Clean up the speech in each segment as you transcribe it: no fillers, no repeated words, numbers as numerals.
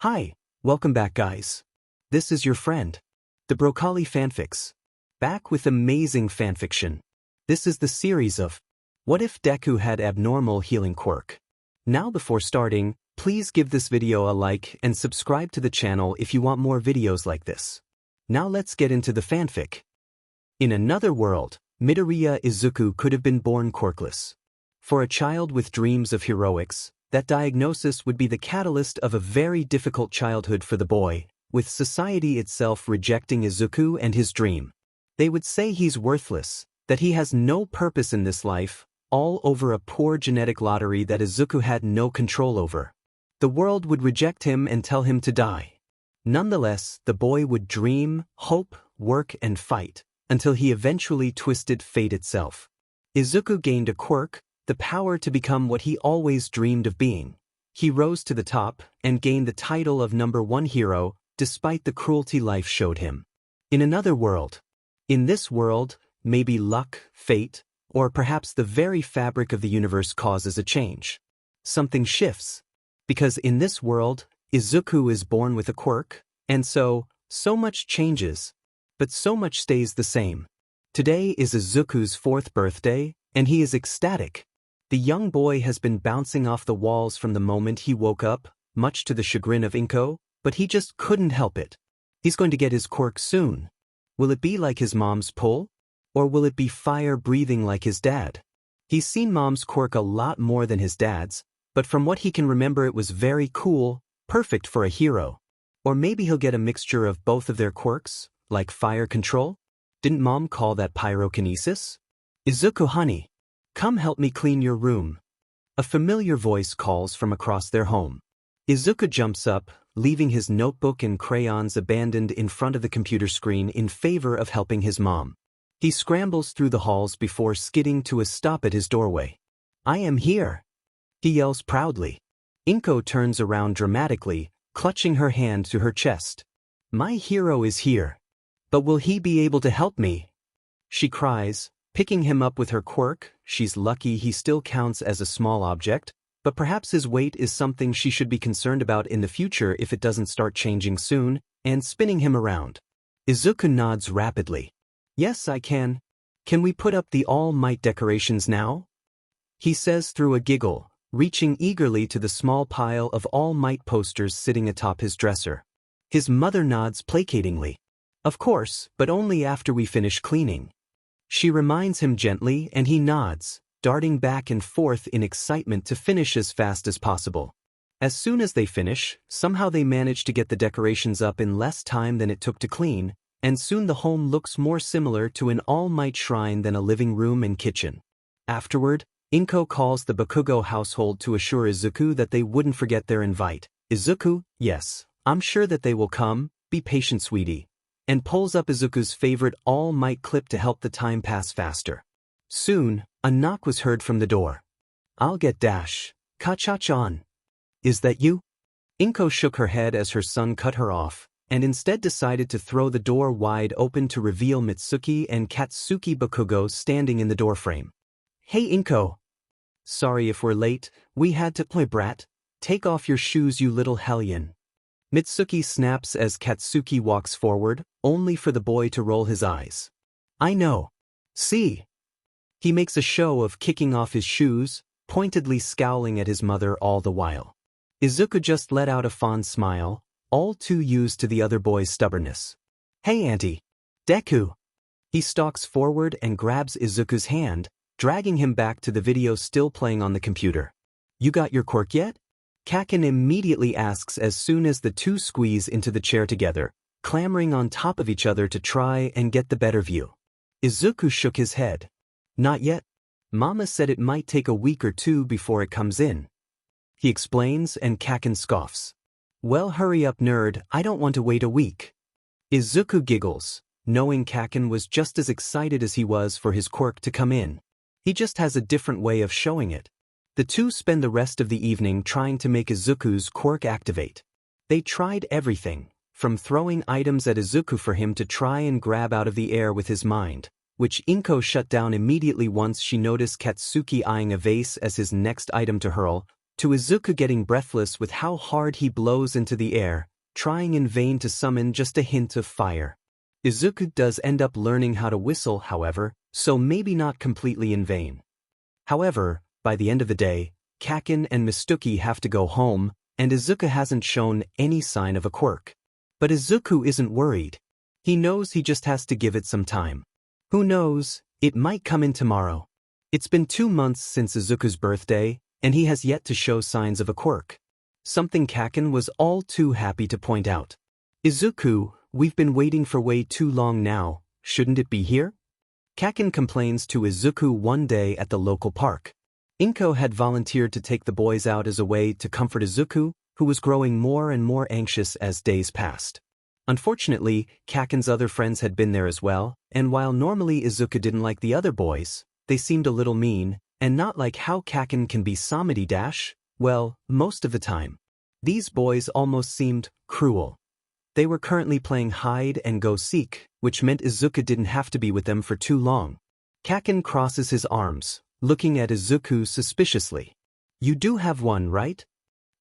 Hi, welcome back guys. This is your friend, the Broccoli Fanfics. Back with amazing fanfiction. This is the series of What if Deku had abnormal healing quirk? Now before starting, please give this video a like and subscribe to the channel if you want more videos like this. Now let's get into the fanfic. In another world, Midoriya Izuku could have been born quirkless. For a child with dreams of heroics, that diagnosis would be the catalyst of a very difficult childhood for the boy, with society itself rejecting Izuku and his dream. They would say he's worthless, that he has no purpose in this life, all over a poor genetic lottery that Izuku had no control over. The world would reject him and tell him to die. Nonetheless, the boy would dream, hope, work and fight, until he eventually twisted fate itself. Izuku gained a quirk, the power to become what he always dreamed of being. He rose to the top and gained the title of #1 hero, despite the cruelty life showed him. In another world. In this world, maybe luck, fate, or perhaps the very fabric of the universe causes a change. Something shifts. Because in this world, Izuku is born with a quirk, and so much changes, but so much stays the same. Today is Izuku's 4th birthday, and he is ecstatic. The young boy has been bouncing off the walls from the moment he woke up, much to the chagrin of Inko, but he just couldn't help it. He's going to get his quirk soon. Will it be like his mom's pull? Or will it be fire-breathing like his dad? He's seen mom's quirk a lot more than his dad's, but from what he can remember it was very cool, perfect for a hero. Or maybe he'll get a mixture of both of their quirks, like fire control? Didn't mom call that pyrokinesis? Izuku honey, come help me clean your room. A familiar voice calls from across their home. Izuku jumps up, leaving his notebook and crayons abandoned in front of the computer screen in favor of helping his mom. He scrambles through the halls before skidding to a stop at his doorway. I am here, he yells proudly. Inko turns around dramatically, clutching her hand to her chest. My hero is here. But will he be able to help me? She cries, picking him up with her quirk. She's lucky he still counts as a small object, but perhaps his weight is something she should be concerned about in the future if it doesn't start changing soon, and spinning him around. Izuku nods rapidly. Yes, I can. Can we put up the All Might decorations now? He says through a giggle, reaching eagerly to the small pile of All Might posters sitting atop his dresser. His mother nods placatingly. Of course, but only after we finish cleaning. She reminds him gently and he nods, darting back and forth in excitement to finish as fast as possible. As soon as they finish, somehow they manage to get the decorations up in less time than it took to clean, and soon the home looks more similar to an All Might shrine than a living room and kitchen. Afterward, Inko calls the Bakugo household to assure Izuku that they wouldn't forget their invite. Izuku, yes, I'm sure that they will come, be patient sweetie. And pulls up Izuku's favorite All Might clip to help the time pass faster. Soon, a knock was heard from the door. I'll get Dash. Ka-cha-chan. Is that you? Inko shook her head as her son cut her off, and instead decided to throw the door wide open to reveal Mitsuki and Katsuki Bakugo standing in the doorframe. Hey Inko. Sorry if we're late, we had to play brat. Take off your shoes you little hellion. Mitsuki snaps as Katsuki walks forward, only for the boy to roll his eyes. I know. See? He makes a show of kicking off his shoes, pointedly scowling at his mother all the while. Izuku just let out a fond smile, all too used to the other boy's stubbornness. Hey auntie. Deku. He stalks forward and grabs Izuku's hand, dragging him back to the video still playing on the computer. You got your quirk yet? Kaken immediately asks as soon as the two squeeze into the chair together, clambering on top of each other to try and get the better view. Izuku shook his head. Not yet. Mama said it might take a week or two before it comes in. He explains and Kaken scoffs. Well, hurry up nerd, I don't want to wait a week. Izuku giggles, knowing Kaken was just as excited as he was for his quirk to come in. He just has a different way of showing it. The two spend the rest of the evening trying to make Izuku's quirk activate. They tried everything, from throwing items at Izuku for him to try and grab out of the air with his mind, which Inko shut down immediately once she noticed Katsuki eyeing a vase as his next item to hurl, to Izuku getting breathless with how hard he blows into the air, trying in vain to summon just a hint of fire. Izuku does end up learning how to whistle, however, so maybe not completely in vain. However, by the end of the day, Kaken and Mistuki have to go home, and Izuku hasn't shown any sign of a quirk. But Izuku isn't worried. He knows he just has to give it some time. Who knows, it might come in tomorrow. It's been 2 months since Izuku's birthday, and he has yet to show signs of a quirk. Something Kaken was all too happy to point out. Izuku, we've been waiting for way too long now, shouldn't it be here? Kaken complains to Izuku one day at the local park. Inko had volunteered to take the boys out as a way to comfort Izuku, who was growing more and more anxious as days passed. Unfortunately, Kaken's other friends had been there as well, and while normally Izuku didn't like the other boys, they seemed a little mean, and not like how Kaken can be Samedi-dash, well, most of the time. These boys almost seemed cruel. They were currently playing hide-and-go-seek, which meant Izuku didn't have to be with them for too long. Kaken crosses his arms, looking at Izuku suspiciously. You do have one, right?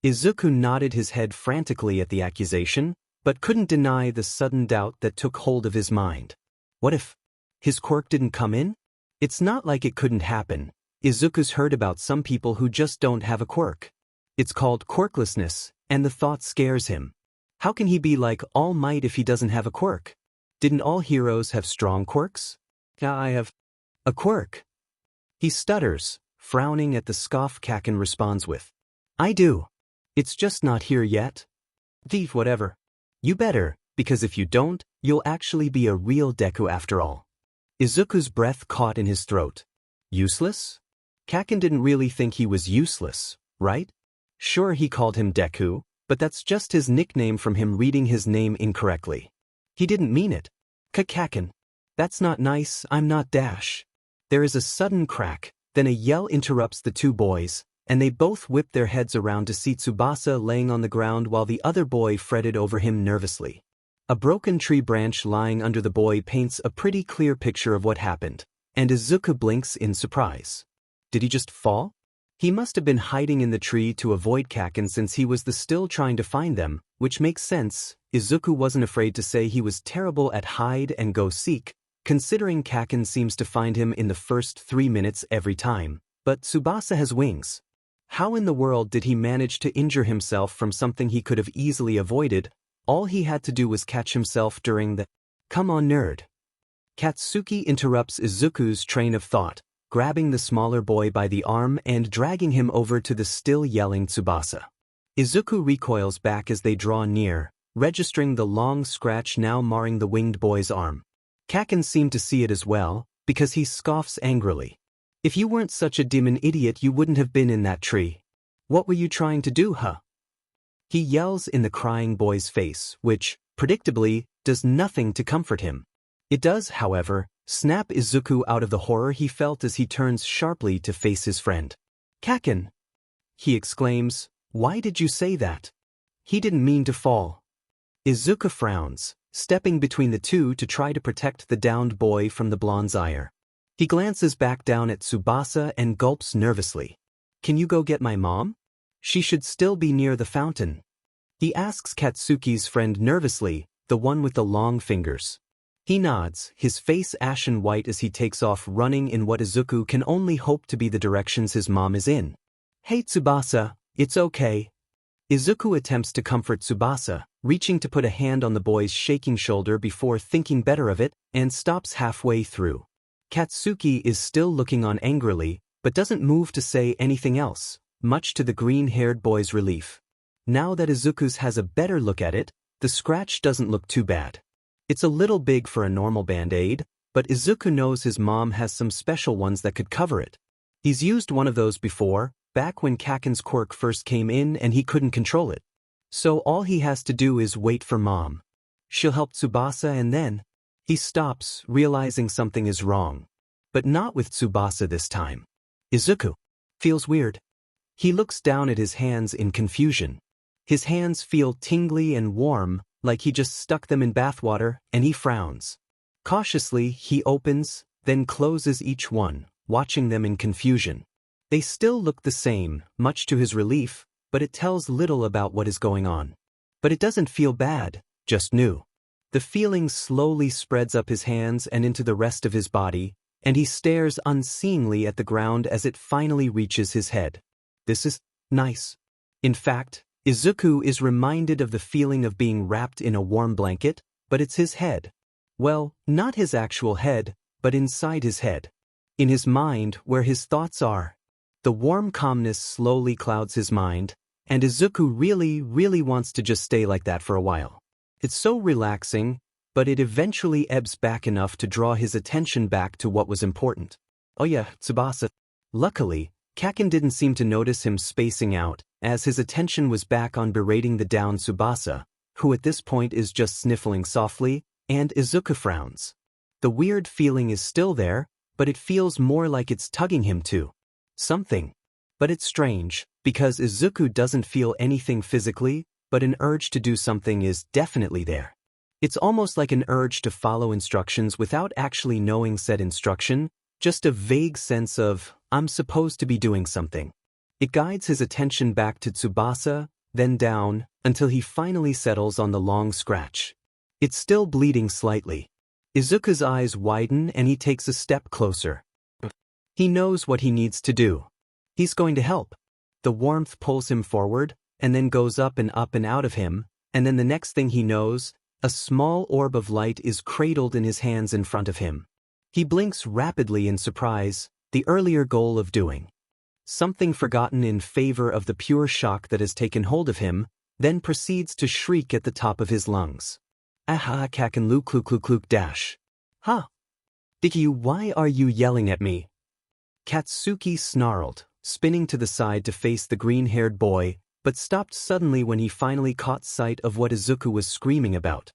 Izuku nodded his head frantically at the accusation, but couldn't deny the sudden doubt that took hold of his mind. What if his quirk didn't come in? It's not like it couldn't happen. Izuku's heard about some people who just don't have a quirk. It's called quirklessness, and the thought scares him. How can he be like All Might if he doesn't have a quirk? Didn't all heroes have strong quirks? I have a quirk. He stutters, frowning at the scoff Kaken responds with. I do. It's just not here yet. Thief, whatever. You better, because if you don't, you'll actually be a real Deku after all. Izuku's breath caught in his throat. Useless? Kaken didn't really think he was useless, right? Sure, he called him Deku, but that's just his nickname from him reading his name incorrectly. He didn't mean it. Kaken. That's not nice, I'm not Dash. There is a sudden crack, then a yell interrupts the two boys, and they both whip their heads around to see Tsubasa laying on the ground while the other boy fretted over him nervously. A broken tree branch lying under the boy paints a pretty clear picture of what happened, and Izuku blinks in surprise. Did he just fall? He must have been hiding in the tree to avoid Kaken since he was still trying to find them, which makes sense. Izuku wasn't afraid to say he was terrible at hide-and-go-seek, considering Kaken seems to find him in the first 3 minutes every time. But Tsubasa has wings. How in the world did he manage to injure himself from something he could have easily avoided? All he had to do was catch himself during the "Come on, nerd." Katsuki interrupts Izuku's train of thought, grabbing the smaller boy by the arm and dragging him over to the still yelling Tsubasa. Izuku recoils back as they draw near, registering the long scratch now marring the winged boy's arm. Kaken seemed to see it as well, because he scoffs angrily. If you weren't such a demon idiot, you wouldn't have been in that tree. What were you trying to do, huh? He yells in the crying boy's face, which, predictably, does nothing to comfort him. It does, however, snap Izuku out of the horror he felt as he turns sharply to face his friend. Kaken! He exclaims, why did you say that? He didn't mean to fall. Izuku frowns, stepping between the two to try to protect the downed boy from the blonde's ire. He glances back down at Tsubasa and gulps nervously. Can you go get my mom? She should still be near the fountain. He asks Katsuki's friend nervously, the one with the long fingers. He nods, his face ashen white as he takes off running in what Izuku can only hope to be the directions his mom is in. Hey Tsubasa, it's okay. Izuku attempts to comfort Tsubasa, reaching to put a hand on the boy's shaking shoulder before thinking better of it, and stops halfway through. Katsuki is still looking on angrily, but doesn't move to say anything else, much to the green-haired boy's relief. Now that Izuku's has a better look at it, the scratch doesn't look too bad. It's a little big for a normal band-aid, but Izuku knows his mom has some special ones that could cover it. He's used one of those before, back when Kaken's quirk first came in and he couldn't control it. So all he has to do is wait for mom. She'll help Tsubasa and then... He stops, realizing something is wrong. But not with Tsubasa this time. Izuku feels weird. He looks down at his hands in confusion. His hands feel tingly and warm, like he just stuck them in bathwater, and he frowns. Cautiously, he opens, then closes each one, watching them in confusion. They still look the same, much to his relief, but it tells little about what is going on. But it doesn't feel bad, just new. The feeling slowly spreads up his hands and into the rest of his body, and he stares unseeingly at the ground as it finally reaches his head. This is nice. In fact, Izuku is reminded of the feeling of being wrapped in a warm blanket, but it's his head. Well, not his actual head, but inside his head. In his mind, where his thoughts are. The warm calmness slowly clouds his mind, and Izuku really wants to just stay like that for a while. It's so relaxing, but it eventually ebbs back enough to draw his attention back to what was important. Oh yeah, Tsubasa. Luckily, Kaken didn't seem to notice him spacing out, as his attention was back on berating the down Tsubasa, who at this point is just sniffling softly, and Izuku frowns. The weird feeling is still there, but it feels more like it's tugging him to something. But it's strange, because Izuku doesn't feel anything physically, but an urge to do something is definitely there. It's almost like an urge to follow instructions without actually knowing said instruction, just a vague sense of, I'm supposed to be doing something. It guides his attention back to Tsubasa, then down, until he finally settles on the long scratch. It's still bleeding slightly. Izuku's eyes widen and he takes a step closer. He knows what he needs to do. He's going to help. The warmth pulls him forward, and then goes up and out of him, and then the next thing he knows, a small orb of light is cradled in his hands in front of him. He blinks rapidly in surprise, the earlier goal of doing something forgotten in favor of the pure shock that has taken hold of him, then proceeds to shriek at the top of his lungs. Aha kaken lu kluk dash. Ha! Deku, why are you yelling at me? Katsuki snarled, spinning to the side to face the green-haired boy, but stopped suddenly when he finally caught sight of what Izuku was screaming about.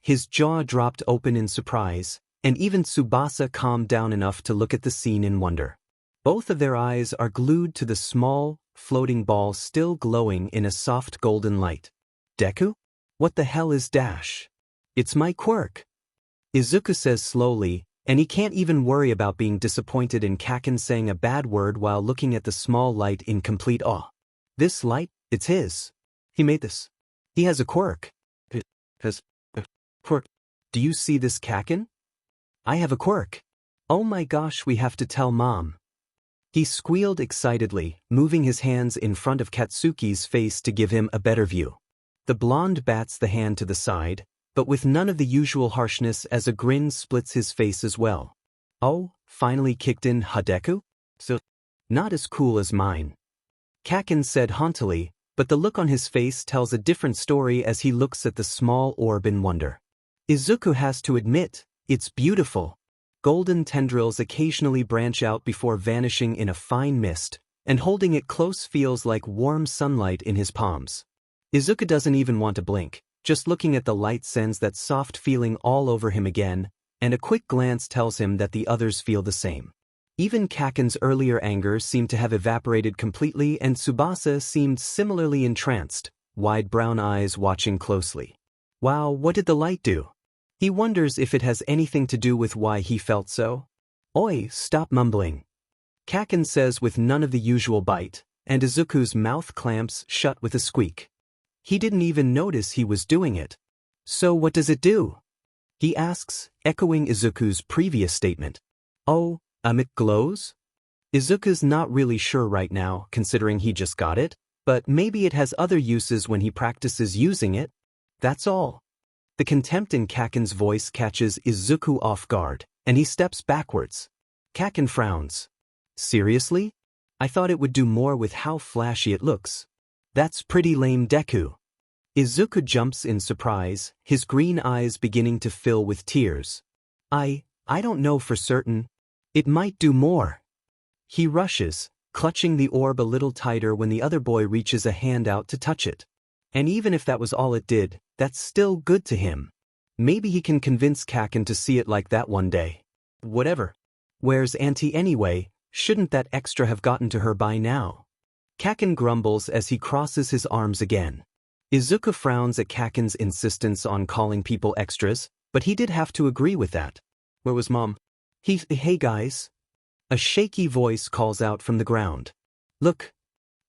His jaw dropped open in surprise, and even Tsubasa calmed down enough to look at the scene in wonder. Both of their eyes are glued to the small, floating ball still glowing in a soft golden light. Deku? What the hell is dash? It's my quirk. Izuku says slowly, and he can't even worry about being disappointed in Kaken saying a bad word while looking at the small light in complete awe. This light, it's his. He made this. He has a quirk. It has a quirk. Do you see this, Kaken? I have a quirk. Oh my gosh, we have to tell Mom. He squealed excitedly, moving his hands in front of Katsuki's face to give him a better view. The blonde bats the hand to the side, but with none of the usual harshness as a grin splits his face as well. Oh, finally kicked in, Deku? So, not as cool as mine. Kaken said hauntily, but the look on his face tells a different story as he looks at the small orb in wonder. Izuku has to admit, it's beautiful. Golden tendrils occasionally branch out before vanishing in a fine mist, and holding it close feels like warm sunlight in his palms. Izuku doesn't even want to blink. Just looking at the light sends that soft feeling all over him again, and a quick glance tells him that the others feel the same. Even Kaken's earlier anger seemed to have evaporated completely, and Tsubasa seemed similarly entranced, wide brown eyes watching closely. Wow, what did the light do? He wonders if it has anything to do with why he felt so. Oi, stop mumbling. Kaken says with none of the usual bite, and Izuku's mouth clamps shut with a squeak. He didn't even notice he was doing it. So what does it do? He asks, echoing Izuku's previous statement. Oh, it glows? Izuku's not really sure right now, considering he just got it, but maybe it has other uses when he practices using it. That's all. The contempt in Kaken's voice catches Izuku off guard, and he steps backwards. Kaken frowns. Seriously? I thought it would do more with how flashy it looks. That's pretty lame, Deku. Izuku jumps in surprise, his green eyes beginning to fill with tears. I don't know for certain. It might do more. He rushes, clutching the orb a little tighter when the other boy reaches a hand out to touch it. And even if that was all it did, that's still good to him. Maybe he can convince Kaken to see it like that one day. Whatever. Where's Auntie anyway? Shouldn't that extra have gotten to her by now? Kaken grumbles as he crosses his arms again. Izuku frowns at Kaken's insistence on calling people extras, but he did have to agree with that. Where was Mom? Hey guys. A shaky voice calls out from the ground. Look.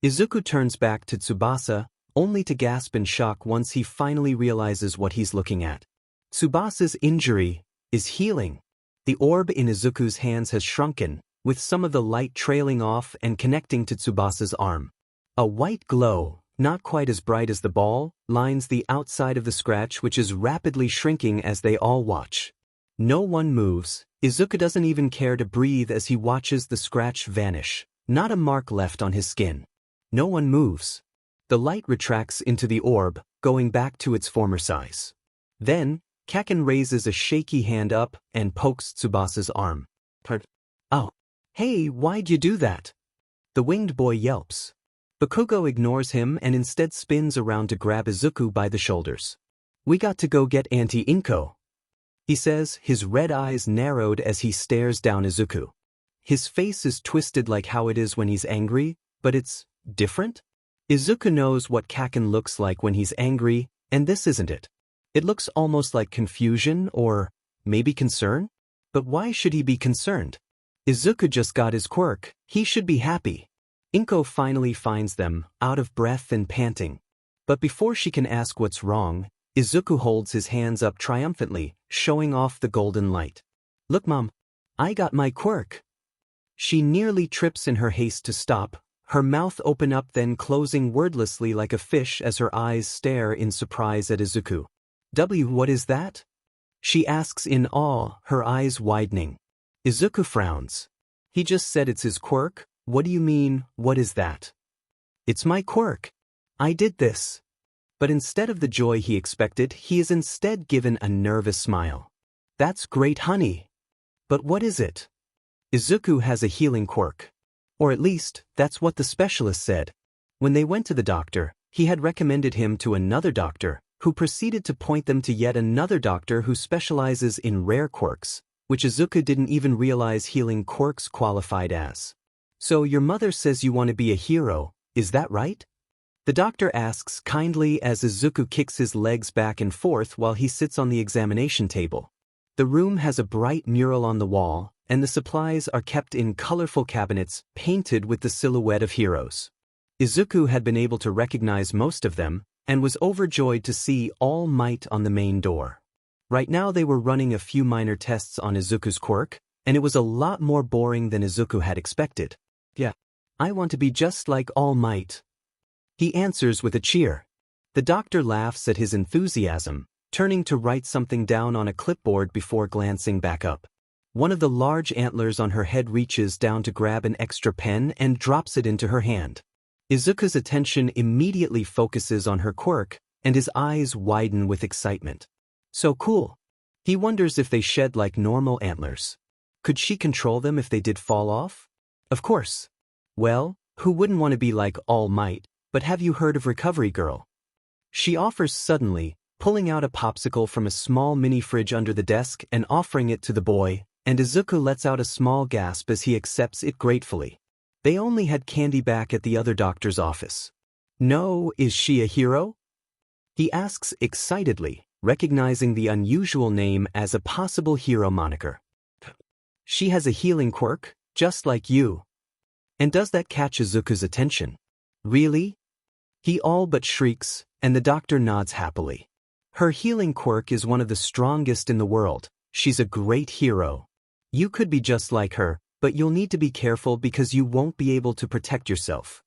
Izuku turns back to Tsubasa, only to gasp in shock once he finally realizes what he's looking at. Tsubasa's injury is healing. The orb in Izuku's hands has shrunken, with some of the light trailing off and connecting to Tsubasa's arm. A white glow, not quite as bright as the ball, lines the outside of the scratch, which is rapidly shrinking as they all watch. No one moves. Izuku doesn't even care to breathe as he watches the scratch vanish, not a mark left on his skin. No one moves. The light retracts into the orb, going back to its former size. Then, Kaken raises a shaky hand up and pokes Tsubasa's arm. Oh. Hey, why'd you do that? The winged boy yelps. Bakugo ignores him and instead spins around to grab Izuku by the shoulders. We got to go get Auntie Inko, he says, his red eyes narrowed as he stares down Izuku. His face is twisted like how it is when he's angry, but it's different? Izuku knows what Kaken looks like when he's angry, and this isn't it. It looks almost like confusion or maybe concern? But why should he be concerned? Izuku just got his quirk, he should be happy. Inko finally finds them, out of breath and panting. But before she can ask what's wrong, Izuku holds his hands up triumphantly, showing off the golden light. Look, Mom, I got my quirk. She nearly trips in her haste to stop, her mouth open up then closing wordlessly like a fish as her eyes stare in surprise at Izuku. What is that? She asks in awe, her eyes widening. Izuku frowns. He just said it's his quirk. What do you mean, what is that? It's my quirk. I did this. But instead of the joy he expected, he is instead given a nervous smile. That's great, honey. But what is it? Izuku has a healing quirk. Or at least, that's what the specialist said. When they went to the doctor, he had recommended him to another doctor, who proceeded to point them to yet another doctor who specializes in rare quirks, which Izuku didn't even realize healing quirks qualified as. So your mother says you want to be a hero, is that right? The doctor asks kindly as Izuku kicks his legs back and forth while he sits on the examination table. The room has a bright mural on the wall, and the supplies are kept in colorful cabinets painted with the silhouette of heroes. Izuku had been able to recognize most of them, and was overjoyed to see All Might on the main door. Right now they were running a few minor tests on Izuku's quirk, and it was a lot more boring than Izuku had expected. Yeah, I want to be just like All Might, he answers with a cheer. The doctor laughs at his enthusiasm, turning to write something down on a clipboard before glancing back up. One of the large antlers on her head reaches down to grab an extra pen and drops it into her hand. Izuku's attention immediately focuses on her quirk, and his eyes widen with excitement. So cool. He wonders if they shed like normal antlers. Could she control them if they did fall off? Of course. Well, who wouldn't want to be like All Might, but have you heard of Recovery Girl? She offers suddenly, pulling out a popsicle from a small mini-fridge under the desk and offering it to the boy, and Izuku lets out a small gasp as he accepts it gratefully. They only had candy back at the other doctor's office. No, is she a hero? He asks excitedly, recognizing the unusual name as a possible hero moniker. She has a healing quirk, just like you. And does that catch Izuku's attention? Really? He all but shrieks, and the doctor nods happily. Her healing quirk is one of the strongest in the world. She's a great hero. You could be just like her, but you'll need to be careful because you won't be able to protect yourself.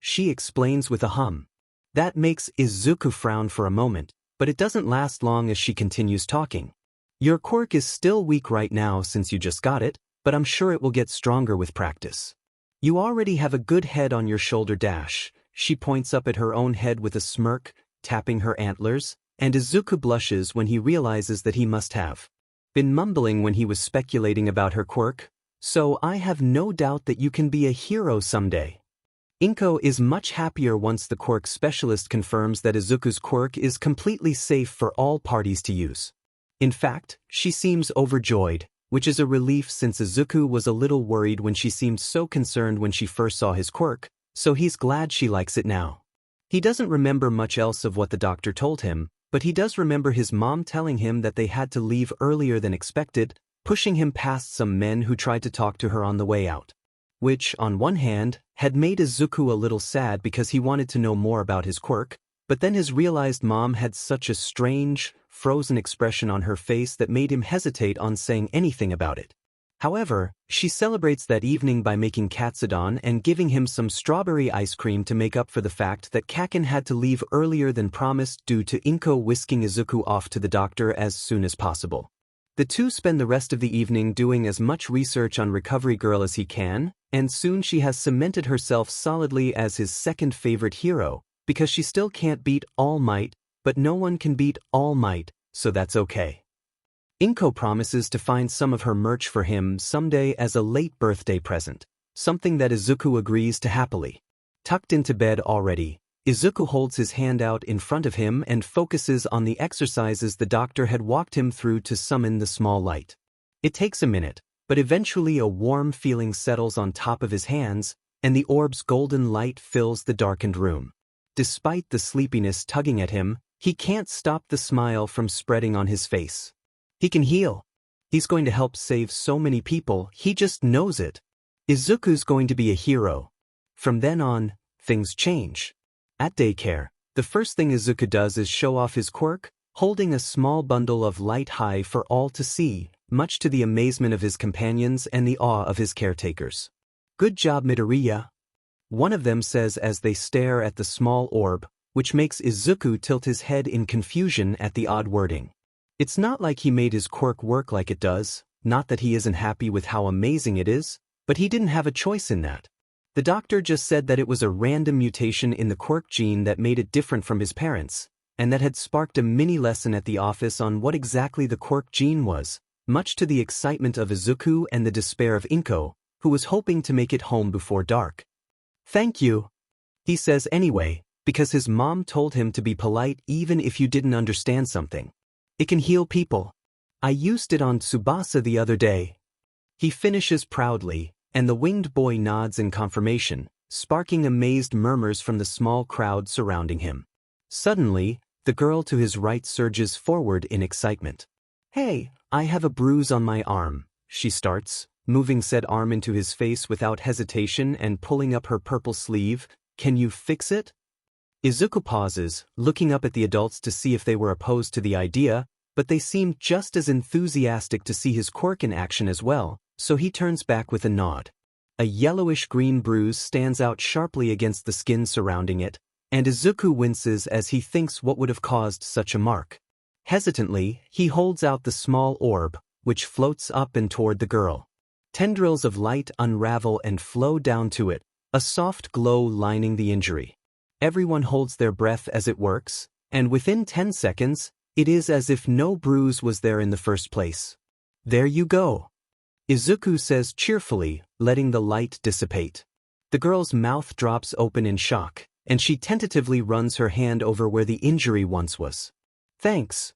She explains with a hum. That makes Izuku frown for a moment, but it doesn't last long as she continues talking. Your quirk is still weak right now since you just got it, but I'm sure it will get stronger with practice. You already have a good head on your shoulder dash. She points up at her own head with a smirk, tapping her antlers, and Izuku blushes when he realizes that he must have been mumbling when he was speculating about her quirk. So I have no doubt that you can be a hero someday. Inko is much happier once the quirk specialist confirms that Izuku's quirk is completely safe for all parties to use. In fact, she seems overjoyed, which is a relief since Izuku was a little worried when she seemed so concerned when she first saw his quirk, so he's glad she likes it now. He doesn't remember much else of what the doctor told him, but he does remember his mom telling him that they had to leave earlier than expected, pushing him past some men who tried to talk to her on the way out. which, on one hand, had made Izuku a little sad because he wanted to know more about his quirk, but then his realized mom had such a strange, frozen expression on her face that made him hesitate on saying anything about it. However, she celebrates that evening by making katsudon and giving him some strawberry ice cream to make up for the fact that Kaken had to leave earlier than promised due to Inko whisking Izuku off to the doctor as soon as possible. The two spend the rest of the evening doing as much research on Recovery Girl as he can, and soon she has cemented herself solidly as his second favorite hero, because she still can't beat All Might, but no one can beat All Might, so that's okay. Inko promises to find some of her merch for him someday as a late birthday present, something that Izuku agrees to happily. Tucked into bed already, Izuku holds his hand out in front of him and focuses on the exercises the doctor had walked him through to summon the small light. It takes a minute, but eventually a warm feeling settles on top of his hands, and the orb's golden light fills the darkened room. Despite the sleepiness tugging at him, he can't stop the smile from spreading on his face. He can heal. He's going to help save so many people, he just knows it. Izuku's going to be a hero. From then on, things change. At daycare, the first thing Izuku does is show off his quirk, holding a small bundle of light high for all to see, much to the amazement of his companions and the awe of his caretakers. "Good job, Midoriya," one of them says as they stare at the small orb, which makes Izuku tilt his head in confusion at the odd wording. It's not like he made his quirk work like it does, not that he isn't happy with how amazing it is, but he didn't have a choice in that. The doctor just said that it was a random mutation in the quirk gene that made it different from his parents, and that had sparked a mini lesson at the office on what exactly the quirk gene was, much to the excitement of Izuku and the despair of Inko, who was hoping to make it home before dark. "Thank you," he says anyway, because his mom told him to be polite even if you didn't understand something. "It can heal people. I used it on Tsubasa the other day." He finishes proudly, and the winged boy nods in confirmation, sparking amazed murmurs from the small crowd surrounding him. Suddenly, the girl to his right surges forward in excitement. "Hey, I have a bruise on my arm," she starts, moving said arm into his face without hesitation and pulling up her purple sleeve. "Can you fix it?" Izuku pauses, looking up at the adults to see if they were opposed to the idea, but they seemed just as enthusiastic to see his quirk in action as well, so he turns back with a nod. A yellowish-green bruise stands out sharply against the skin surrounding it, and Izuku winces as he thinks what would have caused such a mark. Hesitantly, he holds out the small orb, which floats up and toward the girl. Tendrils of light unravel and flow down to it, a soft glow lining the injury. Everyone holds their breath as it works, and within 10 seconds, it is as if no bruise was there in the first place. "There you go," Izuku says cheerfully, letting the light dissipate. The girl's mouth drops open in shock, and she tentatively runs her hand over where the injury once was. "Thanks,"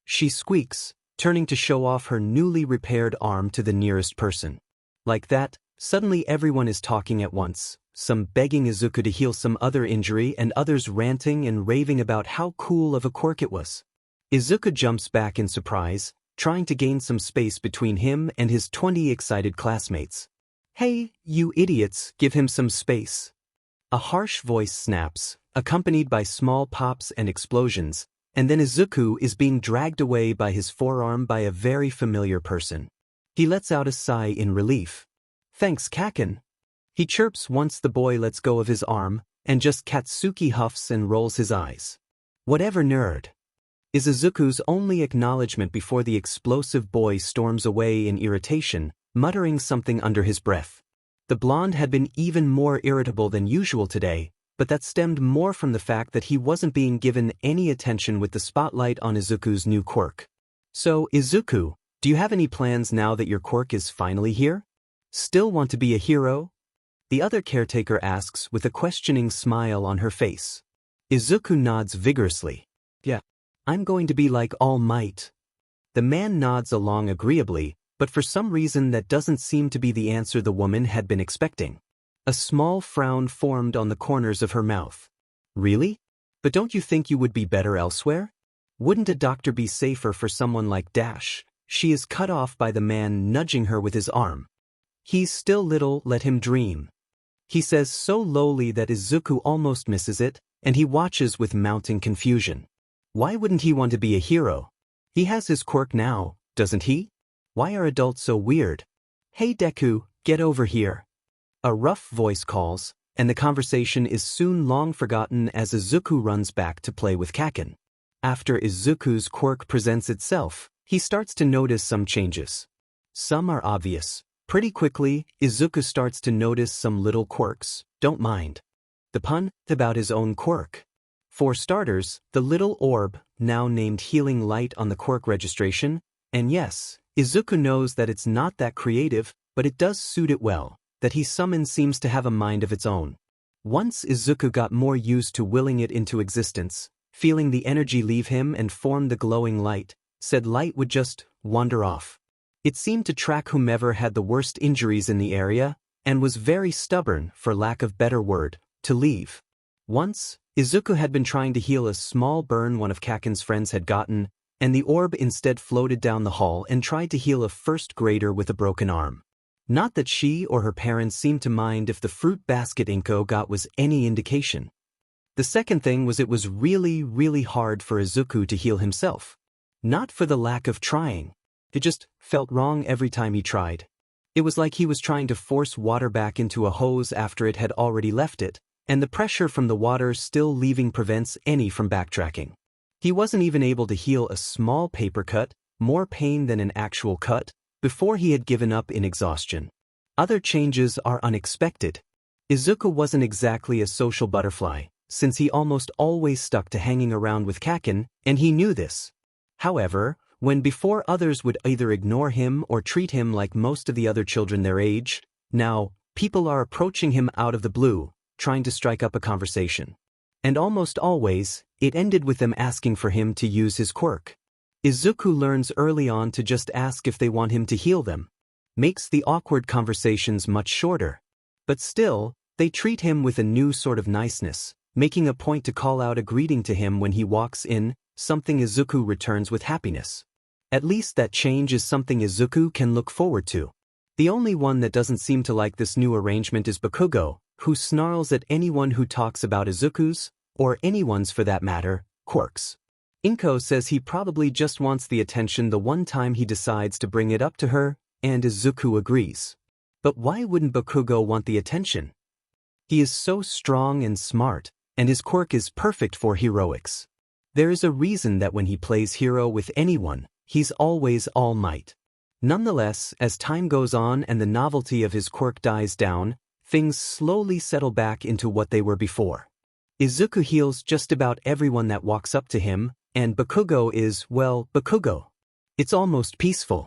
she squeaks, turning to show off her newly repaired arm to the nearest person. Like that, suddenly everyone is talking at once, some begging Izuku to heal some other injury and others ranting and raving about how cool of a quirk it was. Izuku jumps back in surprise, trying to gain some space between him and his 20 excited classmates. "Hey, you idiots, give him some space." A harsh voice snaps, accompanied by small pops and explosions, and then Izuku is being dragged away by his forearm by a very familiar person. He lets out a sigh in relief. "Thanks, Kaken," he chirps once the boy lets go of his arm, and just Katsuki huffs and rolls his eyes. "Whatever, nerd," is Izuku's only acknowledgement before the explosive boy storms away in irritation, muttering something under his breath. The blonde had been even more irritable than usual today, but that stemmed more from the fact that he wasn't being given any attention with the spotlight on Izuku's new quirk. "So, Izuku, do you have any plans now that your quirk is finally here? Still want to be a hero?" The other caretaker asks with a questioning smile on her face. Izuku nods vigorously. "Yeah, I'm going to be like All Might." The man nods along agreeably, but for some reason that doesn't seem to be the answer the woman had been expecting. A small frown formed on the corners of her mouth. "Really? But don't you think you would be better elsewhere? Wouldn't a doctor be safer for someone like Dash?" She is cut off by the man nudging her with his arm. He's still little, let him dream. He says so lowly that Izuku almost misses it, and he watches with mounting confusion. Why wouldn't he want to be a hero? He has his quirk now, doesn't he? Why are adults so weird? Hey Deku, get over here. A rough voice calls, and the conversation is soon long forgotten as Izuku runs back to play with Kaken. After Izuku's quirk presents itself, he starts to notice some changes. Some are obvious. Pretty quickly, Izuku starts to notice some little quirks. Don't mind the pun about his own quirk. For starters, the little orb, now named Healing Light on the quirk registration, and yes, Izuku knows that it's not that creative, but it does suit it well, that he summons seems to have a mind of its own. Once Izuku got more used to willing it into existence, feeling the energy leave him and form the glowing light, said light would just wander off. It seemed to track whomever had the worst injuries in the area, and was very stubborn, for lack of better word, to leave. Once, Izuku had been trying to heal a small burn one of Kaken's friends had gotten, and the orb instead floated down the hall and tried to heal a first grader with a broken arm. Not that she or her parents seemed to mind if the fruit basket Inko got was any indication. The second thing was it was really hard for Izuku to heal himself. Not for the lack of trying. It just felt wrong every time he tried. It was like he was trying to force water back into a hose after it had already left it, and the pressure from the water still leaving prevents any from backtracking. He wasn't even able to heal a small paper cut, more pain than an actual cut, before he had given up in exhaustion. Other changes are unexpected. Izuku wasn't exactly a social butterfly, since he almost always stuck to hanging around with Kaken, and he knew this. However, when before others would either ignore him or treat him like most of the other children their age, now, people are approaching him out of the blue, trying to strike up a conversation. And almost always, it ended with them asking for him to use his quirk. Izuku learns early on to just ask if they want him to heal them. Makes the awkward conversations much shorter. But still, they treat him with a new sort of niceness, making a point to call out a greeting to him when he walks in, something Izuku returns with happiness. At least that change is something Izuku can look forward to. The only one that doesn't seem to like this new arrangement is Bakugo, who snarls at anyone who talks about Izuku's, or anyone's for that matter, quirks. Inko says he probably just wants the attention the one time he decides to bring it up to her, and Izuku agrees. But why wouldn't Bakugo want the attention? He is so strong and smart, and his quirk is perfect for heroics. There is a reason that when he plays hero with anyone, he's always all might. Nonetheless, as time goes on and the novelty of his quirk dies down, things slowly settle back into what they were before. Izuku heals just about everyone that walks up to him, and Bakugo is, well, Bakugo. It's almost peaceful.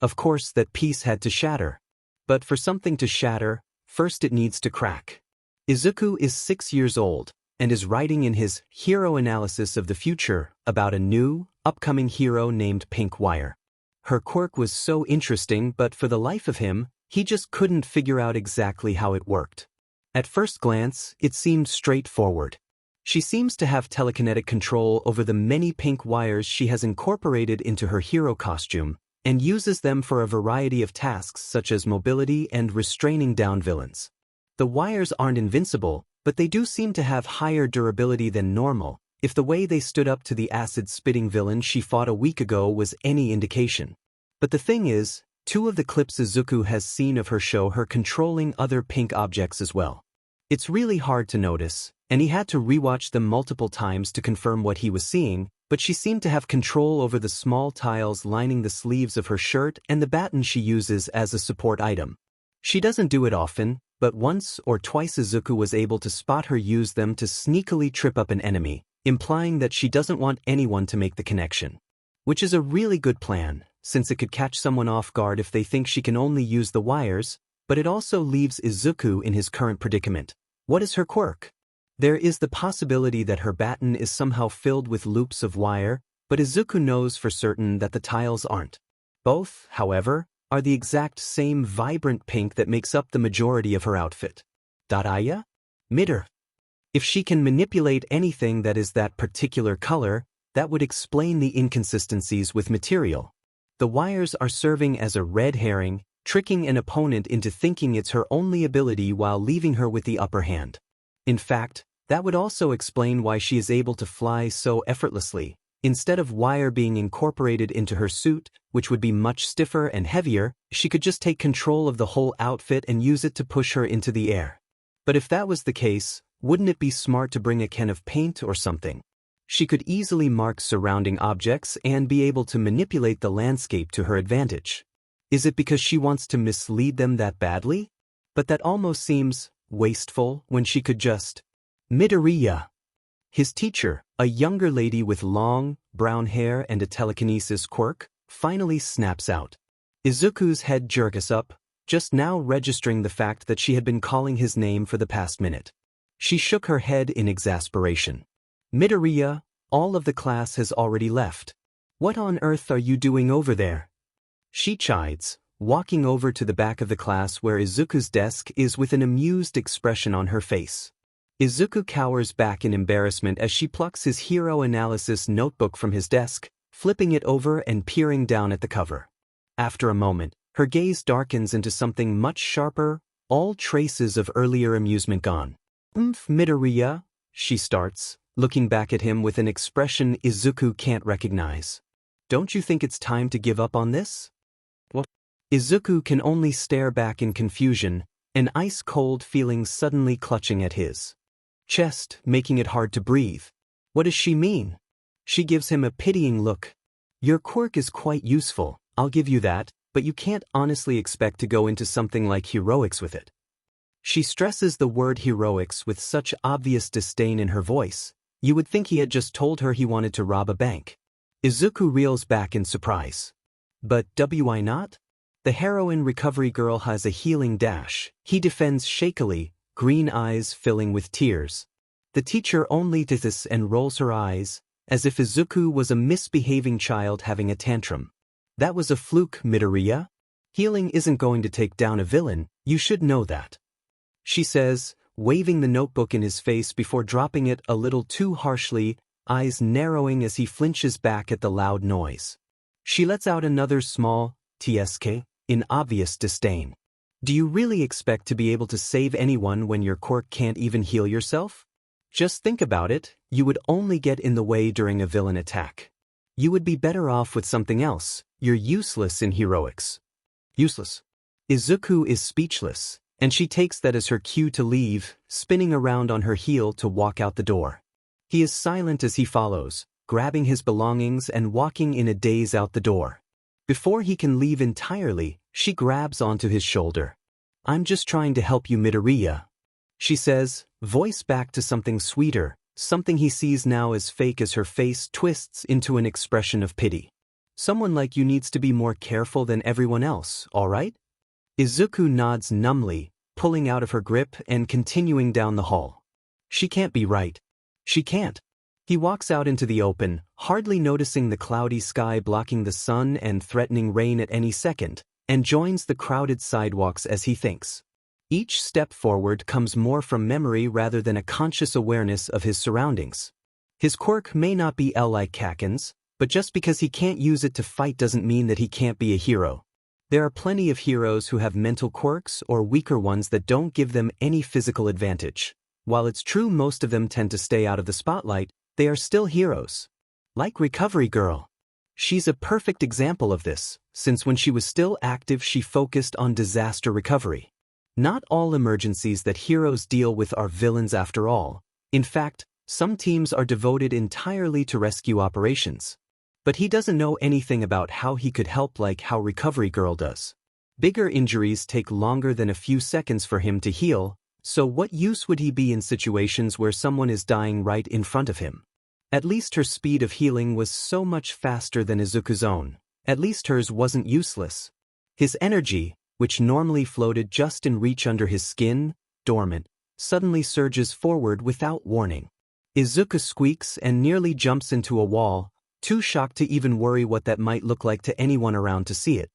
Of course that peace had to shatter. But for something to shatter, first it needs to crack. Izuku is 6 years old, and is writing in his hero analysis of the future about a new, upcoming hero named Pink Wire. Her quirk was so interesting, but for the life of him, he just couldn't figure out exactly how it worked. At first glance, it seemed straightforward. She seems to have telekinetic control over the many pink wires she has incorporated into her hero costume, and uses them for a variety of tasks such as mobility and restraining down villains. The wires aren't invincible, but they do seem to have higher durability than normal, if the way they stood up to the acid-spitting villain she fought a week ago was any indication. But the thing is, 2 of the clips Izuku has seen of her show her controlling other pink objects as well. It's really hard to notice, and he had to rewatch them multiple times to confirm what he was seeing, but she seemed to have control over the small tiles lining the sleeves of her shirt and the baton she uses as a support item. She doesn't do it often, but once or twice Izuku was able to spot her use them to sneakily trip up an enemy, implying that she doesn't want anyone to make the connection. Which is a really good plan, since it could catch someone off guard if they think she can only use the wires, but it also leaves Izuku in his current predicament. What is her quirk? There is the possibility that her baton is somehow filled with loops of wire, but Izuku knows for certain that the tiles aren't. Both, however, are the exact same vibrant pink that makes up the majority of her outfit. Daraya? Mitter. If she can manipulate anything that is that particular color, that would explain the inconsistencies with material. The wires are serving as a red herring, tricking an opponent into thinking it's her only ability while leaving her with the upper hand. In fact, that would also explain why she is able to fly so effortlessly. Instead of wire being incorporated into her suit, which would be much stiffer and heavier, she could just take control of the whole outfit and use it to push her into the air. But if that was the case, wouldn't it be smart to bring a can of paint or something? She could easily mark surrounding objects and be able to manipulate the landscape to her advantage. Is it because she wants to mislead them that badly? But that almost seems wasteful when she could just... Midoriya. His teacher, a younger lady with long, brown hair and a telekinesis quirk, finally snaps out. Izuku's head jerks up, just now registering the fact that she had been calling his name for the past minute. She shook her head in exasperation. Midoriya, all of the class has already left. What on earth are you doing over there? She chides, walking over to the back of the class where Izuku's desk is with an amused expression on her face. Izuku cowers back in embarrassment as she plucks his hero analysis notebook from his desk, flipping it over and peering down at the cover. After a moment, her gaze darkens into something much sharper, all traces of earlier amusement gone. Midoriya, she starts, looking back at him with an expression Izuku can't recognize. Don't you think it's time to give up on this? What? Izuku can only stare back in confusion, an ice-cold feeling suddenly clutching at his chest, making it hard to breathe. What does she mean? She gives him a pitying look. Your quirk is quite useful, I'll give you that, but you can't honestly expect to go into something like heroics with it. She stresses the word heroics with such obvious disdain in her voice, you would think he had just told her he wanted to rob a bank. Izuku reels back in surprise. But why not? The heroine recovery girl has a healing dash, he defends shakily, green eyes filling with tears. The teacher only does this and rolls her eyes, as if Izuku was a misbehaving child having a tantrum. That was a fluke, Midoriya. Healing isn't going to take down a villain, you should know that. She says, waving the notebook in his face before dropping it a little too harshly, eyes narrowing as he flinches back at the loud noise. She lets out another small tsk in obvious disdain. Do you really expect to be able to save anyone when your quirk can't even heal yourself? Just think about it, you would only get in the way during a villain attack. You would be better off with something else, you're useless in heroics. Useless. Izuku is speechless, and she takes that as her cue to leave, spinning around on her heel to walk out the door. He is silent as he follows, grabbing his belongings and walking in a daze out the door. Before he can leave entirely, she grabs onto his shoulder. I'm just trying to help you, Midoriya. She says, voice back to something sweeter, something he sees now as fake as her face twists into an expression of pity. Someone like you needs to be more careful than everyone else, all right? Izuku nods numbly, pulling out of her grip and continuing down the hall. She can't be right. She can't. He walks out into the open, hardly noticing the cloudy sky blocking the sun and threatening rain at any second, and joins the crowded sidewalks as he thinks. Each step forward comes more from memory rather than a conscious awareness of his surroundings. His quirk may not be like Kaken's, but just because he can't use it to fight doesn't mean that he can't be a hero. There are plenty of heroes who have mental quirks or weaker ones that don't give them any physical advantage. While it's true most of them tend to stay out of the spotlight, they are still heroes. Like Recovery Girl. She's a perfect example of this, since when she was still active she focused on disaster recovery. Not all emergencies that heroes deal with are villains after all. In fact, some teams are devoted entirely to rescue operations. But he doesn't know anything about how he could help like how Recovery Girl does. Bigger injuries take longer than a few seconds for him to heal, so what use would he be in situations where someone is dying right in front of him? At least her speed of healing was so much faster than Izuku's own. At least hers wasn't useless. His energy, which normally floated just in reach under his skin, dormant, suddenly surges forward without warning. Izuku squeaks and nearly jumps into a wall, too shocked to even worry what that might look like to anyone around to see it.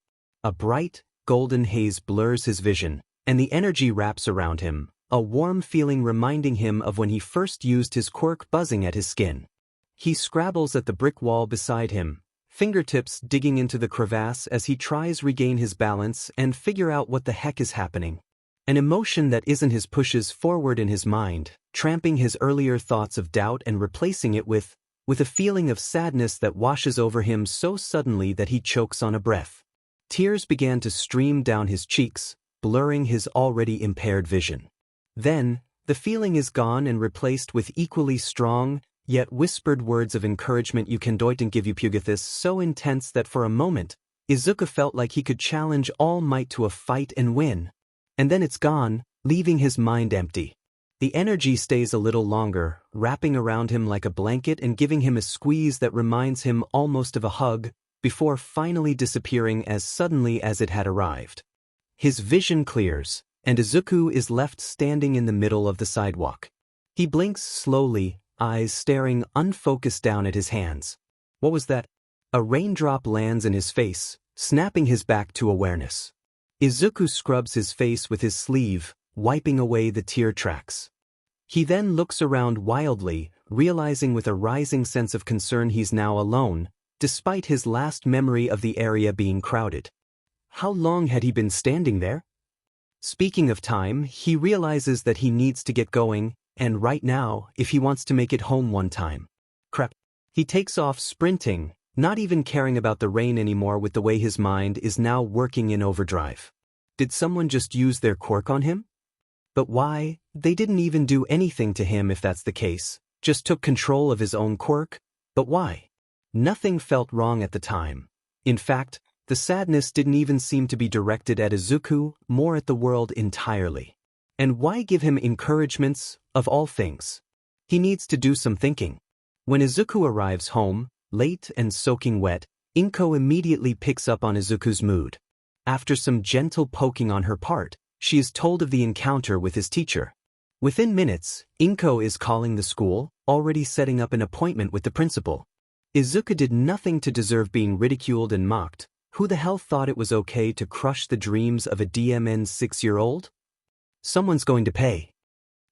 A bright, golden haze blurs his vision, and the energy wraps around him, a warm feeling reminding him of when he first used his quirk buzzing at his skin. He scrabbles at the brick wall beside him, fingertips digging into the crevasse as he tries regain his balance and figure out what the heck is happening. An emotion that isn't his pushes forward in his mind, tramping his earlier thoughts of doubt and replacing it with a feeling of sadness that washes over him so suddenly that he chokes on a breath. Tears began to stream down his cheeks, blurring his already impaired vision. Then, the feeling is gone and replaced with equally strong, yet whispered words of encouragement. "You can do it and give you Pugathis," so intense that for a moment, Izuku felt like he could challenge all might to a fight and win. And then it's gone, leaving his mind empty. The energy stays a little longer, wrapping around him like a blanket and giving him a squeeze that reminds him almost of a hug, before finally disappearing as suddenly as it had arrived. His vision clears, and Izuku is left standing in the middle of the sidewalk. He blinks slowly, eyes staring unfocused down at his hands. What was that? A raindrop lands in his face, snapping his back to awareness. Izuku scrubs his face with his sleeve, wiping away the tear tracks. He then looks around wildly, realizing with a rising sense of concern he's now alone, despite his last memory of the area being crowded. How long had he been standing there? Speaking of time, he realizes that he needs to get going, and right now, if he wants to make it home one time. Crap. He takes off sprinting, not even caring about the rain anymore with the way his mind is now working in overdrive. Did someone just use their quirk on him? But why? They didn't even do anything to him if that's the case, just took control of his own quirk. But why? Nothing felt wrong at the time. In fact, the sadness didn't even seem to be directed at Izuku, more at the world entirely. And why give him encouragements, of all things? He needs to do some thinking. When Izuku arrives home, late and soaking wet, Inko immediately picks up on Izuku's mood. After some gentle poking on her part, she is told of the encounter with his teacher. Within minutes, Inko is calling the school, already setting up an appointment with the principal. Izuku did nothing to deserve being ridiculed and mocked. Who the hell thought it was okay to crush the dreams of a DMN 6-year-old? Someone's going to pay.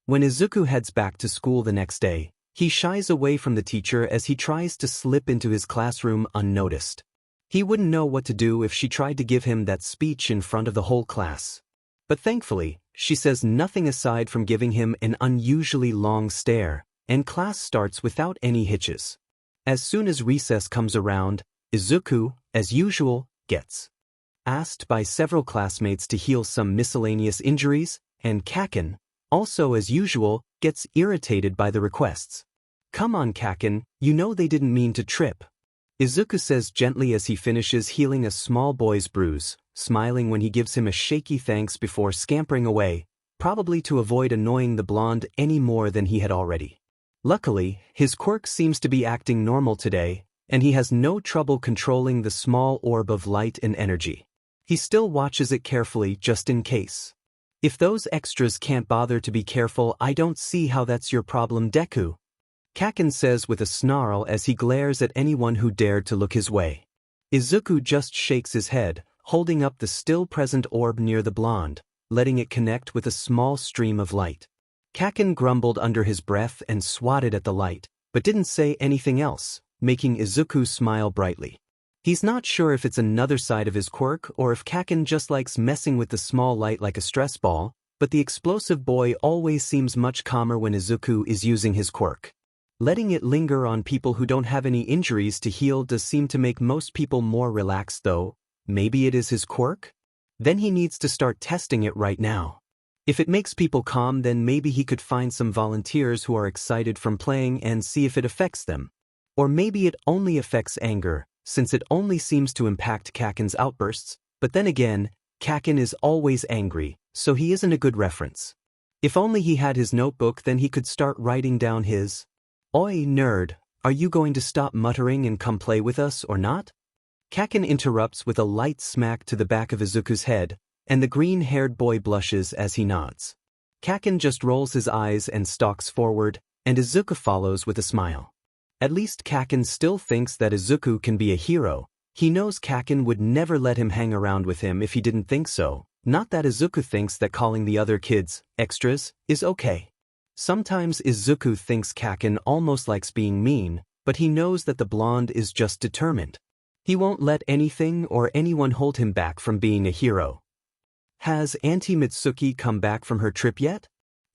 When Izuku heads back to school the next day, he shies away from the teacher as he tries to slip into his classroom unnoticed. He wouldn't know what to do if she tried to give him that speech in front of the whole class. But thankfully, she says nothing aside from giving him an unusually long stare, and class starts without any hitches. As soon as recess comes around, Izuku, as usual, gets asked by several classmates to heal some miscellaneous injuries, and Kaken, also as usual, gets irritated by the requests. "Come on, Kaken, you know they didn't mean to trip," Izuku says gently as he finishes healing a small boy's bruise, smiling when he gives him a shaky thanks before scampering away, probably to avoid annoying the blonde any more than he had already. Luckily, his quirk seems to be acting normal today, and he has no trouble controlling the small orb of light and energy. He still watches it carefully just in case. "If those extras can't bother to be careful, I don't see how that's your problem, Deku," Kaken says with a snarl as he glares at anyone who dared to look his way. Izuku just shakes his head, holding up the still-present orb near the blonde, letting it connect with a small stream of light. Kaken grumbled under his breath and swatted at the light, but didn't say anything else, making Izuku smile brightly. He's not sure if it's another side of his quirk or if Kaken just likes messing with the small light like a stress ball, but the explosive boy always seems much calmer when Izuku is using his quirk. Letting it linger on people who don't have any injuries to heal does seem to make most people more relaxed though. Maybe it is his quirk? Then he needs to start testing it right now. If it makes people calm, then maybe he could find some volunteers who are excited from playing and see if it affects them. Or maybe it only affects anger, since it only seems to impact Kaken's outbursts, but then again, Kaken is always angry, so he isn't a good reference. If only he had his notebook, then he could start writing down his, "Oi, nerd, are you going to stop muttering and come play with us or not?" Kaken interrupts with a light smack to the back of Izuku's head, and the green-haired boy blushes as he nods. Kaken just rolls his eyes and stalks forward, and Izuku follows with a smile. At least Kaken still thinks that Izuku can be a hero. He knows Kaken would never let him hang around with him if he didn't think so, not that Izuku thinks that calling the other kids extras is okay. Sometimes Izuku thinks Kaken almost likes being mean, but he knows that the blonde is just determined. He won't let anything or anyone hold him back from being a hero. Has Auntie Mitsuki come back from her trip yet?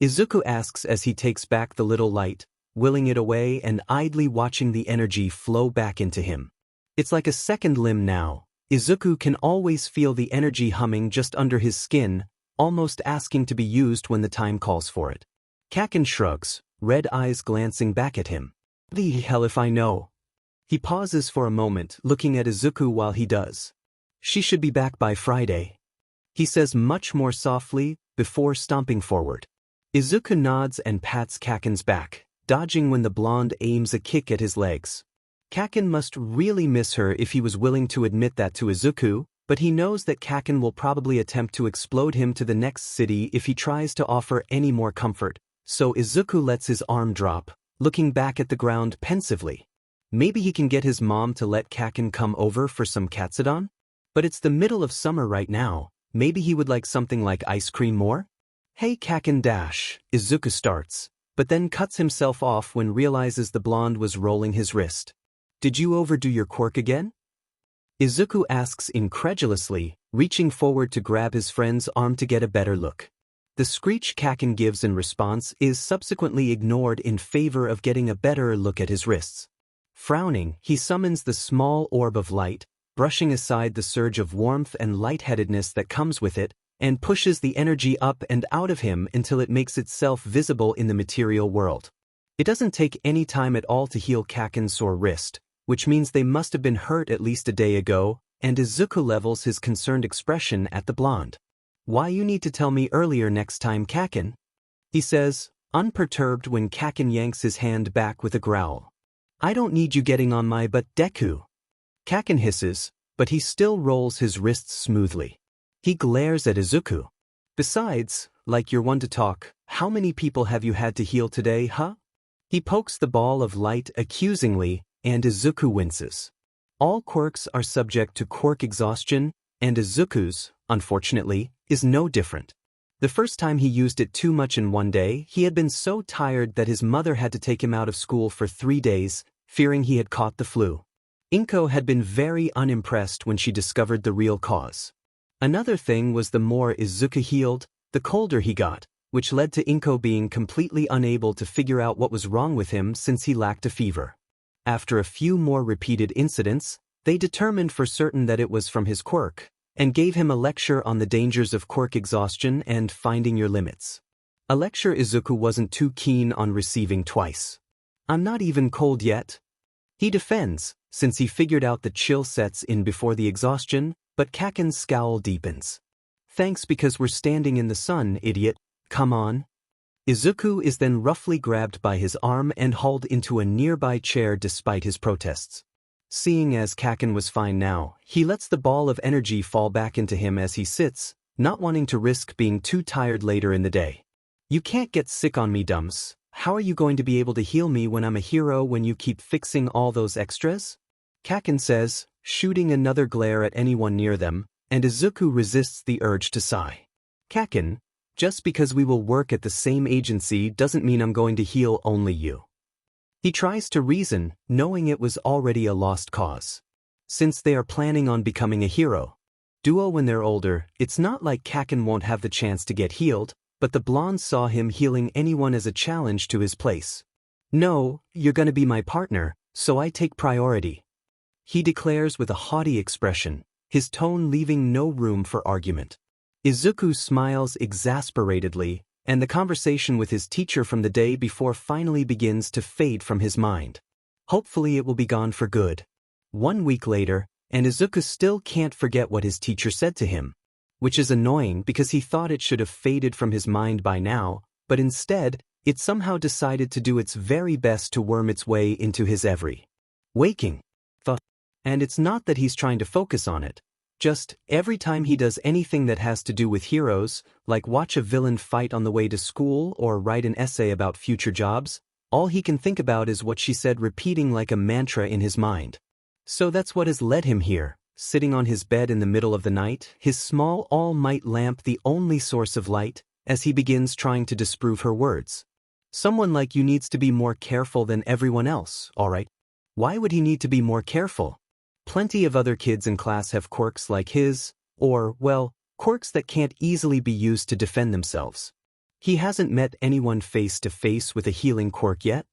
Izuku asks as he takes back the little light, willing it away and idly watching the energy flow back into him. It's like a second limb now. Izuku can always feel the energy humming just under his skin, almost asking to be used when the time calls for it. Kaken shrugs, red eyes glancing back at him. The hell if I know. He pauses for a moment, looking at Izuku while he does. She should be back by Friday. He says much more softly, before stomping forward. Izuku nods and pats Kaken's back, dodging when the blonde aims a kick at his legs. Kaken must really miss her if he was willing to admit that to Izuku, but he knows that Kaken will probably attempt to explode him to the next city if he tries to offer any more comfort, so Izuku lets his arm drop, looking back at the ground pensively. Maybe he can get his mom to let Kaken come over for some katsudon? But it's the middle of summer right now, maybe he would like something like ice cream more? Hey Kaken dash, Izuku starts, but then cuts himself off when realizes the blonde was rolling his wrist. Did you overdo your quirk again? Izuku asks incredulously, reaching forward to grab his friend's arm to get a better look. The screech Kaken gives in response is subsequently ignored in favor of getting a better look at his wrists. Frowning, he summons the small orb of light, brushing aside the surge of warmth and lightheadedness that comes with it, and pushes the energy up and out of him until it makes itself visible in the material world. It doesn't take any time at all to heal Kaken's sore wrist, which means they must have been hurt at least a day ago, and Izuku levels his concerned expression at the blonde. Why you need to tell me earlier next time, Kaken? He says, unperturbed when Kaken yanks his hand back with a growl. I don't need you getting on my butt, Deku. Kaken hisses, but he still rolls his wrists smoothly. He glares at Izuku. Besides, like you're one to talk, how many people have you had to heal today, huh? He pokes the ball of light accusingly, and Izuku winces. All quirks are subject to quirk exhaustion, and Izuku's, unfortunately, is no different. The first time he used it too much in one day, he had been so tired that his mother had to take him out of school for 3 days, fearing he had caught the flu. Inko had been very unimpressed when she discovered the real cause. Another thing was the more Izuku healed, the colder he got, which led to Inko being completely unable to figure out what was wrong with him since he lacked a fever. After a few more repeated incidents, they determined for certain that it was from his quirk, and gave him a lecture on the dangers of quirk exhaustion and finding your limits. A lecture Izuku wasn't too keen on receiving twice. I'm not even cold yet. He defends, since he figured out the chill sets in before the exhaustion, but Kaken's scowl deepens. Thanks because we're standing in the sun, idiot, come on. Izuku is then roughly grabbed by his arm and hauled into a nearby chair despite his protests. Seeing as Kaken was fine now, he lets the ball of energy fall back into him as he sits, not wanting to risk being too tired later in the day. You can't get sick on me, Dumps. How are you going to be able to heal me when I'm a hero when you keep fixing all those extras? Kaken says, shooting another glare at anyone near them, and Izuku resists the urge to sigh. Kaken, just because we will work at the same agency doesn't mean I'm going to heal only you. He tries to reason, knowing it was already a lost cause. Since they are planning on becoming a hero duo when they're older, it's not like Kaken won't have the chance to get healed, but the blonde saw him healing anyone as a challenge to his place. No, you're gonna be my partner, so I take priority. He declares with a haughty expression, his tone leaving no room for argument. Izuku smiles exasperatedly, and the conversation with his teacher from the day before finally begins to fade from his mind. Hopefully it will be gone for good. 1 week later, and Izuku still can't forget what his teacher said to him, which is annoying because he thought it should have faded from his mind by now, but instead, it somehow decided to do its very best to worm its way into his every waking thought. And it's not that he's trying to focus on it. Just, every time he does anything that has to do with heroes, like watch a villain fight on the way to school or write an essay about future jobs, all he can think about is what she said repeating like a mantra in his mind. So that's what has led him here, sitting on his bed in the middle of the night, his small all-might lamp the only source of light, as he begins trying to disprove her words. Someone like you needs to be more careful than everyone else, alright? Why would he need to be more careful? Plenty of other kids in class have quirks like his, or, well, quirks that can't easily be used to defend themselves. He hasn't met anyone face to face with a healing quirk yet.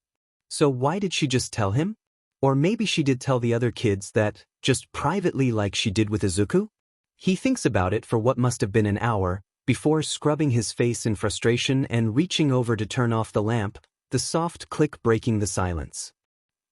So why did she just tell him? Or maybe she did tell the other kids that, just privately like she did with Izuku? He thinks about it for what must have been an hour, before scrubbing his face in frustration and reaching over to turn off the lamp, the soft click breaking the silence.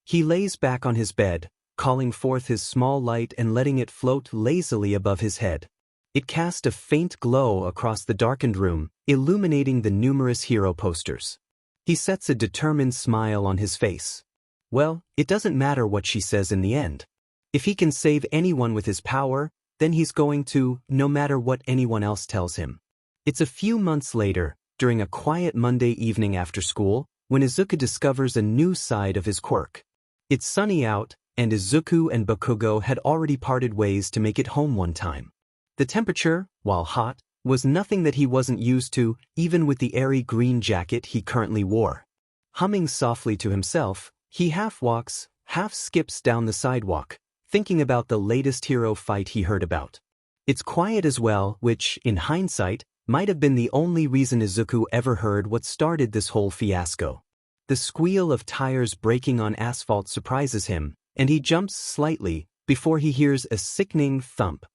He lays back on his bed, calling forth his small light and letting it float lazily above his head. It cast a faint glow across the darkened room, illuminating the numerous hero posters. He sets a determined smile on his face. Well, it doesn't matter what she says in the end. If he can save anyone with his power, then he's going to, no matter what anyone else tells him. It's a few months later, during a quiet Monday evening after school, when Izuku discovers a new side of his quirk. It's sunny out, and Izuku and Bakugo had already parted ways to make it home one time. The temperature, while hot, was nothing that he wasn't used to, even with the airy green jacket he currently wore. Humming softly to himself, he half walks, half skips down the sidewalk, thinking about the latest hero fight he heard about. It's quiet as well, which, in hindsight, might have been the only reason Izuku ever heard what started this whole fiasco. The squeal of tires braking on asphalt surprises him, and he jumps slightly before he hears a sickening thump.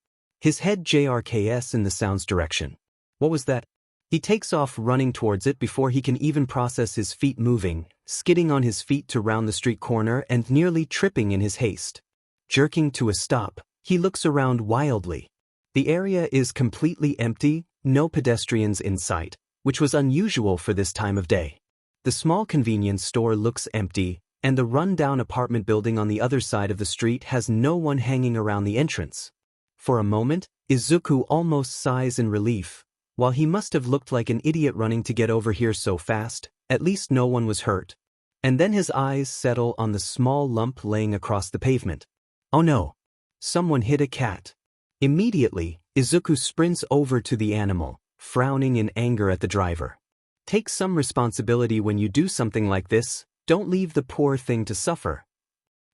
His head JRKs in the sound's direction. What was that? He takes off running towards it before he can even process his feet moving, skidding on his feet to round the street corner and nearly tripping in his haste. Jerking to a stop, he looks around wildly. The area is completely empty, no pedestrians in sight, which was unusual for this time of day. The small convenience store looks empty, and the run-down apartment building on the other side of the street has no one hanging around the entrance. For a moment, Izuku almost sighs in relief. While he must have looked like an idiot running to get over here so fast, at least no one was hurt. And then his eyes settle on the small lump laying across the pavement. Oh no! Someone hit a cat. Immediately, Izuku sprints over to the animal, frowning in anger at the driver. Take some responsibility when you do something like this, don't leave the poor thing to suffer.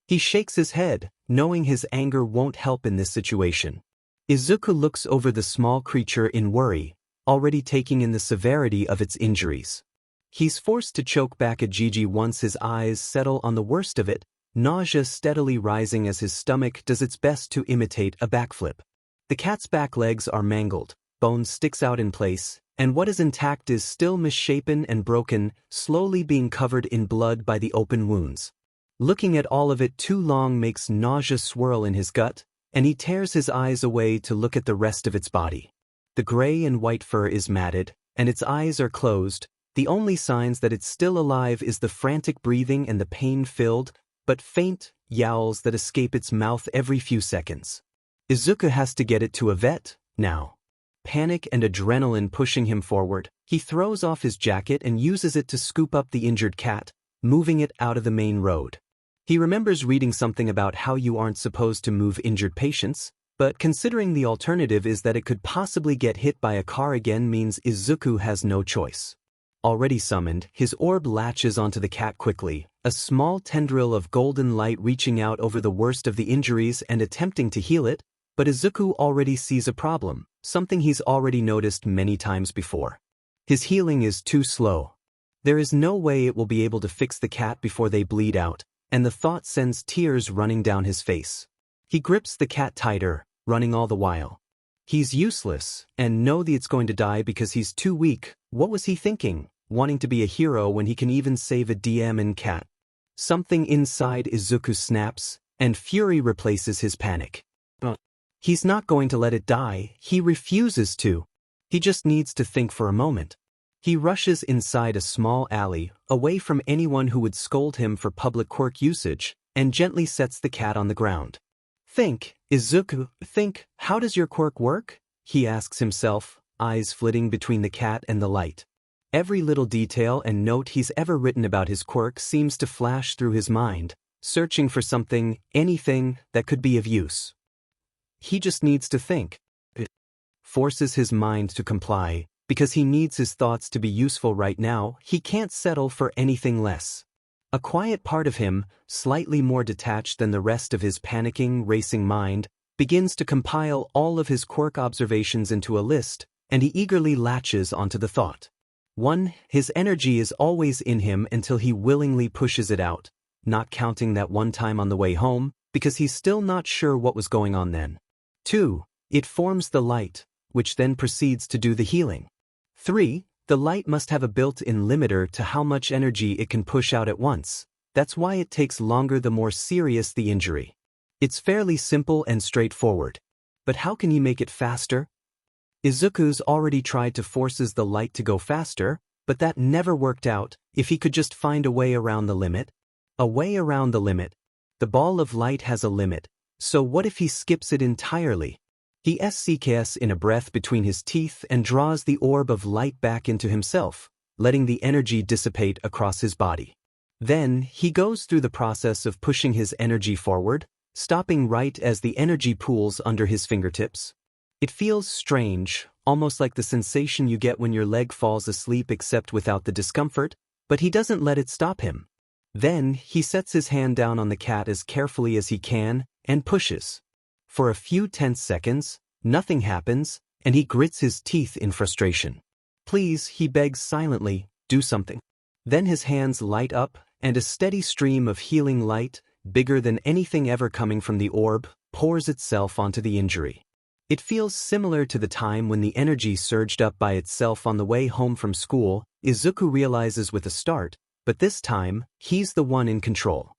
He shakes his head, knowing his anger won't help in this situation. Izuku looks over the small creature in worry, already taking in the severity of its injuries. He's forced to choke back a GG once his eyes settle on the worst of it, nausea steadily rising as his stomach does its best to imitate a backflip. The cat's back legs are mangled, bone sticks out in place, and what is intact is still misshapen and broken, slowly being covered in blood by the open wounds. Looking at all of it too long makes nausea swirl in his gut, and he tears his eyes away to look at the rest of its body. The gray and white fur is matted, and its eyes are closed. The only signs that it's still alive is the frantic breathing and the pain-filled, but faint, yowls that escape its mouth every few seconds. Izuku has to get it to a vet, now. Panic and adrenaline pushing him forward, he throws off his jacket and uses it to scoop up the injured cat, moving it out of the main road. He remembers reading something about how you aren't supposed to move injured patients, but considering the alternative is that it could possibly get hit by a car again means Izuku has no choice. Already summoned, his orb latches onto the cat quickly, a small tendril of golden light reaching out over the worst of the injuries and attempting to heal it, but Izuku already sees a problem, something he's already noticed many times before. His healing is too slow. There is no way it will be able to fix the cat before they bleed out, and the thought sends tears running down his face. He grips the cat tighter, running all the while. He's useless, and knows it's going to die because he's too weak. What was he thinking, wanting to be a hero when he can even save a DM cat? Something inside Izuku snaps, and fury replaces his panic. But he's not going to let it die, he refuses to. He just needs to think for a moment. He rushes inside a small alley, away from anyone who would scold him for public quirk usage, and gently sets the cat on the ground. Think, Izuku, think, how does your quirk work? He asks himself, eyes flitting between the cat and the light. Every little detail and note he's ever written about his quirk seems to flash through his mind, searching for something, anything, that could be of use. He just needs to think. It forces his mind to comply, because he needs his thoughts to be useful right now. He can't settle for anything less. A quiet part of him, slightly more detached than the rest of his panicking, racing mind, begins to compile all of his Quirk observations into a list, and he eagerly latches onto the thought. 1. His energy is always in him until he willingly pushes it out, not counting that one time on the way home, because he's still not sure what was going on then. 2. It forms the light, which then proceeds to do the healing. 3. The light must have a built-in limiter to how much energy it can push out at once. That's why it takes longer the more serious the injury. It's fairly simple and straightforward. But how can you make it faster? Izuku's already tried to forces the light to go faster, but that never worked out. If he could just find a way around the limit. A way around the limit. The ball of light has a limit, so what if he skips it entirely? He SCKs in a breath between his teeth and draws the orb of light back into himself, letting the energy dissipate across his body. Then, he goes through the process of pushing his energy forward, stopping right as the energy pools under his fingertips. It feels strange, almost like the sensation you get when your leg falls asleep except without the discomfort, but he doesn't let it stop him. Then, he sets his hand down on the cat as carefully as he can, and pushes. For a few tense seconds, nothing happens, and he grits his teeth in frustration. Please, he begs silently, do something. Then his hands light up, and a steady stream of healing light, bigger than anything ever coming from the orb, pours itself onto the injury. It feels similar to the time when the energy surged up by itself on the way home from school, Izuku realizes with a start, but this time, he's the one in control.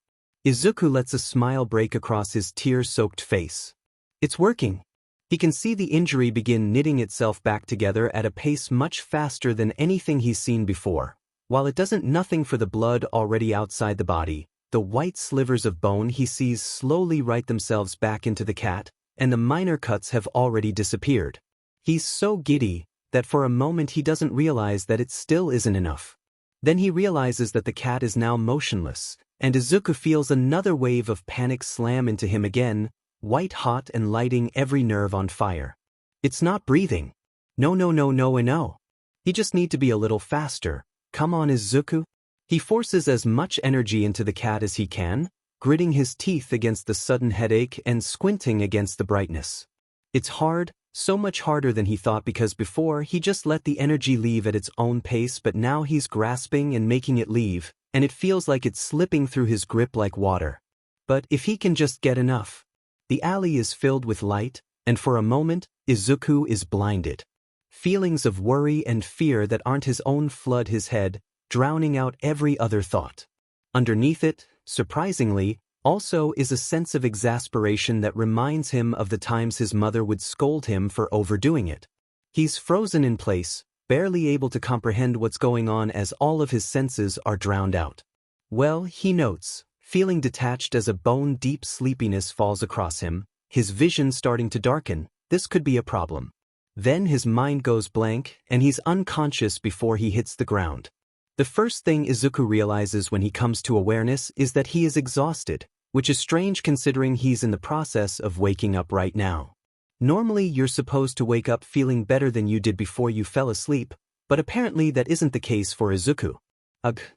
Izuku lets a smile break across his tear-soaked face. It's working. He can see the injury begin knitting itself back together at a pace much faster than anything he's seen before. While it doesn't nothing for the blood already outside the body, the white slivers of bone he sees slowly write themselves back into the cat, and the minor cuts have already disappeared. He's so giddy that for a moment he doesn't realize that it still isn't enough. Then he realizes that the cat is now motionless, and Izuku feels another wave of panic slam into him again, white hot and lighting every nerve on fire. It's not breathing. No. He just need to be a little faster. Come on, Izuku. He forces as much energy into the cat as he can, gritting his teeth against the sudden headache and squinting against the brightness. It's hard, so much harder than he thought because before he just let the energy leave at its own pace, but now he's grasping and making it leave, and it feels like it's slipping through his grip like water. But if he can just get enough. The alley is filled with light, and for a moment, Izuku is blinded. Feelings of worry and fear that aren't his own flood his head, drowning out every other thought. Underneath it, surprisingly, also is a sense of exasperation that reminds him of the times his mother would scold him for overdoing it. He's frozen in place, barely able to comprehend what's going on as all of his senses are drowned out. Well, he notes, feeling detached as a bone-deep sleepiness falls across him, his vision starting to darken. This could be a problem. Then his mind goes blank, and he's unconscious before he hits the ground. The first thing Izuku realizes when he comes to awareness is that he is exhausted, which is strange considering he's in the process of waking up right now. Normally you're supposed to wake up feeling better than you did before you fell asleep, but apparently that isn't the case for Izuku.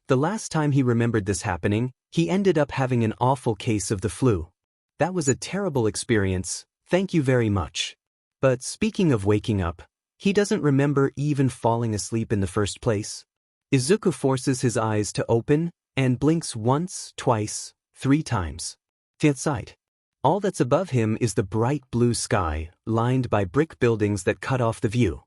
The last time he remembered this happening, he ended up having an awful case of the flu. That was a terrible experience, thank you very much. But speaking of waking up, he doesn't remember even falling asleep in the first place. Izuku forces his eyes to open, and blinks once, twice, 3 times. Outside. All that's above him is the bright blue sky, lined by brick buildings that cut off the view.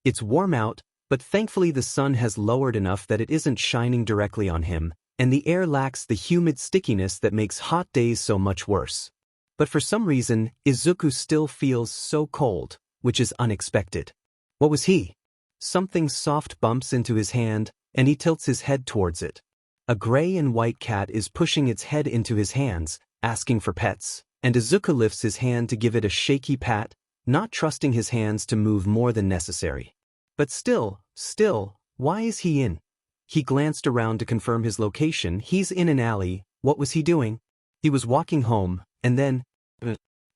It's warm out, but thankfully the sun has lowered enough that it isn't shining directly on him, and the air lacks the humid stickiness that makes hot days so much worse. But for some reason, Izuku still feels so cold, which is unexpected. What was he? Something soft bumps into his hand, and he tilts his head towards it. A gray and white cat is pushing its head into his hands, asking for pets, and Izuku lifts his hand to give it a shaky pat, not trusting his hands to move more than necessary. But still, why is he in? He glanced around to confirm his location. He's in an alley. What was he doing? He was walking home, and then...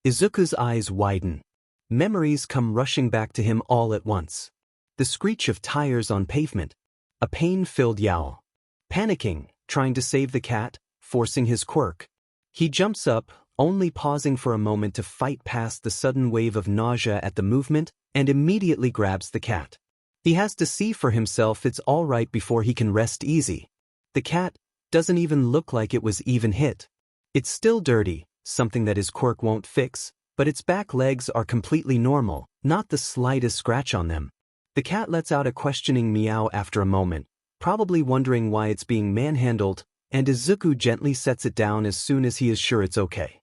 Izuku's eyes widen. Memories come rushing back to him all at once. The screech of tires on pavement. A pain-filled yowl. Panicking, trying to save the cat, forcing his quirk. He jumps up, only pausing for a moment to fight past the sudden wave of nausea at the movement, and immediately grabs the cat. He has to see for himself it's all right before he can rest easy. The cat doesn't even look like it was even hit. It's still dirty, something that his quirk won't fix, but its back legs are completely normal, not the slightest scratch on them. The cat lets out a questioning meow after a moment, probably wondering why it's being manhandled, and Izuku gently sets it down as soon as he is sure it's okay.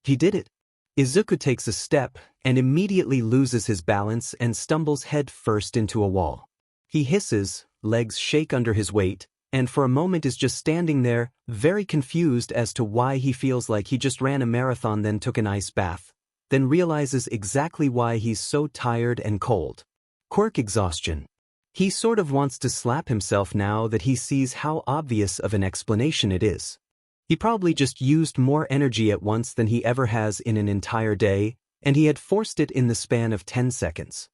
He did it. Izuku takes a step and immediately loses his balance and stumbles head first into a wall. He hisses, legs shake under his weight, and for a moment is just standing there, very confused as to why he feels like he just ran a marathon then took an ice bath, then realizes exactly why he's so tired and cold. Quirk exhaustion. He sort of wants to slap himself now that he sees how obvious of an explanation it is. He probably just used more energy at once than he ever has in an entire day, and he had forced it in the span of 10 seconds.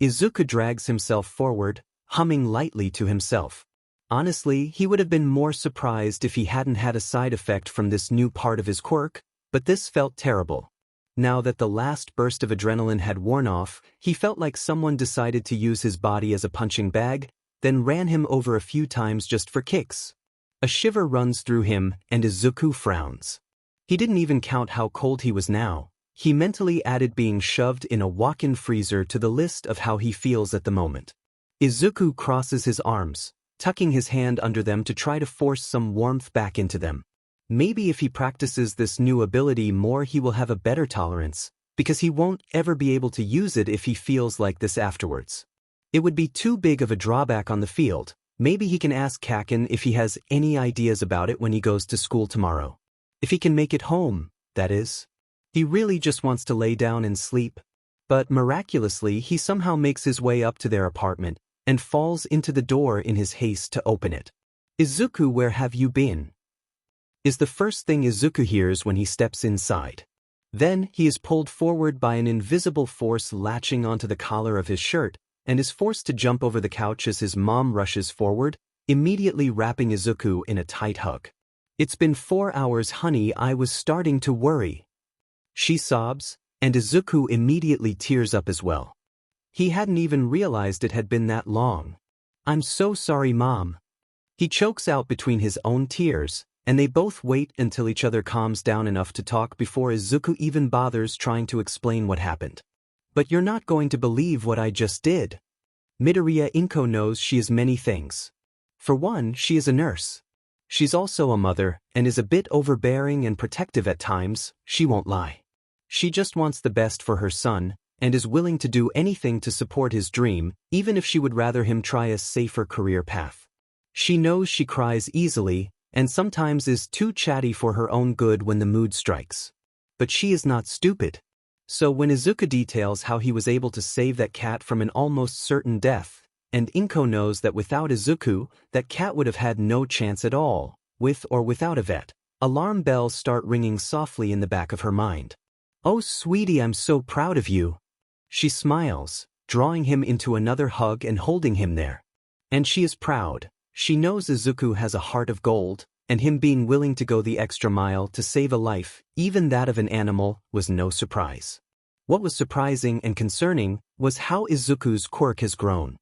Izuku drags himself forward, humming lightly to himself. Honestly, he would have been more surprised if he hadn't had a side effect from this new part of his quirk, but this felt terrible. Now that the last burst of adrenaline had worn off, he felt like someone decided to use his body as a punching bag, then ran him over a few times just for kicks. A shiver runs through him, and Izuku frowns. He didn't even count how cold he was now. He mentally added being shoved in a walk-in freezer to the list of how he feels at the moment. Izuku crosses his arms, tucking his hand under them to try to force some warmth back into them. Maybe if he practices this new ability more he will have a better tolerance, because he won't ever be able to use it if he feels like this afterwards. It would be too big of a drawback on the field. Maybe he can ask Kaken if he has any ideas about it when he goes to school tomorrow. If he can make it home, that is. He really just wants to lay down and sleep. But miraculously he somehow makes his way up to their apartment, and falls into the door in his haste to open it. "Izuku, where have you been?" is the first thing Izuku hears when he steps inside. Then he is pulled forward by an invisible force latching onto the collar of his shirt, and is forced to jump over the couch as his mom rushes forward, immediately wrapping Izuku in a tight hug. "It's been 4 hours, honey, I was starting to worry." She sobs, and Izuku immediately tears up as well. He hadn't even realized it had been that long. "I'm so sorry, Mom." He chokes out between his own tears, and they both wait until each other calms down enough to talk before Izuku even bothers trying to explain what happened. "But you're not going to believe what I just did." Midoriya Inko knows she is many things. For one, she is a nurse. She's also a mother, and is a bit overbearing and protective at times, she won't lie. She just wants the best for her son, and is willing to do anything to support his dream, even if she would rather him try a safer career path. She knows she cries easily, and sometimes is too chatty for her own good when the mood strikes. But she is not stupid. So when Izuku details how he was able to save that cat from an almost certain death, and Inko knows that without Izuku, that cat would have had no chance at all, with or without a vet, alarm bells start ringing softly in the back of her mind. "Oh sweetie, I'm so proud of you." She smiles, drawing him into another hug and holding him there. And she is proud. She knows Izuku has a heart of gold, and him being willing to go the extra mile to save a life, even that of an animal, was no surprise. What was surprising and concerning was how Izuku's quirk has grown.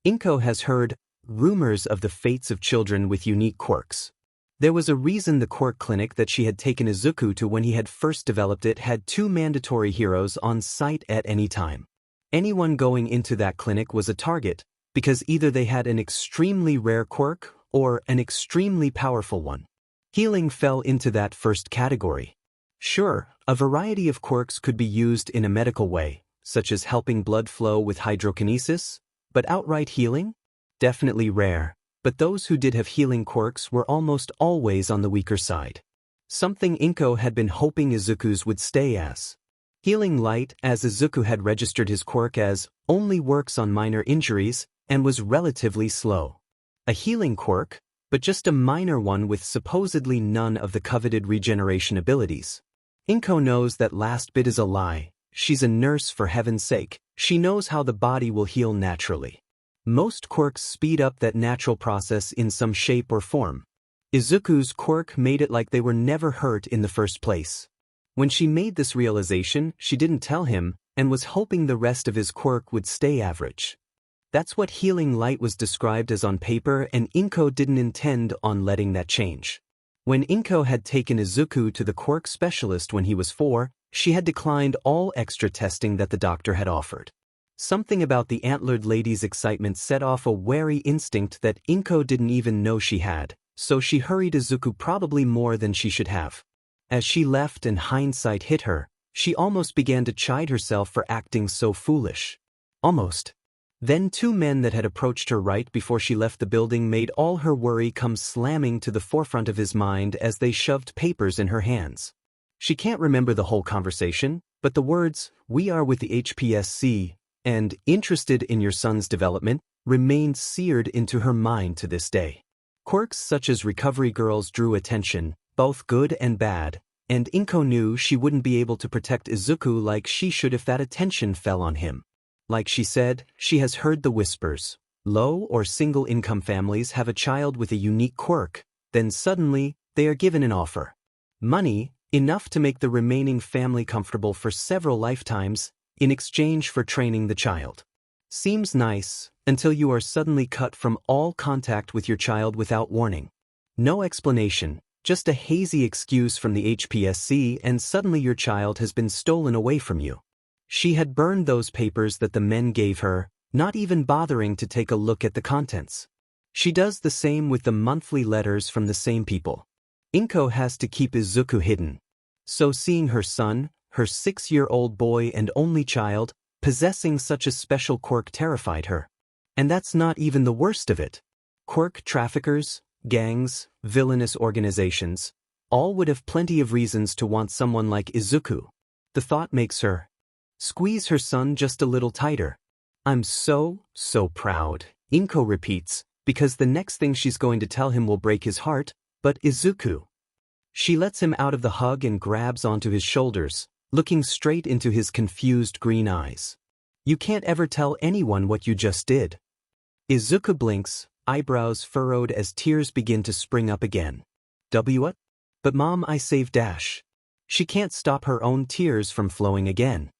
Inko has heard rumors of the fates of children with unique quirks. There was a reason the quirk clinic that she had taken Izuku to when he had first developed it had 2 mandatory heroes on site at any time. Anyone going into that clinic was a target, because either they had an extremely rare quirk or an extremely powerful one. Healing fell into that first category. Sure, a variety of quirks could be used in a medical way, such as helping blood flow with hydrokinesis, but outright healing? Definitely rare. But those who did have healing quirks were almost always on the weaker side. Something Inko had been hoping Izuku's would stay as. Healing Light, as Izuku had registered his quirk as, only works on minor injuries, and was relatively slow. A healing quirk, but just a minor one with supposedly none of the coveted regeneration abilities. Inko knows that last bit is a lie. She's a nurse for heaven's sake. She knows how the body will heal naturally. Most quirks speed up that natural process in some shape or form. Izuku's quirk made it like they were never hurt in the first place. When she made this realization, she didn't tell him, and was hoping the rest of his quirk would stay average. That's what healing light was described as on paper, and Inko didn't intend on letting that change. When Inko had taken Izuku to the quirk specialist when he was 4, she had declined all extra testing that the doctor had offered. Something about the antlered lady's excitement set off a wary instinct that Inko didn't even know she had, so she hurried Izuku probably more than she should have. As she left and hindsight hit her, she almost began to chide herself for acting so foolish. Almost. Then 2 men that had approached her right before she left the building made all her worry come slamming to the forefront of his mind as they shoved papers in her hands. She can't remember the whole conversation, but the words, "We are with the HPSC," and "interested in your son's development," remained seared into her mind to this day. Quirks such as recovery girls drew attention, both good and bad, and Inko knew she wouldn't be able to protect Izuku like she should if that attention fell on him. Like she said, she has heard the whispers. Low or single-income families have a child with a unique quirk, then suddenly, they are given an offer. Money, enough to make the remaining family comfortable for several lifetimes, in exchange for training the child. Seems nice, until you are suddenly cut from all contact with your child without warning. No explanation, just a hazy excuse from the HPSC, and suddenly your child has been stolen away from you. She had burned those papers that the men gave her, not even bothering to take a look at the contents. She does the same with the monthly letters from the same people. Inko has to keep Izuku hidden. So seeing her son, her 6-year-old boy and only child, possessing such a special quirk terrified her. And that's not even the worst of it. Quirk traffickers, gangs, villainous organizations, all would have plenty of reasons to want someone like Izuku. The thought makes her squeeze her son just a little tighter. "I'm so proud," Inko repeats, because the next thing she's going to tell him will break his heart, but Izuku. She lets him out of the hug and grabs onto his shoulders, looking straight into his confused green eyes. "You can't ever tell anyone what you just did." Izuku blinks, eyebrows furrowed as tears begin to spring up again. What? "But Mom, I saved Dash." She can't stop her own tears from flowing again.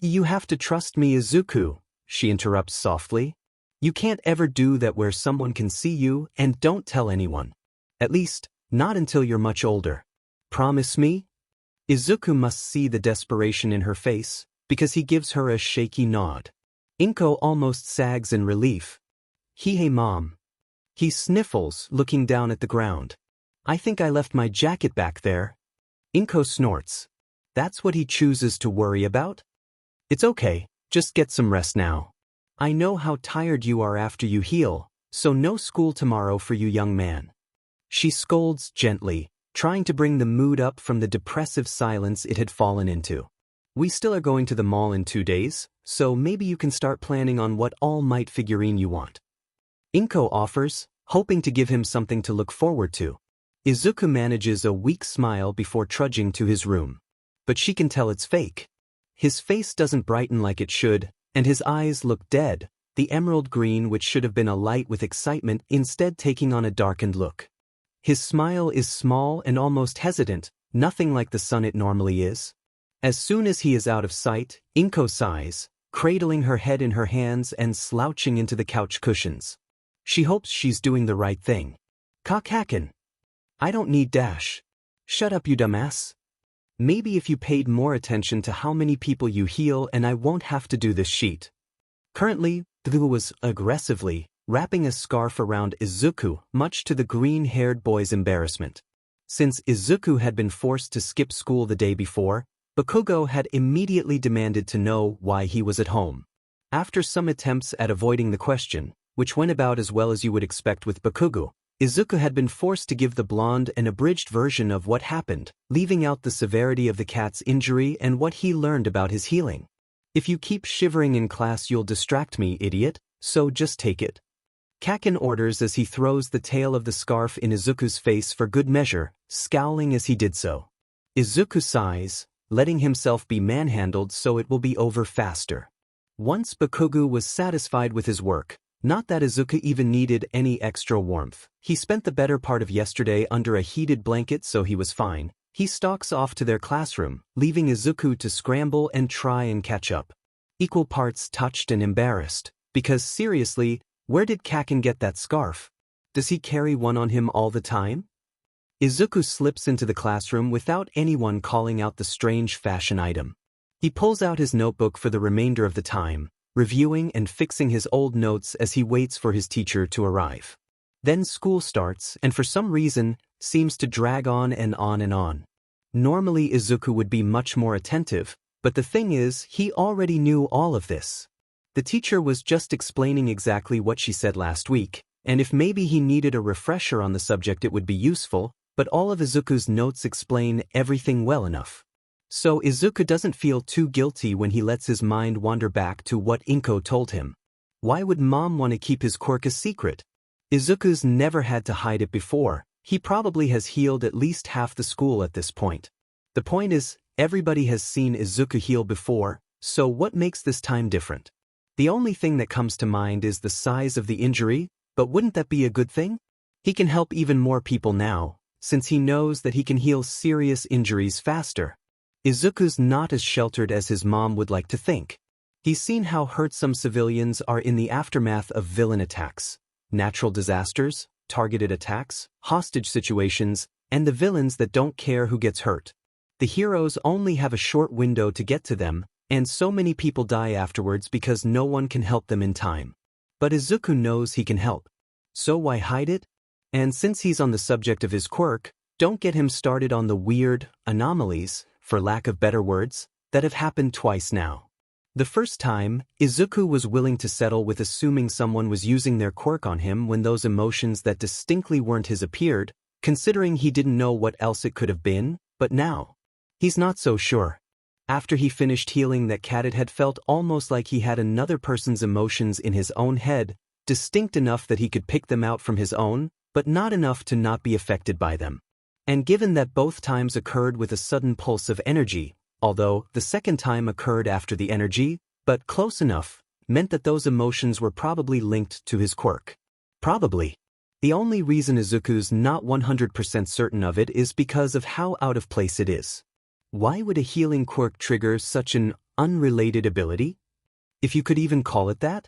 "You have to trust me, Izuku," she interrupts softly. "You can't ever do that where someone can see you, and don't tell anyone. At least, not until you're much older. Promise me?" Izuku must see the desperation in her face, because he gives her a shaky nod. Inko almost sags in relief. Hey Mom." He sniffles, looking down at the ground. "I think I left my jacket back there." Inko snorts. That's what he chooses to worry about? "It's okay, just get some rest now. I know how tired you are after you heal, so no school tomorrow for you, young man." She scolds gently, trying to bring the mood up from the depressive silence it had fallen into. "We still are going to the mall in 2 days, so maybe you can start planning on what all-might figurine you want." Inko offers, hoping to give him something to look forward to. Izuku manages a weak smile before trudging to his room. But she can tell it's fake. His face doesn't brighten like it should, and his eyes look dead, the emerald green which should have been alight with excitement instead taking on a darkened look. His smile is small and almost hesitant, nothing like the sun it normally is. As soon as he is out of sight, Inko sighs, cradling her head in her hands and slouching into the couch cushions. She hopes she's doing the right thing. "Kakakin. I don't need Dash." "Shut up, you dumbass. Maybe if you paid more attention to how many people you heal and I won't have to do this sheet." Currently, Deku was aggressively wrapping a scarf around Izuku, much to the green-haired boy's embarrassment. Since Izuku had been forced to skip school the day before, Bakugo had immediately demanded to know why he was at home. After some attempts at avoiding the question, which went about as well as you would expect with Bakugo, Izuku had been forced to give the blonde an abridged version of what happened, leaving out the severity of the cat's injury and what he learned about his healing. "If you keep shivering in class you'll distract me, idiot, so just take it." Kakin orders as he throws the tail of the scarf in Izuku's face for good measure, scowling as he did so. Izuku sighs, letting himself be manhandled so it will be over faster. Once Bakugo was satisfied with his work, Not that Izuku even needed any extra warmth. He spent the better part of yesterday under a heated blanket, so he was fine. He stalks off to their classroom, leaving Izuku to scramble and try and catch up. Equal parts touched and embarrassed, because seriously, where did Kaken get that scarf? Does he carry one on him all the time? Izuku slips into the classroom without anyone calling out the strange fashion item. He pulls out his notebook for the remainder of the time, reviewing and fixing his old notes as he waits for his teacher to arrive. Then school starts, and for some reason, seems to drag on and on and on. Normally Izuku would be much more attentive, but the thing is, he already knew all of this. The teacher was just explaining exactly what she said last week, and if maybe he needed a refresher on the subject it would be useful, but all of Izuku's notes explain everything well enough. So Izuku doesn't feel too guilty when he lets his mind wander back to what Inko told him. Why would Mom want to keep his quirk a secret? Izuku's never had to hide it before. He probably has healed at least half the school at this point. The point is, everybody has seen Izuku heal before, so what makes this time different? The only thing that comes to mind is the size of the injury, but wouldn't that be a good thing? He can help even more people now, since he knows that he can heal serious injuries faster. Izuku's not as sheltered as his mom would like to think. He's seen how hurt some civilians are in the aftermath of villain attacks, natural disasters, targeted attacks, hostage situations, and the villains that don't care who gets hurt. The heroes only have a short window to get to them, and so many people die afterwards because no one can help them in time. But Izuku knows he can help. So why hide it? And since he's on the subject of his quirk, don't get him started on the weird anomalies, for lack of better words, that have happened twice now. The first time, Izuku was willing to settle with assuming someone was using their quirk on him when those emotions that distinctly weren't his appeared, considering he didn't know what else it could have been, but now, he's not so sure. After he finished healing that cat, it had felt almost like he had another person's emotions in his own head, distinct enough that he could pick them out from his own, but not enough to not be affected by them. And given that both times occurred with a sudden pulse of energy, although the second time occurred after the energy, but close enough, meant that those emotions were probably linked to his quirk. Probably. The only reason Izuku's not 100% certain of it is because of how out of place it is. Why would a healing quirk trigger such an unrelated ability? If you could even call it that?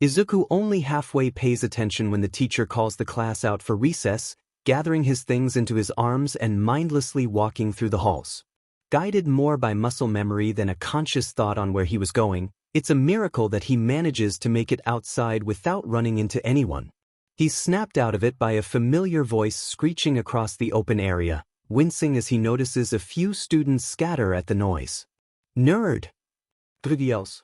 Izuku only halfway pays attention when the teacher calls the class out for recess, gathering his things into his arms and mindlessly walking through the halls. Guided more by muscle memory than a conscious thought on where he was going, it's a miracle that he manages to make it outside without running into anyone. He's snapped out of it by a familiar voice screeching across the open area, wincing as he notices a few students scatter at the noise. Nerd! He yells.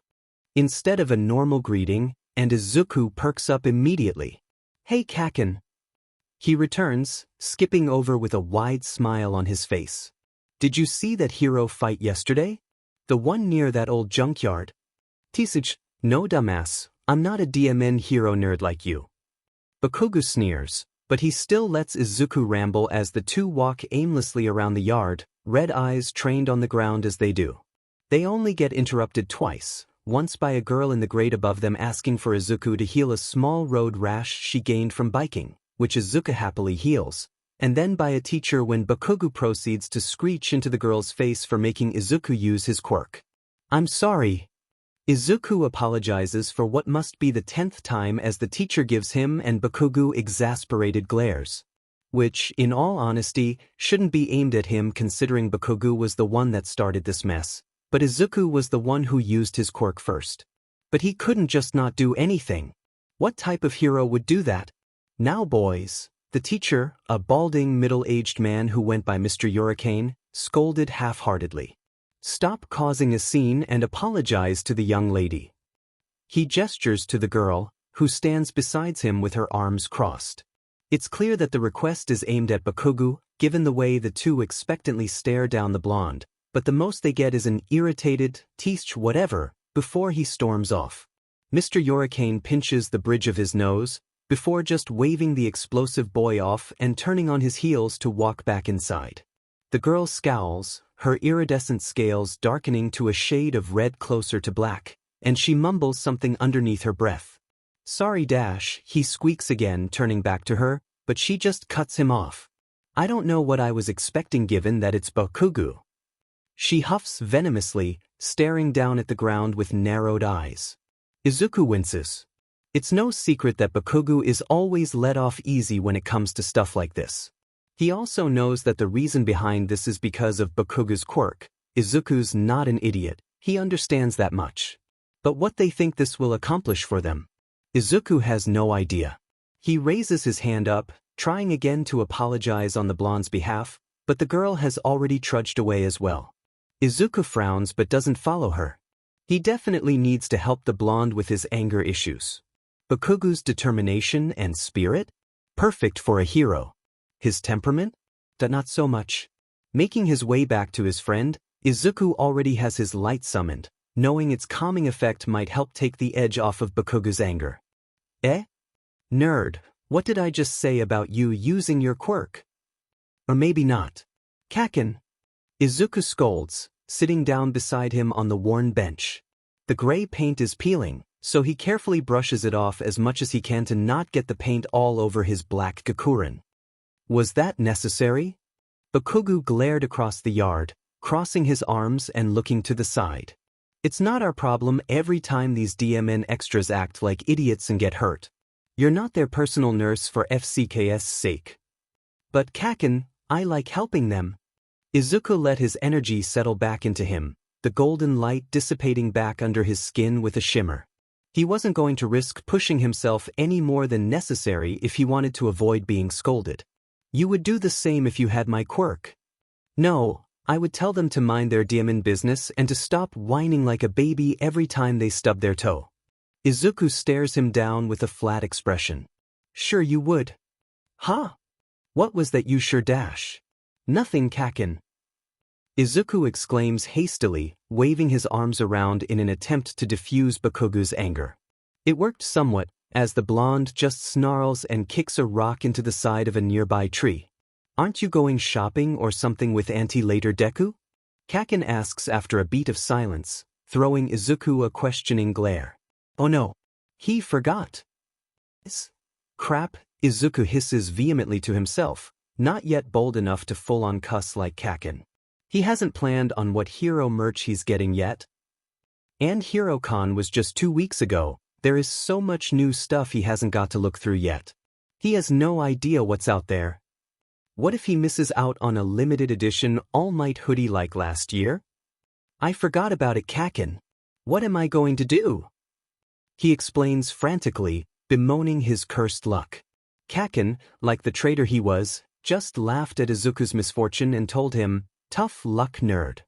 Instead of a normal greeting, and Izuku perks up immediately. Hey Kaken! He returns, skipping over with a wide smile on his face. Did you see that hero fight yesterday? The one near that old junkyard? Tisage, no dumbass, I'm not a DMN hero nerd like you. Bakugu sneers, but he still lets Izuku ramble as the two walk aimlessly around the yard, red eyes trained on the ground as they do. They only get interrupted twice, once by a girl in the grade above them asking for Izuku to heal a small road rash she gained from biking, which Izuku happily heals, and then by a teacher when Bakugu proceeds to screech into the girl's face for making Izuku use his quirk. I'm sorry. Izuku apologizes for what must be the 10th time as the teacher gives him and Bakugu exasperated glares. Which, in all honesty, shouldn't be aimed at him considering Bakugu was the one that started this mess, but Izuku was the one who used his quirk first. But he couldn't just not do anything. What type of hero would do that? Now boys, the teacher, a balding middle-aged man who went by Mr. Hurricane, scolded half-heartedly. Stop causing a scene and apologize to the young lady. He gestures to the girl, who stands beside him with her arms crossed. It's clear that the request is aimed at Bakugu, given the way the two expectantly stare down the blonde, but the most they get is an irritated, "Teach whatever," before he storms off. Mr. Hurricane pinches the bridge of his nose, before just waving the explosive boy off and turning on his heels to walk back inside. The girl scowls, her iridescent scales darkening to a shade of red closer to black, and she mumbles something underneath her breath. Sorry Dash, he squeaks again, turning back to her, but she just cuts him off. I don't know what I was expecting given that it's Bakugo. She huffs venomously, staring down at the ground with narrowed eyes. Izuku winces. It's no secret that Bakugo is always let off easy when it comes to stuff like this. He also knows that the reason behind this is because of Bakugo's quirk. Izuku's not an idiot, he understands that much. But what they think this will accomplish for them? Izuku has no idea. He raises his hand up, trying again to apologize on the blonde's behalf, but the girl has already trudged away as well. Izuku frowns but doesn't follow her. He definitely needs to help the blonde with his anger issues. Bakugo's determination and spirit? Perfect for a hero. His temperament? Not so much. Making his way back to his friend, Izuku already has his light summoned, knowing its calming effect might help take the edge off of Bakugo's anger. Eh? Nerd, what did I just say about you using your quirk? Or maybe not. Kaken. Izuku scolds, sitting down beside him on the worn bench. The gray paint is peeling, so he carefully brushes it off as much as he can to not get the paint all over his black gakuren. Was that necessary? Bakugo glared across the yard, crossing his arms and looking to the side. It's not our problem every time these DMN extras act like idiots and get hurt. You're not their personal nurse for FCK's sake. But Kaken, I like helping them. Izuku let his energy settle back into him, the golden light dissipating back under his skin with a shimmer. He wasn't going to risk pushing himself any more than necessary if he wanted to avoid being scolded. You would do the same if you had my quirk. No, I would tell them to mind their diamond business and to stop whining like a baby every time they stub their toe. Izuku stares him down with a flat expression. Sure you would. Huh? What was that you sure dash? Nothing Kaken. Izuku exclaims hastily, waving his arms around in an attempt to diffuse Bakugo's anger. It worked somewhat, as the blonde just snarls and kicks a rock into the side of a nearby tree. Aren't you going shopping or something with Auntie later, Deku? Kaken asks after a beat of silence, throwing Izuku a questioning glare. Oh no. He forgot. Crap, Izuku hisses vehemently to himself, not yet bold enough to full-on cuss like Kaken. He hasn't planned on what hero merch he's getting yet. And HeroCon was just 2 weeks ago. There is so much new stuff he hasn't got to look through yet. He has no idea what's out there. What if he misses out on a limited edition All Might hoodie like last year? I forgot about it, Kaken. What am I going to do? He explains frantically, bemoaning his cursed luck. Kaken, like the traitor he was, just laughed at Izuku's misfortune and told him, "Tough luck, nerd."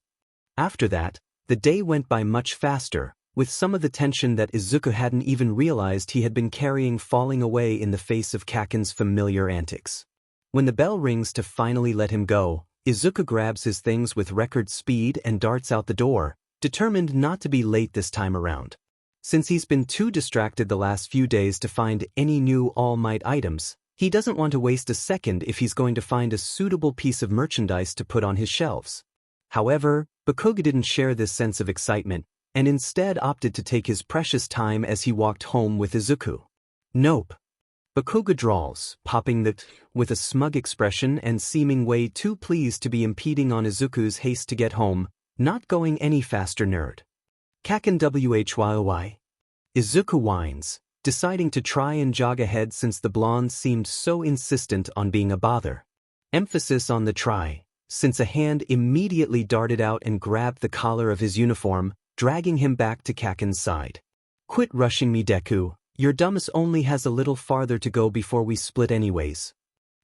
After that, the day went by much faster, with some of the tension that Izuku hadn't even realized he had been carrying falling away in the face of Kaken's familiar antics. When the bell rings to finally let him go, Izuku grabs his things with record speed and darts out the door, determined not to be late this time around. Since he's been too distracted the last few days to find any new All Might items, he doesn't want to waste a second if he's going to find a suitable piece of merchandise to put on his shelves. However, Bakugo didn't share this sense of excitement, and instead opted to take his precious time as he walked home with Izuku. Nope. Bakugo drawls, popping the with a smug expression and seeming way too pleased to be impeding on Izuku's haste to get home, not going any faster, nerd. Kaken whyy. Izuku whines, deciding to try and jog ahead since the blonde seemed so insistent on being a bother. Emphasis on the try, since a hand immediately darted out and grabbed the collar of his uniform, dragging him back to Kaken's side. Quit rushing me, Deku. Your dumbass only has a little farther to go before we split anyways.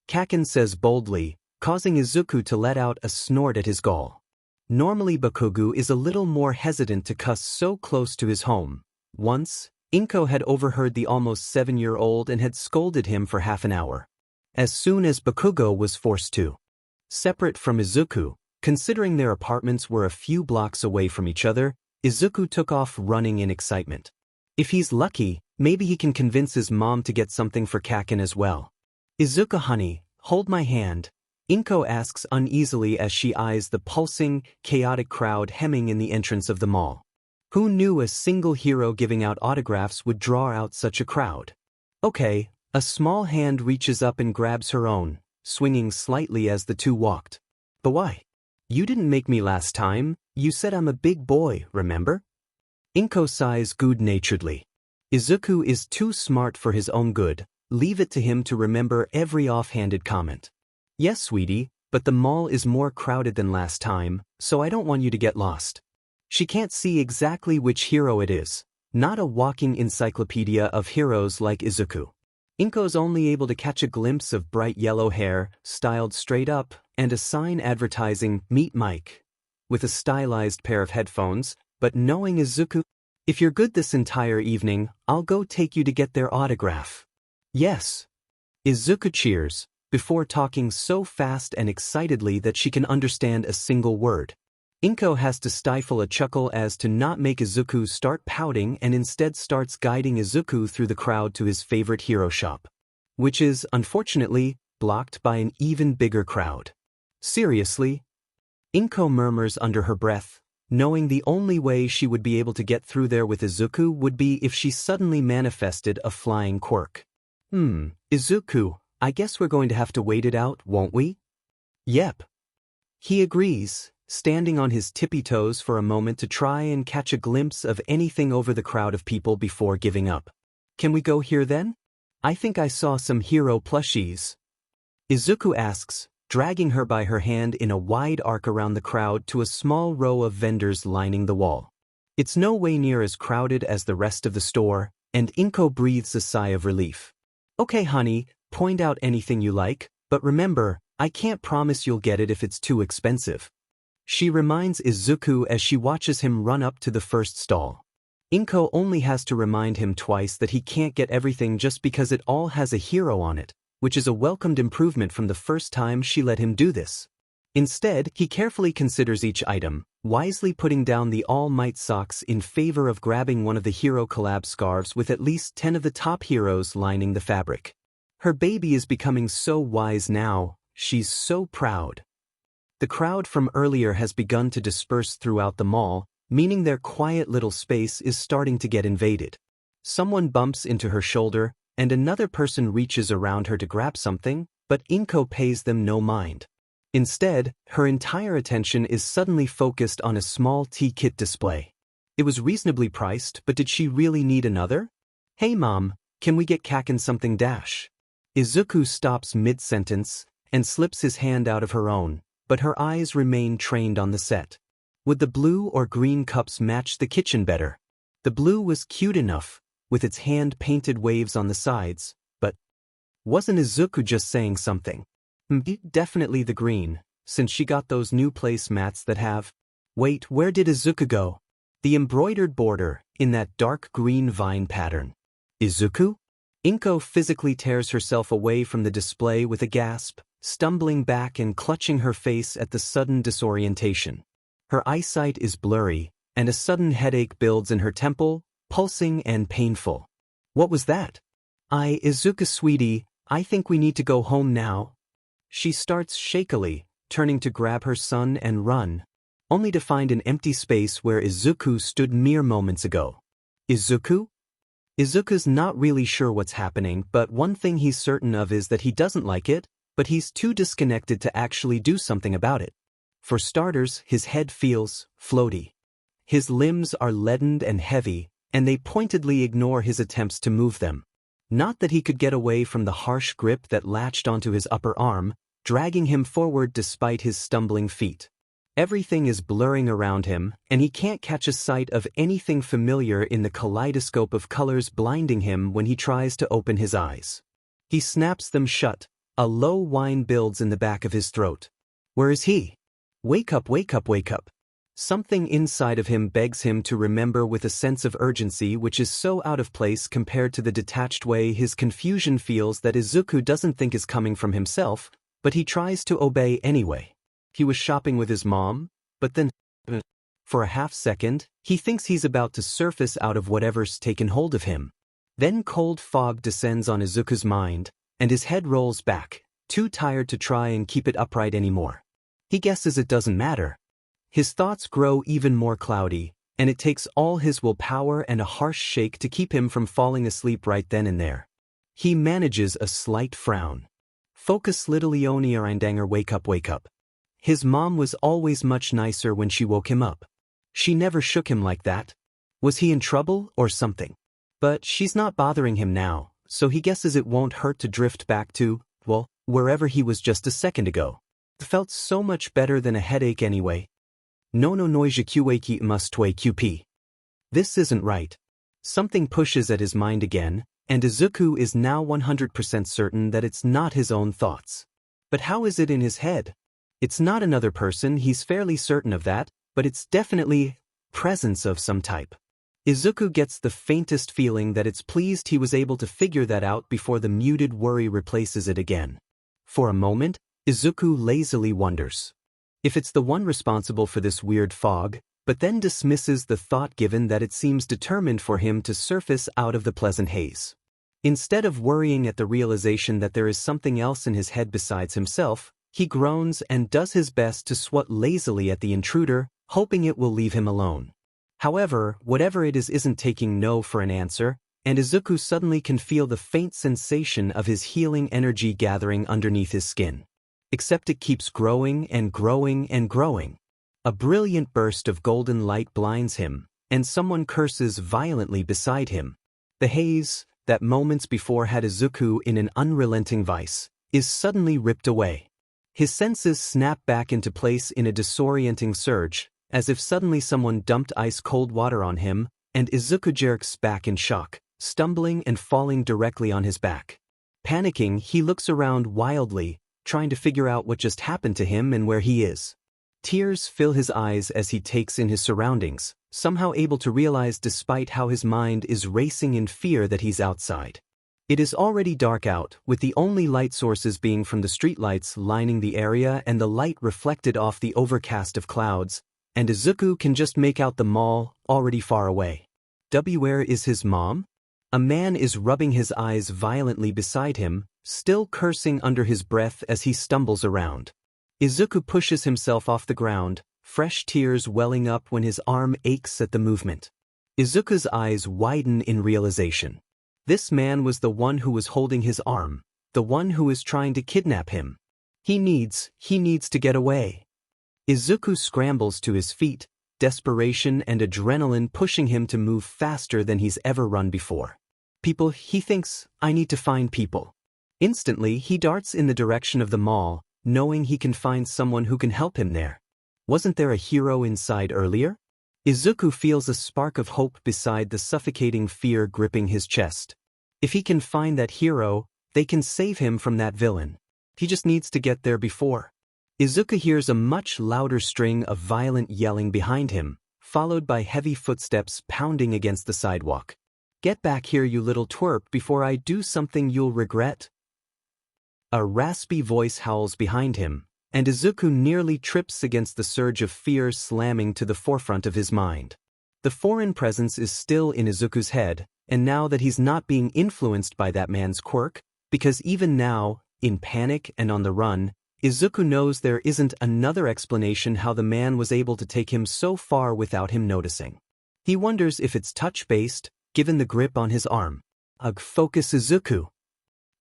Kaken says boldly, causing Izuku to let out a snort at his gall. Normally Bakugo is a little more hesitant to cuss so close to his home. Once, Inko had overheard the almost 7-year-old and had scolded him for half an hour. As soon as Bakugo was forced to. Separate from Izuku, considering their apartments were a few blocks away from each other, Izuku took off running in excitement. If he's lucky, maybe he can convince his mom to get something for Kaken as well. Izuku honey, hold my hand, Inko asks uneasily as she eyes the pulsing, chaotic crowd hemming in the entrance of the mall. Who knew a single hero giving out autographs would draw out such a crowd? Okay, a small hand reaches up and grabs her own, swinging slightly as the two walked. But why? You didn't make me last time, you said I'm a big boy, remember? Inko sighs good-naturedly. Izuku is too smart for his own good, leave it to him to remember every offhanded comment. Yes, sweetie, but the mall is more crowded than last time, so I don't want you to get lost. She can't see exactly which hero it is, not a walking encyclopedia of heroes like Izuku. Inko's only able to catch a glimpse of bright yellow hair, styled straight up, and a sign advertising Meet Mike, with a stylized pair of headphones, but knowing Izuku, if you're good this entire evening, I'll go take you to get their autograph. Yes. Izuku cheers, before talking so fast and excitedly that she can understand a single word. Inko has to stifle a chuckle as to not make Izuku start pouting and instead starts guiding Izuku through the crowd to his favorite hero shop, which is, unfortunately, blocked by an even bigger crowd. Seriously? Inko murmurs under her breath, knowing the only way she would be able to get through there with Izuku would be if she suddenly manifested a flying quirk. Izuku, I guess we're going to have to wait it out, won't we? Yep. He agrees, standing on his tippy toes for a moment to try and catch a glimpse of anything over the crowd of people before giving up. Can we go here then? I think I saw some hero plushies. Izuku asks, dragging her by her hand in a wide arc around the crowd to a small row of vendors lining the wall. It's no way near as crowded as the rest of the store, and Inko breathes a sigh of relief. Okay, honey, point out anything you like, but remember, I can't promise you'll get it if it's too expensive. She reminds Izuku as she watches him run up to the first stall. Inko only has to remind him twice that he can't get everything just because it all has a hero on it, which is a welcomed improvement from the first time she let him do this. Instead, he carefully considers each item, wisely putting down the All Might socks in favor of grabbing one of the hero collab scarves with at least 10 of the top heroes lining the fabric. Her baby is becoming so wise now, she's so proud. The crowd from earlier has begun to disperse throughout the mall, meaning their quiet little space is starting to get invaded. Someone bumps into her shoulder, and another person reaches around her to grab something, but Inko pays them no mind. Instead, her entire attention is suddenly focused on a small tea kit display. It was reasonably priced, but did she really need another? Hey mom, can we get Kakin something dash? Izuku stops mid-sentence and slips his hand out of her own, but her eyes remain trained on the set. Would the blue or green cups match the kitchen better? The blue was cute enough, with its hand-painted waves on the sides, but wasn't Izuku just saying something? Definitely the green, since she got those new placemats that have… Wait, where did Izuku go? The embroidered border, in that dark green vine pattern. Izuku? Inko physically tears herself away from the display with a gasp, stumbling back and clutching her face at the sudden disorientation. Her eyesight is blurry, and a sudden headache builds in her temple, pulsing and painful. What was that? Izuku sweetie, I think we need to go home now. She starts shakily, turning to grab her son and run, only to find an empty space where Izuku stood mere moments ago. Izuku? Izuku's not really sure what's happening, but one thing he's certain of is that he doesn't like it, but he's too disconnected to actually do something about it. For starters, his head feels floaty. His limbs are leadened and heavy, and they pointedly ignore his attempts to move them. Not that he could get away from the harsh grip that latched onto his upper arm, dragging him forward despite his stumbling feet. Everything is blurring around him, and he can't catch a sight of anything familiar in the kaleidoscope of colors blinding him when he tries to open his eyes. He snaps them shut. A low whine builds in the back of his throat. Where is he? Wake up, wake up, wake up. Something inside of him begs him to remember with a sense of urgency which is so out of place compared to the detached way his confusion feels that Izuku doesn't think is coming from himself, but he tries to obey anyway. He was shopping with his mom, but then, for a half-second, he thinks he's about to surface out of whatever's taken hold of him. Then cold fog descends on Izuku's mind, and his head rolls back, too tired to try and keep it upright anymore. He guesses it doesn't matter. His thoughts grow even more cloudy, and it takes all his willpower and a harsh shake to keep him from falling asleep right then and there. He manages a slight frown. Focus little Leonie Arandanger, wake up, wake up. His mom was always much nicer when she woke him up. She never shook him like that. Was he in trouble or something? But she's not bothering him now, so he guesses it won't hurt to drift back to, well, wherever he was just a second ago. It felt so much better than a headache anyway. No noise qaki must qp. This isn't right. Something pushes at his mind again, and Izuku is now 100% certain that it's not his own thoughts. But how is it in his head? It's not another person, he's fairly certain of that, but it's definitely presence of some type. Izuku gets the faintest feeling that it's pleased he was able to figure that out before the muted worry replaces it again. For a moment, Izuku lazily wonders if it's the one responsible for this weird fog, but then dismisses the thought given that it seems determined for him to surface out of the pleasant haze. Instead of worrying at the realization that there is something else in his head besides himself, he groans and does his best to swat lazily at the intruder, hoping it will leave him alone. However, whatever it is isn't taking no for an answer, and Izuku suddenly can feel the faint sensation of his healing energy gathering underneath his skin. Except it keeps growing and growing and growing. A brilliant burst of golden light blinds him, and someone curses violently beside him. The haze, that moments before had Izuku in an unrelenting vice, is suddenly ripped away. His senses snap back into place in a disorienting surge, as if suddenly someone dumped ice-cold water on him, and Izuku jerks back in shock, stumbling and falling directly on his back. Panicking, he looks around wildly, trying to figure out what just happened to him and where he is. Tears fill his eyes as he takes in his surroundings, somehow able to realize despite how his mind is racing in fear that he's outside. It is already dark out, with the only light sources being from the streetlights lining the area and the light reflected off the overcast of clouds, and Izuku can just make out the mall, already far away. Where is his mom? A man is rubbing his eyes violently beside him, still cursing under his breath as he stumbles around. Izuku pushes himself off the ground, fresh tears welling up when his arm aches at the movement. Izuku's eyes widen in realization. This man was the one who was holding his arm, the one who is trying to kidnap him. He needs to get away. Izuku scrambles to his feet, desperation and adrenaline pushing him to move faster than he's ever run before. People, he thinks, I need to find people. Instantly, he darts in the direction of the mall, knowing he can find someone who can help him there. Wasn't there a hero inside earlier? Izuku feels a spark of hope beside the suffocating fear gripping his chest. If he can find that hero, they can save him from that villain. He just needs to get there before. Izuku hears a much louder string of violent yelling behind him, followed by heavy footsteps pounding against the sidewalk. Get back here, you little twerp, before I do something you'll regret. A raspy voice howls behind him, and Izuku nearly trips against the surge of fear slamming to the forefront of his mind. The foreign presence is still in Izuku's head, and now that he's not being influenced by that man's quirk, because even now, in panic and on the run, Izuku knows there isn't another explanation how the man was able to take him so far without him noticing. He wonders if it's touch-based, given the grip on his arm. Ugh, focus Izuku.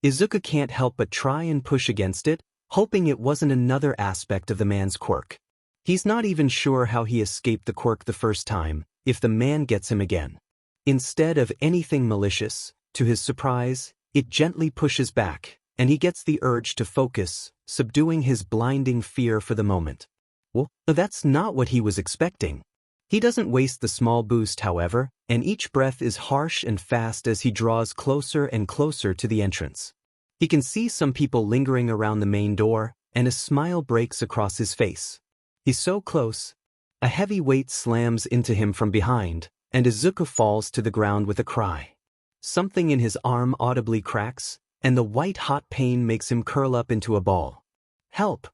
Izuku can't help but try and push against it, hoping it wasn't another aspect of the man's quirk. He's not even sure how he escaped the quirk the first time, if the man gets him again. Instead of anything malicious, to his surprise, it gently pushes back, and he gets the urge to focus, subduing his blinding fear for the moment. Well, that's not what he was expecting. He doesn't waste the small boost, however, and each breath is harsh and fast as he draws closer and closer to the entrance. He can see some people lingering around the main door, and a smile breaks across his face. He's so close. A heavy weight slams into him from behind, and Izuku falls to the ground with a cry. Something in his arm audibly cracks, and the white-hot pain makes him curl up into a ball. Help!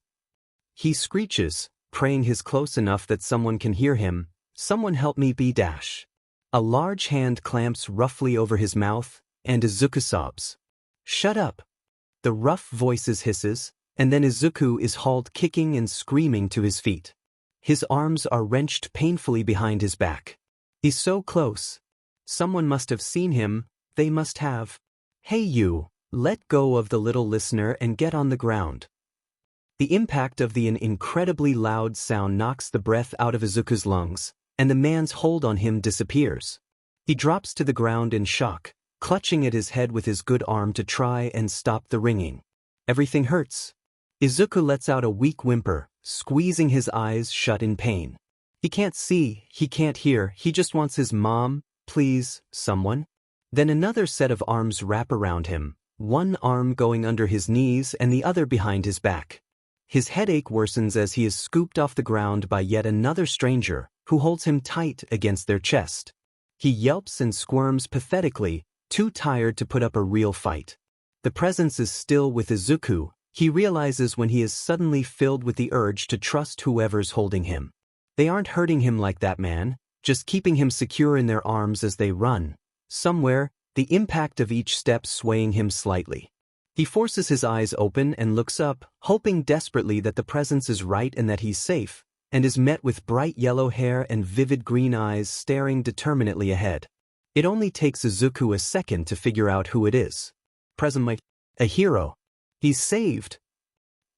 He screeches, praying he's close enough that someone can hear him. Someone help me be dash. A large hand clamps roughly over his mouth, and Izuku sobs. Shut up! The rough voices hisses, and then Izuku is hauled kicking and screaming to his feet. His arms are wrenched painfully behind his back. He's so close. Someone must have seen him, they must have. Hey you, let go of the little listener and get on the ground. The impact of an incredibly loud sound knocks the breath out of Izuku's lungs, and the man's hold on him disappears. He drops to the ground in shock, clutching at his head with his good arm to try and stop the ringing. Everything hurts. Izuku lets out a weak whimper, squeezing his eyes shut in pain. He can't see, he can't hear, he just wants his mom, please, someone. Then another set of arms wrap around him, one arm going under his knees and the other behind his back. His headache worsens as he is scooped off the ground by yet another stranger, who holds him tight against their chest. He yelps and squirms pathetically, too tired to put up a real fight. The presence is still with Izuku, he realizes when he is suddenly filled with the urge to trust whoever's holding him. They aren't hurting him like that man, just keeping him secure in their arms as they run. Somewhere, the impact of each step swaying him slightly. He forces his eyes open and looks up, hoping desperately that the presence is right and that he's safe, and is met with bright yellow hair and vivid green eyes staring determinedly ahead. It only takes Izuku a second to figure out who it is. Presently, a hero. He's saved.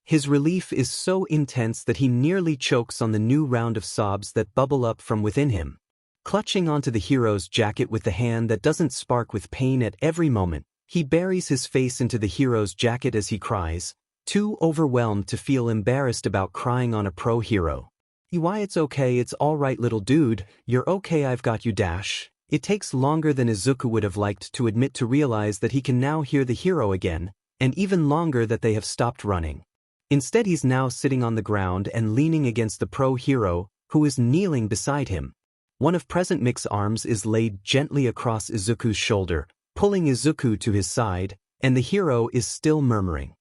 His relief is so intense that he nearly chokes on the new round of sobs that bubble up from within him. Clutching onto the hero's jacket with the hand that doesn't spark with pain at every moment, he buries his face into the hero's jacket as he cries, too overwhelmed to feel embarrassed about crying on a pro hero. Why, it's okay, it's alright little dude, you're okay, I've got you dash. It takes longer than Izuku would have liked to admit to realize that he can now hear the hero again, and even longer that they have stopped running. Instead he's now sitting on the ground and leaning against the pro hero, who is kneeling beside him. One of Present Mic's arms is laid gently across Izuku's shoulder, pulling Izuku to his side, and the hero is still murmuring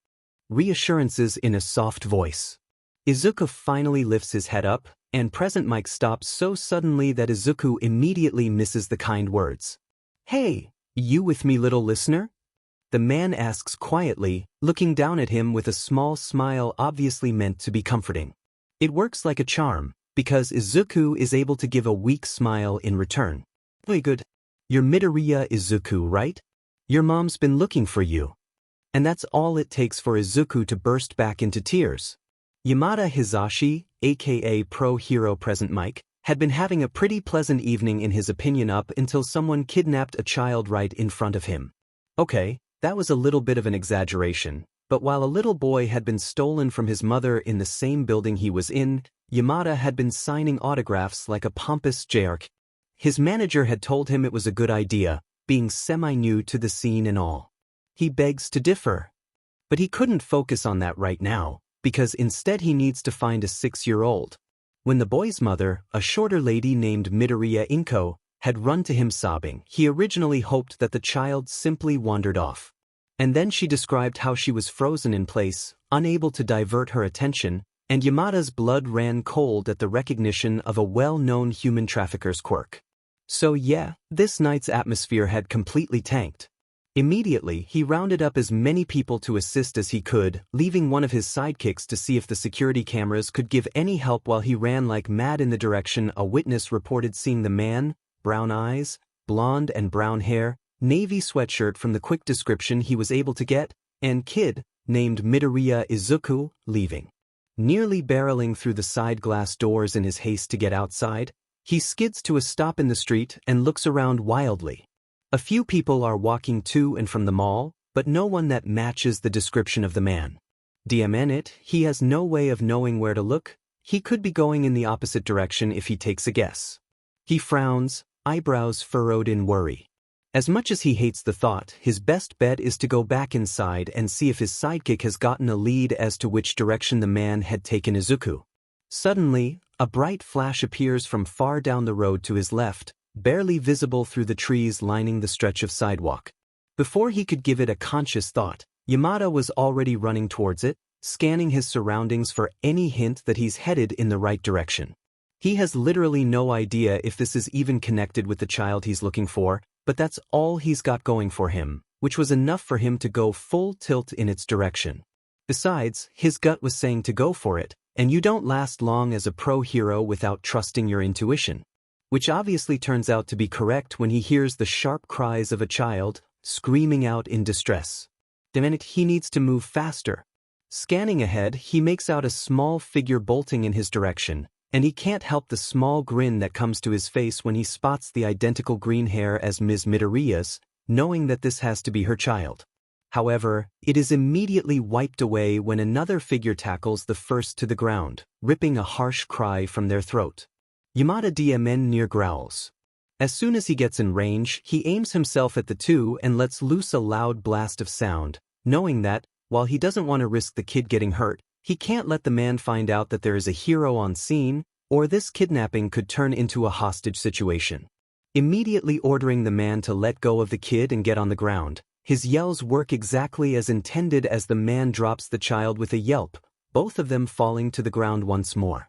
reassurances in a soft voice. Izuku finally lifts his head up, and Present Mic stops so suddenly that Izuku immediately misses the kind words. Hey, you with me little listener? The man asks quietly, looking down at him with a small smile obviously meant to be comforting. It works like a charm, because Izuku is able to give a weak smile in return. Very good. You're Midoriya Izuku, right? Your mom's been looking for you. And that's all it takes for Izuku to burst back into tears. Yamada Hisashi, aka Pro Hero Present Mic, had been having a pretty pleasant evening in his opinion up until someone kidnapped a child right in front of him. Okay, that was a little bit of an exaggeration, but while a little boy had been stolen from his mother in the same building he was in, Yamada had been signing autographs like a pompous jerk. His manager had told him it was a good idea, being semi-new to the scene and all. He begs to differ. But he couldn't focus on that right now, because instead he needs to find a 6-year-old. When the boy's mother, a shorter lady named Midoriya Inko, had run to him sobbing, he originally hoped that the child simply wandered off. And then she described how she was frozen in place, unable to divert her attention, and Yamada's blood ran cold at the recognition of a well-known human trafficker's quirk. So yeah, this night's atmosphere had completely tanked. Immediately, he rounded up as many people to assist as he could, leaving one of his sidekicks to see if the security cameras could give any help while he ran like mad in the direction a witness reported seeing the man, brown eyes, blonde and brown hair, navy sweatshirt from the quick description he was able to get, and kid, named Midoriya Izuku, leaving. Nearly barreling through the side glass doors in his haste to get outside, he skids to a stop in the street and looks around wildly. A few people are walking to and from the mall, but no one that matches the description of the man. DMN it, he has no way of knowing where to look. He could be going in the opposite direction if he takes a guess. He frowns, eyebrows furrowed in worry. As much as he hates the thought, his best bet is to go back inside and see if his sidekick has gotten a lead as to which direction the man had taken Izuku. Suddenly, a bright flash appears from far down the road to his left, barely visible through the trees lining the stretch of sidewalk. Before he could give it a conscious thought, Yamada was already running towards it, scanning his surroundings for any hint that he's headed in the right direction. He has literally no idea if this is even connected with the child he's looking for, but that's all he's got going for him, which was enough for him to go full tilt in its direction. Besides, his gut was saying to go for it, and you don't last long as a pro hero without trusting your intuition. which obviously turns out to be correct when he hears the sharp cries of a child, screaming out in distress. Damn it, he needs to move faster. Scanning ahead, he makes out a small figure bolting in his direction, and he can't help the small grin that comes to his face when he spots the identical green hair as Ms. Midoriya's, knowing that this has to be her child. However, it is immediately wiped away when another figure tackles the first to the ground, ripping a harsh cry from their throat. Yamada DMN near growls. As soon as he gets in range, he aims himself at the two and lets loose a loud blast of sound, knowing that, while he doesn't want to risk the kid getting hurt, he can't let the man find out that there is a hero on scene, or this kidnapping could turn into a hostage situation. Immediately ordering the man to let go of the kid and get on the ground, his yells work exactly as intended as the man drops the child with a yelp, both of them falling to the ground once more.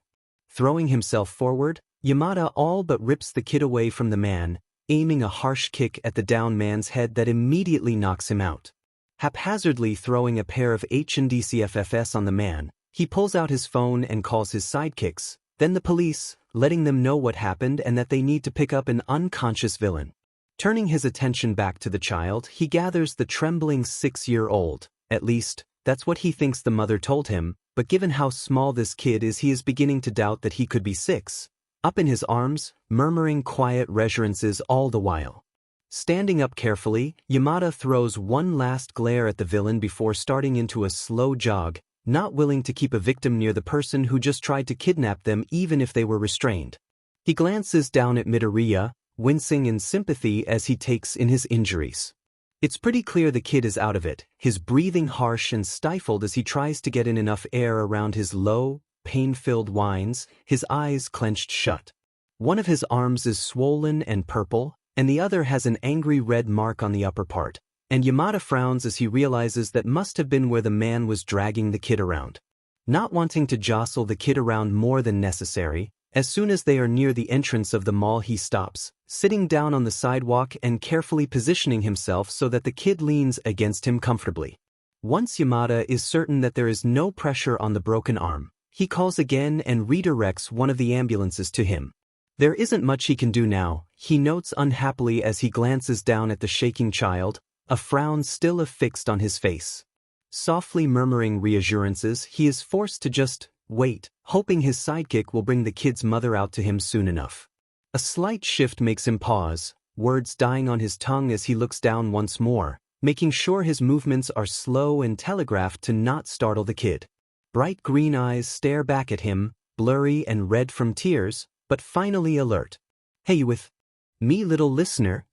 Throwing himself forward, Yamada all but rips the kid away from the man, aiming a harsh kick at the down man's head that immediately knocks him out. Haphazardly throwing a pair of HNDCFFS on the man, he pulls out his phone and calls his sidekicks, then the police, letting them know what happened and that they need to pick up an unconscious villain. Turning his attention back to the child, he gathers the trembling 6-year-old, at least, that's what he thinks the mother told him, but given how small this kid is, he is beginning to doubt that he could be 6, up in his arms, murmuring quiet reassurances all the while. Standing up carefully, Yamada throws one last glare at the villain before starting into a slow jog, not willing to keep a victim near the person who just tried to kidnap them even if they were restrained. He glances down at Midoriya, wincing in sympathy as he takes in his injuries. It's pretty clear the kid is out of it, his breathing harsh and stifled as he tries to get in enough air around his low, pain-filled whines, his eyes clenched shut. One of his arms is swollen and purple, and the other has an angry red mark on the upper part, and Yamada frowns as he realizes that must have been where the man was dragging the kid around. Not wanting to jostle the kid around more than necessary, as soon as they are near the entrance of the mall he stops, sitting down on the sidewalk and carefully positioning himself so that the kid leans against him comfortably. Once Yamada is certain that there is no pressure on the broken arm, he calls again and redirects one of the ambulances to him. There isn't much he can do now, he notes unhappily as he glances down at the shaking child, a frown still affixed on his face. Softly murmuring reassurances, he is forced to just wait, hoping his sidekick will bring the kid's mother out to him soon enough. A slight shift makes him pause, words dying on his tongue as he looks down once more, making sure his movements are slow and telegraphed to not startle the kid. Bright green eyes stare back at him, blurry and red from tears, but finally alert. "Hey, you with me, little listener?"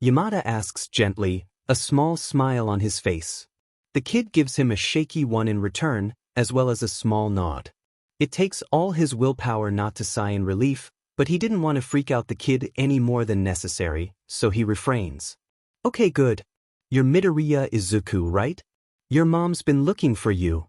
Yamada asks gently, a small smile on his face. The kid gives him a shaky one in return, as well as a small nod. It takes all his willpower not to sigh in relief, but he didn't want to freak out the kid any more than necessary, so he refrains. "Okay, good. You're Midoriya Izuku, right? Your mom's been looking for you."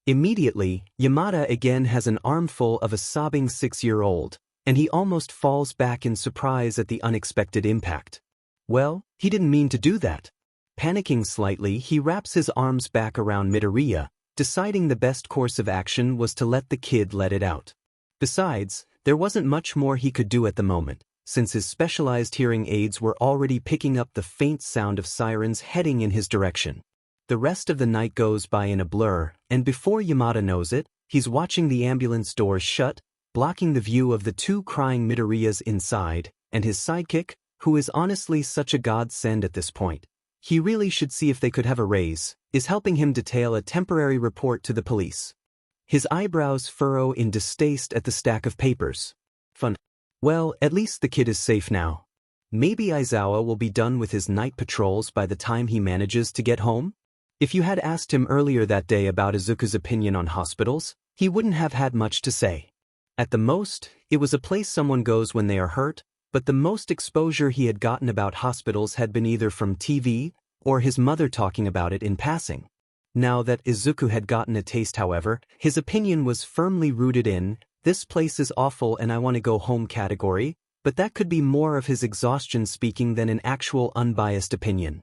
Immediately, Yamada again has an armful of a sobbing 6-year-old, and he almost falls back in surprise at the unexpected impact. Well, he didn't mean to do that. Panicking slightly, he wraps his arms back around Midoriya, deciding the best course of action was to let the kid let it out. Besides, there wasn't much more he could do at the moment, since his specialized hearing aids were already picking up the faint sound of sirens heading in his direction. The rest of the night goes by in a blur, and before Yamada knows it, he's watching the ambulance doors shut, blocking the view of the two crying Midoriyas inside, and his sidekick, who is honestly such a godsend at this point. He really should see if they could have a raise, is helping him detail a temporary report to the police. His eyebrows furrow in distaste at the stack of papers. Fun. Well, at least the kid is safe now. Maybe Aizawa will be done with his night patrols by the time he manages to get home? If you had asked him earlier that day about Izuku's opinion on hospitals, he wouldn't have had much to say. At the most, it was a place someone goes when they are hurt, but the most exposure he had gotten about hospitals had been either from TV or his mother talking about it in passing. Now that Izuku had gotten a taste, however, his opinion was firmly rooted in, "This place is awful and I want to go home" category, but that could be more of his exhaustion speaking than an actual unbiased opinion.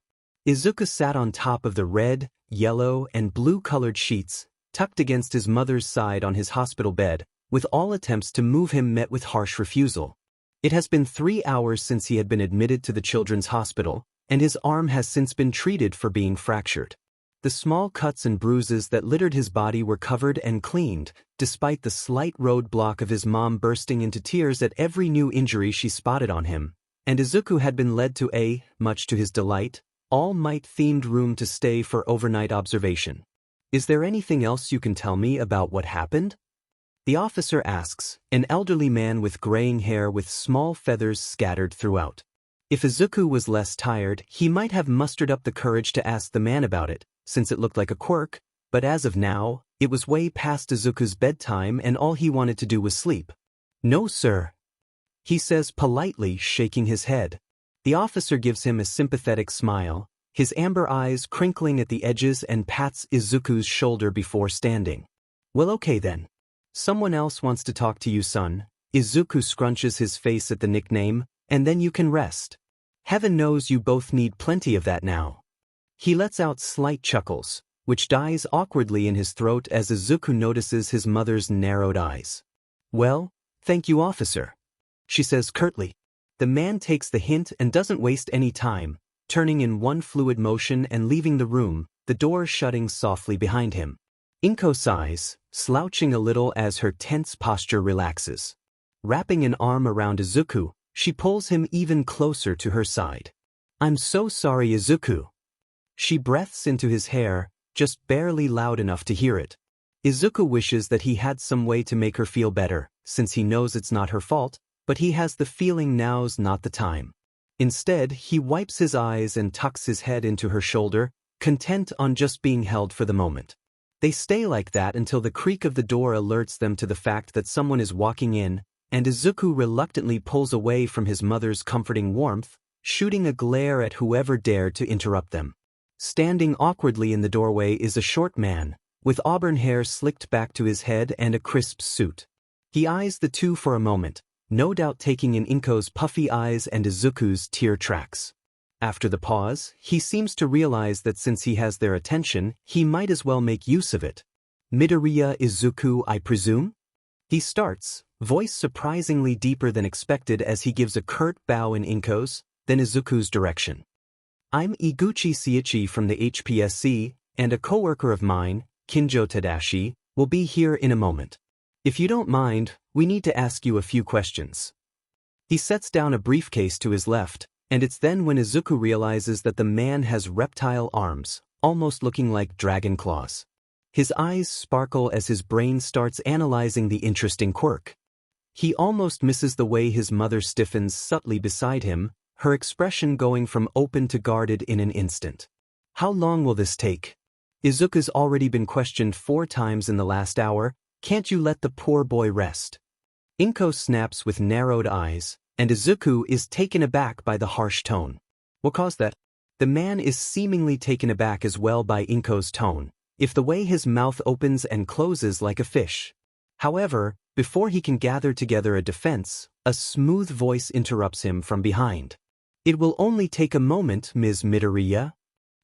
Izuku sat on top of the red, yellow, and blue-colored sheets, tucked against his mother's side on his hospital bed, with all attempts to move him met with harsh refusal. It has been 3 hours since he had been admitted to the children's hospital, and his arm has since been treated for being fractured. The small cuts and bruises that littered his body were covered and cleaned, despite the slight roadblock of his mom bursting into tears at every new injury she spotted on him, and Izuku had been led to a, much to his delight, All Might-themed room to stay for overnight observation. Is there anything else you can tell me about what happened? The officer asks, an elderly man with graying hair with small feathers scattered throughout. If Izuku was less tired, he might have mustered up the courage to ask the man about it, since it looked like a quirk, but as of now, it was way past Izuku's bedtime and all he wanted to do was sleep. No, sir, he says politely, shaking his head. The officer gives him a sympathetic smile, his amber eyes crinkling at the edges, and pats Izuku's shoulder before standing. Well, okay then. Someone else wants to talk to you, son. Izuku scrunches his face at the nickname, and then you can rest. Heaven knows you both need plenty of that now. He lets out slight chuckles, which dies awkwardly in his throat as Izuku notices his mother's narrowed eyes. Well, thank you, officer, she says curtly. The man takes the hint and doesn't waste any time, turning in one fluid motion and leaving the room, the door shutting softly behind him. Inko sighs, slouching a little as her tense posture relaxes. Wrapping an arm around Izuku, she pulls him even closer to her side. I'm so sorry, Izuku. She breathes into his hair, just barely loud enough to hear it. Izuku wishes that he had some way to make her feel better, since he knows it's not her fault, but he has the feeling now's not the time. Instead, he wipes his eyes and tucks his head into her shoulder, content on just being held for the moment. They stay like that until the creak of the door alerts them to the fact that someone is walking in, and Izuku reluctantly pulls away from his mother's comforting warmth, shooting a glare at whoever dared to interrupt them. Standing awkwardly in the doorway is a short man, with auburn hair slicked back to his head and a crisp suit. He eyes the two for a moment, no doubt taking in Inko's puffy eyes and Izuku's tear tracks. After the pause, he seems to realize that since he has their attention, he might as well make use of it. Midoriya Izuku, I presume? He starts, voice surprisingly deeper than expected as he gives a curt bow in Inko's, then Izuku's direction. I'm Iguchi Seiichi from the HPSC, and a coworker of mine, Kinjo Tadashi, will be here in a moment. If you don't mind, we need to ask you a few questions. He sets down a briefcase to his left, and it's then when Izuku realizes that the man has reptile arms, almost looking like dragon claws. His eyes sparkle as his brain starts analyzing the interesting quirk. He almost misses the way his mother stiffens subtly beside him, her expression going from open to guarded in an instant. How long will this take? Izuku's already been questioned 4 times in the last hour. Can't you let the poor boy rest? Inko snaps with narrowed eyes, and Izuku is taken aback by the harsh tone. What caused that? The man is seemingly taken aback as well by Inko's tone, if the way his mouth opens and closes like a fish. However, before he can gather together a defense, a smooth voice interrupts him from behind. It will only take a moment, Ms. Midoriya.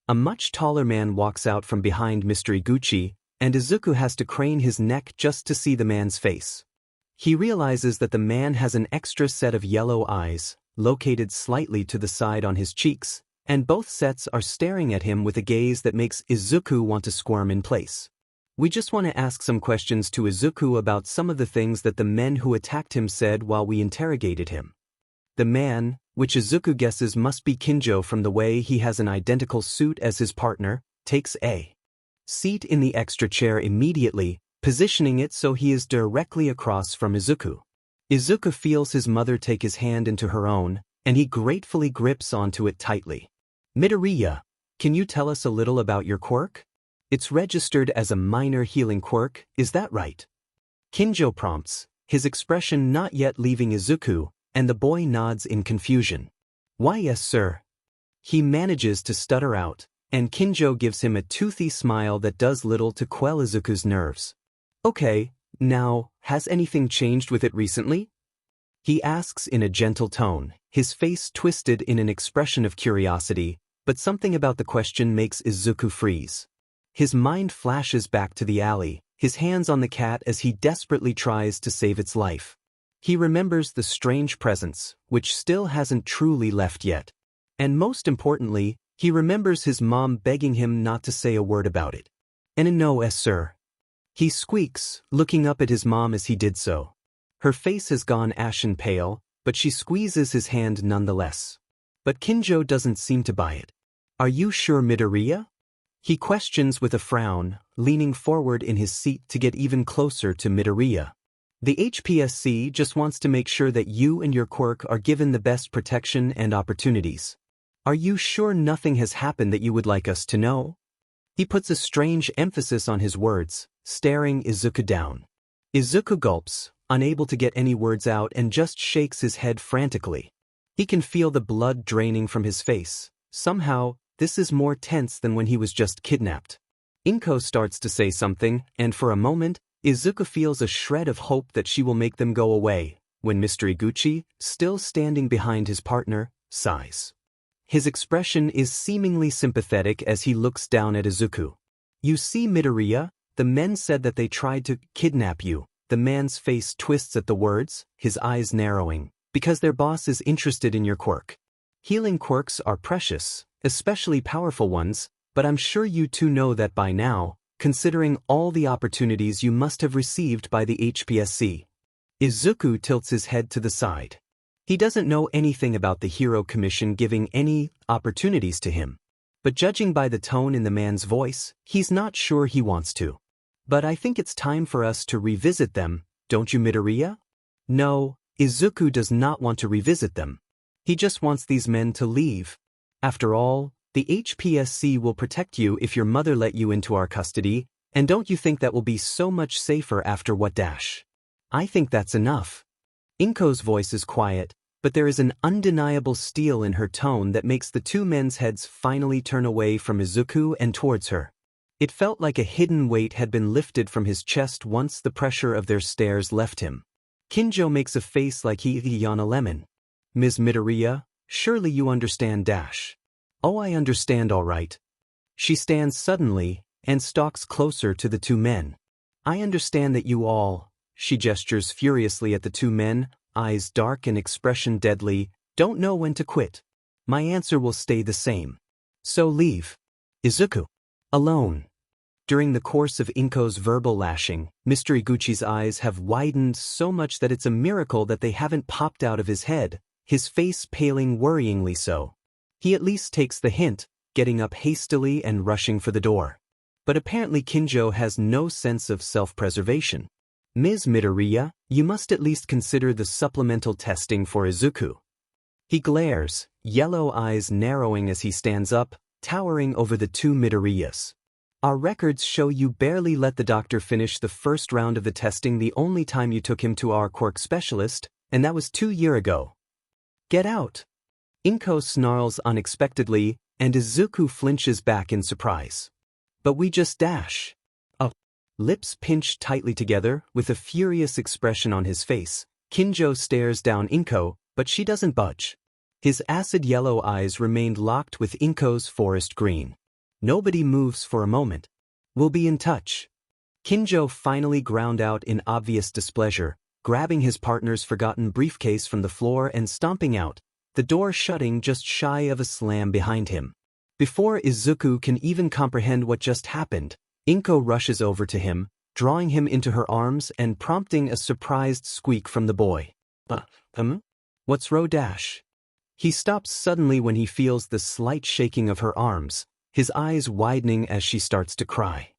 A much taller man walks out from behind Mr. Iguchi, and Izuku has to crane his neck just to see the man's face. He realizes that the man has an extra set of yellow eyes, located slightly to the side on his cheeks, and both sets are staring at him with a gaze that makes Izuku want to squirm in place. We just want to ask some questions to Izuku about some of the things that the men who attacked him said while we interrogated him. The man, which Izuku guesses must be Kinjo from the way he has an identical suit as his partner, takes a seat in the extra chair immediately, positioning it so he is directly across from Izuku. Izuku feels his mother take his hand into her own, and he gratefully grips onto it tightly. Midoriya, can you tell us a little about your quirk? It's registered as a minor healing quirk, is that right? Kinjo prompts, his expression not yet leaving Izuku, and the boy nods in confusion. Why, yes, sir. He manages to stutter out, and Kinjo gives him a toothy smile that does little to quell Izuku's nerves. Okay, now, has anything changed with it recently? He asks in a gentle tone, his face twisted in an expression of curiosity, but something about the question makes Izuku freeze. His mind flashes back to the alley, his hands on the cat as he desperately tries to save its life. He remembers the strange presence, which still hasn't truly left yet. And most importantly, he remembers his mom begging him not to say a word about it. "And no, sir." He squeaks, looking up at his mom as he did so. Her face has gone ashen pale, but she squeezes his hand nonetheless. But Kinjo doesn't seem to buy it. "Are you sure, Midoriya?" He questions with a frown, leaning forward in his seat to get even closer to Midoriya. "The HPSC just wants to make sure that you and your Quirk are given the best protection and opportunities. Are you sure nothing has happened that you would like us to know?" He puts a strange emphasis on his words, staring Izuku down. Izuku gulps, unable to get any words out, and just shakes his head frantically. He can feel the blood draining from his face. Somehow, this is more tense than when he was just kidnapped. Inko starts to say something, and for a moment, Izuku feels a shred of hope that she will make them go away, when Mr. Iguchi, still standing behind his partner, sighs. His expression is seemingly sympathetic as he looks down at Izuku. "You see, Midoriya, the men said that they tried to kidnap you." The man's face twists at the words, his eyes narrowing, "because their boss is interested in your Quirk. Healing Quirks are precious, especially powerful ones, but I'm sure you two know that by now, considering all the opportunities you must have received by the HPSC. Izuku tilts his head to the side. He doesn't know anything about the Hero Commission giving any opportunities to him. But judging by the tone in the man's voice, he's not sure he wants to. "But I think it's time for us to revisit them, don't you, Midoriya?" No, Izuku does not want to revisit them. He just wants these men to leave. After all, the HPSC will protect you if your mother let you into our custody, and don't you think that will be so much safer after what dash? I think that's enough. Inko's voice is quiet, but there is an undeniable steel in her tone that makes the two men's heads finally turn away from Izuku and towards her. It felt like a hidden weight had been lifted from his chest once the pressure of their stares left him. Kinjo makes a face like he yawned a lemon. "Ms. Midoriya, surely you understand dash." "Oh, I understand all right." She stands suddenly and stalks closer to the two men. "I understand that you all," she gestures furiously at the two men, eyes dark and expression deadly, "don't know when to quit. My answer will stay the same. So leave. Izuku. Alone." During the course of Inko's verbal lashing, Mr. Iguchi's eyes have widened so much that it's a miracle that they haven't popped out of his head, his face paling worryingly so. He at least takes the hint, getting up hastily and rushing for the door. But apparently Kinjo has no sense of self-preservation. "Ms. Midoriya, you must at least consider the supplemental testing for Izuku." He glares, yellow eyes narrowing as he stands up, towering over the two Midoriyas. "Our records show you barely let the doctor finish the first round of the testing the only time you took him to our Quirk specialist, and that was 2 years ago. Get out." Inko snarls unexpectedly, and Izuku flinches back in surprise. "But we just dash." Oh. Lips pinched tightly together, with a furious expression on his face, Kinjo stares down Inko, but she doesn't budge. His acid yellow eyes remained locked with Inko's forest green. Nobody moves for a moment. "We'll be in touch." Kinjo finally ground out in obvious displeasure, grabbing his partner's forgotten briefcase from the floor and stomping out, the door shutting just shy of a slam behind him. Before Izuku can even comprehend what just happened, Inko rushes over to him, drawing him into her arms and prompting a surprised squeak from the boy. What's dash?" He stops suddenly when he feels the slight shaking of her arms, his eyes widening as she starts to cry.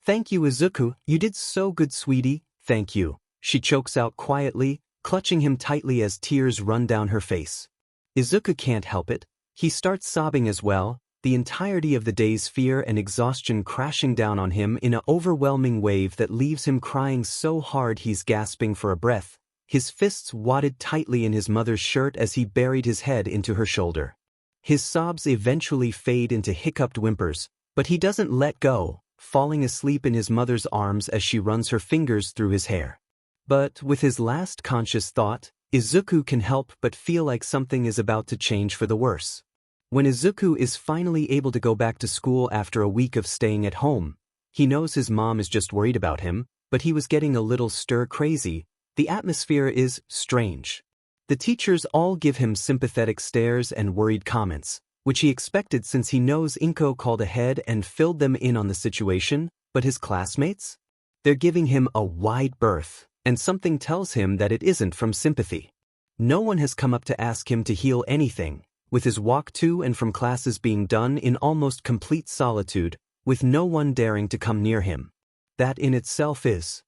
"Thank you, Izuku, you did so good, sweetie, thank you," she chokes out quietly, clutching him tightly as tears run down her face. Izuku can't help it. He starts sobbing as well, the entirety of the day's fear and exhaustion crashing down on him in an overwhelming wave that leaves him crying so hard he's gasping for a breath, his fists wadded tightly in his mother's shirt as he buried his head into her shoulder. His sobs eventually fade into hiccuped whimpers, but he doesn't let go, falling asleep in his mother's arms as she runs her fingers through his hair. But with his last conscious thought, Izuku can help but feel like something is about to change for the worse. When Izuku is finally able to go back to school after a week of staying at home, he knows his mom is just worried about him, but he was getting a little stir-crazy, The atmosphere is strange. The teachers all give him sympathetic stares and worried comments, which he expected since he knows Inko called ahead and filled them in on the situation, but his classmates? They're giving him a wide berth, and something tells him that it isn't from sympathy. No one has come up to ask him to heal anything, with his walk to and from classes being done in almost complete solitude, with no one daring to come near him. That in itself is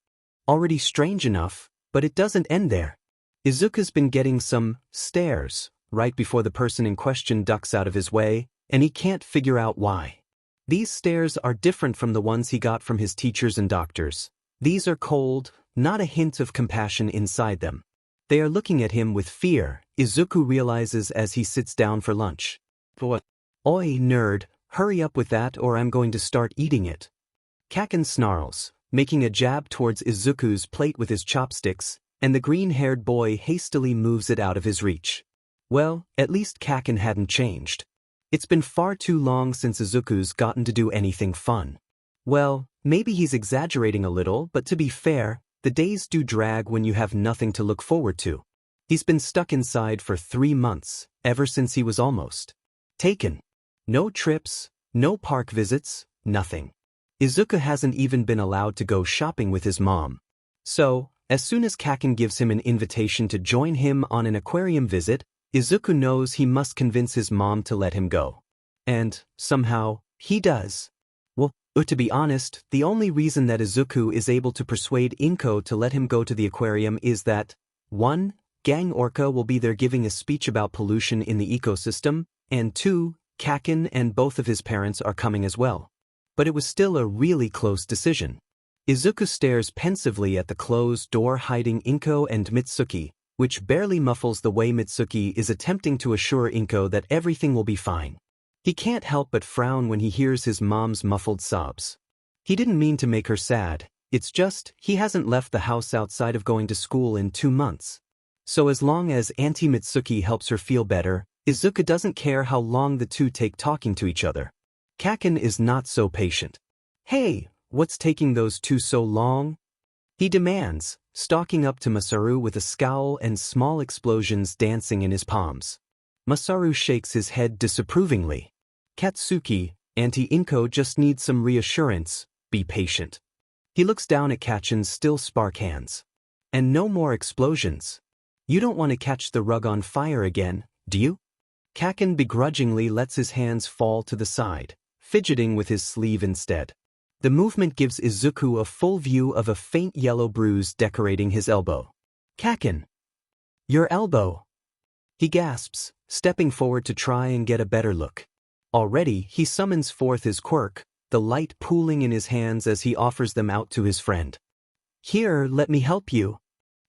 already strange enough, but it doesn't end there. Izuku's been getting some stares right before the person in question ducks out of his way, and he can't figure out why. These stares are different from the ones he got from his teachers and doctors. These are cold, not a hint of compassion inside them. They are looking at him with fear, Izuku realizes as he sits down for lunch. What? Oi, nerd, hurry up with that or I'm going to start eating it. Kaken snarls, making a jab towards Izuku's plate with his chopsticks, and the green-haired boy hastily moves it out of his reach. Well, at least Kaken hadn't changed. It's been far too long since Izuku's gotten to do anything fun. Well, maybe he's exaggerating a little, but to be fair, the days do drag when you have nothing to look forward to. He's been stuck inside for 3 months, ever since he was almost taken. No trips, no park visits, nothing. Izuku hasn't even been allowed to go shopping with his mom. So, as soon as Kaken gives him an invitation to join him on an aquarium visit, Izuku knows he must convince his mom to let him go. And, somehow, he does. Well, to be honest, the only reason that Izuku is able to persuade Inko to let him go to the aquarium is that 1. Gang Orca will be there giving a speech about pollution in the ecosystem, and 2. Kaken and both of his parents are coming as well. But it was still a really close decision. Izuku stares pensively at the closed door hiding Inko and Mitsuki, which barely muffles the way Mitsuki is attempting to assure Inko that everything will be fine. He can't help but frown when he hears his mom's muffled sobs. He didn't mean to make her sad, it's just he hasn't left the house outside of going to school in 2 months. So as long as Auntie Mitsuki helps her feel better, Izuku doesn't care how long the two take talking to each other. Kaken is not so patient. Hey, what's taking those two so long? He demands, stalking up to Masaru with a scowl and small explosions dancing in his palms. Masaru shakes his head disapprovingly. Katsuki, Auntie Inko just needs some reassurance, be patient. He looks down at Kaken's still spark hands. And no more explosions. You don't want to catch the rug on fire again, do you? Kaken begrudgingly lets his hands fall to the side, fidgeting with his sleeve instead. The movement gives Izuku a full view of a faint yellow bruise decorating his elbow. Kaken! Your elbow! He gasps, stepping forward to try and get a better look. Already, he summons forth his quirk, the light pooling in his hands as he offers them out to his friend. Here, let me help you.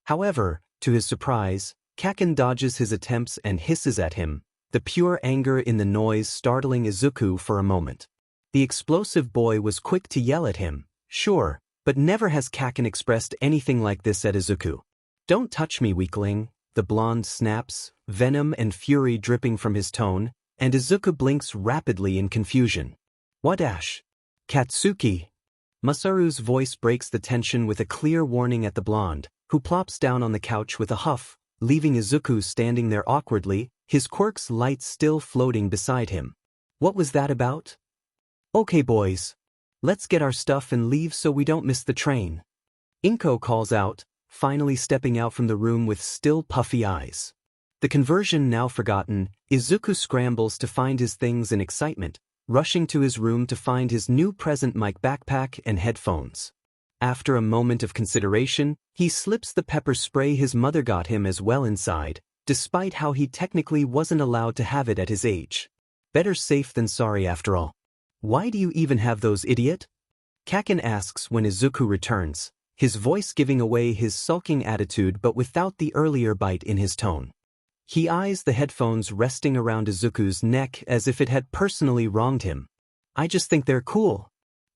However, to his surprise, Kaken dodges his attempts and hisses at him, the pure anger in the noise startling Izuku for a moment. The explosive boy was quick to yell at him, sure, but never has Kaken expressed anything like this at Izuku. Don't touch me, weakling, the blonde snaps, venom and fury dripping from his tone, and Izuku blinks rapidly in confusion. What Ash? Katsuki! Masaru's voice breaks the tension with a clear warning at the blonde, who plops down on the couch with a huff, leaving Izuku standing there awkwardly, his quirk's light still floating beside him. What was that about? Okay boys. Let's get our stuff and leave so we don't miss the train. Inko calls out, finally stepping out from the room with still puffy eyes. The conversion now forgotten, Izuku scrambles to find his things in excitement, rushing to his room to find his new present mic backpack and headphones. After a moment of consideration, he slips the pepper spray his mother got him as well inside, despite how he technically wasn't allowed to have it at his age. Better safe than sorry after all. Why do you even have those, idiot? Kaken asks when Izuku returns, his voice giving away his sulking attitude but without the earlier bite in his tone. He eyes the headphones resting around Izuku's neck as if it had personally wronged him. I just think they're cool.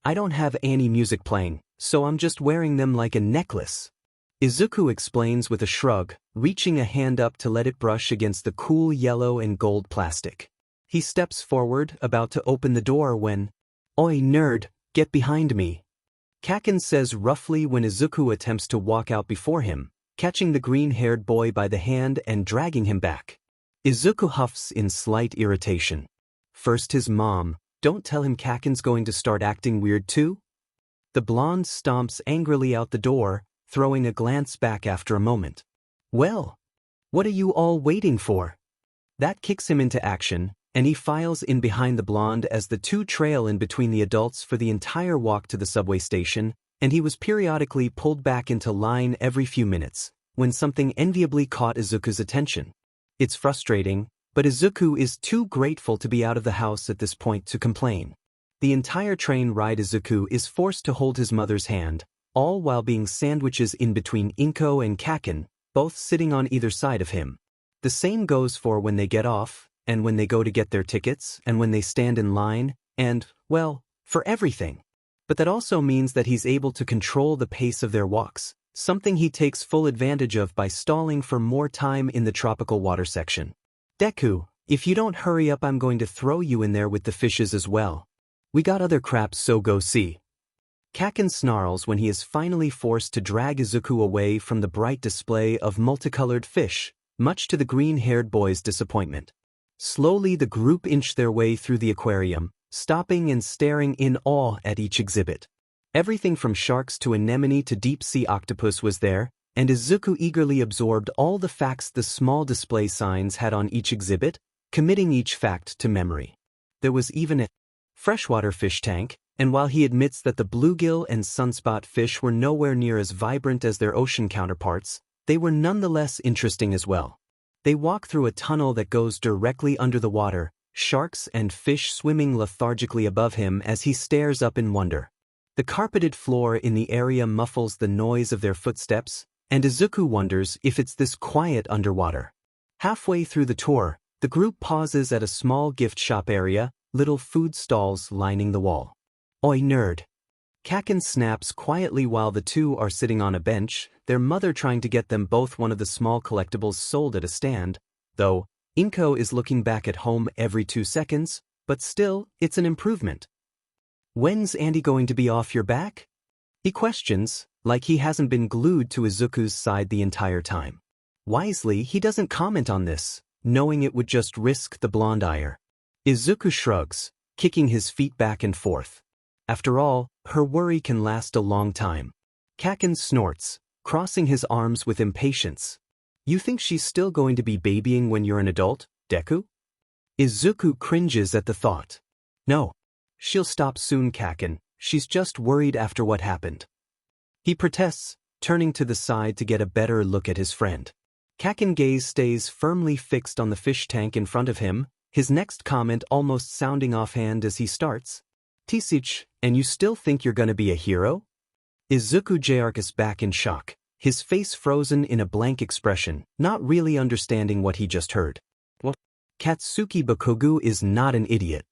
I don't have any music playing, so I'm just wearing them like a necklace. Izuku explains with a shrug, reaching a hand up to let it brush against the cool yellow and gold plastic. He steps forward, about to open the door when, Oi nerd, get behind me. Kaken says roughly when Izuku attempts to walk out before him, catching the green-haired boy by the hand and dragging him back. Izuku huffs in slight irritation. First his mom, don't tell him Kaken's going to start acting weird too? The blonde stomps angrily out the door, throwing a glance back after a moment. Well, what are you all waiting for? That kicks him into action, and he files in behind the blonde as the two trail in between the adults for the entire walk to the subway station, and he was periodically pulled back into line every few minutes, when something enviably caught Izuku's attention. It's frustrating, but Izuku is too grateful to be out of the house at this point to complain. The entire train ride Izuku is forced to hold his mother's hand, all while being sandwiches in between Inko and Kaken, both sitting on either side of him. The same goes for when they get off, and when they go to get their tickets, and when they stand in line, and, well, for everything. But that also means that he's able to control the pace of their walks, something he takes full advantage of by stalling for more time in the tropical water section. Deku, if you don't hurry up, I'm going to throw you in there with the fishes as well. We got other crap, so go see. Kaken snarls when he is finally forced to drag Izuku away from the bright display of multicolored fish, much to the green-haired boy's disappointment. Slowly the group inch their way through the aquarium, stopping and staring in awe at each exhibit. Everything from sharks to anemone to deep-sea octopus was there, and Izuku eagerly absorbed all the facts the small display signs had on each exhibit, committing each fact to memory. There was even a freshwater fish tank, and while he admits that the bluegill and sunspot fish were nowhere near as vibrant as their ocean counterparts, they were nonetheless interesting as well. They walk through a tunnel that goes directly under the water, sharks and fish swimming lethargically above him as he stares up in wonder. The carpeted floor in the area muffles the noise of their footsteps, and Izuku wonders if it's this quiet underwater. Halfway through the tour, the group pauses at a small gift shop area, little food stalls lining the wall. Oi, nerd. Kaken snaps quietly while the two are sitting on a bench, their mother trying to get them both one of the small collectibles sold at a stand, though Inko is looking back at home every 2 seconds, but still, it's an improvement. When's Andy going to be off your back? He questions, like he hasn't been glued to Izuku's side the entire time. Wisely, he doesn't comment on this, knowing it would just risk the blonde ire. Izuku shrugs, kicking his feet back and forth. After all, her worry can last a long time. Kaken snorts, crossing his arms with impatience. You think she's still going to be babying when you're an adult, Deku? Izuku cringes at the thought. No. She'll stop soon, Kaken. She's just worried after what happened. He protests, turning to the side to get a better look at his friend. Kaken's gaze stays firmly fixed on the fish tank in front of him, his next comment almost sounding offhand as he starts. Tisich, and you still think you're gonna be a hero? Izuku jarks back in shock, his face frozen in a blank expression, not really understanding what he just heard. What? Katsuki Bakugo is not an idiot.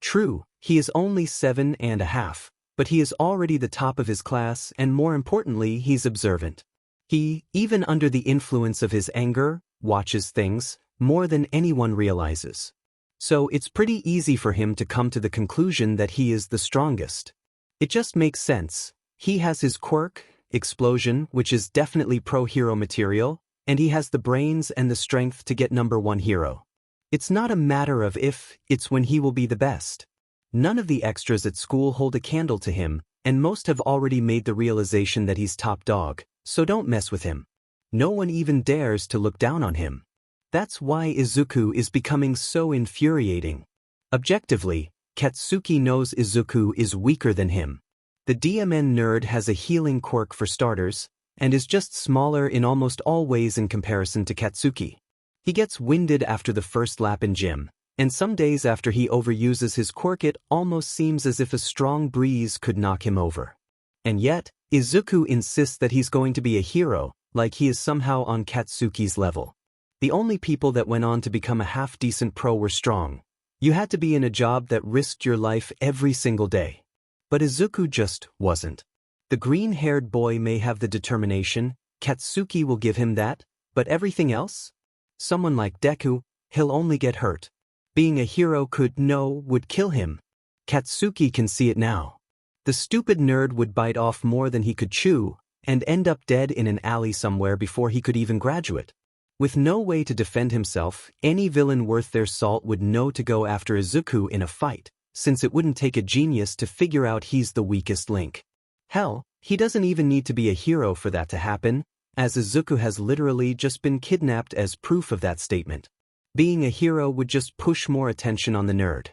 True, he is only 7.5, but he is already the top of his class and more importantly he's observant. He, even under the influence of his anger, watches things, more than anyone realizes. So it's pretty easy for him to come to the conclusion that he is the strongest. It just makes sense. He has his quirk, explosion, which is definitely pro-hero material, and he has the brains and the strength to get #1 hero. It's not a matter of if, it's when he will be the best. None of the extras at school hold a candle to him, and most have already made the realization that he's top dog, so don't mess with him. No one even dares to look down on him. That's why Izuku is becoming so infuriating. Objectively, Katsuki knows Izuku is weaker than him. The DMN nerd has a healing quirk for starters, and is just smaller in almost all ways in comparison to Katsuki. He gets winded after the first lap in gym, and some days after he overuses his quirk it almost seems as if a strong breeze could knock him over. And yet, Izuku insists that he's going to be a hero, like he is somehow on Katsuki's level. The only people that went on to become a half-decent pro were strong. You had to be in a job that risked your life every single day. But Izuku just wasn't. The green-haired boy may have the determination, Katsuki will give him that, but everything else? Someone like Deku, he'll only get hurt. Being a hero would kill him. Katsuki can see it now. The stupid nerd would bite off more than he could chew, and end up dead in an alley somewhere before he could even graduate. With no way to defend himself, any villain worth their salt would know to go after Izuku in a fight, since it wouldn't take a genius to figure out he's the weakest link. Hell, he doesn't even need to be a hero for that to happen, as Izuku has literally just been kidnapped as proof of that statement. Being a hero would just push more attention on the nerd.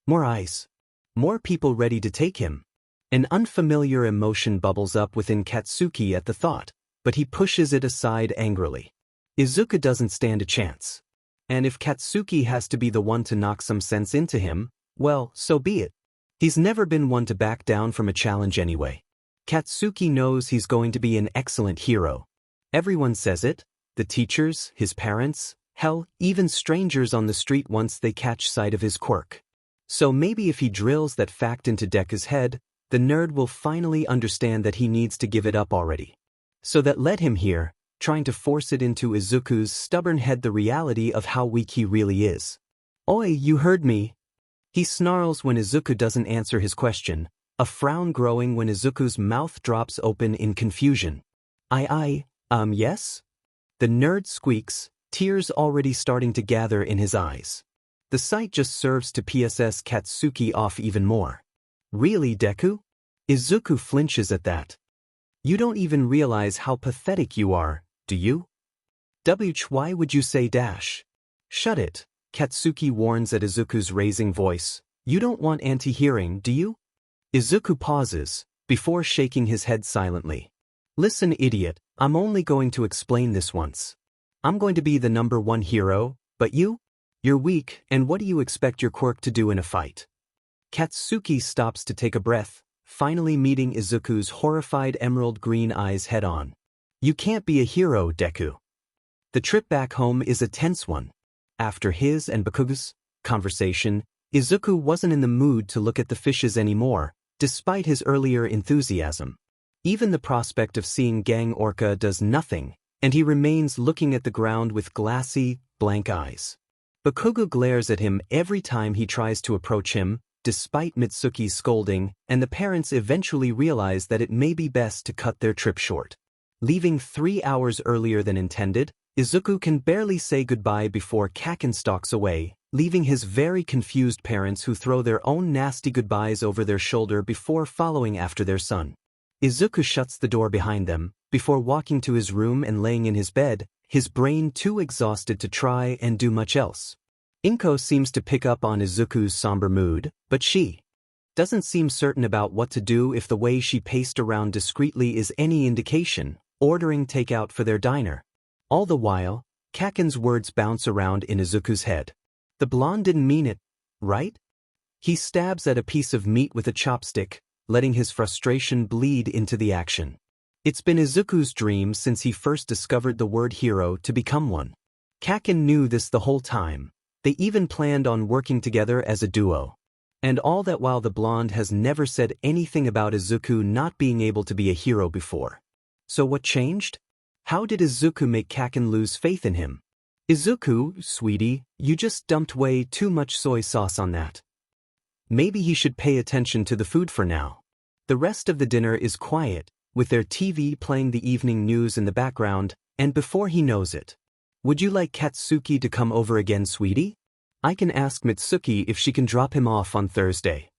More eyes. More people ready to take him. An unfamiliar emotion bubbles up within Katsuki at the thought, but he pushes it aside angrily. Izuku doesn't stand a chance. And if Katsuki has to be the one to knock some sense into him, well, so be it. He's never been one to back down from a challenge anyway. Katsuki knows he's going to be an excellent hero. Everyone says it, the teachers, his parents, hell, even strangers on the street once they catch sight of his quirk. So maybe if he drills that fact into Deku's head, the nerd will finally understand that he needs to give it up already. So that led him here, trying to force it into Izuku's stubborn head the reality of how weak he really is. "Oi, you heard me." He snarls when Izuku doesn't answer his question, a frown growing when Izuku's mouth drops open in confusion. Yes? The nerd squeaks, tears already starting to gather in his eyes. The sight just serves to piss Katsuki off even more. "Really, Deku?" Izuku flinches at that. "You don't even realize how pathetic you are, do you? Why would you say dash?" "Shut it," Katsuki warns at Izuku's raising voice. "You don't want anti-hearing, do you?" Izuku pauses, before shaking his head silently. "Listen, idiot, I'm only going to explain this once. I'm going to be the #1 hero, but you're weak, and what do you expect your quirk to do in a fight?" Katsuki stops to take a breath, finally meeting Izuku's horrified emerald green eyes head-on. "You can't be a hero, Deku." The trip back home is a tense one. After his and Bakugo's conversation, Izuku wasn't in the mood to look at the fishes anymore, despite his earlier enthusiasm. Even the prospect of seeing Gang Orca does nothing, and he remains looking at the ground with glassy, blank eyes. Bakugo glares at him every time he tries to approach him, despite Mitsuki's scolding, and the parents eventually realize that it may be best to cut their trip short. Leaving 3 hours earlier than intended, Izuku can barely say goodbye before Kaken stalks away, leaving his very confused parents who throw their own nasty goodbyes over their shoulder before following after their son. Izuku shuts the door behind them, before walking to his room and laying in his bed, his brain too exhausted to try and do much else. Inko seems to pick up on Izuku's somber mood, but she doesn't seem certain about what to do if the way she paced around discreetly is any indication, ordering takeout for their diner. All the while, Kaken's words bounce around in Izuku's head. The blonde didn't mean it, right? He stabs at a piece of meat with a chopstick, letting his frustration bleed into the action. It's been Izuku's dream since he first discovered the word hero to become one. Kaken knew this the whole time. They even planned on working together as a duo. And all that while the blonde has never said anything about Izuku not being able to be a hero before. So what changed? How did Izuku make Kaken lose faith in him? "Izuku, sweetie, you just dumped way too much soy sauce on that. Maybe he should pay attention to the food for now." The rest of the dinner is quiet, with their TV playing the evening news in the background, and before he knows it. "Would you like Katsuki to come over again, sweetie? I can ask Mitsuki if she can drop him off on Thursday."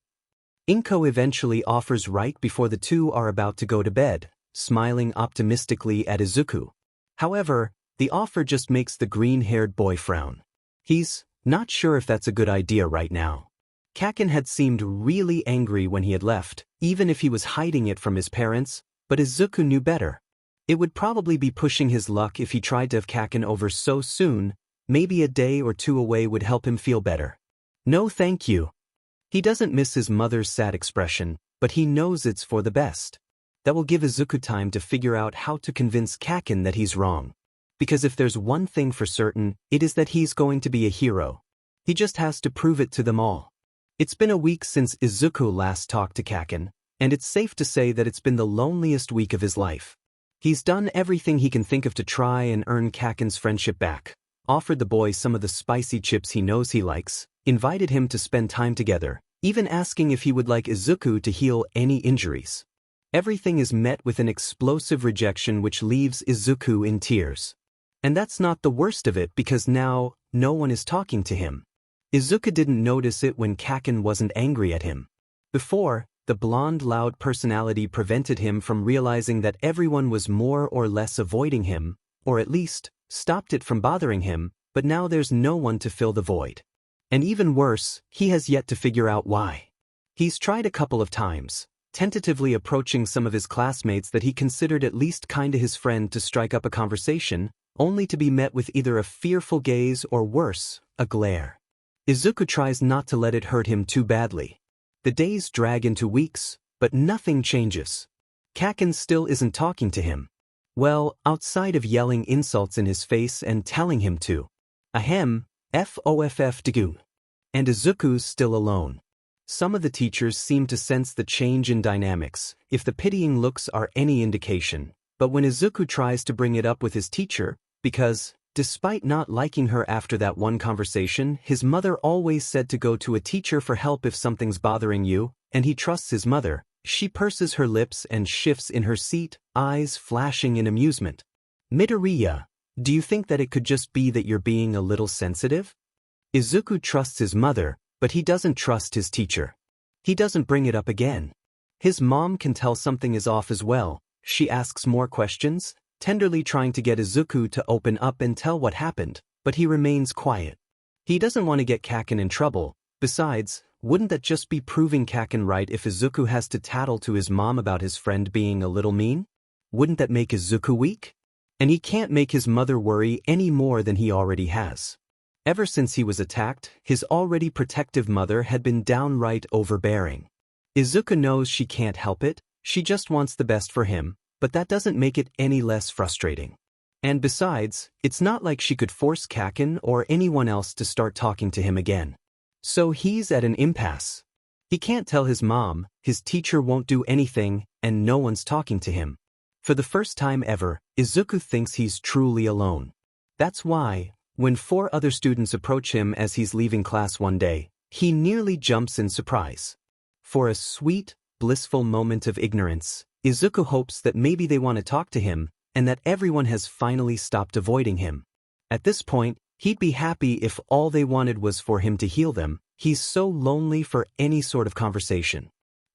Inko eventually offers right before the two are about to go to bed, smiling optimistically at Izuku. However, the offer just makes the green-haired boy frown. He's not sure if that's a good idea right now. Kaken had seemed really angry when he had left, even if he was hiding it from his parents, but Izuku knew better. It would probably be pushing his luck if he tried to have Kaken over so soon. Maybe a day or two away would help him feel better. "No thank you." He doesn't miss his mother's sad expression, but he knows it's for the best. That will give Izuku time to figure out how to convince Kaken that he's wrong. Because if there's one thing for certain, it is that he's going to be a hero. He just has to prove it to them all. It's been a week since Izuku last talked to Kaken, and it's safe to say that it's been the loneliest week of his life. He's done everything he can think of to try and earn Kaken's friendship back, offered the boy some of the spicy chips he knows he likes, invited him to spend time together, even asking if he would like Izuku to heal any injuries. Everything is met with an explosive rejection which leaves Izuku in tears. And that's not the worst of it because now, no one is talking to him. Izuku didn't notice it when Kaken wasn't angry at him. Before, the blonde loud personality prevented him from realizing that everyone was more or less avoiding him, or at least, stopped it from bothering him, but now there's no one to fill the void. And even worse, he has yet to figure out why. He's tried a couple of times, tentatively approaching some of his classmates that he considered at least kinda his friend to strike up a conversation, only to be met with either a fearful gaze or worse, a glare. Izuku tries not to let it hurt him too badly. The days drag into weeks, but nothing changes. Kaken still isn't talking to him. Well, outside of yelling insults in his face and telling him to. Ahem, FOFF Deku. And Izuku's still alone. Some of the teachers seem to sense the change in dynamics, if the pitying looks are any indication, but when Izuku tries to bring it up with his teacher, because, despite not liking her after that one conversation, his mother always said to go to a teacher for help if something's bothering you, and he trusts his mother, she purses her lips and shifts in her seat, eyes flashing in amusement. Midoriya, do you think that it could just be that you're being a little sensitive? Izuku trusts his mother, but he doesn't trust his teacher. He doesn't bring it up again. His mom can tell something is off as well. She asks more questions, tenderly trying to get Izuku to open up and tell what happened, but he remains quiet. He doesn't want to get Kaken in trouble. Besides, wouldn't that just be proving Kaken right if Izuku has to tattle to his mom about his friend being a little mean? Wouldn't that make Izuku weak? And he can't make his mother worry any more than he already has. Ever since he was attacked, his already protective mother had been downright overbearing. Izuku knows she can't help it, she just wants the best for him, but that doesn't make it any less frustrating. And besides, it's not like she could force Kaken or anyone else to start talking to him again. So he's at an impasse. He can't tell his mom, his teacher won't do anything, and no one's talking to him. For the first time ever, Izuku thinks he's truly alone. That's why, when 4 other students approach him as he's leaving class one day, he nearly jumps in surprise. For a sweet, blissful moment of ignorance, Izuku hopes that maybe they want to talk to him, and that everyone has finally stopped avoiding him. At this point, he'd be happy if all they wanted was for him to heal them. He's so lonely for any sort of conversation.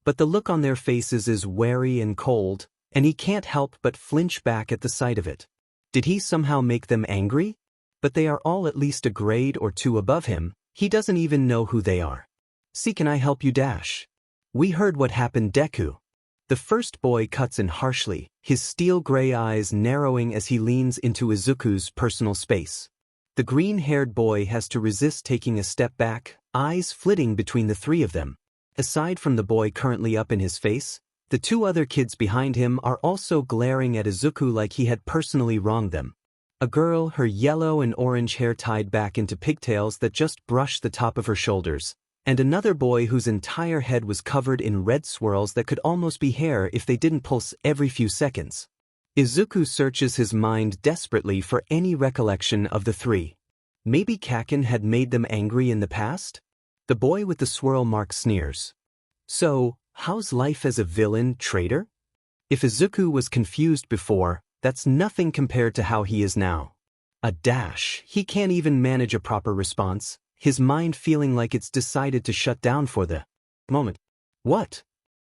But the look on their faces is wary and cold, and he can't help but flinch back at the sight of it. Did he somehow make them angry? But they are all at least a grade or 2 above him. He doesn't even know who they are. See, can I help you dash? We heard what happened, Deku. The first boy cuts in harshly, his steel-gray eyes narrowing as he leans into Izuku's personal space. The green-haired boy has to resist taking a step back, eyes flitting between the 3 of them. Aside from the boy currently up in his face, the 2 other kids behind him are also glaring at Izuku like he had personally wronged them. A girl, her yellow and orange hair tied back into pigtails that just brushed the top of her shoulders, and another boy whose entire head was covered in red swirls that could almost be hair if they didn't pulse every few seconds. Izuku searches his mind desperately for any recollection of the 3. Maybe Kaken had made them angry in the past? The boy with the swirl mark sneers. So, how's life as a villain, traitor? If Izuku was confused before, that's nothing compared to how he is now. A dash, he can't even manage a proper response, his mind feeling like it's decided to shut down for the moment. What?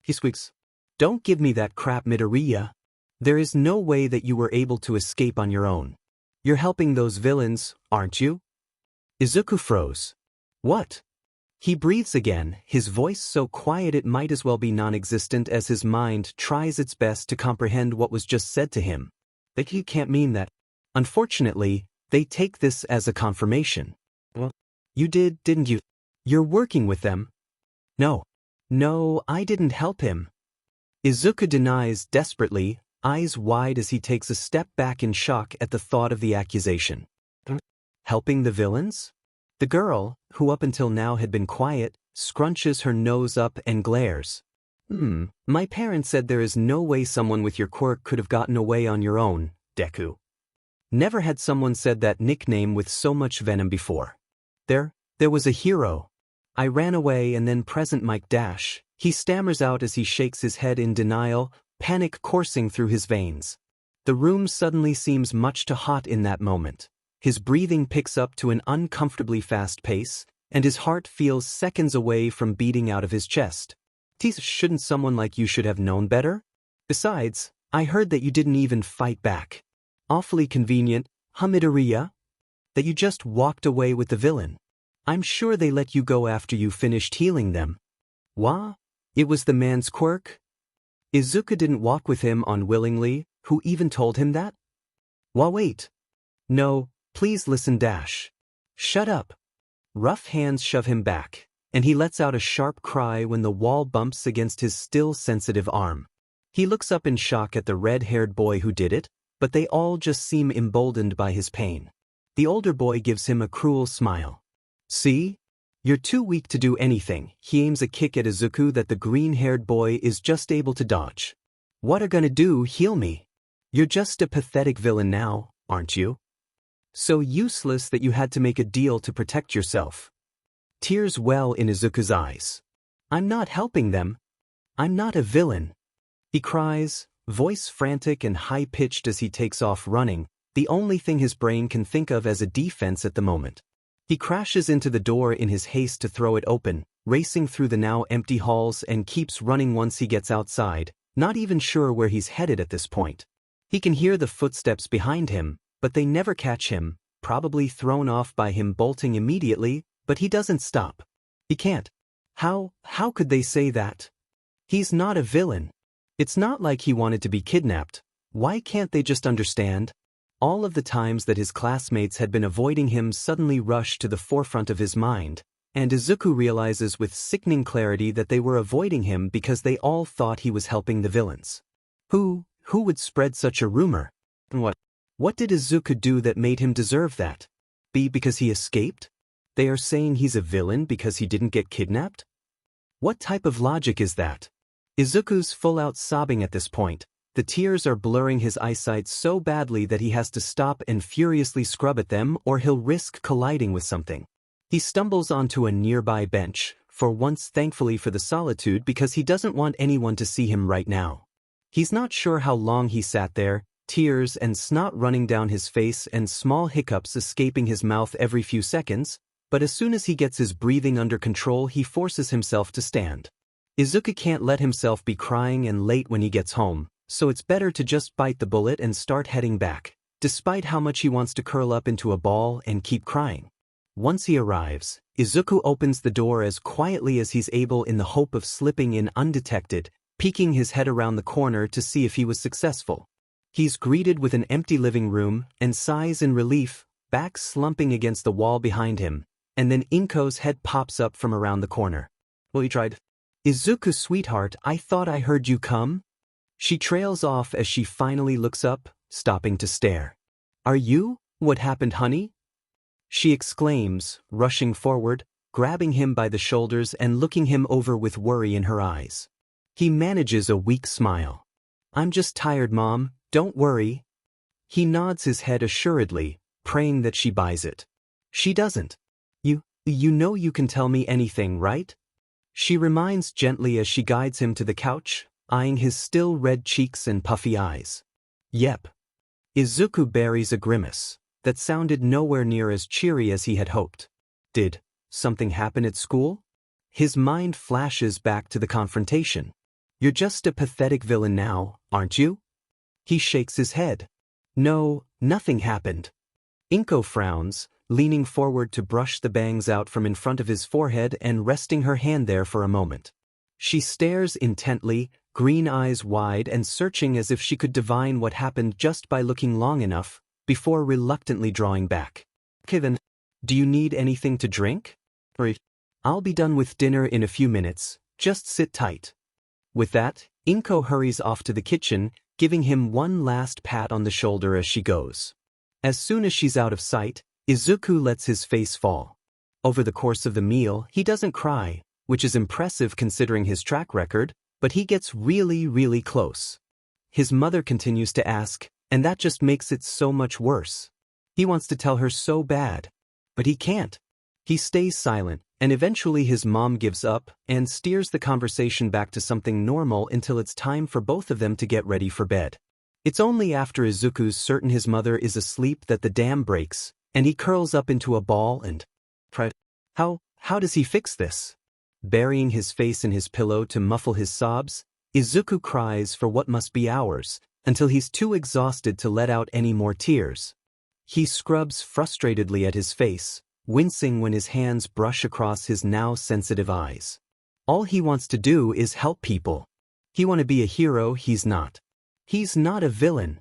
He squeaks. Don't give me that crap, Midoriya. There is no way that you were able to escape on your own. You're helping those villains, aren't you? Izuku froze. What? He breathes again, his voice so quiet it might as well be non-existent as his mind tries its best to comprehend what was just said to him. That he can't mean that. Unfortunately, they take this as a confirmation. Well, you did, didn't you? You're working with them. No. No, I didn't help him. Izuku denies desperately, eyes wide as he takes a step back in shock at the thought of the accusation. Helping the villains? The girl, who up until now had been quiet, scrunches her nose up and glares. My parents said there is no way someone with your quirk could have gotten away on your own, Deku. Never had someone said that nickname with so much venom before. There was a hero. I ran away and then present Mike Dash. He stammers out as he shakes his head in denial. panic coursing through his veins. The room suddenly seems much too hot in that moment. His breathing picks up to an uncomfortably fast pace, and his heart feels seconds away from beating out of his chest. Shouldn't someone like you should have known better? Besides, I heard that you didn't even fight back. Awfully convenient, Hamidariya? That you just walked away with the villain. I'm sure they let you go after you finished healing them. Wah? It was the man's quirk? Izuku didn't walk with him unwillingly, who even told him that? Wah, wait. No, please listen. Shut up. Rough hands shove him back, and he lets out a sharp cry when the wall bumps against his still sensitive arm. He looks up in shock at the red-haired boy who did it, but they all just seem emboldened by his pain. The older boy gives him a cruel smile. See? You're too weak to do anything. He aims a kick at Izuku that the green-haired boy is just able to dodge. What are gonna do? Heal me? You're just a pathetic villain now, aren't you? So useless that you had to make a deal to protect yourself. Tears well in Izuku's eyes. I'm not helping them. I'm not a villain. He cries, voice frantic and high-pitched as he takes off running, the only thing his brain can think of as a defense at the moment. He crashes into the door in his haste to throw it open, racing through the now empty halls and keeps running once he gets outside, not even sure where he's headed at this point. He can hear the footsteps behind him, but they never catch him, probably thrown off by him bolting immediately, but he doesn't stop. He can't. How could they say that? He's not a villain. It's not like he wanted to be kidnapped. Why can't they just understand? All of the times that his classmates had been avoiding him suddenly rush to the forefront of his mind, and Izuku realizes with sickening clarity that they were avoiding him because they all thought he was helping the villains. Who would spread such a rumor? And what did Izuku do that made him deserve that? Because he escaped? They are saying he's a villain because he didn't get kidnapped? What type of logic is that? Izuku's full out sobbing at this point. The tears are blurring his eyesight so badly that he has to stop and furiously scrub at them or he'll risk colliding with something. He stumbles onto a nearby bench, for once thankfully for the solitude because he doesn't want anyone to see him right now. He's not sure how long he sat there, tears and snot running down his face and small hiccups escaping his mouth every few seconds, but as soon as he gets his breathing under control he forces himself to stand. Izuku can't let himself be crying and late when he gets home, so it's better to just bite the bullet and start heading back, despite how much he wants to curl up into a ball and keep crying. Once he arrives, Izuku opens the door as quietly as he's able in the hope of slipping in undetected, peeking his head around the corner to see if he was successful. He's greeted with an empty living room and sighs in relief, back slumping against the wall behind him, and then Inko's head pops up from around the corner. Well, you tried. Izuku, sweetheart, I thought I heard you come? She trails off as she finally looks up, stopping to stare. Are you? What happened, honey? She exclaims, rushing forward, grabbing him by the shoulders and looking him over with worry in her eyes. He manages a weak smile. I'm just tired, Mom, don't worry. He nods his head assuredly, praying that she buys it. She doesn't. You know you can tell me anything, right? She reminds gently as she guides him to the couch, eyeing his still red cheeks and puffy eyes. Yep. Izuku buries a grimace that sounded nowhere near as cheery as he had hoped. Did something happen at school? His mind flashes back to the confrontation. You're just a pathetic villain now, aren't you? He shakes his head. No, nothing happened. Inko frowns, leaning forward to brush the bangs out from in front of his forehead and resting her hand there for a moment. She stares intently, green eyes wide and searching as if she could divine what happened just by looking long enough, before reluctantly drawing back. Kevin, do you need anything to drink? I'll be done with dinner in a few minutes, just sit tight. With that, Inko hurries off to the kitchen, giving him one last pat on the shoulder as she goes. As soon as she's out of sight, Izuku lets his face fall. Over the course of the meal, he doesn't cry, which is impressive considering his track record, but he gets really close. His mother continues to ask, and that just makes it so much worse. He wants to tell her so bad, but he can't. He stays silent, And eventually his mom gives up and steers the conversation back to something normal until it's time for both of them to get ready for bed. It's only after Izuku's certain his mother is asleep that the dam breaks, and he curls up into a ball and... How does he fix this? Burying his face in his pillow to muffle his sobs, Izuku cries for what must be hours, until he's too exhausted to let out any more tears. He scrubs frustratedly at his face, wincing when his hands brush across his now sensitive eyes. All he wants to do is help people. He wants to be a hero, he's not. He's not a villain.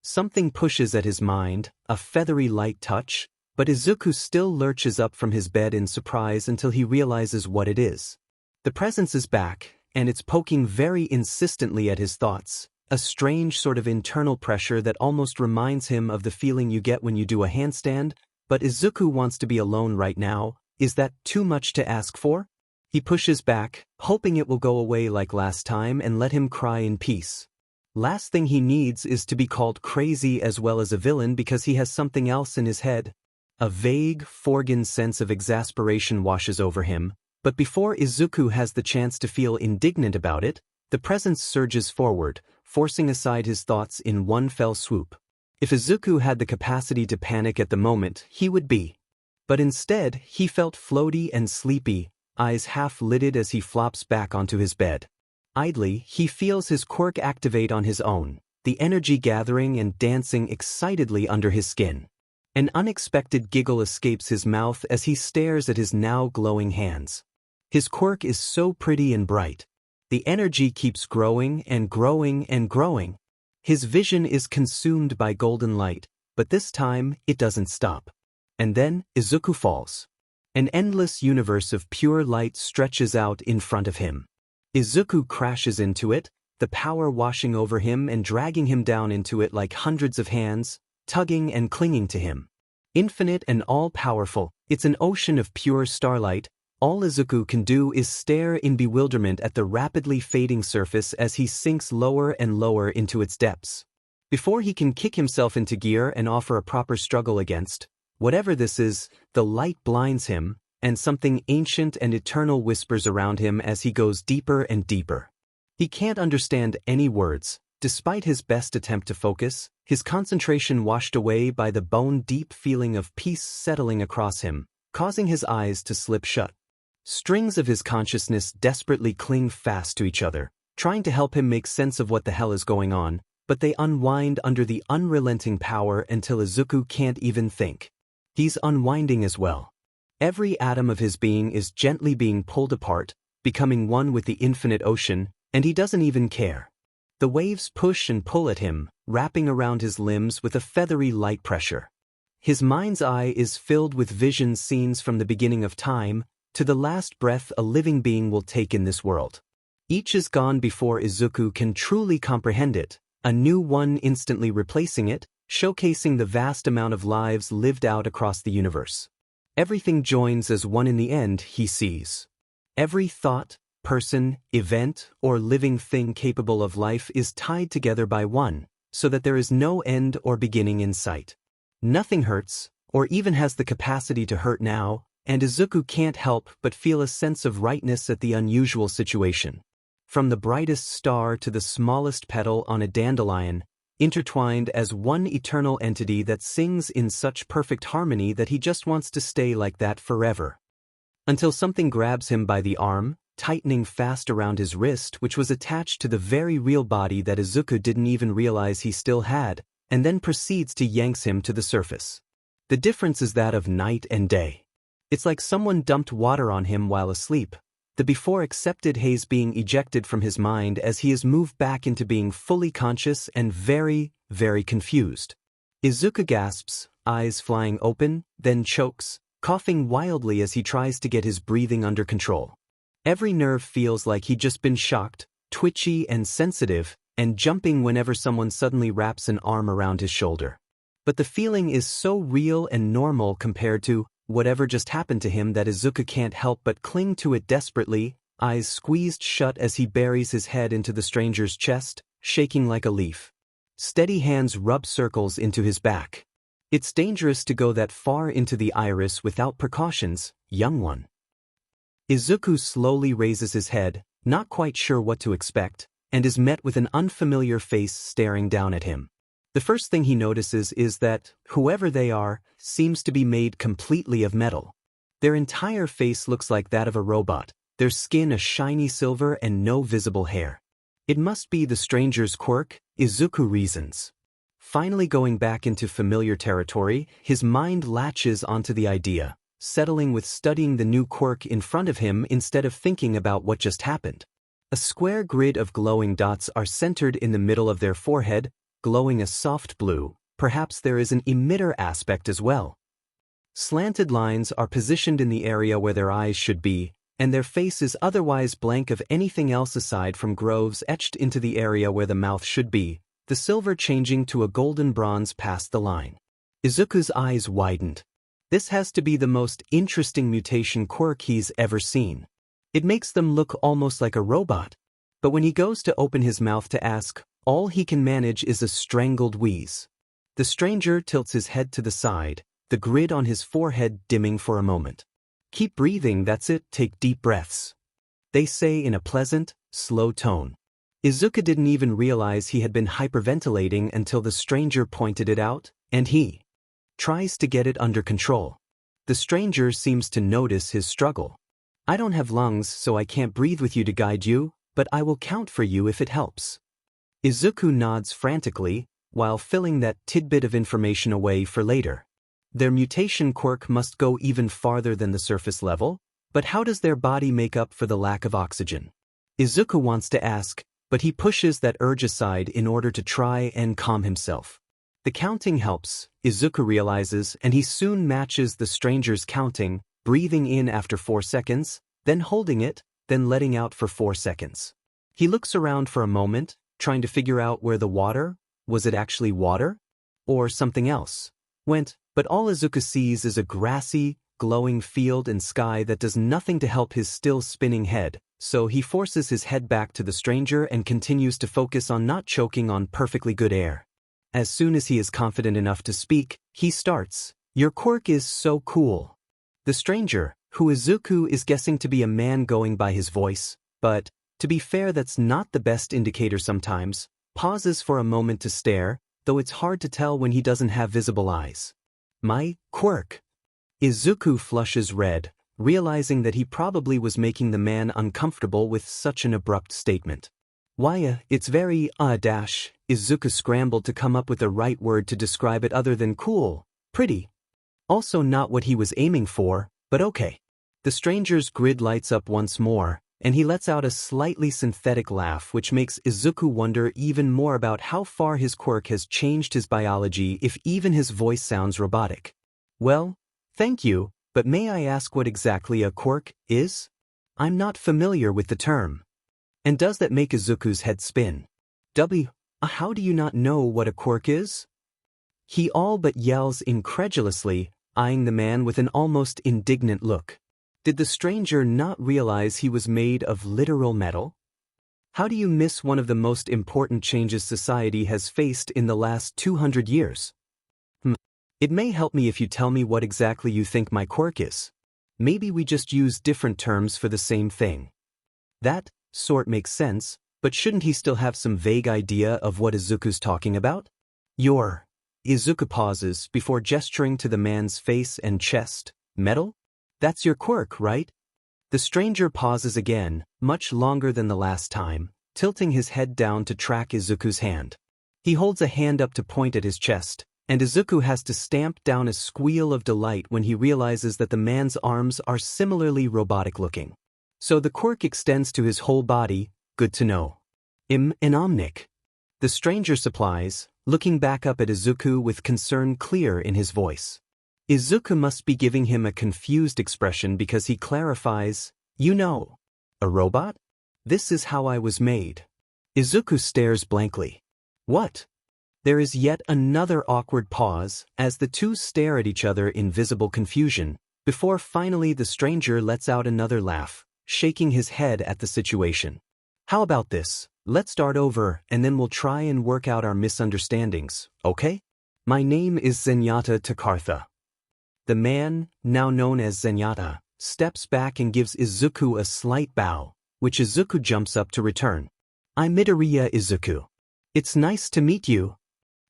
Something pushes at his mind, a feathery light touch, but Izuku still lurches up from his bed in surprise until he realizes what it is. The presence is back, and it's poking very insistently at his thoughts, a strange sort of internal pressure that almost reminds him of the feeling you get when you do a handstand. But Izuku wants to be alone right now. Is that too much to ask for? He pushes back, hoping it will go away like last time and let him cry in peace. Last thing he needs is to be called crazy as well as a villain because he has something else in his head. A vague, foregone sense of exasperation washes over him, but before Izuku has the chance to feel indignant about it, the presence surges forward, forcing aside his thoughts in one fell swoop. If Izuku had the capacity to panic at the moment, he would be. But instead, he felt floaty and sleepy, eyes half-lidded as he flops back onto his bed. Idly, he feels his quirk activate on his own, the energy gathering and dancing excitedly under his skin. An unexpected giggle escapes his mouth as he stares at his now glowing hands. His quirk is so pretty and bright. The energy keeps growing and growing and growing. His vision is consumed by golden light, but this time it doesn't stop. And then Izuku falls. An endless universe of pure light stretches out in front of him. Izuku crashes into it, the power washing over him and dragging him down into it like hundreds of hands, tugging and clinging to him. Infinite and all-powerful, it's an ocean of pure starlight. All Izuku can do is stare in bewilderment at the rapidly fading surface as he sinks lower and lower into its depths. Before he can kick himself into gear and offer a proper struggle against whatever this is, the light blinds him, and something ancient and eternal whispers around him as he goes deeper and deeper. He can't understand any words. Despite his best attempt to focus, his concentration washed away by the bone-deep feeling of peace settling across him, causing his eyes to slip shut. Strings of his consciousness desperately cling fast to each other, trying to help him make sense of what the hell is going on, but they unwind under the unrelenting power until Izuku can't even think. He's unwinding as well. Every atom of his being is gently being pulled apart, becoming one with the infinite ocean, and he doesn't even care. The waves push and pull at him, wrapping around his limbs with a feathery light pressure. His mind's eye is filled with vision scenes from the beginning of time, to the last breath a living being will take in this world. Each is gone before Izuku can truly comprehend it, a new one instantly replacing it, showcasing the vast amount of lives lived out across the universe. Everything joins as one in the end, he sees. Every thought, person, event, or living thing capable of life is tied together by one, so that there is no end or beginning in sight. Nothing hurts, or even has the capacity to hurt now, and Izuku can't help but feel a sense of rightness at the unusual situation. From the brightest star to the smallest petal on a dandelion, intertwined as one eternal entity that sings in such perfect harmony that he just wants to stay like that forever. Until something grabs him by the arm, tightening fast around his wrist, which was attached to the very real body that Izuku didn't even realize he still had, and then proceeds to yanks him to the surface. The difference is that of night and day. It's like someone dumped water on him while asleep, the before accepted haze being ejected from his mind as he is moved back into being fully conscious and very, very confused. Izuku gasps, eyes flying open, then chokes, coughing wildly as he tries to get his breathing under control. Every nerve feels like he'd just been shocked, twitchy and sensitive, and jumping whenever someone suddenly wraps an arm around his shoulder. But the feeling is so real and normal compared to whatever just happened to him that Izuku can't help but cling to it desperately, eyes squeezed shut as he buries his head into the stranger's chest, shaking like a leaf. Steady hands rub circles into his back. It's dangerous to go that far into the iris without precautions, young one. Izuku slowly raises his head, not quite sure what to expect, and is met with an unfamiliar face staring down at him. The first thing he notices is that, whoever they are, seems to be made completely of metal. Their entire face looks like that of a robot, their skin a shiny silver and no visible hair. It must be the stranger's quirk, Izuku reasons. Finally going back into familiar territory, his mind latches onto the idea, settling with studying the new quirk in front of him instead of thinking about what just happened. A square grid of glowing dots are centered in the middle of their forehead, glowing a soft blue. Perhaps there is an emitter aspect as well. Slanted lines are positioned in the area where their eyes should be, and their face is otherwise blank of anything else aside from grooves etched into the area where the mouth should be, the silver changing to a golden bronze past the line. Izuku's eyes widened. This has to be the most interesting mutation quirk he's ever seen. It makes them look almost like a robot. But when he goes to open his mouth to ask, all he can manage is a strangled wheeze. The stranger tilts his head to the side, the grid on his forehead dimming for a moment. Keep breathing, that's it, take deep breaths. They say in a pleasant, slow tone. Izuku didn't even realize he had been hyperventilating until the stranger pointed it out, and he tries to get it under control. The stranger seems to notice his struggle. I don't have lungs, so I can't breathe with you to guide you, but I will count for you if it helps. Izuku nods frantically, while filling that tidbit of information away for later. Their mutation quirk must go even farther than the surface level, but how does their body make up for the lack of oxygen? Izuku wants to ask, but he pushes that urge aside in order to try and calm himself. The counting helps, Izuku realizes, and he soon matches the stranger's counting, breathing in after 4 seconds, then holding it, then letting out for 4 seconds. He looks around for a moment, trying to figure out where the water, was it actually water? Or something else, went, but all Izuku sees is a grassy, glowing field and sky that does nothing to help his still spinning head, so he forces his head back to the stranger and continues to focus on not choking on perfectly good air. As soon as he is confident enough to speak, he starts, "Your quirk is so cool." The stranger, who Izuku is guessing to be a man going by his voice, but, to be fair, that's not the best indicator sometimes, pauses for a moment to stare, though it's hard to tell when he doesn't have visible eyes. "My quirk." Izuku flushes red, realizing that he probably was making the man uncomfortable with such an abrupt statement. "Why, it's very, Izuku scrambled to come up with the right word to describe it other than cool, pretty. Also not what he was aiming for, but okay. The stranger's grid lights up once more, and he lets out a slightly synthetic laugh which makes Izuku wonder even more about how far his quirk has changed his biology if even his voice sounds robotic. "Well, thank you, but may I ask what exactly a quirk is? I'm not familiar with the term." And does that make Izuku's head spin? How do you not know what a quirk is? He all but yells incredulously, eyeing the man with an almost indignant look. Did the stranger not realize he was made of literal metal? How do you miss one of the most important changes society has faced in the last 200 years? It may help me if you tell me what exactly you think my quirk is. Maybe we just use different terms for the same thing. That sort makes sense, but shouldn't he still have some vague idea of what Izuku's talking about? Izuku pauses before gesturing to the man's face and chest. "Metal? That's your quirk, right?" The stranger pauses again, much longer than the last time, tilting his head down to track Izuku's hand. He holds a hand up to point at his chest, and Izuku has to stamp down a squeal of delight when he realizes that the man's arms are similarly robotic-looking. So the quirk extends to his whole body, good to know. An omnic. The stranger supplies, looking back up at Izuku with concern clear in his voice. Izuku must be giving him a confused expression because he clarifies, "You know, a robot? This is how I was made." Izuku stares blankly. "What?" There is yet another awkward pause as the two stare at each other in visible confusion, before finally the stranger lets out another laugh, shaking his head at the situation. "How about this? Let's start over and then we'll try and work out our misunderstandings, okay? My name is Zenyatta Takartha." The man, now known as Zenyatta, steps back and gives Izuku a slight bow, which Izuku jumps up to return. "I'm Midoriya Izuku. It's nice to meet you,"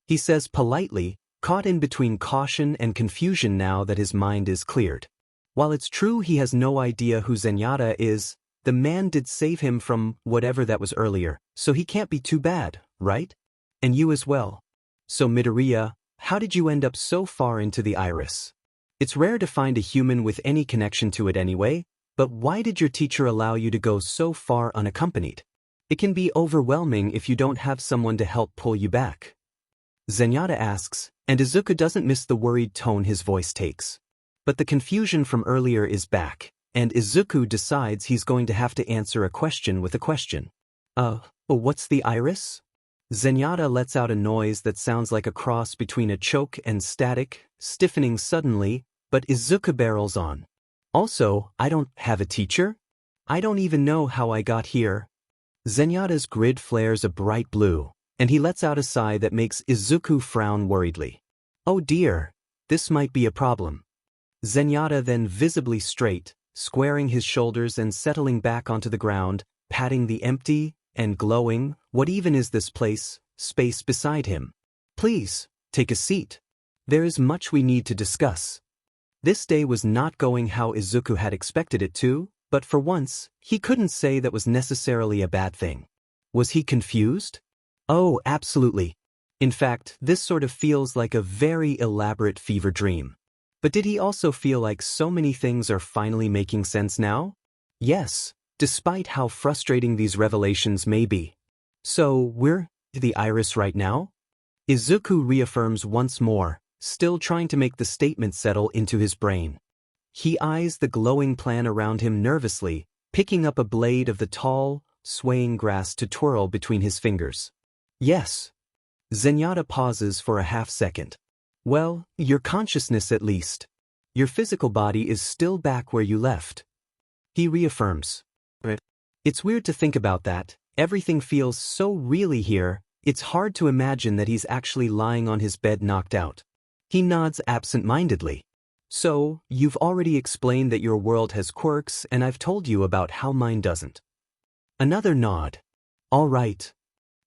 he says politely, caught in between caution and confusion now that his mind is cleared. While it's true he has no idea who Zenyatta is, the man did save him from whatever that was earlier, so he can't be too bad, right? And you as well. So Midoriya, how did you end up so far into the iris? It's rare to find a human with any connection to it anyway, but why did your teacher allow you to go so far unaccompanied? It can be overwhelming if you don't have someone to help pull you back. Zenyatta asks, and Izuku doesn't miss the worried tone his voice takes. But the confusion from earlier is back, and Izuku decides he's going to have to answer a question with a question. What's the iris? Zenyatta lets out a noise that sounds like a cross between a choke and static, stiffening suddenly, but Izuku barrels on. Also, I don't have a teacher? I don't even know how I got here. Zenyatta's grid flares a bright blue, and he lets out a sigh that makes Izuku frown worriedly. Oh dear, this might be a problem. Zenyatta then visibly straight, squaring his shoulders and settling back onto the ground, patting the empty and glowing, what even is this place, space beside him. Please, take a seat. There is much we need to discuss. This day was not going how Izuku had expected it to, but for once, he couldn't say that was necessarily a bad thing. Was he confused? Oh, absolutely. In fact, this sort of feels like a very elaborate fever dream. But did he also feel like so many things are finally making sense now? Yes, despite how frustrating these revelations may be. So, we're the iris right now? Izuku reaffirms once more, still trying to make the statement settle into his brain. He eyes the glowing plan around him nervously, picking up a blade of the tall, swaying grass to twirl between his fingers. Yes. Zenyatta pauses for a half-second. Well, your consciousness at least. Your physical body is still back where you left. He reaffirms. It's weird to think about that. Everything feels so really here, it's hard to imagine that he's actually lying on his bed knocked out. He nods absent-mindedly. So, you've already explained that your world has quirks, and I've told you about how mine doesn't. Another nod. All right.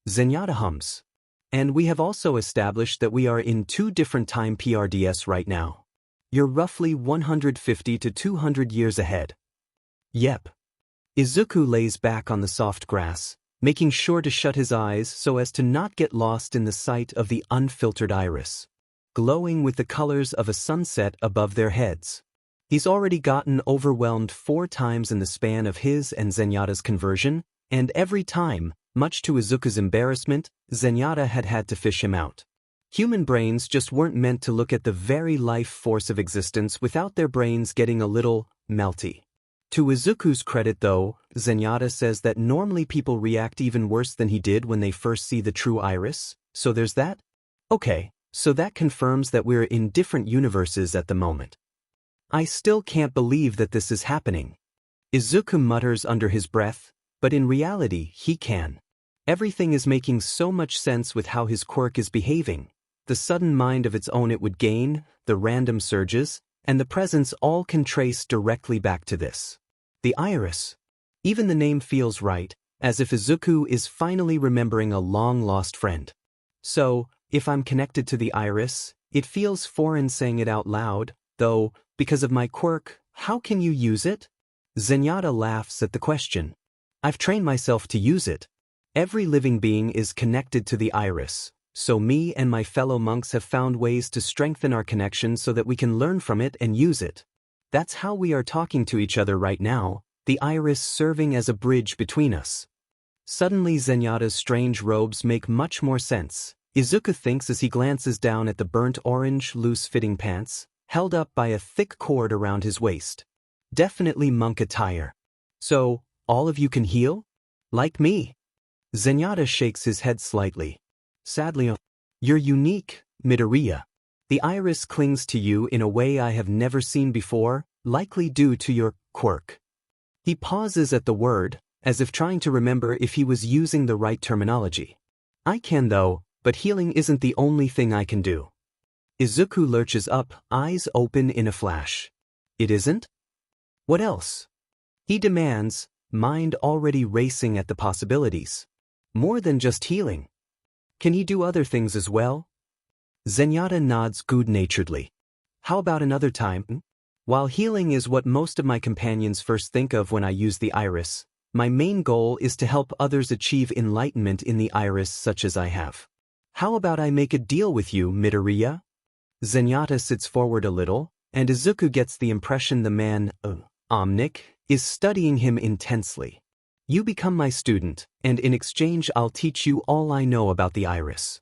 Zenyatta hums. And we have also established that we are in 2 different time PRDS right now. You're roughly 150 to 200 years ahead. Yep. Izuku lays back on the soft grass, making sure to shut his eyes so as to not get lost in the sight of the unfiltered iris, glowing with the colors of a sunset above their heads. He's already gotten overwhelmed 4 times in the span of his and Zenyatta's conversion, and every time, much to Izuku's embarrassment, Zenyatta had had to fish him out. Human brains just weren't meant to look at the very life force of existence without their brains getting a little melty. To Izuku's credit though, Zenyatta says that normally people react even worse than he did when they first see the true iris, so there's that? Okay, so that confirms that we're in different universes at the moment. I still can't believe that this is happening. Izuku mutters under his breath, but in reality he can. Everything is making so much sense with how his quirk is behaving. The sudden mind of its own it would gain, the random surges, and the presence all can trace directly back to this. The iris. Even the name feels right, as if Izuku is finally remembering a long-lost friend. So, if I'm connected to the iris, it feels foreign saying it out loud, though, because of my quirk, how can you use it? Zenyatta laughs at the question. I've trained myself to use it. Every living being is connected to the iris, so me and my fellow monks have found ways to strengthen our connection so that we can learn from it and use it. That's how we are talking to each other right now, the iris serving as a bridge between us. Suddenly Zenyatta's strange robes make much more sense, Izuku thinks as he glances down at the burnt orange, loose-fitting pants, held up by a thick cord around his waist. Definitely monk attire. So, all of you can heal? Like me? Zenyatta shakes his head slightly. Sadly, you're unique, Midoriya. The iris clings to you in a way I have never seen before, likely due to your quirk. He pauses at the word, as if trying to remember if he was using the right terminology. I can though, but healing isn't the only thing I can do. Izuku lurches up, eyes open in a flash. It isn't? What else? He demands, mind already racing at the possibilities. More than just healing. Can he do other things as well? Zenyatta nods good-naturedly. How about another time? While healing is what most of my companions first think of when I use the iris, my main goal is to help others achieve enlightenment in the iris such as I have. How about I make a deal with you, Midoriya? Zenyatta sits forward a little, and Izuku gets the impression the man, Omnic, is studying him intensely. You become my student, and in exchange I'll teach you all I know about the iris.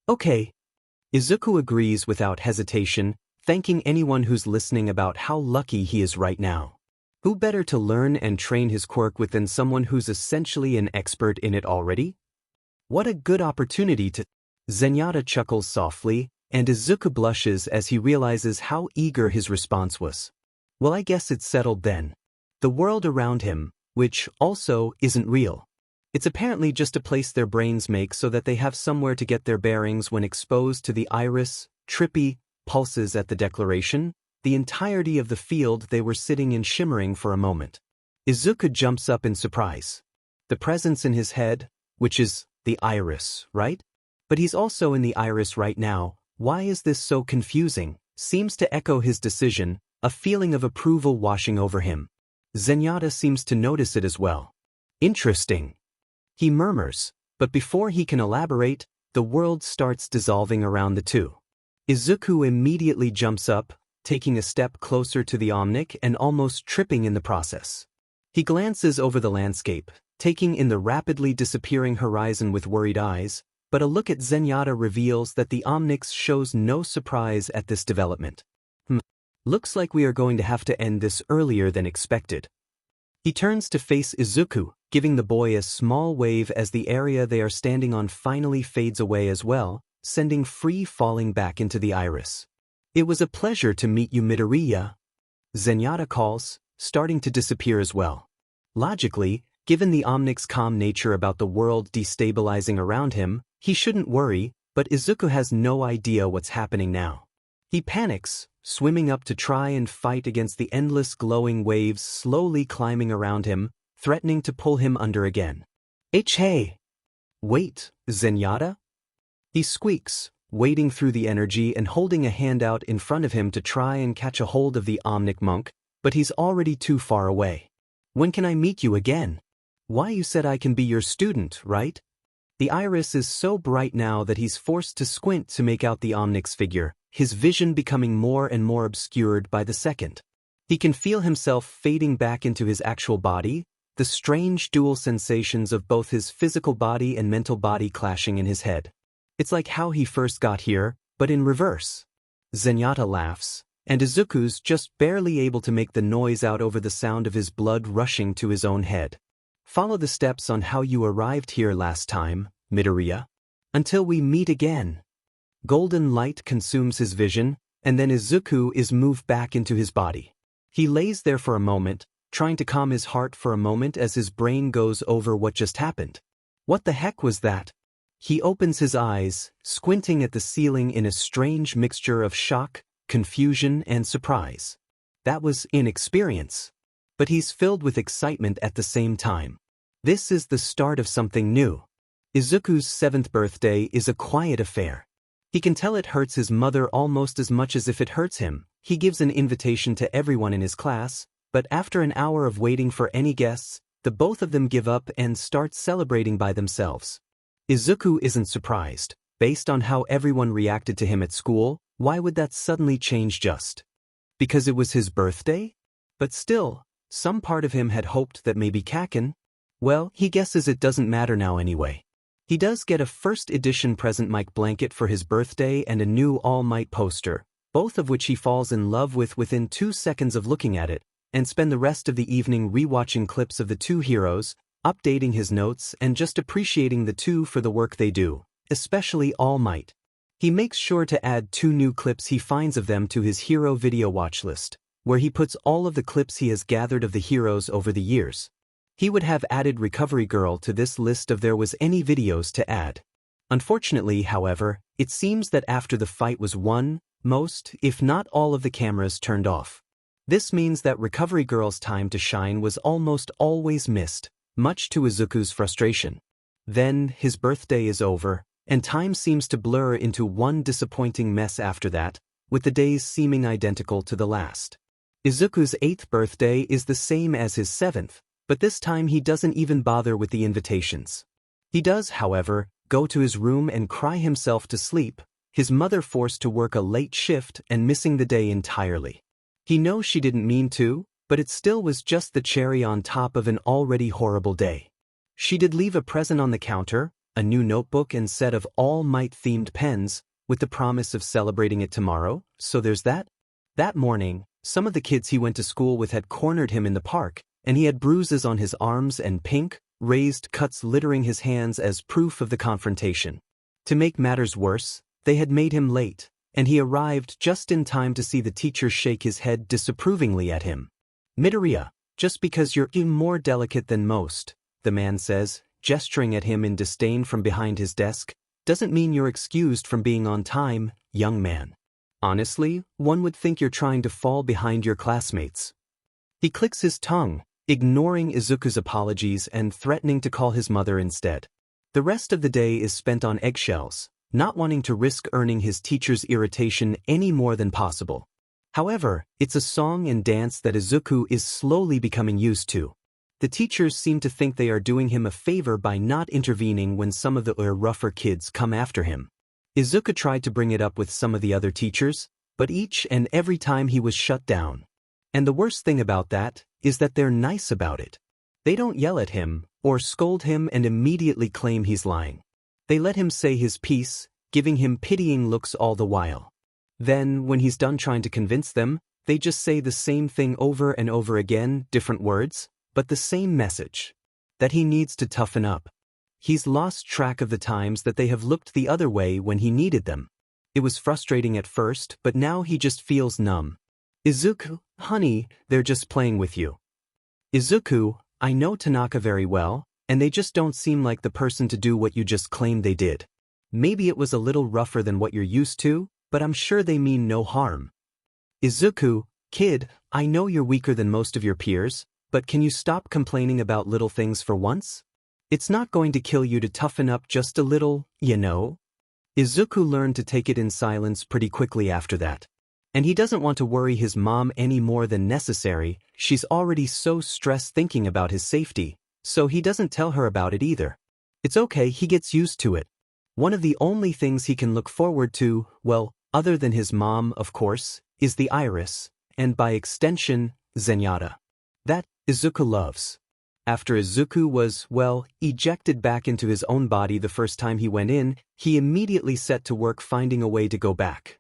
Okay. Izuku agrees without hesitation, thanking anyone who's listening about how lucky he is right now. Who better to learn and train his quirk with than someone who's essentially an expert in it already? What a good opportunity to... Zenyatta chuckles softly, and Izuku blushes as he realizes how eager his response was. Well, I guess it's settled then. The world around him, which also isn't real. It's apparently just a place their brains make so that they have somewhere to get their bearings when exposed to the iris, trippy, pulses at the declaration, the entirety of the field they were sitting in shimmering for a moment. Izuku jumps up in surprise. The presence in his head, which is the iris, right? But he's also in the iris right now. Why is this so confusing? Seems to echo his decision, a feeling of approval washing over him. Zenyatta seems to notice it as well. Interesting. He murmurs, but before he can elaborate, the world starts dissolving around the two. Izuku immediately jumps up, taking a step closer to the Omnic and almost tripping in the process. He glances over the landscape, taking in the rapidly disappearing horizon with worried eyes, but a look at Zenyatta reveals that the Omnix shows no surprise at this development. Looks like we are going to have to end this earlier than expected. He turns to face Izuku, giving the boy a small wave as the area they are standing on finally fades away as well, sending free falling back into the iris. It was a pleasure to meet you, Midoriya. Zenyatta calls, starting to disappear as well. Logically, given the Omnic's calm nature about the world destabilizing around him, he shouldn't worry, but Izuku has no idea what's happening now. He panics, swimming up to try and fight against the endless glowing waves slowly climbing around him, threatening to pull him under again. Hey! Wait, Zenyatta? He squeaks, wading through the energy and holding a hand out in front of him to try and catch a hold of the Omnic monk, but he's already too far away. When can I meet you again? Why, you said I can be your student, right? The iris is so bright now that he's forced to squint to make out the Omnic's figure, his vision becoming more and more obscured by the second. He can feel himself fading back into his actual body, the strange dual sensations of both his physical body and mental body clashing in his head. It's like how he first got here, but in reverse. Zenyatta laughs, and Izuku's just barely able to make the noise out over the sound of his blood rushing to his own head. Follow the steps on how you arrived here last time, Midoriya. Until we meet again. Golden light consumes his vision, and then Izuku is moved back into his body. He lays there for a moment, trying to calm his heart for a moment as his brain goes over what just happened. What the heck was that? He opens his eyes, squinting at the ceiling in a strange mixture of shock, confusion, and surprise. That was inexperience. But he's filled with excitement at the same time. This is the start of something new. Izuku's 7th birthday is a quiet affair. He can tell it hurts his mother almost as much as if it hurts him. He gives an invitation to everyone in his class, but after an hour of waiting for any guests, the both of them give up and start celebrating by themselves. Izuku isn't surprised. Based on how everyone reacted to him at school, why would that suddenly change just? Because it was his birthday? But still, some part of him had hoped that maybe Kaken? Well, he guesses it doesn't matter now anyway. He does get a first edition present mic blanket for his birthday and a new All Might poster, both of which he falls in love with within 2 seconds of looking at it, and spend the rest of the evening rewatching clips of the two heroes, updating his notes and just appreciating the two for the work they do, especially All Might. He makes sure to add 2 new clips he finds of them to his hero video watch list, where he puts all of the clips he has gathered of the heroes over the years. He would have added Recovery Girl to this list if there was any videos to add. Unfortunately, however, it seems that after the fight was won, most, if not all of the cameras turned off. This means that Recovery Girl's time to shine was almost always missed, much to Izuku's frustration. Then, his birthday is over, and time seems to blur into one disappointing mess after that, with the days seeming identical to the last. Izuku's 8th birthday is the same as his 7th, but this time he doesn't even bother with the invitations. He does, however, go to his room and cry himself to sleep, his mother forced to work a late shift and missing the day entirely. He knows she didn't mean to, but it still was just the cherry on top of an already horrible day. She did leave a present on the counter, a new notebook and set of All Might-themed pens, with the promise of celebrating it tomorrow, so there's that. That morning, some of the kids he went to school with had cornered him in the park, and he had bruises on his arms and pink, raised cuts littering his hands as proof of the confrontation. To make matters worse, they had made him late, and he arrived just in time to see the teacher shake his head disapprovingly at him. "Midoriya, just because you're more delicate than most," the man says, gesturing at him in disdain from behind his desk, "doesn't mean you're excused from being on time, young man. Honestly, one would think you're trying to fall behind your classmates." He clicks his tongue, ignoring Izuku's apologies and threatening to call his mother instead. The rest of the day is spent on eggshells, not wanting to risk earning his teacher's irritation any more than possible. However, it's a song and dance that Izuku is slowly becoming used to. The teachers seem to think they are doing him a favor by not intervening when some of the rougher kids come after him. Izuku tried to bring it up with some of the other teachers, but each and every time he was shut down. And the worst thing about that is that they're nice about it. They don't yell at him, or scold him and immediately claim he's lying. They let him say his piece, giving him pitying looks all the while. Then, when he's done trying to convince them, they just say the same thing over and over again, different words, but the same message. That he needs to toughen up. He's lost track of the times that they have looked the other way when he needed them. It was frustrating at first, but now he just feels numb. "Izuku, honey, they're just playing with you." "Izuku, I know Tanaka very well, and they just don't seem like the person to do what you just claimed they did. Maybe it was a little rougher than what you're used to, but I'm sure they mean no harm." "Izuku, kid, I know you're weaker than most of your peers, but can you stop complaining about little things for once? It's not going to kill you to toughen up just a little, you know?" Izuku learned to take it in silence pretty quickly after that. And he doesn't want to worry his mom any more than necessary, she's already so stressed thinking about his safety, so he doesn't tell her about it either. It's okay, he gets used to it. One of the only things he can look forward to, well, other than his mom, of course, is the iris, and by extension, Zenyatta. That Izuku loves. After Izuku was, well, ejected back into his own body the first time he went in, he immediately set to work finding a way to go back.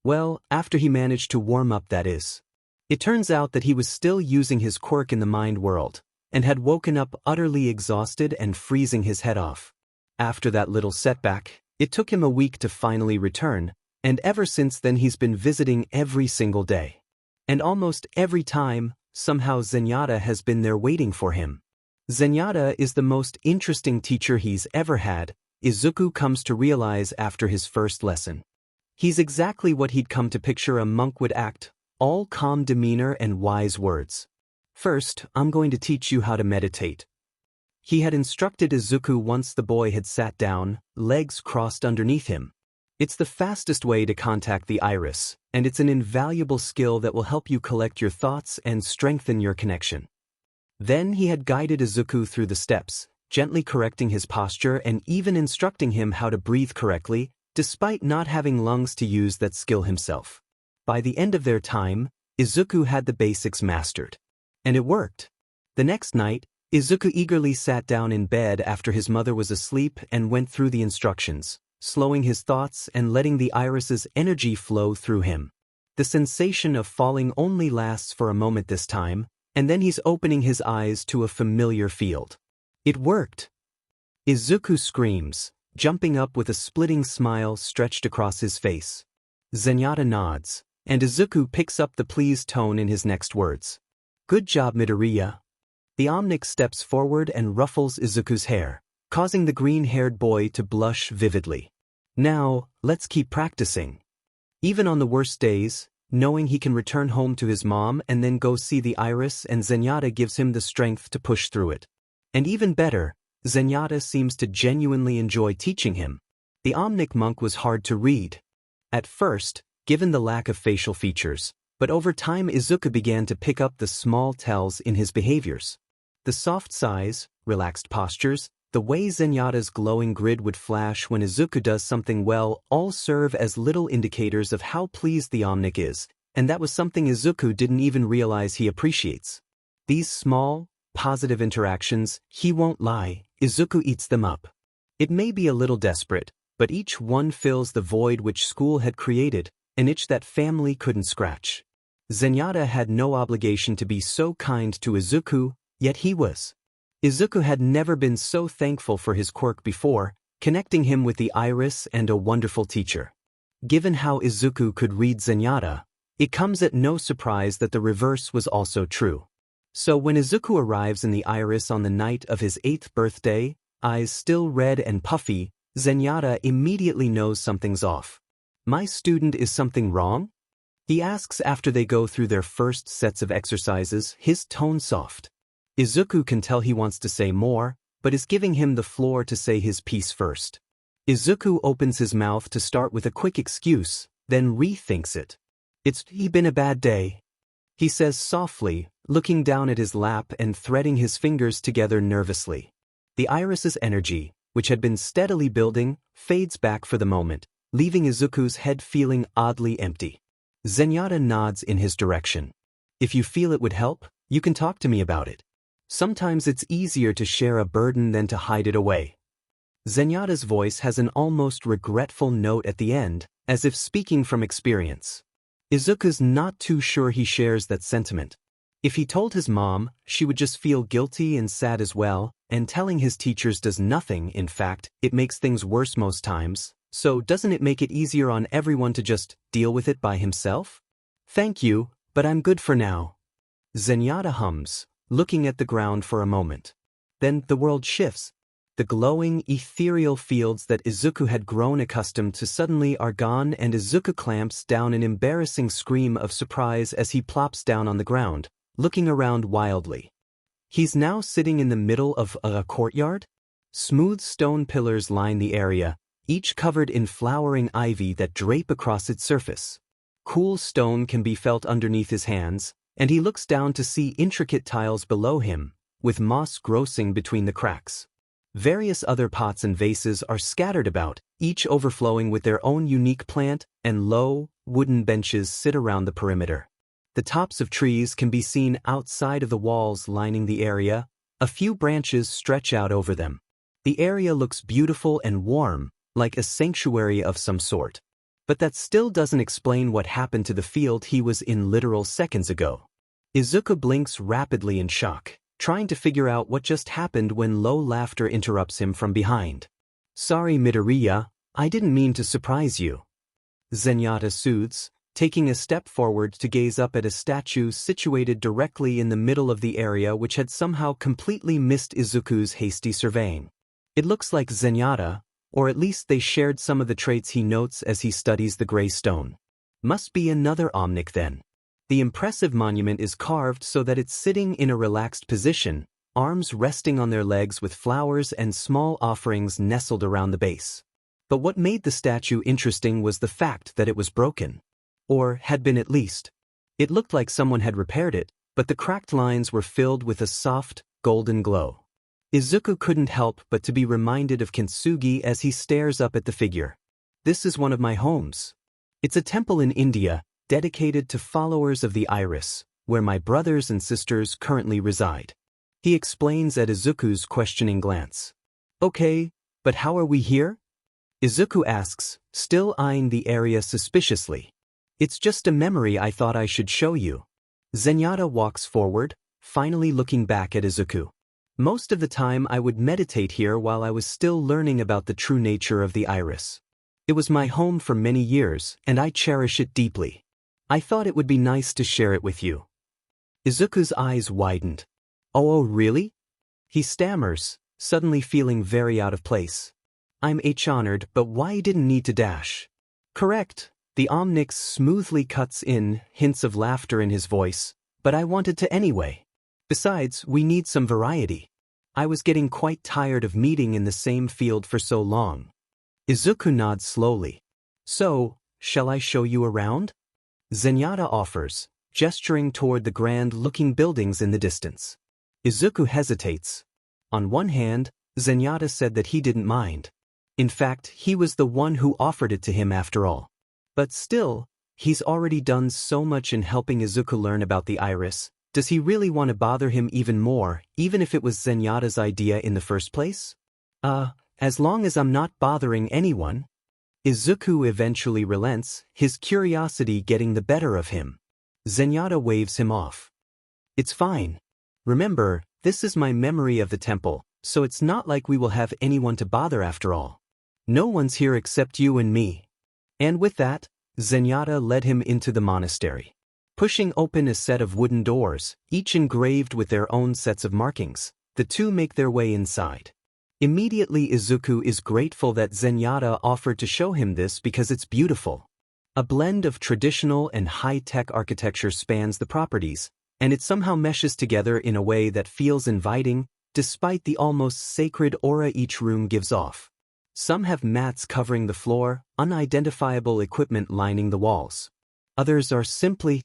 Well, after he managed to warm up, that is. It turns out that he was still using his quirk in the mind world, and had woken up utterly exhausted and freezing his head off. After that little setback, it took him a week to finally return, and ever since then he's been visiting every single day. And almost every time, somehow Zenyatta has been there waiting for him. Zenyatta is the most interesting teacher he's ever had, Izuku comes to realize after his first lesson. He's exactly what he'd come to picture a monk would act, all calm demeanor and wise words. "First, I'm going to teach you how to meditate." He had instructed Izuku once the boy had sat down, legs crossed underneath him. It's the fastest way to contact the iris, and it's an invaluable skill that will help you collect your thoughts and strengthen your connection. Then he had guided Izuku through the steps, gently correcting his posture and even instructing him how to breathe correctly, despite not having lungs to use that skill himself. By the end of their time, Izuku had the basics mastered. And it worked. The next night, Izuku eagerly sat down in bed after his mother was asleep and went through the instructions, slowing his thoughts and letting the iris's energy flow through him. The sensation of falling only lasts for a moment this time, and then he's opening his eyes to a familiar field. It worked! Izuku screams, jumping up with a splitting smile stretched across his face. Zenyatta nods, and Izuku picks up the pleased tone in his next words. "Good job, Midoriya." The Omnic steps forward and ruffles Izuku's hair, causing the green-haired boy to blush vividly. "Now, let's keep practicing." Even on the worst days, knowing he can return home to his mom and then go see the iris, and Zenyatta gives him the strength to push through it. And even better, Zenyatta seems to genuinely enjoy teaching him. The Omnic monk was hard to read at first, given the lack of facial features, but over time Izuku began to pick up the small tells in his behaviors. The soft sighs, relaxed postures, the way Zenyatta's glowing grid would flash when Izuku does something well all serve as little indicators of how pleased the Omnic is, and that was something Izuku didn't even realize he appreciates. These small, positive interactions, he won't lie, Izuku eats them up. It may be a little desperate, but each one fills the void which school had created, an itch that family couldn't scratch. Zenyatta had no obligation to be so kind to Izuku, yet he was. Izuku had never been so thankful for his quirk before, connecting him with the iris and a wonderful teacher. Given how Izuku could read Zenyatta, it comes at no surprise that the reverse was also true. So when Izuku arrives in the iris on the night of his 8th birthday, eyes still red and puffy, Zenyatta immediately knows something's off. "My student, is something wrong?" he asks after they go through their first sets of exercises, his tone soft. Izuku can tell he wants to say more, but is giving him the floor to say his piece first. Izuku opens his mouth to start with a quick excuse, then rethinks it. "It's been a bad day," he says softly, looking down at his lap and threading his fingers together nervously. The iris's energy, which had been steadily building, fades back for the moment, leaving Izuku's head feeling oddly empty. Zenyatta nods in his direction. "If you feel it would help, you can talk to me about it. Sometimes it's easier to share a burden than to hide it away." Zenyatta's voice has an almost regretful note at the end, as if speaking from experience. Izuku's not too sure he shares that sentiment. If he told his mom, she would just feel guilty and sad as well, and telling his teachers does nothing. In fact, it makes things worse most times. So doesn't it make it easier on everyone to just deal with it by himself? "Thank you, but I'm good for now," Zenyatta hums, looking at the ground for a moment. Then the world shifts. The glowing, ethereal fields that Izuku had grown accustomed to suddenly are gone, and Izuku clamps down an embarrassing scream of surprise as he plops down on the ground, looking around wildly. He's now sitting in the middle of a courtyard. Smooth stone pillars line the area, each covered in flowering ivy that drape across its surface. Cool stone can be felt underneath his hands, and he looks down to see intricate tiles below him, with moss grossing between the cracks. Various other pots and vases are scattered about, each overflowing with their own unique plant, and low, wooden benches sit around the perimeter. The tops of trees can be seen outside of the walls lining the area. A few branches stretch out over them. The area looks beautiful and warm, like a sanctuary of some sort. But that still doesn't explain what happened to the field he was in literal seconds ago. Izuku blinks rapidly in shock, trying to figure out what just happened when low laughter interrupts him from behind. "Sorry, Midoriya, I didn't mean to surprise you," Zenyatta soothes, taking a step forward to gaze up at a statue situated directly in the middle of the area which had somehow completely missed Izuku's hasty surveying. It looks like Zenyatta, or at least they shared some of the traits he notes as he studies the gray stone. Must be another Omnic then. The impressive monument is carved so that it's sitting in a relaxed position, arms resting on their legs with flowers and small offerings nestled around the base. But what made the statue interesting was the fact that it was broken. Or had been at least. It looked like someone had repaired it, but the cracked lines were filled with a soft, golden glow. Izuku couldn't help but to be reminded of Kintsugi as he stares up at the figure. "This is one of my homes. It's a temple in India, dedicated to followers of the iris, where my brothers and sisters currently reside," he explains at Izuku's questioning glance. "Okay, but how are we here?" Izuku asks, still eyeing the area suspiciously. "It's just a memory I thought I should show you." Zenyatta walks forward, finally looking back at Izuku. "Most of the time I would meditate here while I was still learning about the true nature of the iris. It was my home for many years, and I cherish it deeply. I thought it would be nice to share it with you." Izuku's eyes widened. Oh, really?" he stammers, suddenly feeling very out of place. "I'm honored, but why didn't need to dash?" "Correct, The Omnix smoothly cuts in, hints of laughter in his voice, but I wanted to anyway. Besides, we need some variety. I was getting quite tired of meeting in the same field for so long. Izuku nods slowly. So, shall I show you around? Zenyatta offers, gesturing toward the grand-looking buildings in the distance. Izuku hesitates. On one hand, Zenyatta said that he didn't mind. In fact, he was the one who offered it to him after all. But still, he's already done so much in helping Izuku learn about the iris. Does he really want to bother him even more, even if it was Zenyatta's idea in the first place? As long as I'm not bothering anyone. Izuku eventually relents, his curiosity getting the better of him. Zenyatta waves him off. It's fine. Remember, this is my memory of the temple, so it's not like we will have anyone to bother after all. No one's here except you and me. And with that, Zenyatta led him into the monastery. Pushing open a set of wooden doors, each engraved with their own sets of markings, the two make their way inside. Immediately Izuku is grateful that Zenyatta offered to show him this because it's beautiful. A blend of traditional and high-tech architecture spans the properties, and it somehow meshes together in a way that feels inviting, despite the almost sacred aura each room gives off. Some have mats covering the floor, unidentifiable equipment lining the walls. Others are simply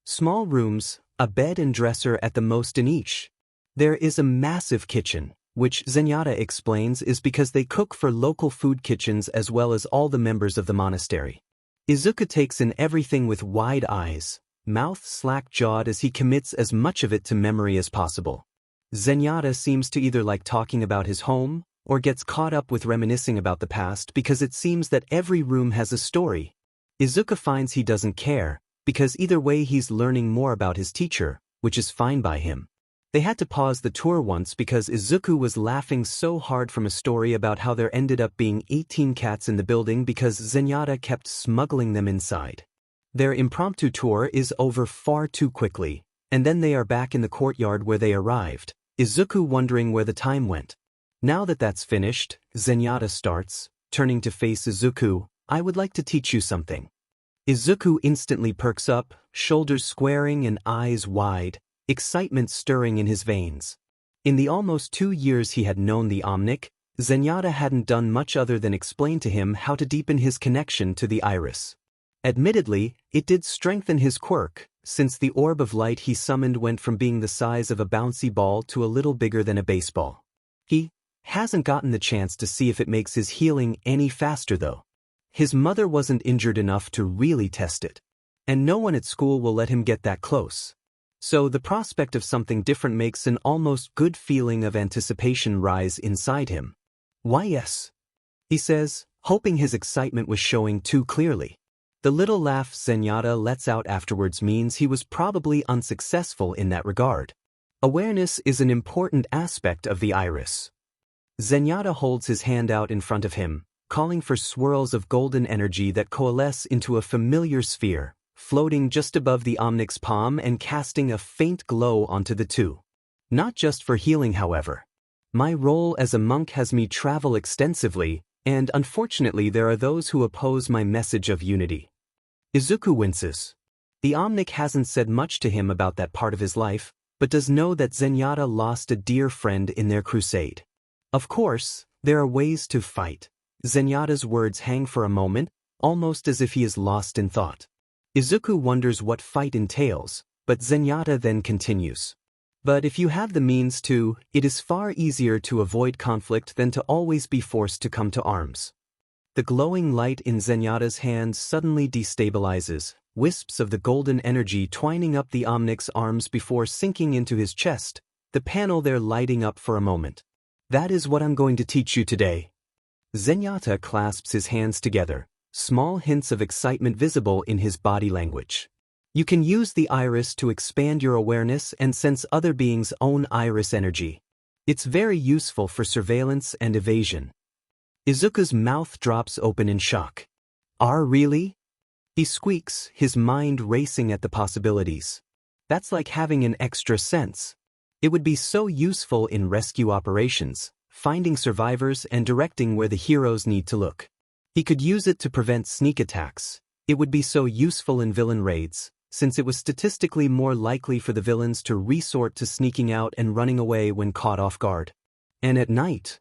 small rooms, a bed and dresser at the most in each. There is a massive kitchen, which Zenyatta explains is because they cook for local food kitchens as well as all the members of the monastery. Izuku takes in everything with wide eyes, mouth slack-jawed as he commits as much of it to memory as possible. Zenyatta seems to either like talking about his home, or gets caught up with reminiscing about the past because it seems that every room has a story. Izuku finds he doesn't care, because either way he's learning more about his teacher, which is fine by him. They had to pause the tour once because Izuku was laughing so hard from a story about how there ended up being 18 cats in the building because Zenyatta kept smuggling them inside. Their impromptu tour is over far too quickly, and then they are back in the courtyard where they arrived, Izuku wondering where the time went. Now that that's finished, Zenyatta starts, turning to face Izuku, I would like to teach you something. Izuku instantly perks up, shoulders squaring and eyes wide, excitement stirring in his veins. In the almost 2 years he had known the Omnic, Zenyatta hadn't done much other than explain to him how to deepen his connection to the iris. Admittedly, it did strengthen his quirk, since the orb of light he summoned went from being the size of a bouncy ball to a little bigger than a baseball. He hasn't gotten the chance to see if it makes his healing any faster though. His mother wasn't injured enough to really test it. And no one at school will let him get that close. So the prospect of something different makes an almost good feeling of anticipation rise inside him. Why yes, he says, hoping his excitement was showing too clearly. The little laugh Zenyatta lets out afterwards means he was probably unsuccessful in that regard. Awareness is an important aspect of the iris. Zenyatta holds his hand out in front of him, calling for swirls of golden energy that coalesce into a familiar sphere, floating just above the Omnic's palm and casting a faint glow onto the two. Not just for healing, however. My role as a monk has me travel extensively, and unfortunately there are those who oppose my message of unity. Izuku winces. The Omnic hasn't said much to him about that part of his life, but does know that Zenyatta lost a dear friend in their crusade. Of course, there are ways to fight. Zenyatta's words hang for a moment, almost as if he is lost in thought. Izuku wonders what fight entails, but Zenyatta then continues. But if you have the means to, it is far easier to avoid conflict than to always be forced to come to arms. The glowing light in Zenyatta's hand suddenly destabilizes, wisps of the golden energy twining up the Omnic's arms before sinking into his chest, the panel there lighting up for a moment. That is what I'm going to teach you today. Zenyatta clasps his hands together, small hints of excitement visible in his body language. You can use the iris to expand your awareness and sense other beings' own iris energy. It's very useful for surveillance and evasion. Izuku's mouth drops open in shock. Really? He squeaks, his mind racing at the possibilities. That's like having an extra sense. It would be so useful in rescue operations, finding survivors and directing where the heroes need to look. He could use it to prevent sneak attacks, It would be so useful in villain raids, since it was statistically more likely for the villains to resort to sneaking out and running away when caught off guard. And at night,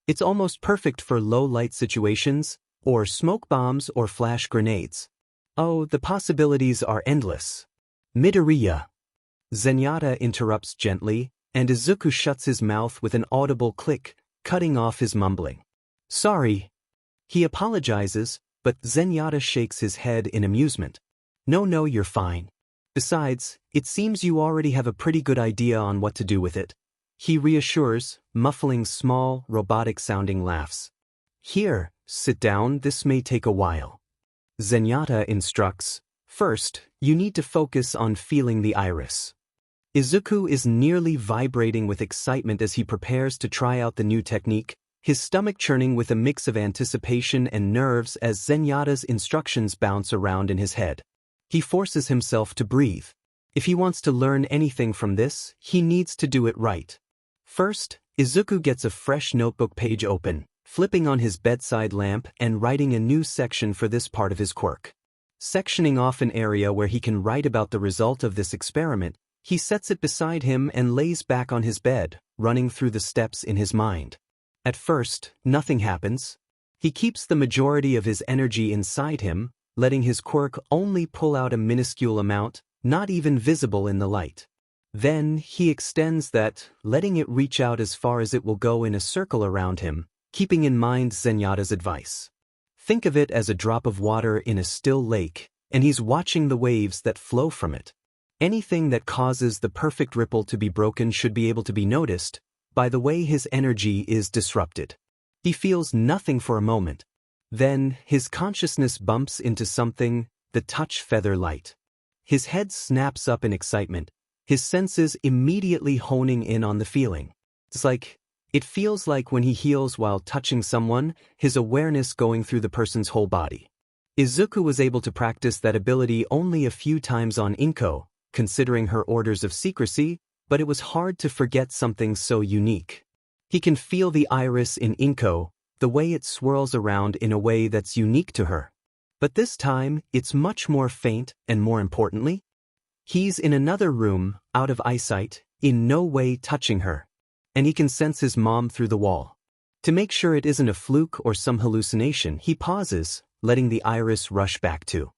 it's almost perfect for low-light situations, or smoke bombs or flash grenades. Oh, the possibilities are endless. Midoriya. Zenyatta interrupts gently, and Izuku shuts his mouth with an audible click, cutting off his mumbling. Sorry. He apologizes, but Zenyatta shakes his head in amusement. No, you're fine. Besides, it seems you already have a pretty good idea on what to do with it. He reassures, muffling small, robotic-sounding laughs. Here, sit down, this may take a while. Zenyatta instructs, first, you need to focus on feeling the iris. Izuku is nearly vibrating with excitement as he prepares to try out the new technique, his stomach churning with a mix of anticipation and nerves as Zenyatta's instructions bounce around in his head. He forces himself to breathe. If he wants to learn anything from this, he needs to do it right. First, Izuku gets a fresh notebook page open, flipping on his bedside lamp and writing a new section for this part of his quirk. Sectioning off an area where he can write about the result of this experiment, he sets it beside him and lays back on his bed, running through the steps in his mind. At first, nothing happens. He keeps the majority of his energy inside him, letting his quirk only pull out a minuscule amount, not even visible in the light. Then, he extends that, letting it reach out as far as it will go in a circle around him, keeping in mind Zenyatta's advice. Think of it as a drop of water in a still lake, and he's watching the waves that flow from it. Anything that causes the perfect ripple to be broken should be able to be noticed by the way his energy is disrupted. He feels nothing for a moment. Then, his consciousness bumps into something, the touch feather light. His head snaps up in excitement, his senses immediately honing in on the feeling. It feels like when he heals while touching someone, his awareness going through the person's whole body. Izuku was able to practice that ability only a few times on Inko, considering her orders of secrecy, but it was hard to forget something so unique. He can feel the iris in Inko, the way it swirls around in a way that's unique to her. But this time, it's much more faint, and more importantly, he's in another room, out of eyesight, in no way touching her. And he can sense his mom through the wall. To make sure it isn't a fluke or some hallucination, he pauses, letting the iris rush back to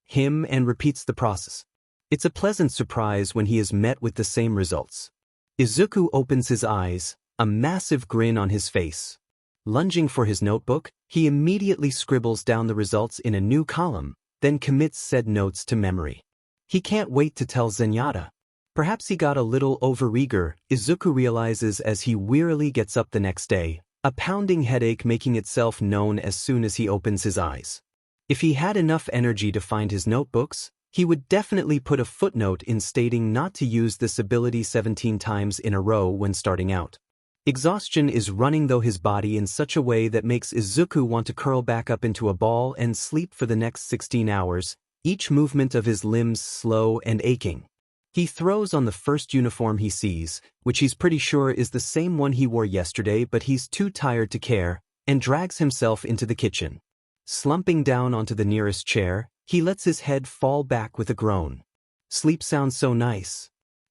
him and repeats the process. It's a pleasant surprise when he is met with the same results. Izuku opens his eyes, a massive grin on his face. Lunging for his notebook, he immediately scribbles down the results in a new column, then commits said notes to memory. He can't wait to tell Zenyatta. Perhaps he got a little overeager, Izuku realizes as he wearily gets up the next day, a pounding headache making itself known as soon as he opens his eyes. If he had enough energy to find his notebooks, he would definitely put a footnote in stating not to use this ability 17 times in a row when starting out. Exhaustion is running through his body in such a way that makes Izuku want to curl back up into a ball and sleep for the next 16 hours, each movement of his limbs slow and aching. He throws on the first uniform he sees, which he's pretty sure is the same one he wore yesterday, but he's too tired to care, and drags himself into the kitchen. Slumping down onto the nearest chair, he lets his head fall back with a groan. Sleep sounds so nice.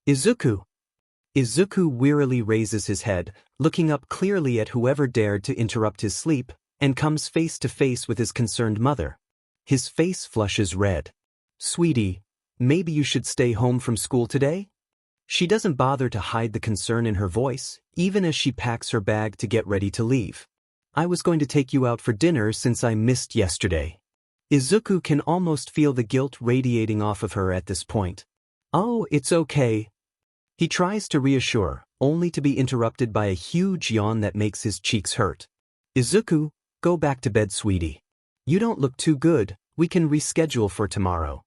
Izuku. Izuku wearily raises his head, looking up clearly at whoever dared to interrupt his sleep, and comes face to face with his concerned mother. His face flushes red. Sweetie, maybe you should stay home from school today? She doesn't bother to hide the concern in her voice, even as she packs her bag to get ready to leave. I was going to take you out for dinner since I missed yesterday. Izuku can almost feel the guilt radiating off of her at this point. Oh, it's okay. He tries to reassure, only to be interrupted by a huge yawn that makes his cheeks hurt. Izuku, go back to bed, sweetie. You don't look too good, we can reschedule for tomorrow.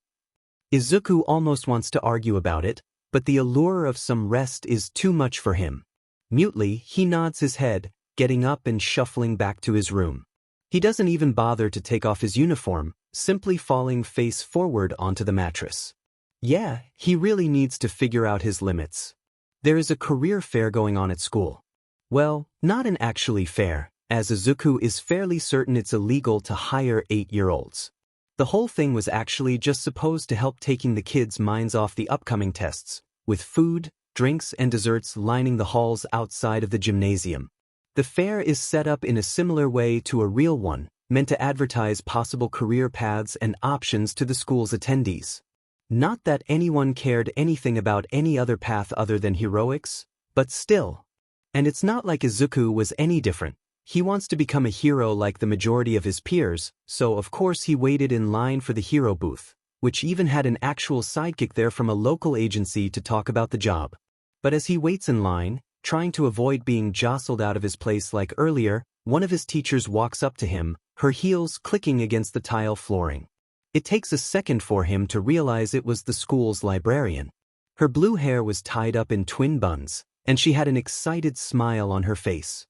Izuku almost wants to argue about it, but the allure of some rest is too much for him. Mutely, he nods his head, getting up and shuffling back to his room. He doesn't even bother to take off his uniform, simply falling face forward onto the mattress. Yeah, he really needs to figure out his limits. There is a career fair going on at school. Well, not an actually fair, as Izuku is fairly certain it's illegal to hire 8-year-olds. The whole thing was actually just supposed to help taking the kids' minds off the upcoming tests, with food, drinks and desserts lining the halls outside of the gymnasium. The fair is set up in a similar way to a real one, meant to advertise possible career paths and options to the school's attendees. Not that anyone cared anything about any other path other than heroics, but still. And it's not like Izuku was any different. He wants to become a hero like the majority of his peers, so of course he waited in line for the hero booth, which even had an actual sidekick there from a local agency to talk about the job. But as he waits in line, trying to avoid being jostled out of his place like earlier, one of his teachers walks up to him, her heels clicking against the tile flooring. It takes a second for him to realize it was the school's librarian. Her blue hair was tied up in twin buns, and she had an excited smile on her face.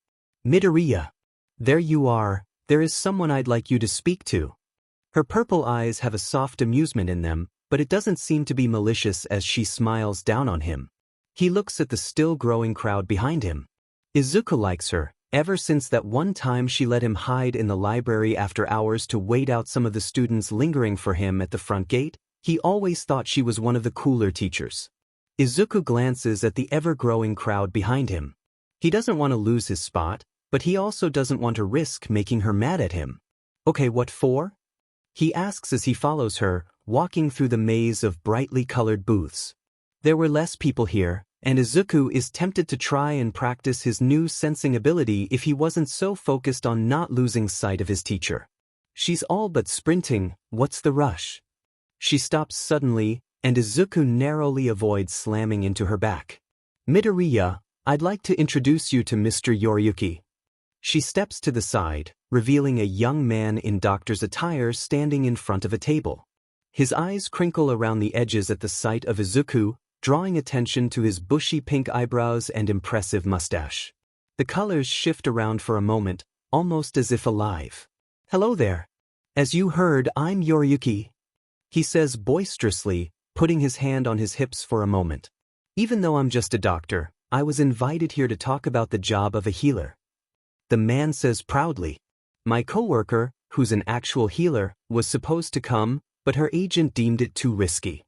Midoriya. There you are, there is someone I'd like you to speak to. Her purple eyes have a soft amusement in them, but it doesn't seem to be malicious as she smiles down on him. He looks at the still growing crowd behind him. Izuku likes her. Ever since that one time she let him hide in the library after hours to wait out some of the students lingering for him at the front gate, he always thought she was one of the cooler teachers. Izuku glances at the ever-growing crowd behind him. He doesn't want to lose his spot, but he also doesn't want to risk making her mad at him. Okay, what for? He asks as he follows her, walking through the maze of brightly colored booths. There were less people here, and Izuku is tempted to try and practice his new sensing ability if he wasn't so focused on not losing sight of his teacher. She's all but sprinting, what's the rush? She stops suddenly, and Izuku narrowly avoids slamming into her back. Midoriya, I'd like to introduce you to Mr. Yoriyuki. She steps to the side, revealing a young man in doctor's attire standing in front of a table. His eyes crinkle around the edges at the sight of Izuku, drawing attention to his bushy pink eyebrows and impressive mustache. The colors shift around for a moment, almost as if alive. Hello there. As you heard, I'm Yoriyuki, he says boisterously, putting his hand on his hips for a moment. Even though I'm just a doctor, I was invited here to talk about the job of a healer. The man says proudly. My coworker, who's an actual healer, was supposed to come, but her agent deemed it too risky.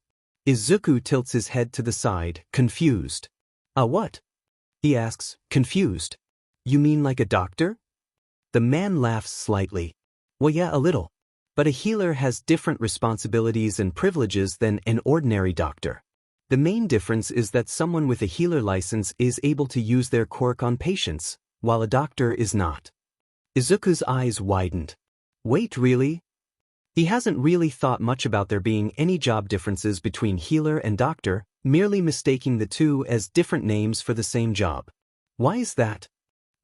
Izuku tilts his head to the side, confused. What? He asks, confused. You mean like a doctor? The man laughs slightly. Well, yeah, a little. But a healer has different responsibilities and privileges than an ordinary doctor. The main difference is that someone with a healer license is able to use their quirk on patients, while a doctor is not. Izuku's eyes widened. Wait, really? He hasn't really thought much about there being any job differences between healer and doctor, merely mistaking the two as different names for the same job. Why is that?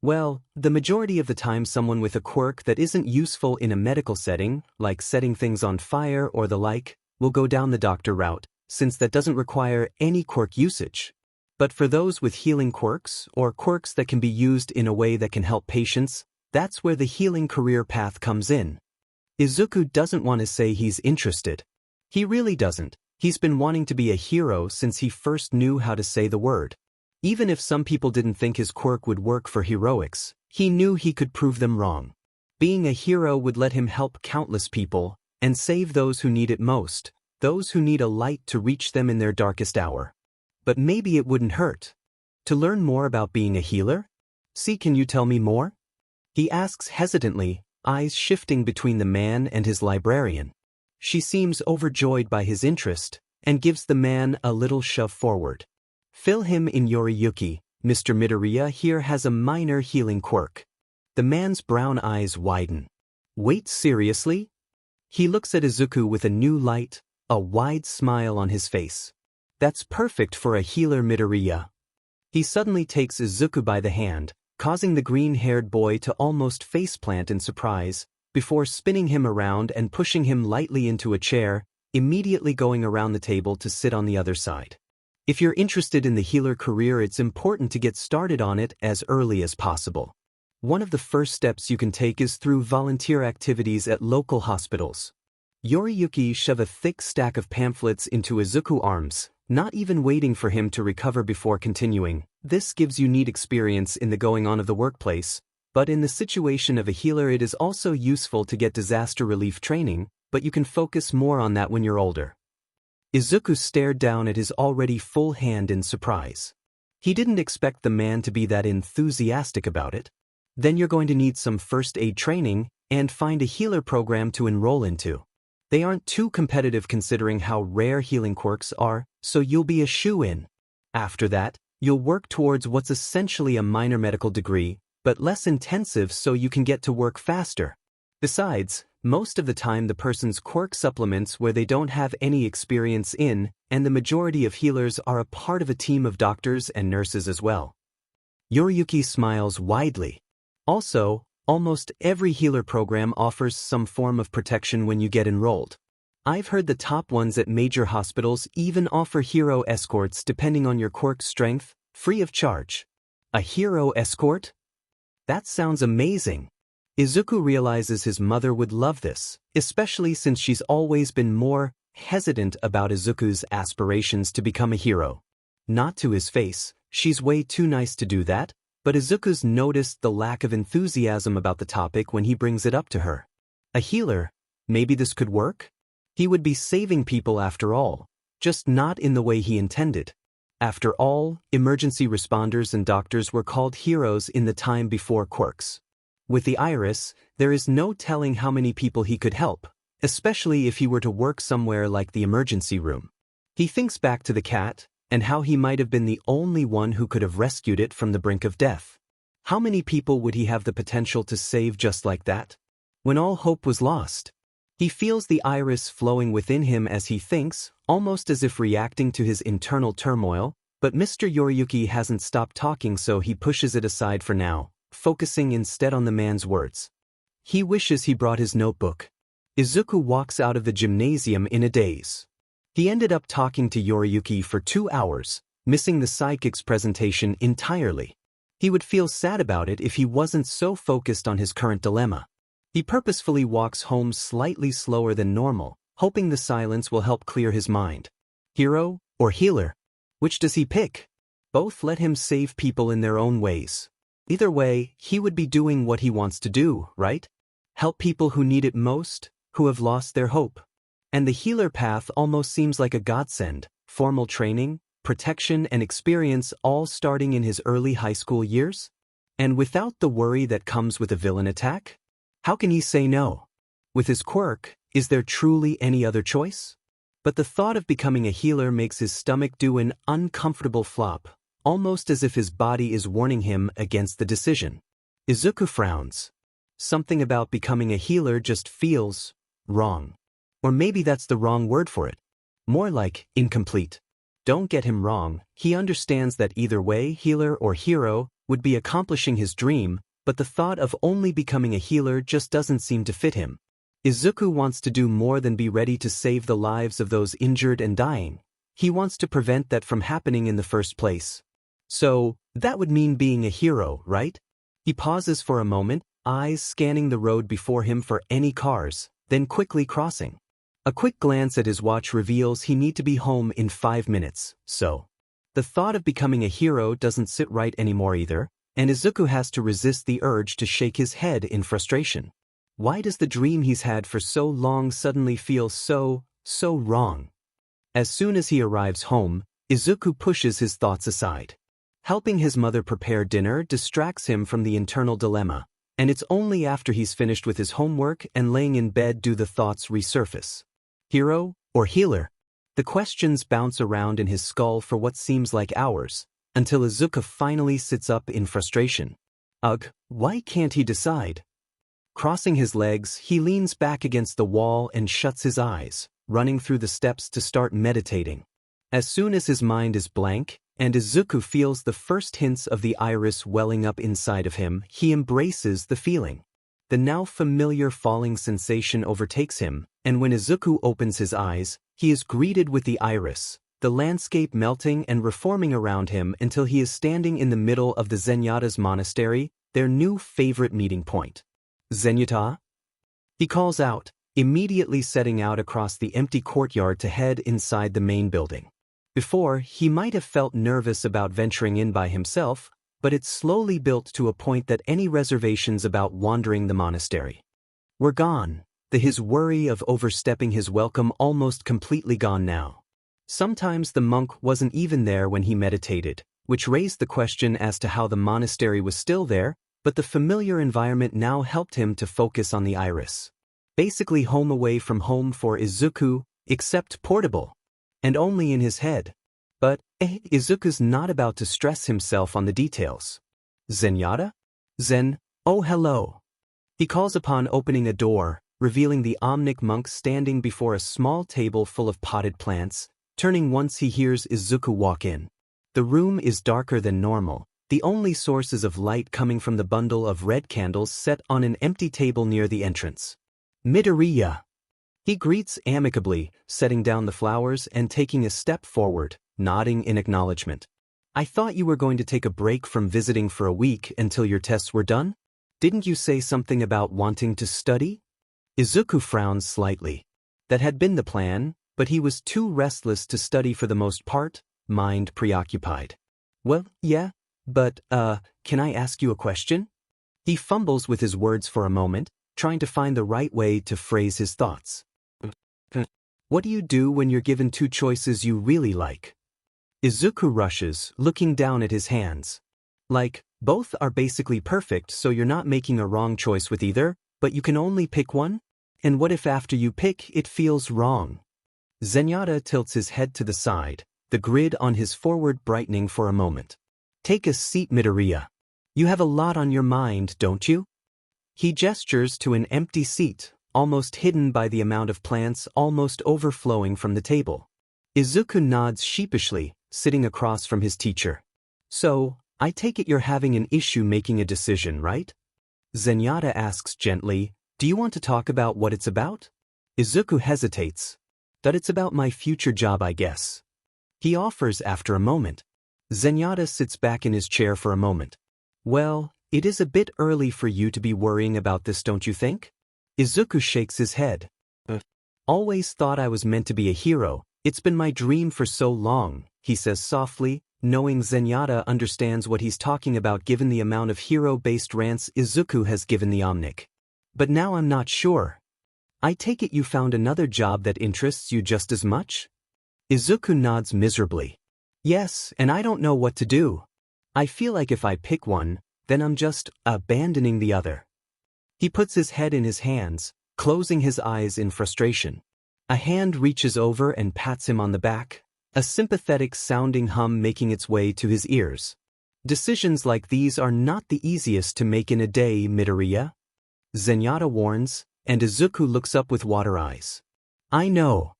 Well, the majority of the time someone with a quirk that isn't useful in a medical setting, like setting things on fire or the like, will go down the doctor route, since that doesn't require any quirk usage. But for those with healing quirks, or quirks that can be used in a way that can help patients, that's where the healing career path comes in. Izuku doesn't want to say he's interested. He really doesn't. He's been wanting to be a hero since he first knew how to say the word. Even if some people didn't think his quirk would work for heroics, he knew he could prove them wrong. Being a hero would let him help countless people, and save those who need it most, those who need a light to reach them in their darkest hour. But maybe it wouldn't hurt. To learn more about being a healer? See, can you tell me more? He asks hesitantly, eyes shifting between the man and his librarian. She seems overjoyed by his interest, and gives the man a little shove forward. Fill him in, Yoriyuki. Mr. Midoriya here has a minor healing quirk. The man's brown eyes widen. Wait, seriously? He looks at Izuku with a new light, a wide smile on his face. That's perfect for a healer, Midoriya. He suddenly takes Izuku by the hand, causing the green-haired boy to almost faceplant in surprise, before spinning him around and pushing him lightly into a chair, immediately going around the table to sit on the other side. If you're interested in the healer career, it's important to get started on it as early as possible. One of the first steps you can take is through volunteer activities at local hospitals. Yoriyuki shoved a thick stack of pamphlets into Izuku's arms, not even waiting for him to recover before continuing. This gives you neat experience in the going-on of the workplace, but in the situation of a healer it is also useful to get disaster relief training, but you can focus more on that when you're older. Izuku stared down at his already full hand in surprise. He didn't expect the man to be that enthusiastic about it. Then you're going to need some first aid training and find a healer program to enroll into. They aren't too competitive considering how rare healing quirks are, so you'll be a shoo-in. After that, you'll work towards what's essentially a minor medical degree, but less intensive so you can get to work faster. Besides, most of the time the person's quirk supplements where they don't have any experience in, and the majority of healers are a part of a team of doctors and nurses as well. Yoriyuki smiles widely. Also, almost every healer program offers some form of protection when you get enrolled. I've heard the top ones at major hospitals even offer hero escorts depending on your quirk strength, free of charge. A hero escort? That sounds amazing. Izuku realizes his mother would love this, especially since she's always been more hesitant about Izuku's aspirations to become a hero. Not to his face, she's way too nice to do that, but Izuku's noticed the lack of enthusiasm about the topic when he brings it up to her. A healer? Maybe this could work? He would be saving people after all, just not in the way he intended. After all, emergency responders and doctors were called heroes in the time before quirks. With the iris, there is no telling how many people he could help, especially if he were to work somewhere like the emergency room. He thinks back to the cat, and how he might have been the only one who could have rescued it from the brink of death. How many people would he have the potential to save just like that? When all hope was lost, he feels the iris flowing within him as he thinks, almost as if reacting to his internal turmoil, but Mr. Yoriyuki hasn't stopped talking, so he pushes it aside for now, focusing instead on the man's words. He wishes he brought his notebook. Izuku walks out of the gymnasium in a daze. He ended up talking to Yoriyuki for 2 hours, missing the psychic's presentation entirely. He would feel sad about it if he wasn't so focused on his current dilemma. He purposefully walks home slightly slower than normal, hoping the silence will help clear his mind. Hero or healer? Which does he pick? Both let him save people in their own ways. Either way, he would be doing what he wants to do, right? Help people who need it most, who have lost their hope. And the healer path almost seems like a godsend, formal training, protection and experience all starting in his early high school years? And without the worry that comes with a villain attack? How can he say no? With his quirk, is there truly any other choice? But the thought of becoming a healer makes his stomach do an uncomfortable flop, almost as if his body is warning him against the decision. Izuku frowns. Something about becoming a healer just feels wrong. Or maybe that's the wrong word for it. More like incomplete. Don't get him wrong, he understands that either way, healer or hero, would be accomplishing his dream, but the thought of only becoming a healer just doesn't seem to fit him. Izuku wants to do more than be ready to save the lives of those injured and dying. He wants to prevent that from happening in the first place. So, that would mean being a hero, right? He pauses for a moment, eyes scanning the road before him for any cars, then quickly crossing. A quick glance at his watch reveals he needs to be home in 5 minutes, so. The thought of becoming a hero doesn't sit right anymore either, and Izuku has to resist the urge to shake his head in frustration. Why does the dream he's had for so long suddenly feel so wrong? As soon as he arrives home, Izuku pushes his thoughts aside. Helping his mother prepare dinner distracts him from the internal dilemma, and it's only after he's finished with his homework and laying in bed do the thoughts resurface. Hero or healer? The questions bounce around in his skull for what seems like hours, until Izuku finally sits up in frustration. Ugh, why can't he decide? Crossing his legs, he leans back against the wall and shuts his eyes, running through the steps to start meditating. As soon as his mind is blank, and Izuku feels the first hints of the iris welling up inside of him, he embraces the feeling. The now familiar falling sensation overtakes him, and when Izuku opens his eyes, he is greeted with the iris, the landscape melting and reforming around him until he is standing in the middle of the Zenyatta's monastery, their new favorite meeting point. Zenyatta? He calls out, immediately setting out across the empty courtyard to head inside the main building. Before, he might have felt nervous about venturing in by himself, but it's slowly built to a point that any reservations about wandering the monastery were gone. his worry of overstepping his welcome almost completely gone now. Sometimes the monk wasn't even there when he meditated, which raised the question as to how the monastery was still there, but the familiar environment now helped him to focus on the iris. Basically home away from home for Izuku, except portable. And only in his head. But, Izuku's not about to stress himself on the details. Zenyatta? Zen, oh hello. He calls upon opening a door, revealing the Omnic monk standing before a small table full of potted plants, turning once he hears Izuku walk in. The room is darker than normal, the only sources of light coming from the bundle of red candles set on an empty table near the entrance. Midoriya. He greets amicably, setting down the flowers and taking a step forward, nodding in acknowledgement. I thought you were going to take a break from visiting for a week until your tests were done? Didn't you say something about wanting to study? Izuku frowned slightly. That had been the plan, but he was too restless to study for the most part, mind preoccupied. Well, yeah, but, can I ask you a question? He fumbles with his words for a moment, trying to find the right way to phrase his thoughts. What do you do when you're given two choices you really like? Izuku rushes, looking down at his hands. Like, both are basically perfect, so you're not making a wrong choice with either, but you can only pick one? And what if after you pick, it feels wrong? Zenyatta tilts his head to the side, the grid on his forehead brightening for a moment. Take a seat, Midoriya. You have a lot on your mind, don't you? He gestures to an empty seat, almost hidden by the amount of plants almost overflowing from the table. Izuku nods sheepishly, sitting across from his teacher. So, I take it you're having an issue making a decision, right? Zenyatta asks gently, do you want to talk about what it's about? Izuku hesitates. That it's about my future job, I guess. He offers after a moment. Zenyatta sits back in his chair for a moment. Well, it is a bit early for you to be worrying about this, don't you think? Izuku shakes his head. Always thought I was meant to be a hero. It's been my dream for so long, he says softly, knowing Zenyatta understands what he's talking about given the amount of hero-based rants Izuku has given the Omnic. But now I'm not sure. I take it you found another job that interests you just as much? Izuku nods miserably. Yes, and I don't know what to do. I feel like if I pick one, then I'm just abandoning the other. He puts his head in his hands, closing his eyes in frustration. A hand reaches over and pats him on the back, a sympathetic sounding hum making its way to his ears. Decisions like these are not the easiest to make in a day, Midoriya. Zenyatta warns, and Izuku looks up with water eyes. I know.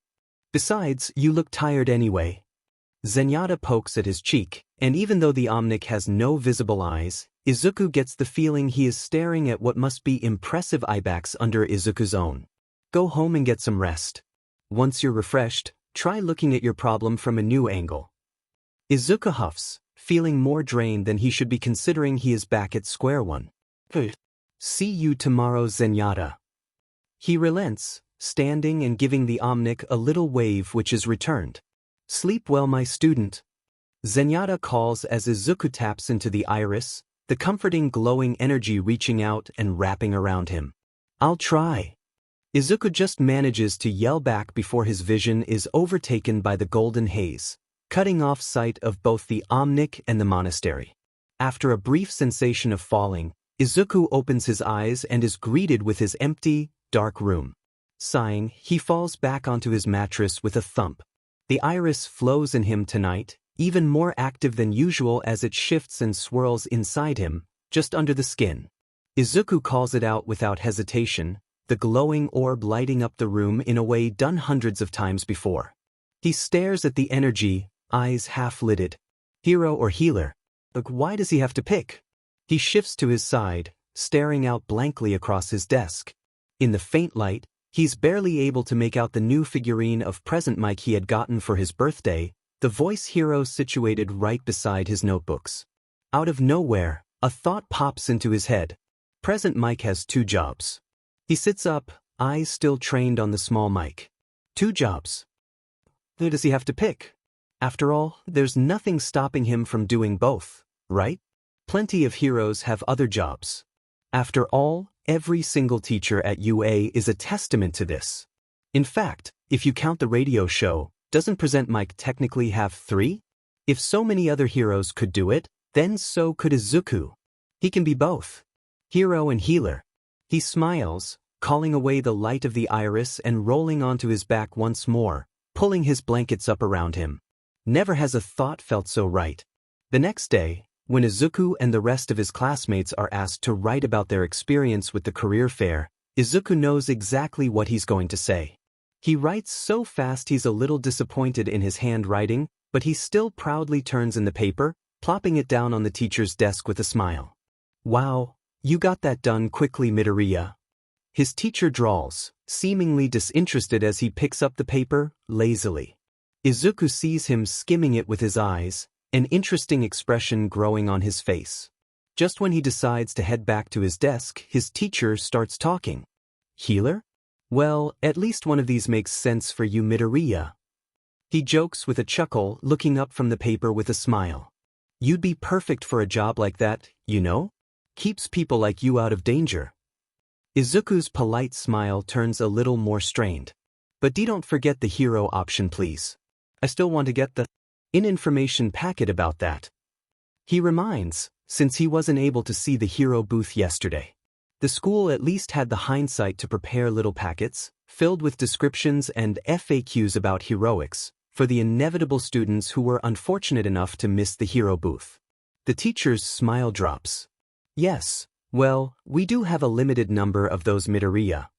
Besides, you look tired anyway. Zenyatta pokes at his cheek, and even though the Omnic has no visible eyes, Izuku gets the feeling he is staring at what must be impressive eyebags under Izuku's own. Go home and get some rest. Once you're refreshed, try looking at your problem from a new angle. Izuku huffs, feeling more drained than he should be considering he is back at square one. See you tomorrow, Zenyatta. He relents, standing and giving the Omnic a little wave which is returned. Sleep well, my student. Zenyatta calls as Izuku taps into the iris, the comforting glowing energy reaching out and wrapping around him. I'll try. Izuku just manages to yell back before his vision is overtaken by the golden haze, cutting off sight of both the Omnic and the monastery. After a brief sensation of falling, Izuku opens his eyes and is greeted with his empty, dark room. Sighing, he falls back onto his mattress with a thump. The iris flows in him tonight, even more active than usual as it shifts and swirls inside him, just under the skin. Izuku calls it out without hesitation, the glowing orb lighting up the room in a way done hundreds of times before. He stares at the energy, eyes half-lidded. Hero or healer? Why does he have to pick? He shifts to his side, staring out blankly across his desk. In the faint light, he's barely able to make out the new figurine of Present Mike he had gotten for his birthday, the voice hero situated right beside his notebooks. Out of nowhere, a thought pops into his head. Present Mike has two jobs. He sits up, eyes still trained on the small mic. Two jobs. Who does he have to pick? After all, there's nothing stopping him from doing both, right? Plenty of heroes have other jobs. After all, every single teacher at UA is a testament to this. In fact, if you count the radio show, doesn't Present Mike technically have 3? If so many other heroes could do it, then so could Izuku. He can be both hero and healer. He smiles, calling away the light of the iris and rolling onto his back once more, pulling his blankets up around him. Never has a thought felt so right. The next day, when Izuku and the rest of his classmates are asked to write about their experience with the career fair, Izuku knows exactly what he's going to say. He writes so fast he's a little disappointed in his handwriting, but he still proudly turns in the paper, plopping it down on the teacher's desk with a smile. "Wow, you got that done quickly, Midoriya." His teacher drawls, seemingly disinterested as he picks up the paper, lazily. Izuku sees him skimming it with his eyes, an interesting expression growing on his face. Just when he decides to head back to his desk, his teacher starts talking. "Healer? Well, at least one of these makes sense for you, Midoriya." He jokes with a chuckle, looking up from the paper with a smile. "You'd be perfect for a job like that, you know? Keeps people like you out of danger." Izuku's polite smile turns a little more strained. "But don't forget the hero option, please. I still want to get the information packet about that." He reminds, since he wasn't able to see the hero booth yesterday. The school at least had the hindsight to prepare little packets, filled with descriptions and FAQs about heroics, for the inevitable students who were unfortunate enough to miss the hero booth. The teacher's smile drops. "Yes, well, we do have a limited number of those, Midoriya."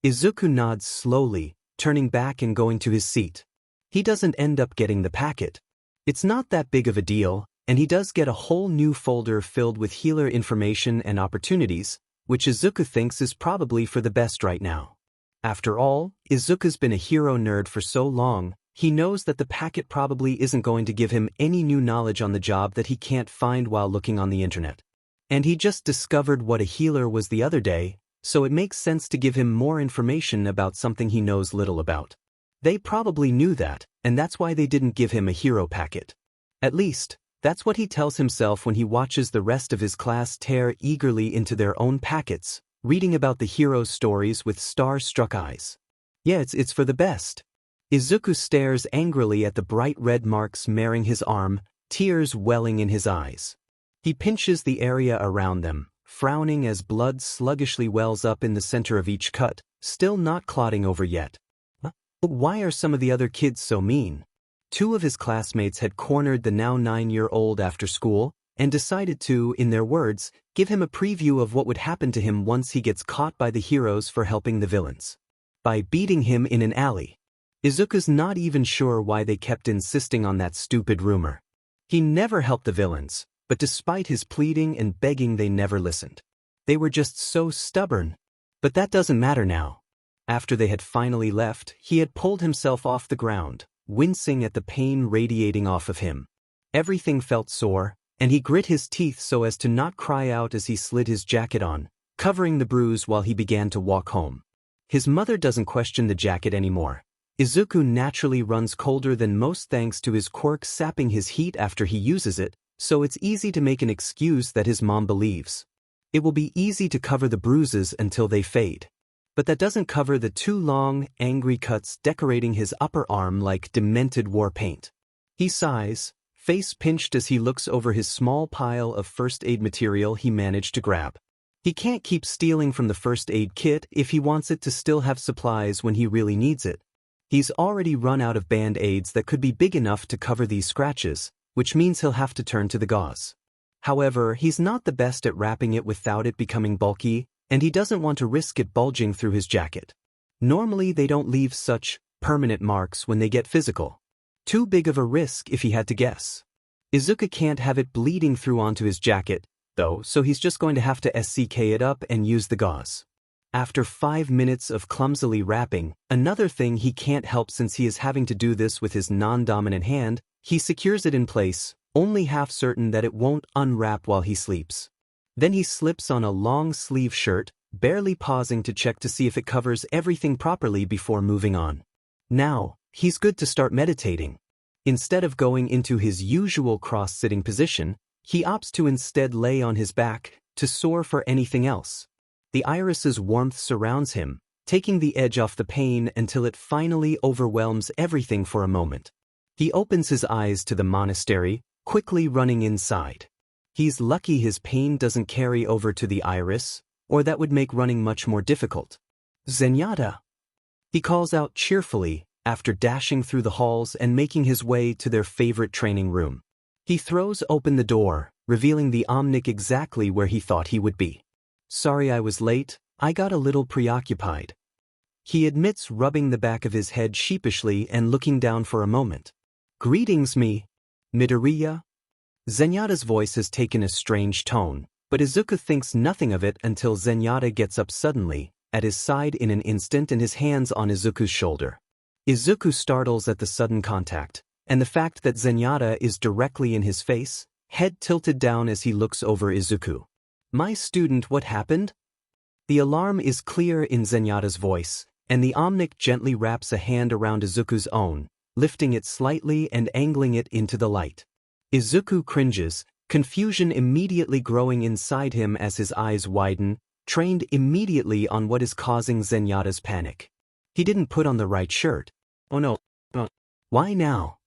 Izuku nods slowly, turning back and going to his seat. He doesn't end up getting the packet. It's not that big of a deal, and he does get a whole new folder filled with healer information and opportunities, which Izuku thinks is probably for the best right now. After all, Izuku's been a hero nerd for so long, he knows that the packet probably isn't going to give him any new knowledge on the job that he can't find while looking on the internet. And he just discovered what a healer was the other day, so it makes sense to give him more information about something he knows little about. They probably knew that, and that's why they didn't give him a hero packet. At least, that's what he tells himself when he watches the rest of his class tear eagerly into their own packets, reading about the heroes' stories with star-struck eyes. Yeah, it's for the best. Izuku stares angrily at the bright red marks marring his arm, tears welling in his eyes. He pinches the area around them, frowning as blood sluggishly wells up in the center of each cut, still not clotting over yet. But why are some of the other kids so mean? 2 of his classmates had cornered the now 9-year-old after school, and decided to, in their words, give him a preview of what would happen to him once he gets caught by the heroes for helping the villains. By beating him in an alley. Izuku's not even sure why they kept insisting on that stupid rumor. He never helped the villains, but despite his pleading and begging they never listened. They were just so stubborn. But that doesn't matter now. After they had finally left, he had pulled himself off the ground, wincing at the pain radiating off of him. Everything felt sore, and he grit his teeth so as to not cry out as he slid his jacket on, covering the bruise while he began to walk home. His mother doesn't question the jacket anymore. Izuku naturally runs colder than most thanks to his quirk sapping his heat after he uses it, so it's easy to make an excuse that his mom believes. It will be easy to cover the bruises until they fade. But that doesn't cover the 2 long, angry cuts decorating his upper arm like demented war paint. He sighs, face pinched as he looks over his small pile of first aid material he managed to grab. He can't keep stealing from the first aid kit if he wants it to still have supplies when he really needs it. He's already run out of band-aids that could be big enough to cover these scratches, which means he'll have to turn to the gauze. However, he's not the best at wrapping it without it becoming bulky, and he doesn't want to risk it bulging through his jacket. Normally they don't leave such permanent marks when they get physical. Too big of a risk if he had to guess. Izuku can't have it bleeding through onto his jacket, though, so he's just going to have to SCK it up and use the gauze. After 5 minutes of clumsily wrapping, another thing he can't help since he is having to do this with his non-dominant hand, he secures it in place, only half certain that it won't unwrap while he sleeps. Then he slips on a long-sleeve shirt, barely pausing to check to see if it covers everything properly before moving on. Now, he's good to start meditating. Instead of going into his usual cross-sitting position, he opts to instead lay on his back, to soar for anything else. The iris's warmth surrounds him, taking the edge off the pain until it finally overwhelms everything for a moment. He opens his eyes to the monastery, quickly running inside. He's lucky his pain doesn't carry over to the iris, or that would make running much more difficult. Zenyatta! He calls out cheerfully, after dashing through the halls and making his way to their favorite training room. He throws open the door, revealing the Omnic exactly where he thought he would be. Sorry I was late, I got a little preoccupied. He admits, rubbing the back of his head sheepishly and looking down for a moment. Greetings, Midoriya? Zenyatta's voice has taken a strange tone, but Izuku thinks nothing of it until Zenyatta gets up suddenly, at his side in an instant and his hands on Izuku's shoulder. Izuku startles at the sudden contact, and the fact that Zenyatta is directly in his face, head tilted down as he looks over Izuku. My student, what happened? The alarm is clear in Zenyatta's voice, and the Omnic gently wraps a hand around Izuku's own, lifting it slightly and angling it into the light. Izuku cringes, confusion immediately growing inside him as his eyes widen, trained immediately on what is causing Zenyatta's panic. He didn't put on the right shirt. Oh no. Why now?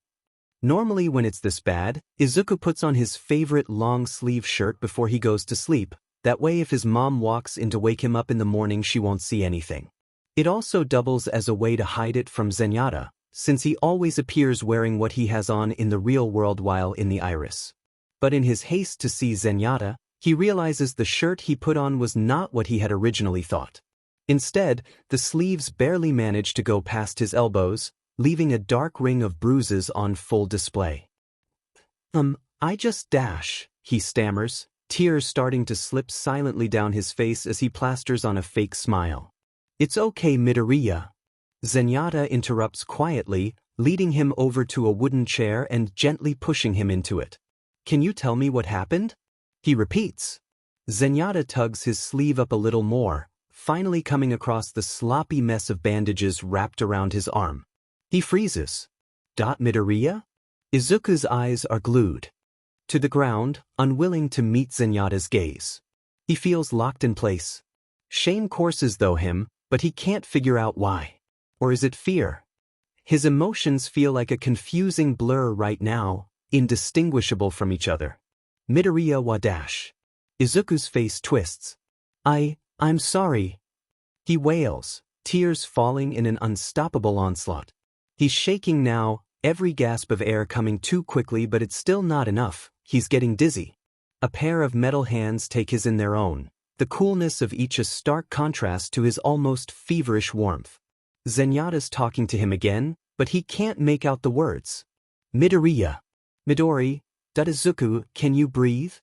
Normally when it's this bad, Izuku puts on his favorite long-sleeve shirt before he goes to sleep. That way if his mom walks in to wake him up in the morning she won't see anything. It also doubles as a way to hide it from Zenyatta, since he always appears wearing what he has on in the real world while in the iris. But in his haste to see Zenyatta, he realizes the shirt he put on was not what he had originally thought. Instead, the sleeves barely manage to go past his elbows, leaving a dark ring of bruises on full display. I just dash, he stammers, tears starting to slip silently down his face as he plasters on a fake smile. It's okay, Midoriya. Zenyatta interrupts quietly, leading him over to a wooden chair and gently pushing him into it. Can you tell me what happened? He repeats. Zenyatta tugs his sleeve up a little more, finally coming across the sloppy mess of bandages wrapped around his arm. He freezes. Midoriya? Izuku's eyes are glued to the ground, unwilling to meet Zenyatta's gaze. He feels locked in place. Shame courses through him, but he can't figure out why. Or is it fear? His emotions feel like a confusing blur right now, indistinguishable from each other. Midoriya wa dash. Izuku's face twists. I'm sorry. He wails, tears falling in an unstoppable onslaught. He's shaking now, every gasp of air coming too quickly, but it's still not enough. He's getting dizzy. A pair of metal hands take his in their own, the coolness of each a stark contrast to his almost feverish warmth. Zenyatta's talking to him again, but he can't make out the words. Midoriya. Midori. Izuku, can you breathe?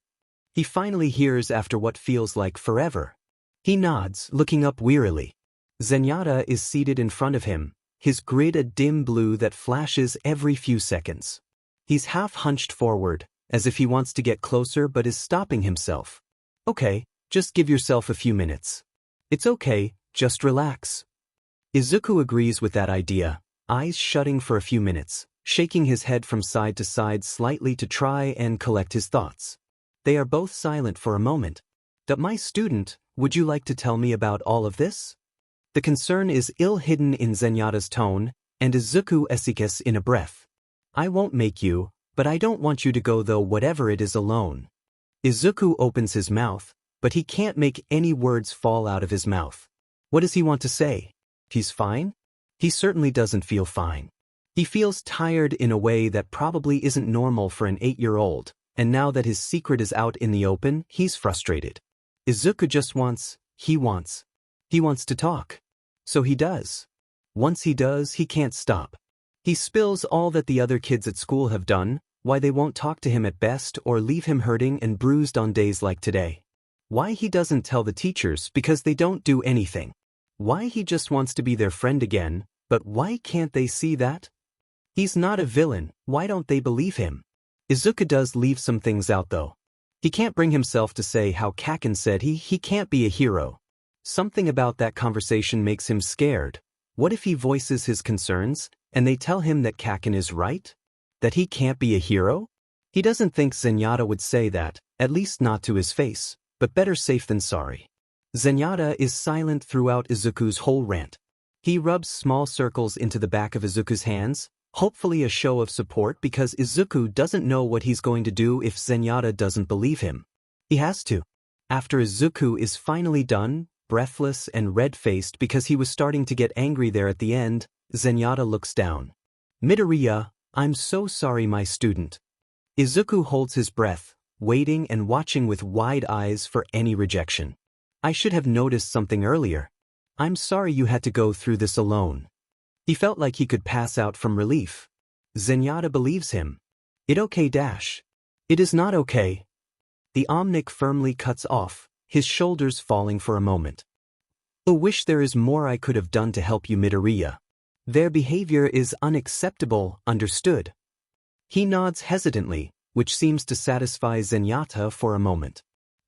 He finally hears after what feels like forever. He nods, looking up wearily. Zenyatta is seated in front of him, his grid a dim blue that flashes every few seconds. He's half hunched forward, as if he wants to get closer but is stopping himself. Okay, just give yourself a few minutes. It's okay, just relax. Izuku agrees with that idea, eyes shutting for a few minutes, shaking his head from side to side slightly to try and collect his thoughts. They are both silent for a moment. My student, would you like to tell me about all of this? The concern is ill-hidden in Zenyatta's tone, and Izuku esikes in a breath. I won't make you, but I don't want you to go though whatever it is alone. Izuku opens his mouth, but he can't make any words fall out of his mouth. What does he want to say? He's fine? He certainly doesn't feel fine. He feels tired in a way that probably isn't normal for an 8-year-old, and now that his secret is out in the open, he's frustrated. Izuku just wants to talk. So he does. Once he does, he can't stop. He spills all that the other kids at school have done, why they won't talk to him at best or leave him hurting and bruised on days like today. Why he doesn't tell the teachers because they don't do anything. Why he just wants to be their friend again, but why can't they see that? He's not a villain, why don't they believe him? Izuku does leave some things out though. He can't bring himself to say how Kaken said he can't be a hero. Something about that conversation makes him scared. What if he voices his concerns, and they tell him that Kaken is right? That he can't be a hero? He doesn't think Zenyatta would say that, at least not to his face, but better safe than sorry. Zenyatta is silent throughout Izuku's whole rant. He rubs small circles into the back of Izuku's hands, hopefully a show of support because Izuku doesn't know what he's going to do if Zenyatta doesn't believe him. He has to. After Izuku is finally done, breathless and red-faced because he was starting to get angry there at the end, Zenyatta looks down. Midoriya, I'm so sorry my student. Izuku holds his breath, waiting and watching with wide eyes for any rejection. I should have noticed something earlier. I'm sorry you had to go through this alone. He felt like he could pass out from relief. Zenyatta believes him. It okay dash. It is not okay. The Omnic firmly cuts off, his shoulders falling for a moment. I wish there is more I could have done to help you Midoriya. Their behavior is unacceptable, understood? He nods hesitantly, which seems to satisfy Zenyatta for a moment.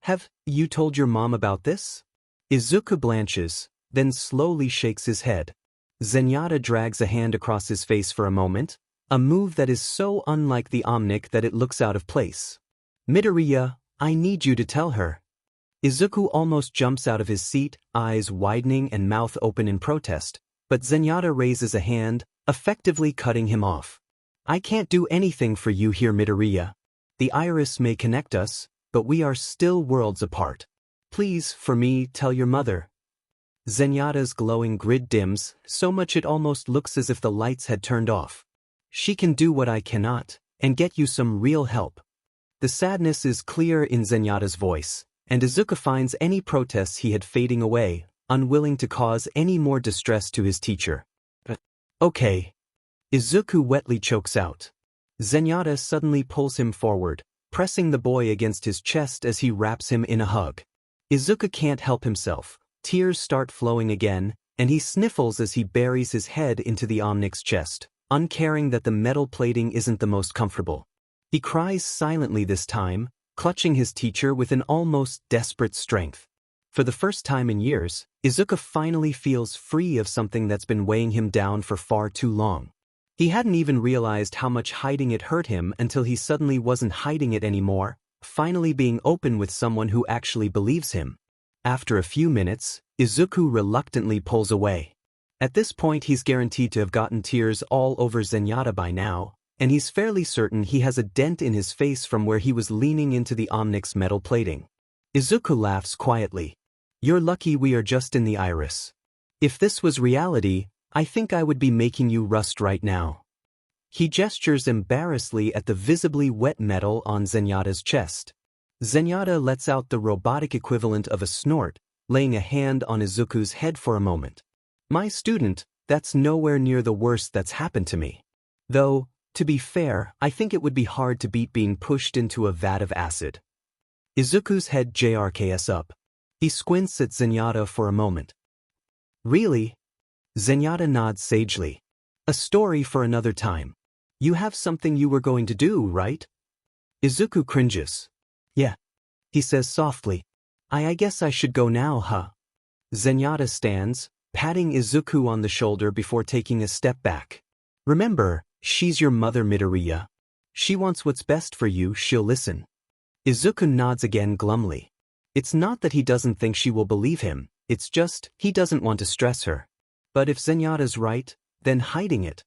Have you told your mom about this? Izuku blanches, then slowly shakes his head. Zenyatta drags a hand across his face for a moment, a move that is so unlike the Omnic that it looks out of place. Midoriya, I need you to tell her. Izuku almost jumps out of his seat, eyes widening and mouth open in protest, but Zenyatta raises a hand, effectively cutting him off. I can't do anything for you here Midoriya. The iris may connect us, but we are still worlds apart. Please, for me, tell your mother. Zenyatta's glowing grid dims, so much it almost looks as if the lights had turned off. She can do what I cannot, and get you some real help. The sadness is clear in Zenyatta's voice, and Izuku finds any protests he had fading away, unwilling to cause any more distress to his teacher. Okay. Izuku wetly chokes out. Zenyatta suddenly pulls him forward, pressing the boy against his chest as he wraps him in a hug. Izuku can't help himself. Tears start flowing again, and he sniffles as he buries his head into the Omnic's chest, uncaring that the metal plating isn't the most comfortable. He cries silently this time, clutching his teacher with an almost desperate strength. For the first time in years, Izuku finally feels free of something that's been weighing him down for far too long. He hadn't even realized how much hiding it hurt him until he suddenly wasn't hiding it anymore, finally being open with someone who actually believes him. After a few minutes, Izuku reluctantly pulls away. At this point he's guaranteed to have gotten tears all over Zenyatta by now, and he's fairly certain he has a dent in his face from where he was leaning into the Omnic's metal plating. Izuku laughs quietly. You're lucky we are just in the iris. If this was reality, I think I would be making you rust right now. He gestures embarrassedly at the visibly wet metal on Zenyatta's chest. Zenyatta lets out the robotic equivalent of a snort, laying a hand on Izuku's head for a moment. My student, that's nowhere near the worst that's happened to me. Though, to be fair, I think it would be hard to beat being pushed into a vat of acid. Izuku's head jerks up. He squints at Zenyatta for a moment. Really? Zenyatta nods sagely. A story for another time. You have something you were going to do, right? Izuku cringes. Yeah. He says softly. I guess I should go now, huh? Zenyatta stands, patting Izuku on the shoulder before taking a step back. Remember, she's your mother Midoriya. She wants what's best for you, she'll listen. Izuku nods again glumly. It's not that he doesn't think she will believe him, it's just, he doesn't want to stress her. But if Zenyatta's right, then hiding it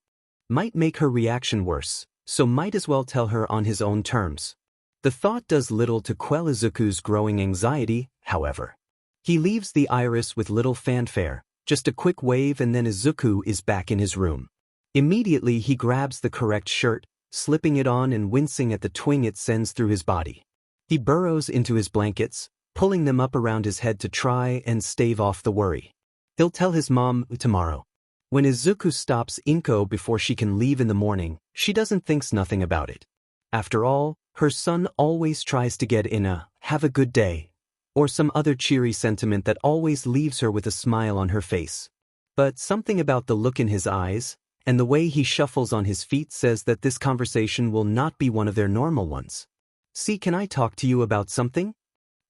might make her reaction worse, so might as well tell her on his own terms. The thought does little to quell Izuku's growing anxiety, however. He leaves the iris with little fanfare, just a quick wave and then Izuku is back in his room. Immediately he grabs the correct shirt, slipping it on and wincing at the twinge it sends through his body. He burrows into his blankets, pulling them up around his head to try and stave off the worry. He'll tell his mom tomorrow. When Izuku stops Inko before she can leave in the morning, she doesn't think nothing about it. After all, her son always tries to get in a "have a good day" or some other cheery sentiment that always leaves her with a smile on her face. But something about the look in his eyes and the way he shuffles on his feet says that this conversation will not be one of their normal ones. See, can I talk to you about something?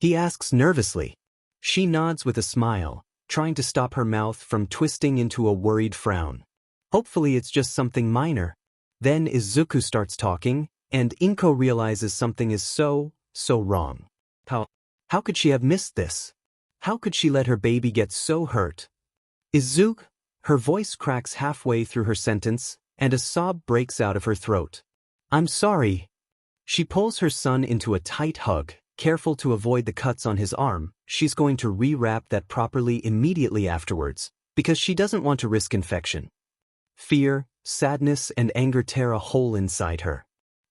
He asks nervously. She nods with a smile, trying to stop her mouth from twisting into a worried frown. Hopefully it's just something minor. Then Izuku starts talking, and Inko realizes something is so wrong. How could she have missed this? How could she let her baby get so hurt? Izuku? Her voice cracks halfway through her sentence, and a sob breaks out of her throat. I'm sorry. She pulls her son into a tight hug, careful to avoid the cuts on his arm. She's going to rewrap that properly immediately afterwards, because she doesn't want to risk infection. Fear, sadness, and anger tear a hole inside her.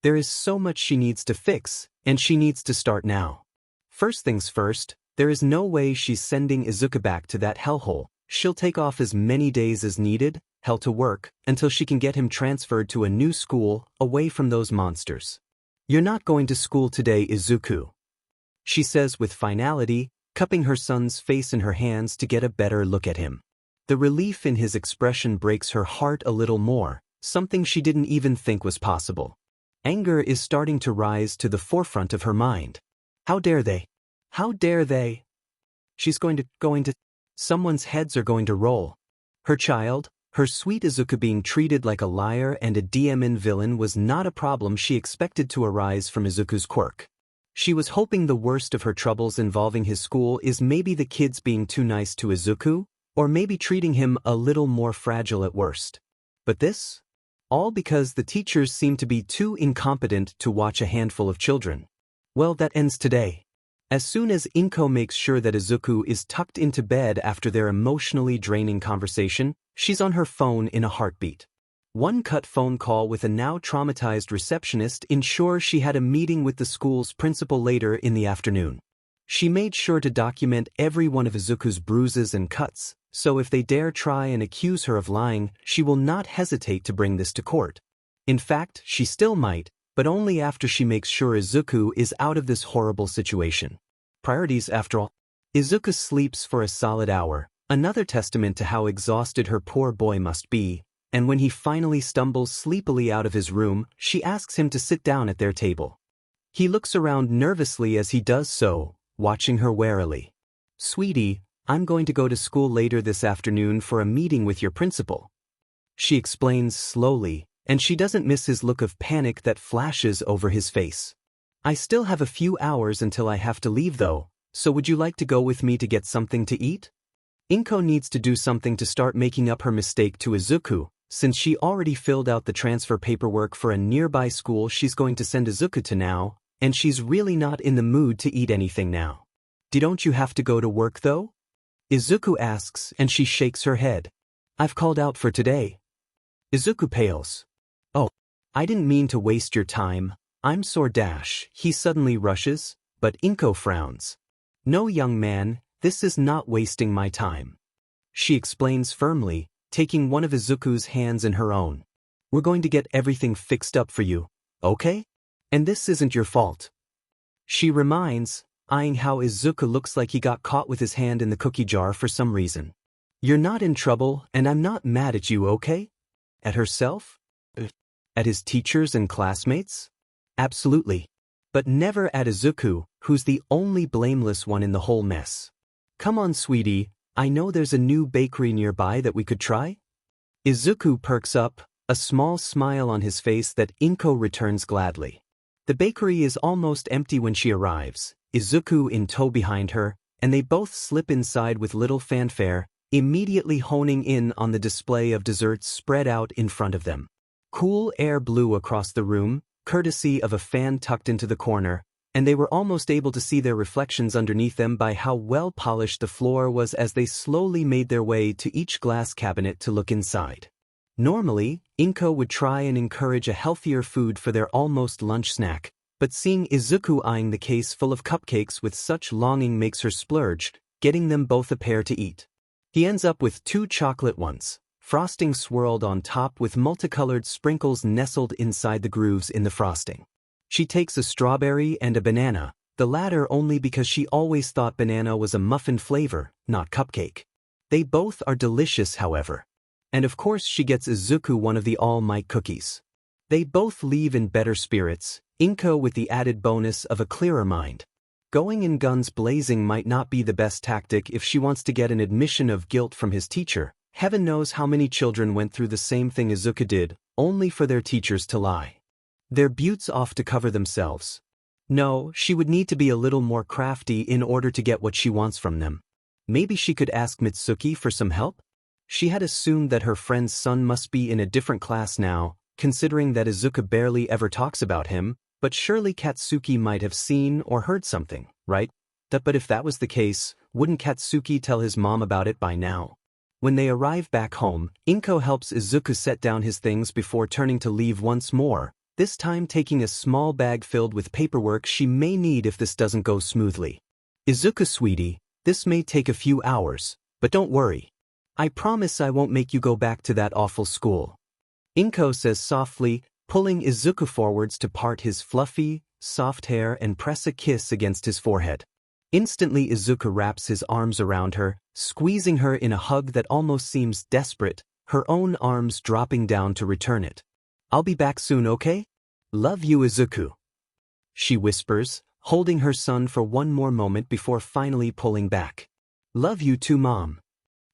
There is so much she needs to fix, and she needs to start now. First things first, there is no way she's sending Izuku back to that hellhole. She'll take off as many days as needed, hell to work, until she can get him transferred to a new school, away from those monsters. You're not going to school today, Izuku, she says with finality, cupping her son's face in her hands to get a better look at him. The relief in his expression breaks her heart a little more, something she didn't even think was possible. Anger is starting to rise to the forefront of her mind. How dare they? How dare they? She's going to, someone's heads are going to roll. Her child, her sweet Izuku, being treated like a liar and a demon villain was not a problem she expected to arise from Izuku's quirk. She was hoping the worst of her troubles involving his school is maybe the kids being too nice to Izuku, or maybe treating him a little more fragile at worst. But this? All because the teachers seem to be too incompetent to watch a handful of children. Well, that ends today. As soon as Inko makes sure that Izuku is tucked into bed after their emotionally draining conversation, she's on her phone in a heartbeat. One cut phone call with a now traumatized receptionist ensures she had a meeting with the school's principal later in the afternoon. She made sure to document every one of Izuku's bruises and cuts, so if they dare try and accuse her of lying, she will not hesitate to bring this to court. In fact, she still might, but only after she makes sure Izuku is out of this horrible situation. Priorities, after all. Izuku sleeps for a solid hour, another testament to how exhausted her poor boy must be, and when he finally stumbles sleepily out of his room, she asks him to sit down at their table. He looks around nervously as he does so, watching her warily. Sweetie, I'm going to go to school later this afternoon for a meeting with your principal, she explains slowly, and she doesn't miss his look of panic that flashes over his face. I still have a few hours until I have to leave though, so would you like to go with me to get something to eat? Inko needs to do something to start making up her mistake to Izuku, since she already filled out the transfer paperwork for a nearby school she's going to send Izuku to now, and she's really not in the mood to eat anything now. Don't you have to go to work though? Izuku asks, and she shakes her head. I've called out for today. Izuku pales. Oh, I didn't mean to waste your time. I'm sore. He suddenly rushes, but Inko frowns. No, young man, this is not wasting my time, she explains firmly, taking one of Izuku's hands in her own. We're going to get everything fixed up for you, okay? And this isn't your fault, she reminds, eyeing how Izuku looks like he got caught with his hand in the cookie jar for some reason. You're not in trouble, and I'm not mad at you, okay? At herself? At his teachers and classmates? Absolutely. But never at Izuku, who's the only blameless one in the whole mess. Come on, sweetie, I know there's a new bakery nearby that we could try. Izuku perks up, a small smile on his face that Inko returns gladly. The bakery is almost empty when she arrives, Izuku in tow behind her, and they both slip inside with little fanfare, immediately honing in on the display of desserts spread out in front of them. Cool air blew across the room, courtesy of a fan tucked into the corner, and they were almost able to see their reflections underneath them by how well polished the floor was as they slowly made their way to each glass cabinet to look inside. Normally, Inko would try and encourage a healthier food for their almost lunch snack, but seeing Izuku eyeing the case full of cupcakes with such longing makes her splurge, getting them both a pair to eat. He ends up with 2 chocolate ones, frosting swirled on top with multicolored sprinkles nestled inside the grooves in the frosting. She takes a strawberry and a banana, the latter only because she always thought banana was a muffin flavor, not cupcake. They both are delicious, however. And of course she gets Izuku one of the All Might cookies. They both leave in better spirits, Inko with the added bonus of a clearer mind. Going in guns blazing might not be the best tactic if she wants to get an admission of guilt from his teacher. Heaven knows how many children went through the same thing Izuku did, only for their teachers to lie their butts off to cover themselves. No, she would need to be a little more crafty in order to get what she wants from them. Maybe she could ask Mitsuki for some help? She had assumed that her friend's son must be in a different class now, considering that Izuku barely ever talks about him, but surely Katsuki might have seen or heard something, right? But if that was the case, wouldn't Katsuki tell his mom about it by now? When they arrive back home, Inko helps Izuku set down his things before turning to leave once more, this time taking a small bag filled with paperwork she may need if this doesn't go smoothly. Izuku sweetie, this may take a few hours, but don't worry. I promise I won't make you go back to that awful school. Inko says softly, pulling Izuku forwards to part his fluffy, soft hair and press a kiss against his forehead. Instantly Izuku wraps his arms around her, squeezing her in a hug that almost seems desperate, her own arms dropping down to return it. I'll be back soon, okay? Love you, Izuku. She whispers, holding her son for one more moment before finally pulling back. Love you too, Mom.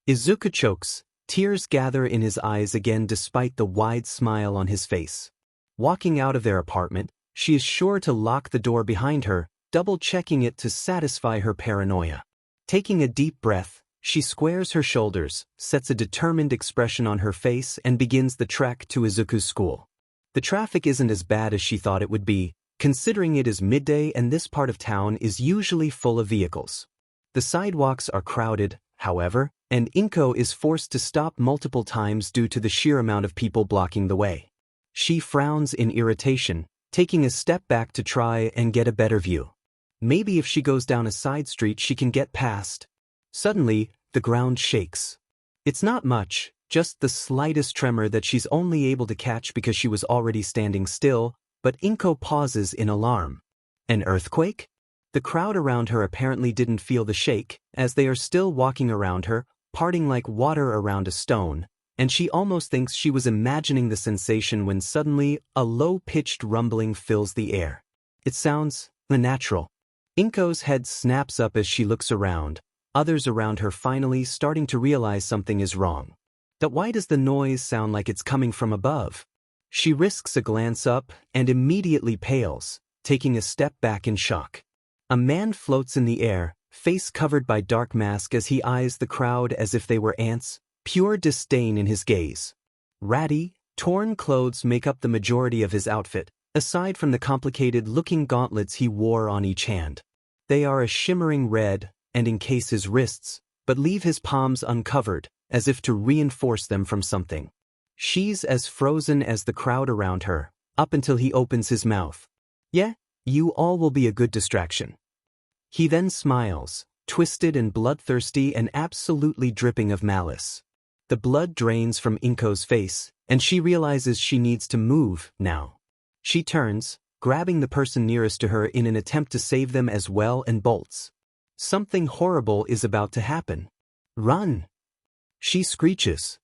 Izuku chokes, tears gather in his eyes again despite the wide smile on his face. Walking out of their apartment, she is sure to lock the door behind her, double-checking it to satisfy her paranoia. Taking a deep breath, she squares her shoulders, sets a determined expression on her face and begins the trek to Izuku's school. The traffic isn't as bad as she thought it would be, considering it is midday and this part of town is usually full of vehicles. The sidewalks are crowded, however, and Inko is forced to stop multiple times due to the sheer amount of people blocking the way. She frowns in irritation, taking a step back to try and get a better view. Maybe if she goes down a side street she can get past. Suddenly, the ground shakes. It's not much, just the slightest tremor that she's only able to catch because she was already standing still, but Inko pauses in alarm. An earthquake? The crowd around her apparently didn't feel the shake, as they are still walking around her, parting like water around a stone, and she almost thinks she was imagining the sensation when suddenly a low-pitched rumbling fills the air. It sounds unnatural. Inko's head snaps up as she looks around, others around her finally starting to realize something is wrong. But why does the noise sound like it's coming from above? She risks a glance up and immediately pales, taking a step back in shock. A man floats in the air, face covered by dark mask as he eyes the crowd as if they were ants, pure disdain in his gaze. Ratty, torn clothes make up the majority of his outfit, aside from the complicated-looking gauntlets he wore on each hand. They are a shimmering red and encase his wrists, but leave his palms uncovered, as if to reinforce them from something. She's as frozen as the crowd around her, up until he opens his mouth. Yeah, you all will be a good distraction. He then smiles, twisted and bloodthirsty and absolutely dripping of malice. The blood drains from Inko's face, and she realizes she needs to move now. She turns, grabbing the person nearest to her in an attempt to save them as well and bolts. Something horrible is about to happen. Run! She screeches.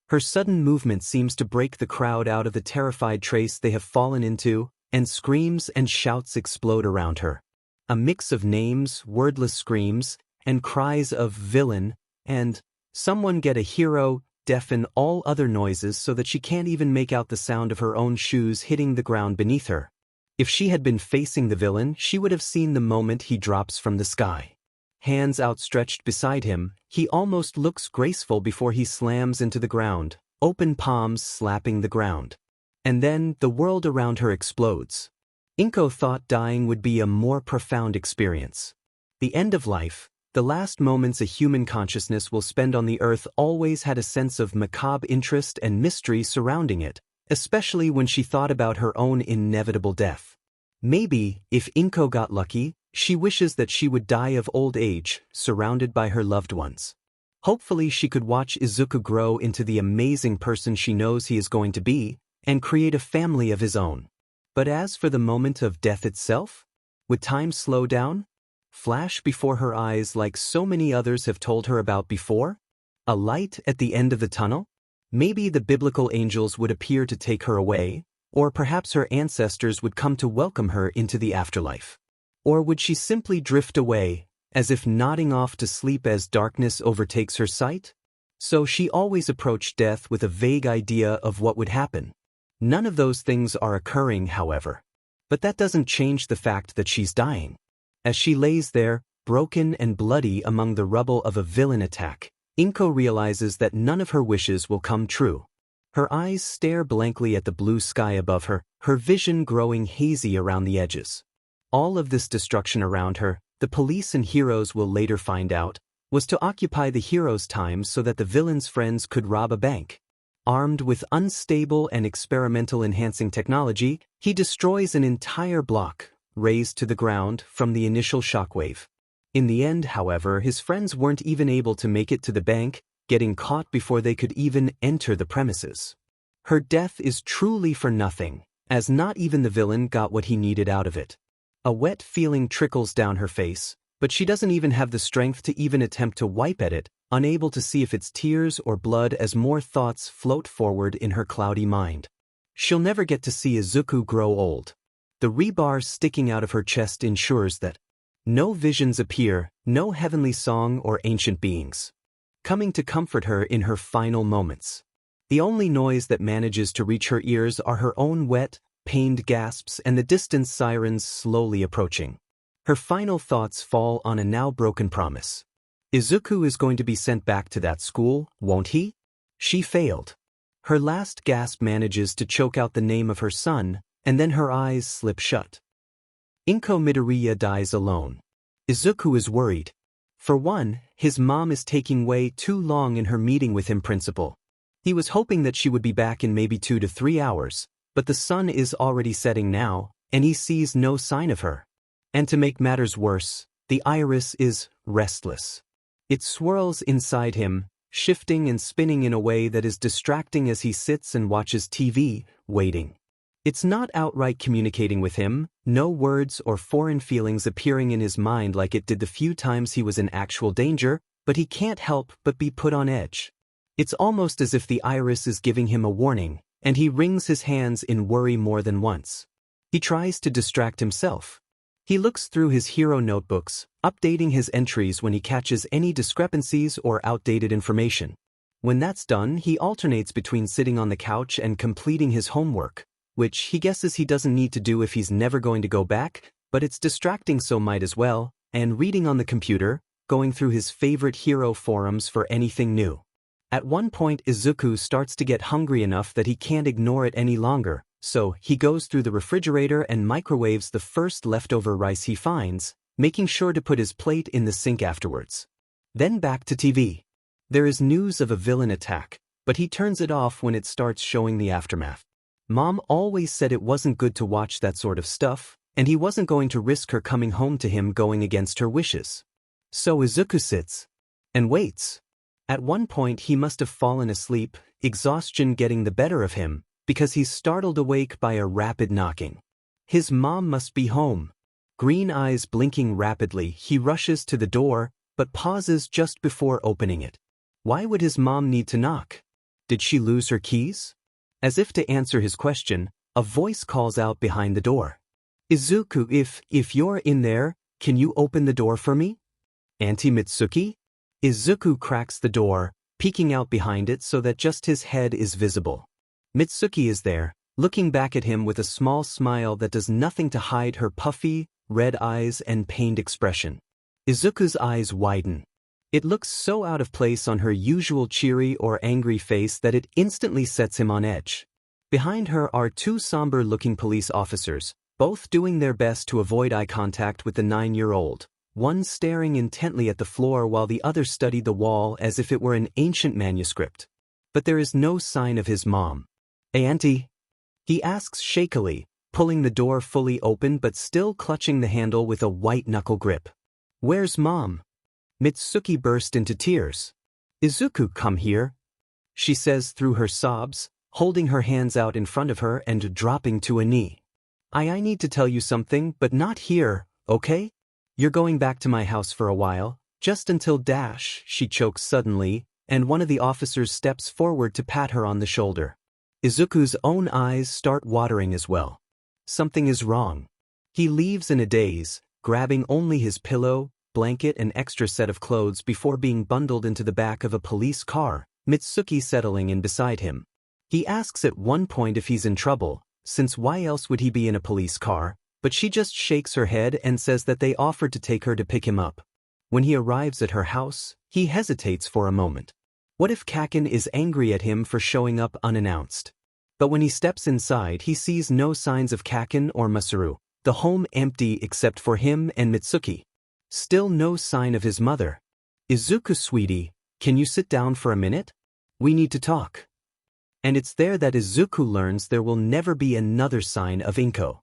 Her sudden movement seems to break the crowd out of the terrified trance they have fallen into, and screams and shouts explode around her. A mix of names, wordless screams, and cries of villain, and someone get a hero, deafen all other noises so that she can't even make out the sound of her own shoes hitting the ground beneath her. If she had been facing the villain, she would have seen the moment he drops from the sky. Hands outstretched beside him, he almost looks graceful before he slams into the ground, open palms slapping the ground. And then the world around her explodes. Inko thought dying would be a more profound experience. The end of life, the last moments a human consciousness will spend on the earth, always had a sense of macabre interest and mystery surrounding it, especially when she thought about her own inevitable death. Maybe, if Inko got lucky, she wishes that she would die of old age, surrounded by her loved ones. Hopefully she could watch Izuku grow into the amazing person she knows he is going to be, and create a family of his own. But as for the moment of death itself, would time slow down? Flash before her eyes like so many others have told her about before? A light at the end of the tunnel? Maybe the biblical angels would appear to take her away, or perhaps her ancestors would come to welcome her into the afterlife. Or would she simply drift away, as if nodding off to sleep as darkness overtakes her sight? So she always approached death with a vague idea of what would happen. None of those things are occurring, however. But that doesn't change the fact that she's dying. As she lays there, broken and bloody among the rubble of a villain attack, Inko realizes that none of her wishes will come true. Her eyes stare blankly at the blue sky above her, her vision growing hazy around the edges. All of this destruction around her, the police and heroes will later find out, was to occupy the hero's time so that the villain's friends could rob a bank. Armed with unstable and experimental enhancing technology, he destroys an entire block, razed to the ground from the initial shockwave. In the end, however, his friends weren't even able to make it to the bank, getting caught before they could even enter the premises. Her death is truly for nothing, as not even the villain got what he needed out of it. A wet feeling trickles down her face, but she doesn't even have the strength to even attempt to wipe at it, unable to see if it's tears or blood as more thoughts float forward in her cloudy mind. She'll never get to see Izuku grow old. The rebar sticking out of her chest ensures that no visions appear, no heavenly song or ancient beings coming to comfort her in her final moments. The only noise that manages to reach her ears are her own wet, pained gasps and the distant sirens slowly approaching. Her final thoughts fall on a now broken promise. Izuku is going to be sent back to that school, won't he? She failed. Her last gasp manages to choke out the name of her son, and then her eyes slip shut. Inko Midoriya dies alone. Izuku is worried. For one, his mom is taking way too long in her meeting with him principal. He was hoping that she would be back in maybe 2 to 3 hours, but the sun is already setting now, and he sees no sign of her. And to make matters worse, the iris is restless. It swirls inside him, shifting and spinning in a way that is distracting as he sits and watches TV, waiting. It's not outright communicating with him, no words or foreign feelings appearing in his mind like it did the few times he was in actual danger, but he can't help but be put on edge. It's almost as if the iris is giving him a warning, and he wrings his hands in worry more than once. He tries to distract himself. He looks through his hero notebooks, updating his entries when he catches any discrepancies or outdated information. When that's done, he alternates between sitting on the couch and completing his homework, which he guesses he doesn't need to do if he's never going to go back, but it's distracting so might as well, and reading on the computer, going through his favorite hero forums for anything new. At one point Izuku starts to get hungry enough that he can't ignore it any longer, so he goes through the refrigerator and microwaves the first leftover rice he finds, making sure to put his plate in the sink afterwards. Then back to TV. There is news of a villain attack, but he turns it off when it starts showing the aftermath. Mom always said it wasn't good to watch that sort of stuff, and he wasn't going to risk her coming home to him going against her wishes. So Izuku sits and waits. At one point he must have fallen asleep, exhaustion getting the better of him, because he's startled awake by a rapid knocking. His mom must be home. Green eyes blinking rapidly, he rushes to the door, but pauses just before opening it. Why would his mom need to knock? Did she lose her keys? As if to answer his question, a voice calls out behind the door. Izuku, if you're in there, can you open the door for me? Auntie Mitsuki? Izuku cracks the door, peeking out behind it so that just his head is visible. Mitsuki is there, looking back at him with a small smile that does nothing to hide her puffy, red eyes and pained expression. Izuku's eyes widen. It looks so out of place on her usual cheery or angry face that it instantly sets him on edge. Behind her are 2 somber-looking police officers, both doing their best to avoid eye contact with the 9-year-old, one staring intently at the floor while the other studied the wall as if it were an ancient manuscript. But there is no sign of his mom. "Hey, Auntie?" he asks shakily, pulling the door fully open but still clutching the handle with a white-knuckle grip. "Where's Mom?" Mitsuki burst into tears. "Izuku, come here," she says through her sobs, holding her hands out in front of her and dropping to a knee. I need to tell you something, but not here, okay? You're going back to my house for a while, just until she chokes suddenly, and one of the officers steps forward to pat her on the shoulder. Izuku's own eyes start watering as well. Something is wrong. He leaves in a daze, grabbing only his pillow, blanket and extra set of clothes before being bundled into the back of a police car, Mitsuki settling in beside him. He asks at one point if he's in trouble, since why else would he be in a police car, but she just shakes her head and says that they offered to take her to pick him up. When he arrives at her house, he hesitates for a moment. What if Kaken is angry at him for showing up unannounced? But when he steps inside, he sees no signs of Kaken or Masaru, the home empty except for him and Mitsuki. Still no sign of his mother. Izuku, sweetie, can you sit down for a minute? We need to talk. And it's there that Izuku learns there will never be another sign of Inko.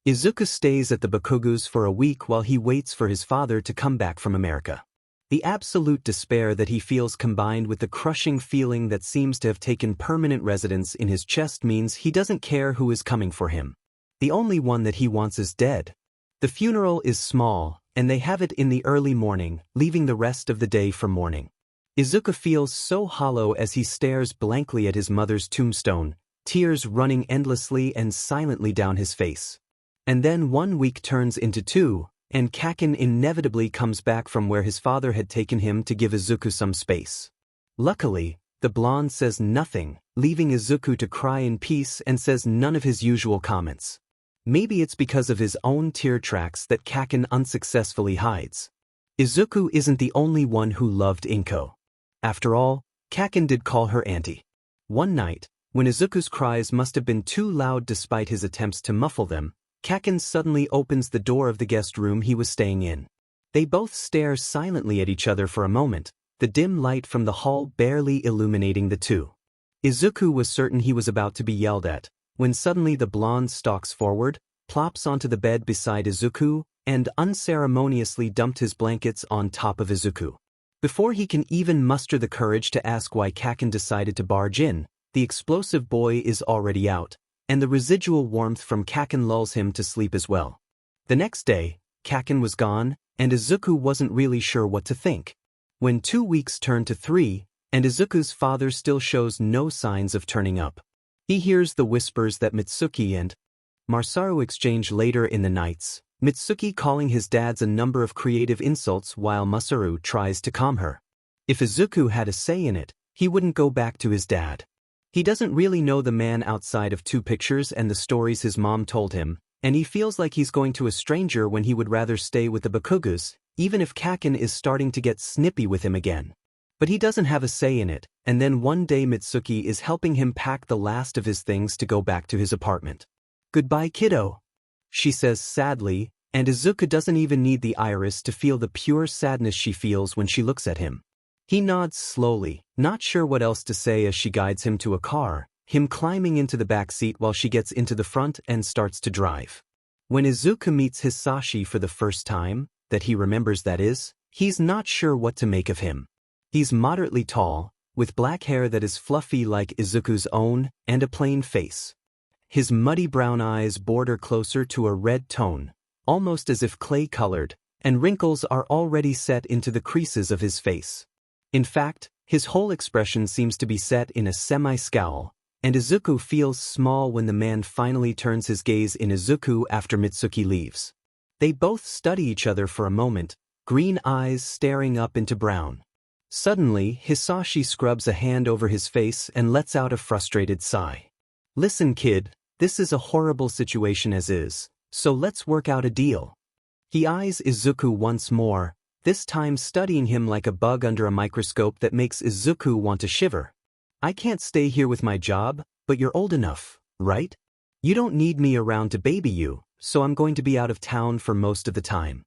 Izuku stays at the Bakugus for a week while he waits for his father to come back from America. The absolute despair that he feels combined with the crushing feeling that seems to have taken permanent residence in his chest means he doesn't care who is coming for him. The only one that he wants is dead. The funeral is small, and they have it in the early morning, leaving the rest of the day for mourning. Izuku feels so hollow as he stares blankly at his mother's tombstone, tears running endlessly and silently down his face. And then 1 week turns into 2, and Kaken inevitably comes back from where his father had taken him to give Izuku some space. Luckily, the blonde says nothing, leaving Izuku to cry in peace and says none of his usual comments. Maybe it's because of his own tear tracks that Kaken unsuccessfully hides. Izuku isn't the only one who loved Inko. After all, Kaken did call her auntie. One night, when Izuku's cries must have been too loud despite his attempts to muffle them, Kaken suddenly opens the door of the guest room he was staying in. They both stare silently at each other for a moment, the dim light from the hall barely illuminating the two. Izuku was certain he was about to be yelled at, when suddenly the blonde stalks forward, plops onto the bed beside Izuku, and unceremoniously dumped his blankets on top of Izuku. Before he can even muster the courage to ask why Kaken decided to barge in, the explosive boy is already out, and the residual warmth from Kaken lulls him to sleep as well. The next day, Kaken was gone, and Izuku wasn't really sure what to think. When 2 weeks turned to 3, and Izuku's father still shows no signs of turning up. He hears the whispers that Mitsuki and Masaru exchange later in the nights, Mitsuki calling his dads a number of creative insults while Masaru tries to calm her. If Izuku had a say in it, he wouldn't go back to his dad. He doesn't really know the man outside of 2 pictures and the stories his mom told him, and he feels like he's going to a stranger when he would rather stay with the Bakugas, even if Kaken is starting to get snippy with him again. But he doesn't have a say in it, and then one day Mitsuki is helping him pack the last of his things to go back to his apartment. "Goodbye, kiddo," she says sadly, and Izuku doesn't even need the iris to feel the pure sadness she feels when she looks at him. He nods slowly, not sure what else to say as she guides him to a car, him climbing into the back seat while she gets into the front and starts to drive. When Izuku meets Hisashi for the first time, that he remembers that is, he's not sure what to make of him. He's moderately tall, with black hair that is fluffy like Izuku's own, and a plain face. His muddy brown eyes border closer to a red tone, almost as if clay-colored, and wrinkles are already set into the creases of his face. In fact, his whole expression seems to be set in a semi-scowl, and Izuku feels small when the man finally turns his gaze in Izuku after Mitsuki leaves. They both study each other for a moment, green eyes staring up into brown. Suddenly, Hisashi scrubs a hand over his face and lets out a frustrated sigh. "Listen, kid, this is a horrible situation as is, so let's work out a deal." He eyes Izuku once more, this time studying him like a bug under a microscope that makes Izuku want to shiver. "I can't stay here with my job, but you're old enough, right? You don't need me around to baby you, so I'm going to be out of town for most of the time."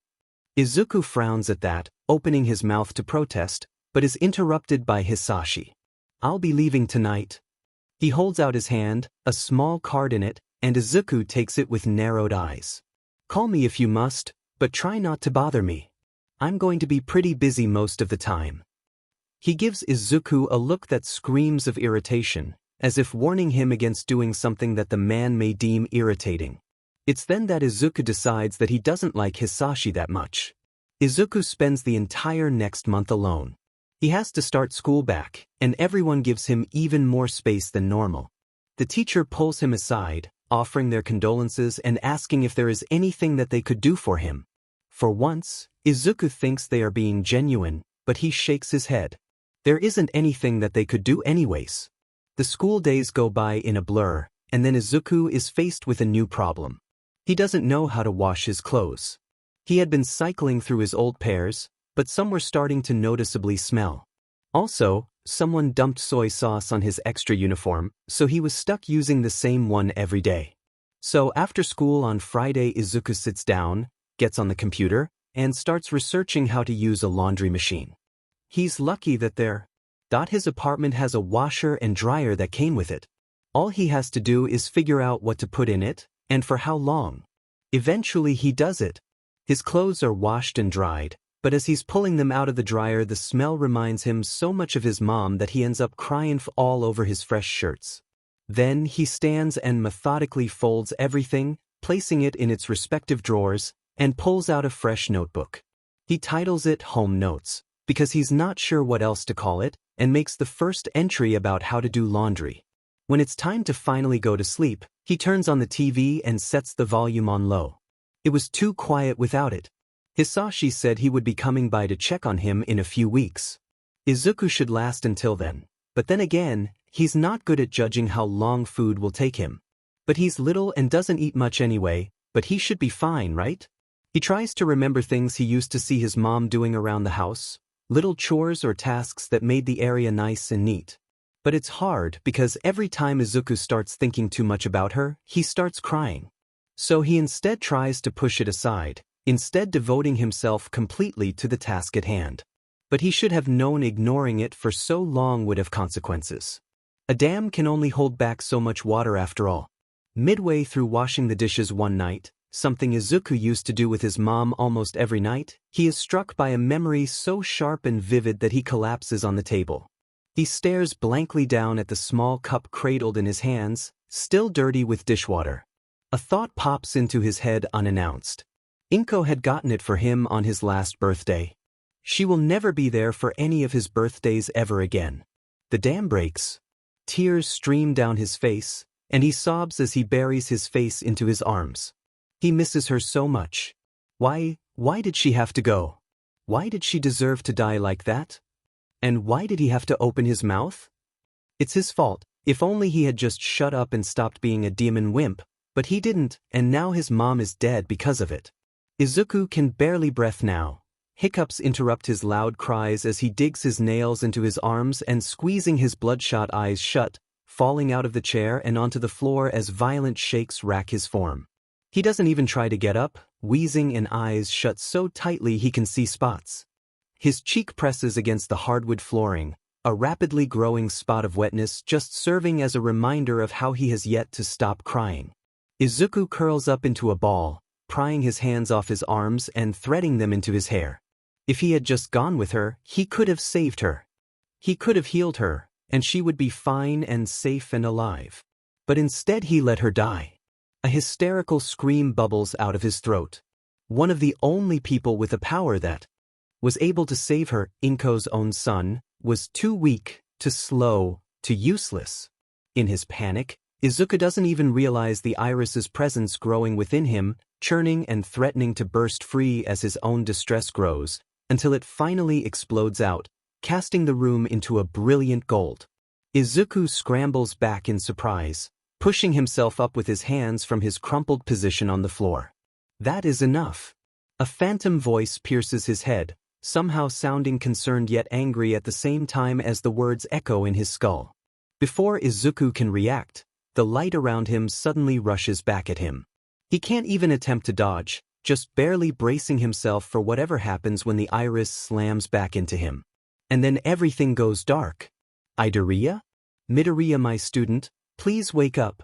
Izuku frowns at that, opening his mouth to protest, but is interrupted by Hisashi. "I'll be leaving tonight." He holds out his hand, a small card in it, and Izuku takes it with narrowed eyes. "Call me if you must, but try not to bother me. I'm going to be pretty busy most of the time." He gives Izuku a look that screams of irritation, as if warning him against doing something that the man may deem irritating. It's then that Izuku decides that he doesn't like Hisashi that much. Izuku spends the entire next month alone. He has to start school back, and everyone gives him even more space than normal. The teacher pulls him aside, offering their condolences and asking if there is anything that they could do for him. For once, Izuku thinks they are being genuine, but he shakes his head. There isn't anything that they could do anyways. The school days go by in a blur, and then Izuku is faced with a new problem. He doesn't know how to wash his clothes. He had been cycling through his old pairs, but some were starting to noticeably smell. Also, someone dumped soy sauce on his extra uniform, so he was stuck using the same one every day. So after school on Friday, Izuku sits down, gets on the computer, and starts researching how to use a laundry machine. He's lucky that his apartment has a washer and dryer that came with it. All he has to do is figure out what to put in it, and for how long. Eventually he does it. His clothes are washed and dried, but as he's pulling them out of the dryer, the smell reminds him so much of his mom that he ends up crying all over his fresh shirts. Then he stands and methodically folds everything, placing it in its respective drawers, and pulls out a fresh notebook. He titles it Home Notes, because he's not sure what else to call it, and makes the first entry about how to do laundry. When it's time to finally go to sleep, he turns on the TV and sets the volume on low. It was too quiet without it. Hisashi said he would be coming by to check on him in a few weeks. Izuku should last until then, but then again, he's not good at judging how long food will take him. But he's little and doesn't eat much anyway, but he should be fine, right? He tries to remember things he used to see his mom doing around the house, little chores or tasks that made the area nice and neat. But it's hard because every time Izuku starts thinking too much about her, he starts crying. So he instead tries to push it aside, instead devoting himself completely to the task at hand. But he should have known ignoring it for so long would have consequences. A dam can only hold back so much water after all. Midway through washing the dishes one night, something Izuku used to do with his mom almost every night, he is struck by a memory so sharp and vivid that he collapses on the table. He stares blankly down at the small cup cradled in his hands, still dirty with dishwater. A thought pops into his head unannounced. Inko had gotten it for him on his last birthday. She will never be there for any of his birthdays ever again. The dam breaks. Tears stream down his face, and he sobs as he buries his face into his arms. He misses her so much. Why did she have to go? Why did she deserve to die like that? And why did he have to open his mouth? It's his fault. If only he had just shut up and stopped being a demon wimp, but he didn't, and now his mom is dead because of it. Izuku can barely breathe now. Hiccups interrupt his loud cries as he digs his nails into his arms and squeezing his bloodshot eyes shut, falling out of the chair and onto the floor as violent shakes rack his form. He doesn't even try to get up, wheezing and eyes shut so tightly he can see spots. His cheek presses against the hardwood flooring, a rapidly growing spot of wetness just serving as a reminder of how he has yet to stop crying. Izuku curls up into a ball, prying his hands off his arms and threading them into his hair. If he had just gone with her, he could have saved her. He could have healed her, and she would be fine and safe and alive. But instead he let her die. A hysterical scream bubbles out of his throat. One of the only people with a power that was able to save her, Inko's own son, was too weak, too slow, too useless. In his panic, Izuku doesn't even realize the iris's presence growing within him, churning and threatening to burst free as his own distress grows, until it finally explodes out, casting the room into a brilliant gold. Izuku scrambles back in surprise, pushing himself up with his hands from his crumpled position on the floor. That is enough. A phantom voice pierces his head, somehow sounding concerned yet angry at the same time as the words echo in his skull. Before Izuku can react, the light around him suddenly rushes back at him. He can't even attempt to dodge, just barely bracing himself for whatever happens when the iris slams back into him. And then everything goes dark. Midoriya? Midoriya, my student, please wake up.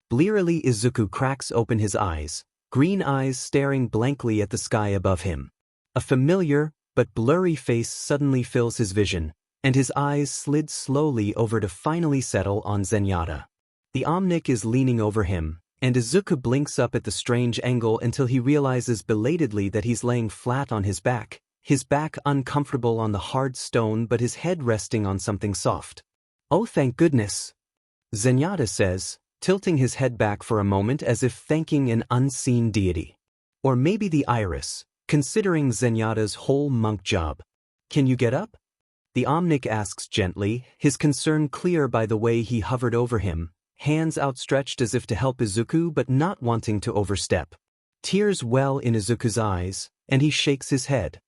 Blearily Izuku cracks open his eyes, green eyes staring blankly at the sky above him. A familiar, but blurry face suddenly fills his vision, and his eyes slid slowly over to finally settle on Zenyatta. The Omnic is leaning over him, and Izuku blinks up at the strange angle until he realizes belatedly that he's laying flat on his back uncomfortable on the hard stone but his head resting on something soft. Oh, thank goodness, Zenyatta says, tilting his head back for a moment as if thanking an unseen deity. Or maybe the iris, considering Zenyatta's whole monk job. Can you get up? The Omnic asks gently, his concern clear by the way he hovered over him, hands outstretched as if to help Izuku but not wanting to overstep. Tears well in Izuku's eyes, and he shakes his head.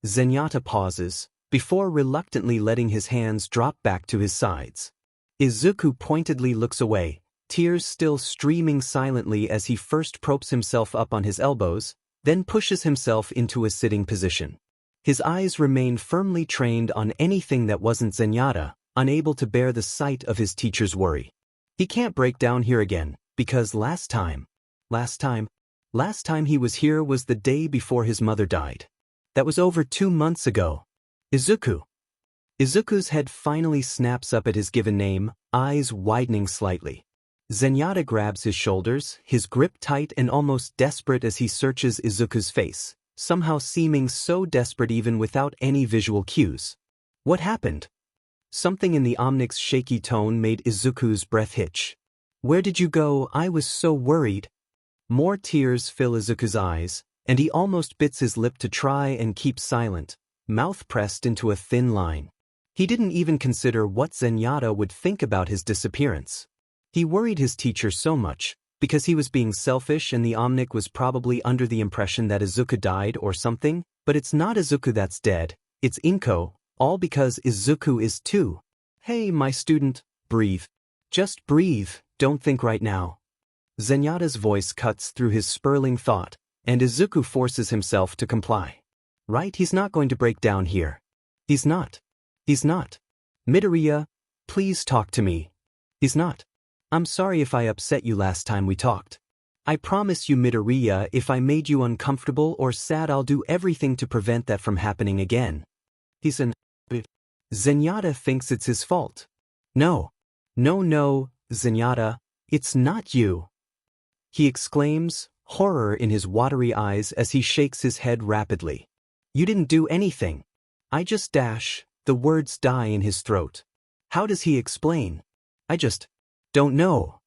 Zenyatta pauses, before reluctantly letting his hands drop back to his sides. Izuku pointedly looks away, tears still streaming silently as he first props himself up on his elbows, then pushes himself into a sitting position. His eyes remain firmly trained on anything that wasn't Zenyatta, unable to bear the sight of his teacher's worry. He can't break down here again, because last time he was here was the day before his mother died. That was over 2 months ago. Izuku. Izuku's head finally snaps up at his given name, eyes widening slightly. Zenyatta grabs his shoulders, his grip tight and almost desperate as he searches Izuku's face, somehow seeming so desperate even without any visual cues. What happened? Something in the Omnic's shaky tone made Izuku's breath hitch. Where did you go? I was so worried. More tears fill Izuku's eyes, and he almost bits his lip to try and keep silent, mouth pressed into a thin line. He didn't even consider what Zenyatta would think about his disappearance. He worried his teacher so much, because he was being selfish and the Omnic was probably under the impression that Izuku died or something, but it's not Izuku that's dead, it's Inko, all because Izuku is too. Hey, my student, breathe. Just breathe, don't think right now. Zenyatta's voice cuts through his spurling thought, and Izuku forces himself to comply. Right, he's not going to break down here. He's not. Midoriya, please talk to me. He's not. I'm sorry if I upset you last time we talked. I promise you, Midoriya, if I made you uncomfortable or sad, I'll do everything to prevent that from happening again. Zenyatta thinks it's his fault. No, Zenyatta, it's not you. He exclaims, horror in his watery eyes as he shakes his head rapidly. You didn't do anything. I just the words die in his throat. How does he explain? I just don't know.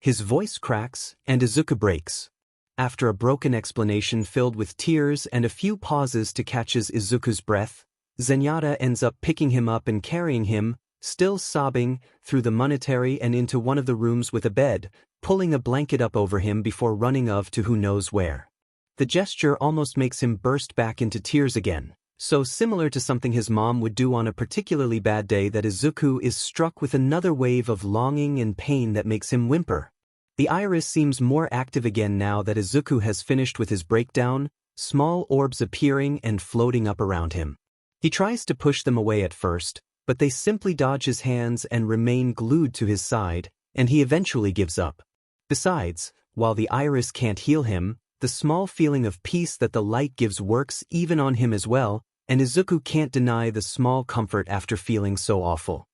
His voice cracks, and Izuku breaks. After a broken explanation filled with tears and a few pauses to catch Izuku's breath, Zenyatta ends up picking him up and carrying him, still sobbing, through the monetary and into one of the rooms with a bed, pulling a blanket up over him before running off to who knows where. The gesture almost makes him burst back into tears again, so similar to something his mom would do on a particularly bad day that Izuku is struck with another wave of longing and pain that makes him whimper. The iris seems more active again now that Izuku has finished with his breakdown, small orbs appearing and floating up around him. He tries to push them away at first, but they simply dodge his hands and remain glued to his side, and he eventually gives up. Besides, while the iris can't heal him, the small feeling of peace that the light gives works even on him as well, and Izuku can't deny the small comfort after feeling so awful.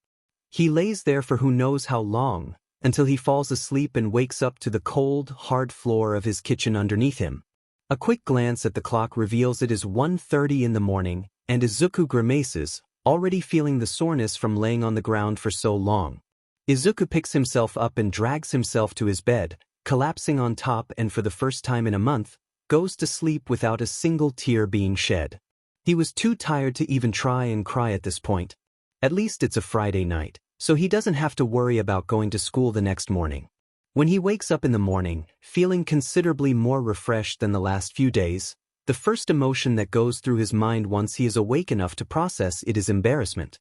He lays there for who knows how long, until he falls asleep and wakes up to the cold, hard floor of his kitchen underneath him. A quick glance at the clock reveals it is 1:30 in the morning, and Izuku grimaces, already feeling the soreness from laying on the ground for so long. Izuku picks himself up and drags himself to his bed, collapsing on top, and for the first time in a month, goes to sleep without a single tear being shed. He was too tired to even try and cry at this point. At least it's a Friday night, so he doesn't have to worry about going to school the next morning. When he wakes up in the morning, feeling considerably more refreshed than the last few days, the first emotion that goes through his mind once he is awake enough to process it is embarrassment.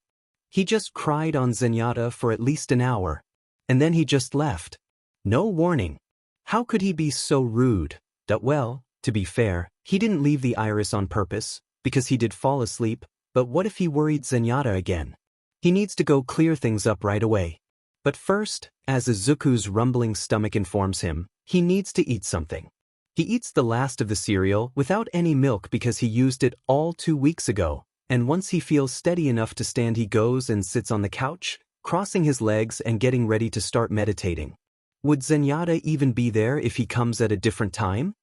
He just cried on Zenyatta for at least an hour, and then he just left. No warning. How could he be so rude? Well, to be fair, he didn't leave the iris on purpose, because he did fall asleep, but what if he worried Zenyatta again? He needs to go clear things up right away. But first, as Izuku's rumbling stomach informs him, he needs to eat something. He eats the last of the cereal without any milk because he used it all 2 weeks ago, and once he feels steady enough to stand, he goes and sits on the couch, crossing his legs and getting ready to start meditating. Would Zenyatta even be there if he comes at a different time?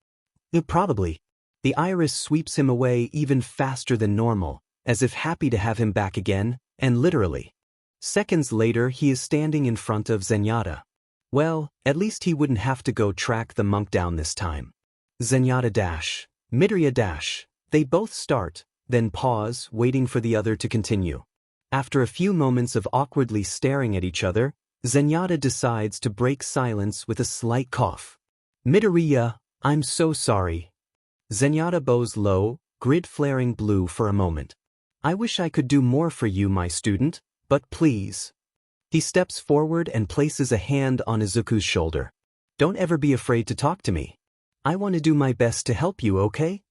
Probably. The iris sweeps him away even faster than normal, as if happy to have him back again, and literally. Seconds later he is standing in front of Zenyatta. Well, at least he wouldn't have to go track the monk down this time. Zenyatta dash. Midoriya dash. They both start, then pause, waiting for the other to continue. After a few moments of awkwardly staring at each other, Zenyatta decides to break silence with a slight cough. Midoriya, I'm so sorry. Zenyatta bows low, grid flaring blue for a moment. I wish I could do more for you, my student, but please. He steps forward and places a hand on Izuku's shoulder. Don't ever be afraid to talk to me. I want to do my best to help you, okay?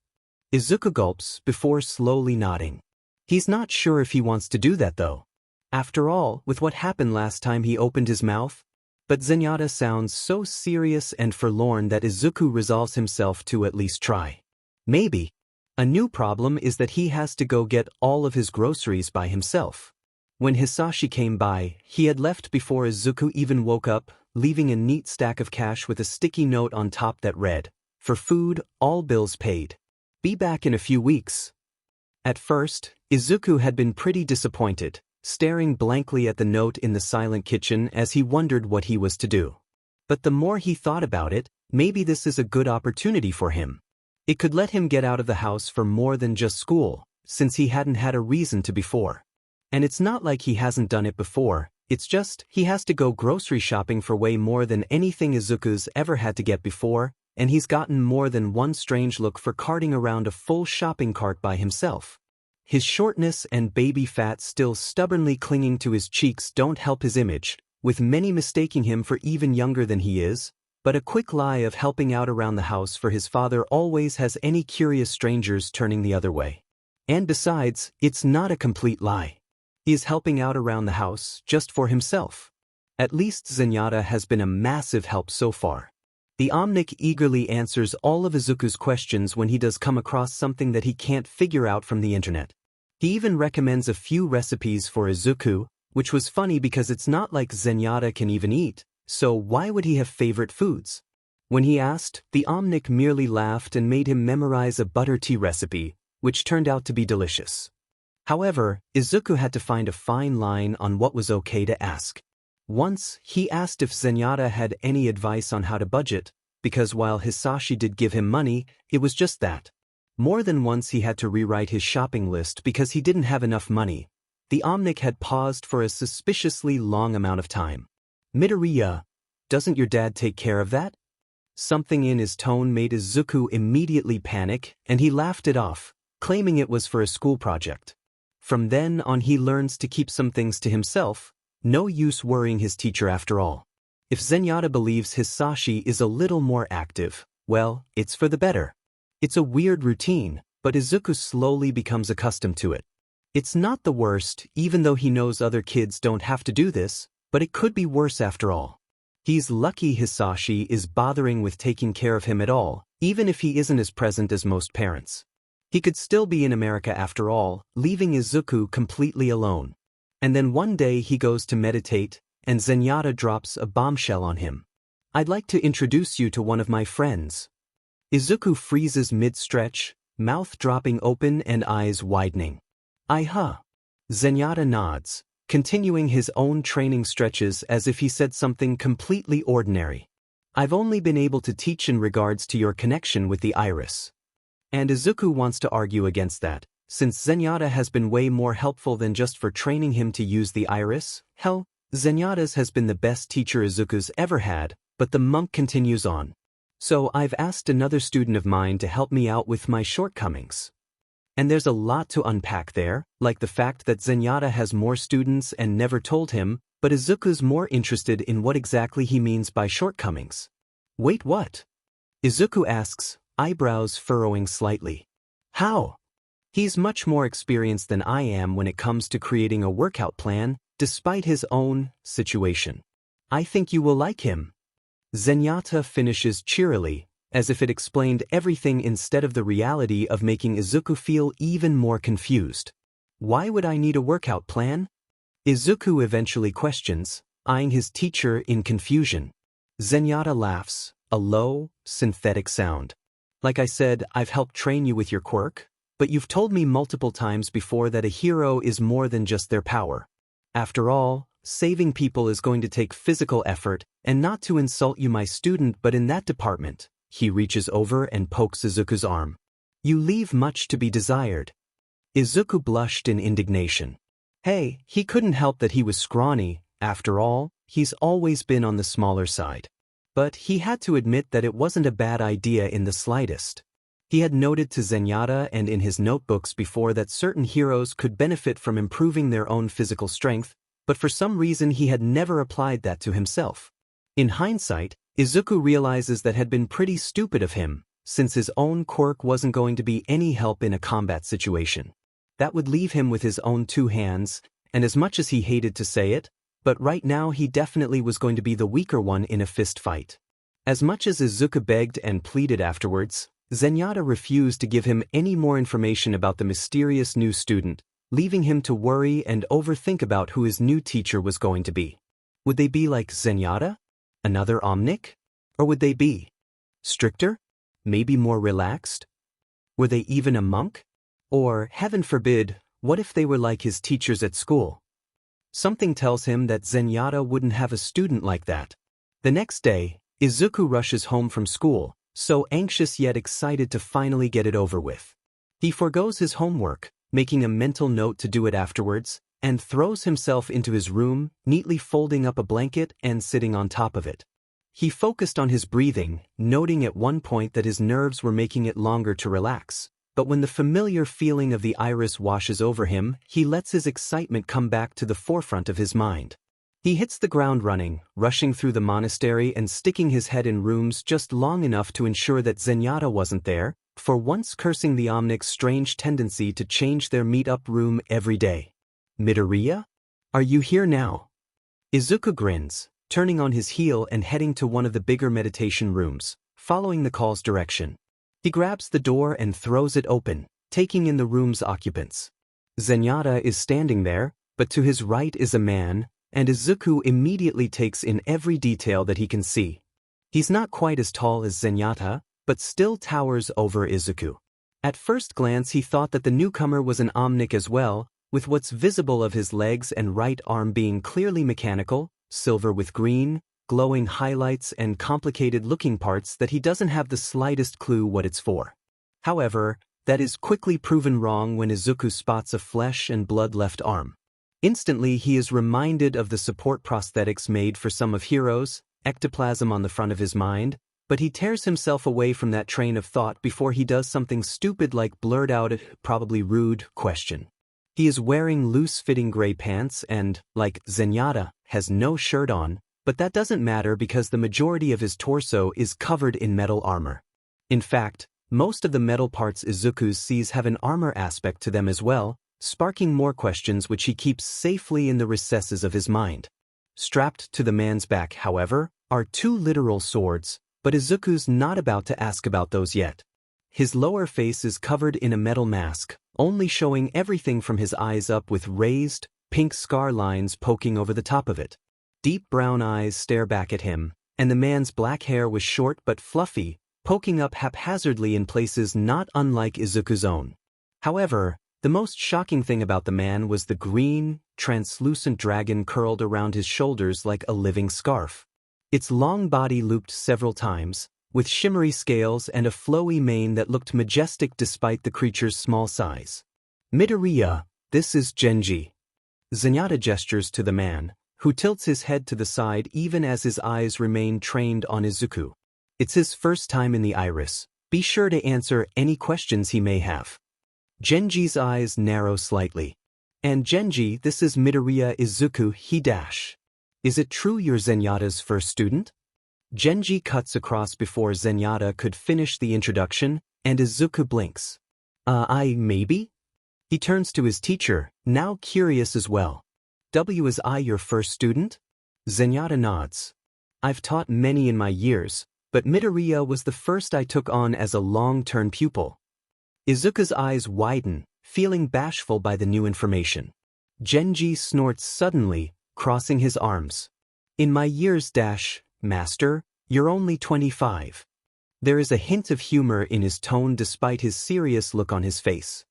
Izuku gulps before slowly nodding. He's not sure if he wants to do that though. After all, with what happened last time he opened his mouth. But Zenyatta sounds so serious and forlorn that Izuku resolves himself to at least try. Maybe. A new problem is that he has to go get all of his groceries by himself. When Hisashi came by, he had left before Izuku even woke up, leaving a neat stack of cash with a sticky note on top that read, "For food, all bills paid. Be back in a few weeks." At first, Izuku had been pretty disappointed, staring blankly at the note in the silent kitchen as he wondered what he was to do. But the more he thought about it, maybe this is a good opportunity for him. It could let him get out of the house for more than just school, since he hadn't had a reason to before. And it's not like he hasn't done it before, it's just he has to go grocery shopping for way more than anything Izuku's ever had to get before, and he's gotten more than one strange look for carting around a full shopping cart by himself. His shortness and baby fat still stubbornly clinging to his cheeks don't help his image, with many mistaking him for even younger than he is, but a quick lie of helping out around the house for his father always has any curious strangers turning the other way. And besides, it's not a complete lie. He is helping out around the house just for himself. At least Zenyatta has been a massive help so far. The Omnic eagerly answers all of Izuku's questions when he does come across something that he can't figure out from the internet. He even recommends a few recipes for Izuku, which was funny because it's not like Zenyatta can even eat, so why would he have favorite foods? When he asked, the Omnic merely laughed and made him memorize a butter tea recipe, which turned out to be delicious. However, Izuku had to find a fine line on what was okay to ask. Once, he asked if Zenyatta had any advice on how to budget, because while Hisashi did give him money, it was just that. More than once he had to rewrite his shopping list because he didn't have enough money. The Omnic had paused for a suspiciously long amount of time. Midoriya, doesn't your dad take care of that? Something in his tone made Izuku immediately panic, and he laughed it off, claiming it was for a school project. From then on he learns to keep some things to himself. No use worrying his teacher after all. If Zenyatta believes Hisashi is a little more active, well, it's for the better. It's a weird routine, but Izuku slowly becomes accustomed to it. It's not the worst, even though he knows other kids don't have to do this, but it could be worse after all. He's lucky Hisashi is bothering with taking care of him at all, even if he isn't as present as most parents. He could still be in America after all, leaving Izuku completely alone. And then one day he goes to meditate, and Zenyatta drops a bombshell on him. I'd like to introduce you to one of my friends. Izuku freezes mid-stretch, mouth dropping open and eyes widening. Zenyatta nods, continuing his own training stretches as if he said something completely ordinary. I've only been able to teach in regards to your connection with the iris. And Izuku wants to argue against that. Since Zenyatta has been way more helpful than just for training him to use the iris, hell, Zenyatta's has been the best teacher Izuku's ever had, but the monk continues on. So I've asked another student of mine to help me out with my shortcomings. And there's a lot to unpack there, like the fact that Zenyatta has more students and never told him, but Izuku's more interested in what exactly he means by shortcomings. Wait, what? Izuku asks, eyebrows furrowing slightly. How? He's much more experienced than I am when it comes to creating a workout plan, despite his own situation. I think you will like him. Zenyatta finishes cheerily, as if it explained everything instead of the reality of making Izuku feel even more confused. Why would I need a workout plan? Izuku eventually questions, eyeing his teacher in confusion. Zenyatta laughs, a low, synthetic sound. Like I said, I've helped train you with your quirk. But you've told me multiple times before that a hero is more than just their power. After all, saving people is going to take physical effort, and not to insult you, my student, but in that department, he reaches over and pokes Izuku's arm. You leave much to be desired. Izuku blushed in indignation. Hey, he couldn't help that he was scrawny, after all, he's always been on the smaller side. But he had to admit that it wasn't a bad idea in the slightest. He had noted to Zenyatta and in his notebooks before that certain heroes could benefit from improving their own physical strength, but for some reason he had never applied that to himself. In hindsight, Izuku realizes that had been pretty stupid of him, since his own quirk wasn't going to be any help in a combat situation. That would leave him with his own two hands, and as much as he hated to say it, but right now he definitely was going to be the weaker one in a fist fight. As much as Izuku begged and pleaded afterwards, Zenyatta refused to give him any more information about the mysterious new student, leaving him to worry and overthink about who his new teacher was going to be. Would they be like Zenyatta? Another Omnic? Or would they be stricter? Maybe more relaxed? Were they even a monk? Or, heaven forbid, what if they were like his teachers at school? Something tells him that Zenyatta wouldn't have a student like that. The next day, Izuku rushes home from school, so anxious yet excited to finally get it over with. He forgoes his homework, making a mental note to do it afterwards, and throws himself into his room, neatly folding up a blanket and sitting on top of it. He focused on his breathing, noting at one point that his nerves were making it longer to relax, but when the familiar feeling of the iris washes over him, he lets his excitement come back to the forefront of his mind. He hits the ground running, rushing through the monastery and sticking his head in rooms just long enough to ensure that Zenyatta wasn't there, for once cursing the Omnic's strange tendency to change their meet-up room every day. Midoriya? Are you here now? Izuku grins, turning on his heel and heading to one of the bigger meditation rooms, following the call's direction. He grabs the door and throws it open, taking in the room's occupants. Zenyatta is standing there, but to his right is a man, and Izuku immediately takes in every detail that he can see. He's not quite as tall as Zenyatta, but still towers over Izuku. At first glance he thought that the newcomer was an Omnic as well, with what's visible of his legs and right arm being clearly mechanical, silver with green, glowing highlights and complicated-looking parts that he doesn't have the slightest clue what it's for. However, that is quickly proven wrong when Izuku spots a flesh and blood-left arm. Instantly he is reminded of the support prosthetics made for some of heroes, ectoplasm on the front of his mind, but he tears himself away from that train of thought before he does something stupid like blurt out a probably rude question. He is wearing loose-fitting gray pants and, like Zenyatta, has no shirt on, but that doesn't matter because the majority of his torso is covered in metal armor. In fact, most of the metal parts Izuku sees have an armor aspect to them as well, sparking more questions which he keeps safely in the recesses of his mind. Strapped to the man's back, however, are two literal swords, but Izuku's not about to ask about those yet. His lower face is covered in a metal mask, only showing everything from his eyes up with raised, pink scar lines poking over the top of it. Deep brown eyes stare back at him, and the man's black hair was short but fluffy, poking up haphazardly in places not unlike Izuku's own. However, the most shocking thing about the man was the green, translucent dragon curled around his shoulders like a living scarf. Its long body looped several times, with shimmery scales and a flowy mane that looked majestic despite the creature's small size. Midoriya, this is Genji. Zenyatta gestures to the man, who tilts his head to the side even as his eyes remain trained on Izuku. It's his first time in the Iris. Be sure to answer any questions he may have. Genji's eyes narrow slightly. And Genji, this is Midoriya Izuku, he dash. Is it true you're Zenyatta's first student? Genji cuts across before Zenyatta could finish the introduction, and Izuku blinks. Maybe? He turns to his teacher, now curious as well. Is I your first student? Zenyatta nods. I've taught many in my years, but Midoriya was the first I took on as a long-term pupil. Izuku's eyes widen, feeling bashful by the new information. Genji snorts suddenly, crossing his arms. In my years Master, you're only 25. There is a hint of humor in his tone despite his serious look on his face.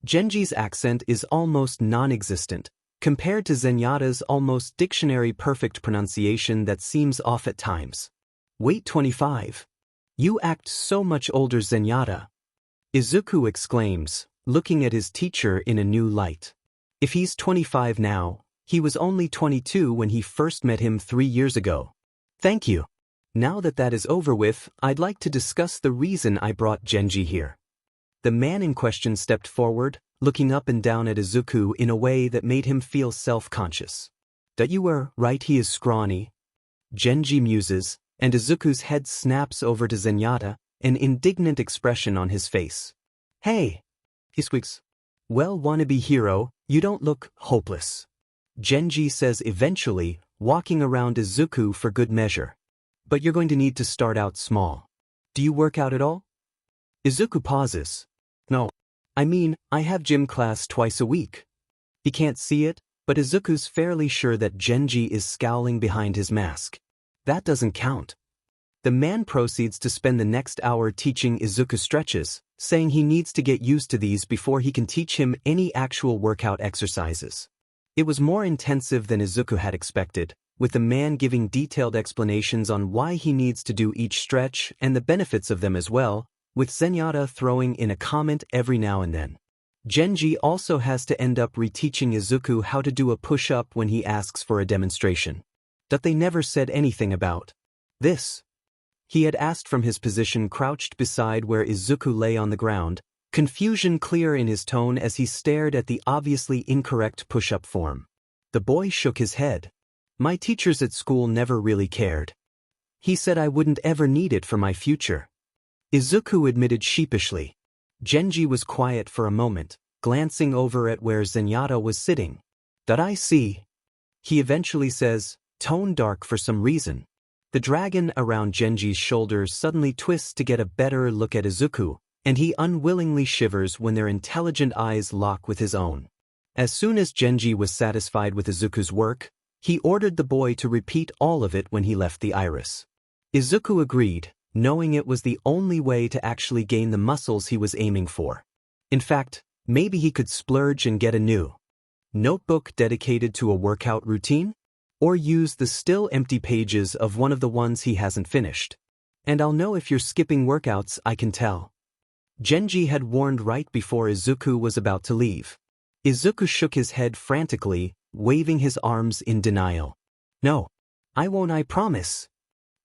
Genji's accent is almost non-existent, compared to Zenyatta's almost dictionary-perfect pronunciation that seems off at times. Wait, 25? You act so much older, Zenyatta. Izuku exclaims, looking at his teacher in a new light. If he's 25 now, he was only 22 when he first met him 3 years ago. Thank you. Now that is over with, I'd like to discuss the reason I brought Genji here. The man in question stepped forward, looking up and down at Izuku in a way that made him feel self-conscious. "That you were right, he is scrawny," Genji muses, and Izuku's head snaps over to Zenyatta, an indignant expression on his face. "Hey," he squeaks. "Well, wannabe hero, you don't look hopeless," Genji says eventually, walking around Izuku for good measure. "But you're going to need to start out small. Do you work out at all?" Izuku pauses. "No. I mean, I have gym class twice a week." He can't see it, but Izuku's fairly sure that Genji is scowling behind his mask. That doesn't count. The man proceeds to spend the next hour teaching Izuku stretches, saying he needs to get used to these before he can teach him any actual workout exercises. It was more intensive than Izuku had expected, with the man giving detailed explanations on why he needs to do each stretch and the benefits of them as well, with Zenyatta throwing in a comment every now and then. Genji also has to end up reteaching Izuku how to do a push-up when he asks for a demonstration. That they never said anything about this. He had asked from his position crouched beside where Izuku lay on the ground, confusion clear in his tone as he stared at the obviously incorrect push-up form. The boy shook his head. "My teachers at school never really cared. He said I wouldn't ever need it for my future," Izuku admitted sheepishly. Genji was quiet for a moment, glancing over at where Zenyatta was sitting. "That I see," he eventually says, tone dark for some reason. The dragon around Genji's shoulders suddenly twists to get a better look at Izuku, and he unwillingly shivers when their intelligent eyes lock with his own. As soon as Genji was satisfied with Izuku's work, he ordered the boy to repeat all of it when he left the iris. Izuku agreed, knowing it was the only way to actually gain the muscles he was aiming for. In fact, maybe he could splurge and get a new notebook dedicated to a workout routine? Or use the still empty pages of one of the ones he hasn't finished. "And I'll know if you're skipping workouts, I can tell," Genji had warned right before Izuku was about to leave. Izuku shook his head frantically, waving his arms in denial. "No. I won't, I promise,"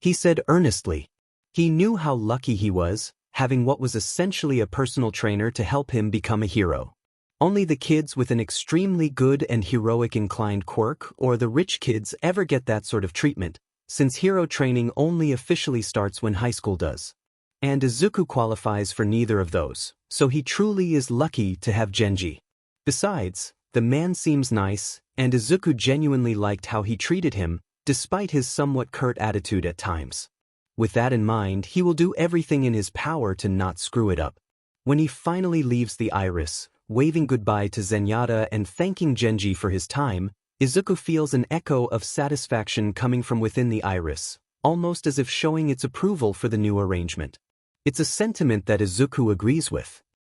he said earnestly. He knew how lucky he was, having what was essentially a personal trainer to help him become a hero. Only the kids with an extremely good and heroic-inclined quirk or the rich kids ever get that sort of treatment, since hero training only officially starts when high school does. And Izuku qualifies for neither of those, so he truly is lucky to have Genji. Besides, the man seems nice, and Izuku genuinely liked how he treated him, despite his somewhat curt attitude at times. With that in mind, he will do everything in his power to not screw it up. When he finally leaves the iris, waving goodbye to Zenyatta and thanking Genji for his time, Izuku feels an echo of satisfaction coming from within the iris, almost as if showing its approval for the new arrangement. It's a sentiment that Izuku agrees with.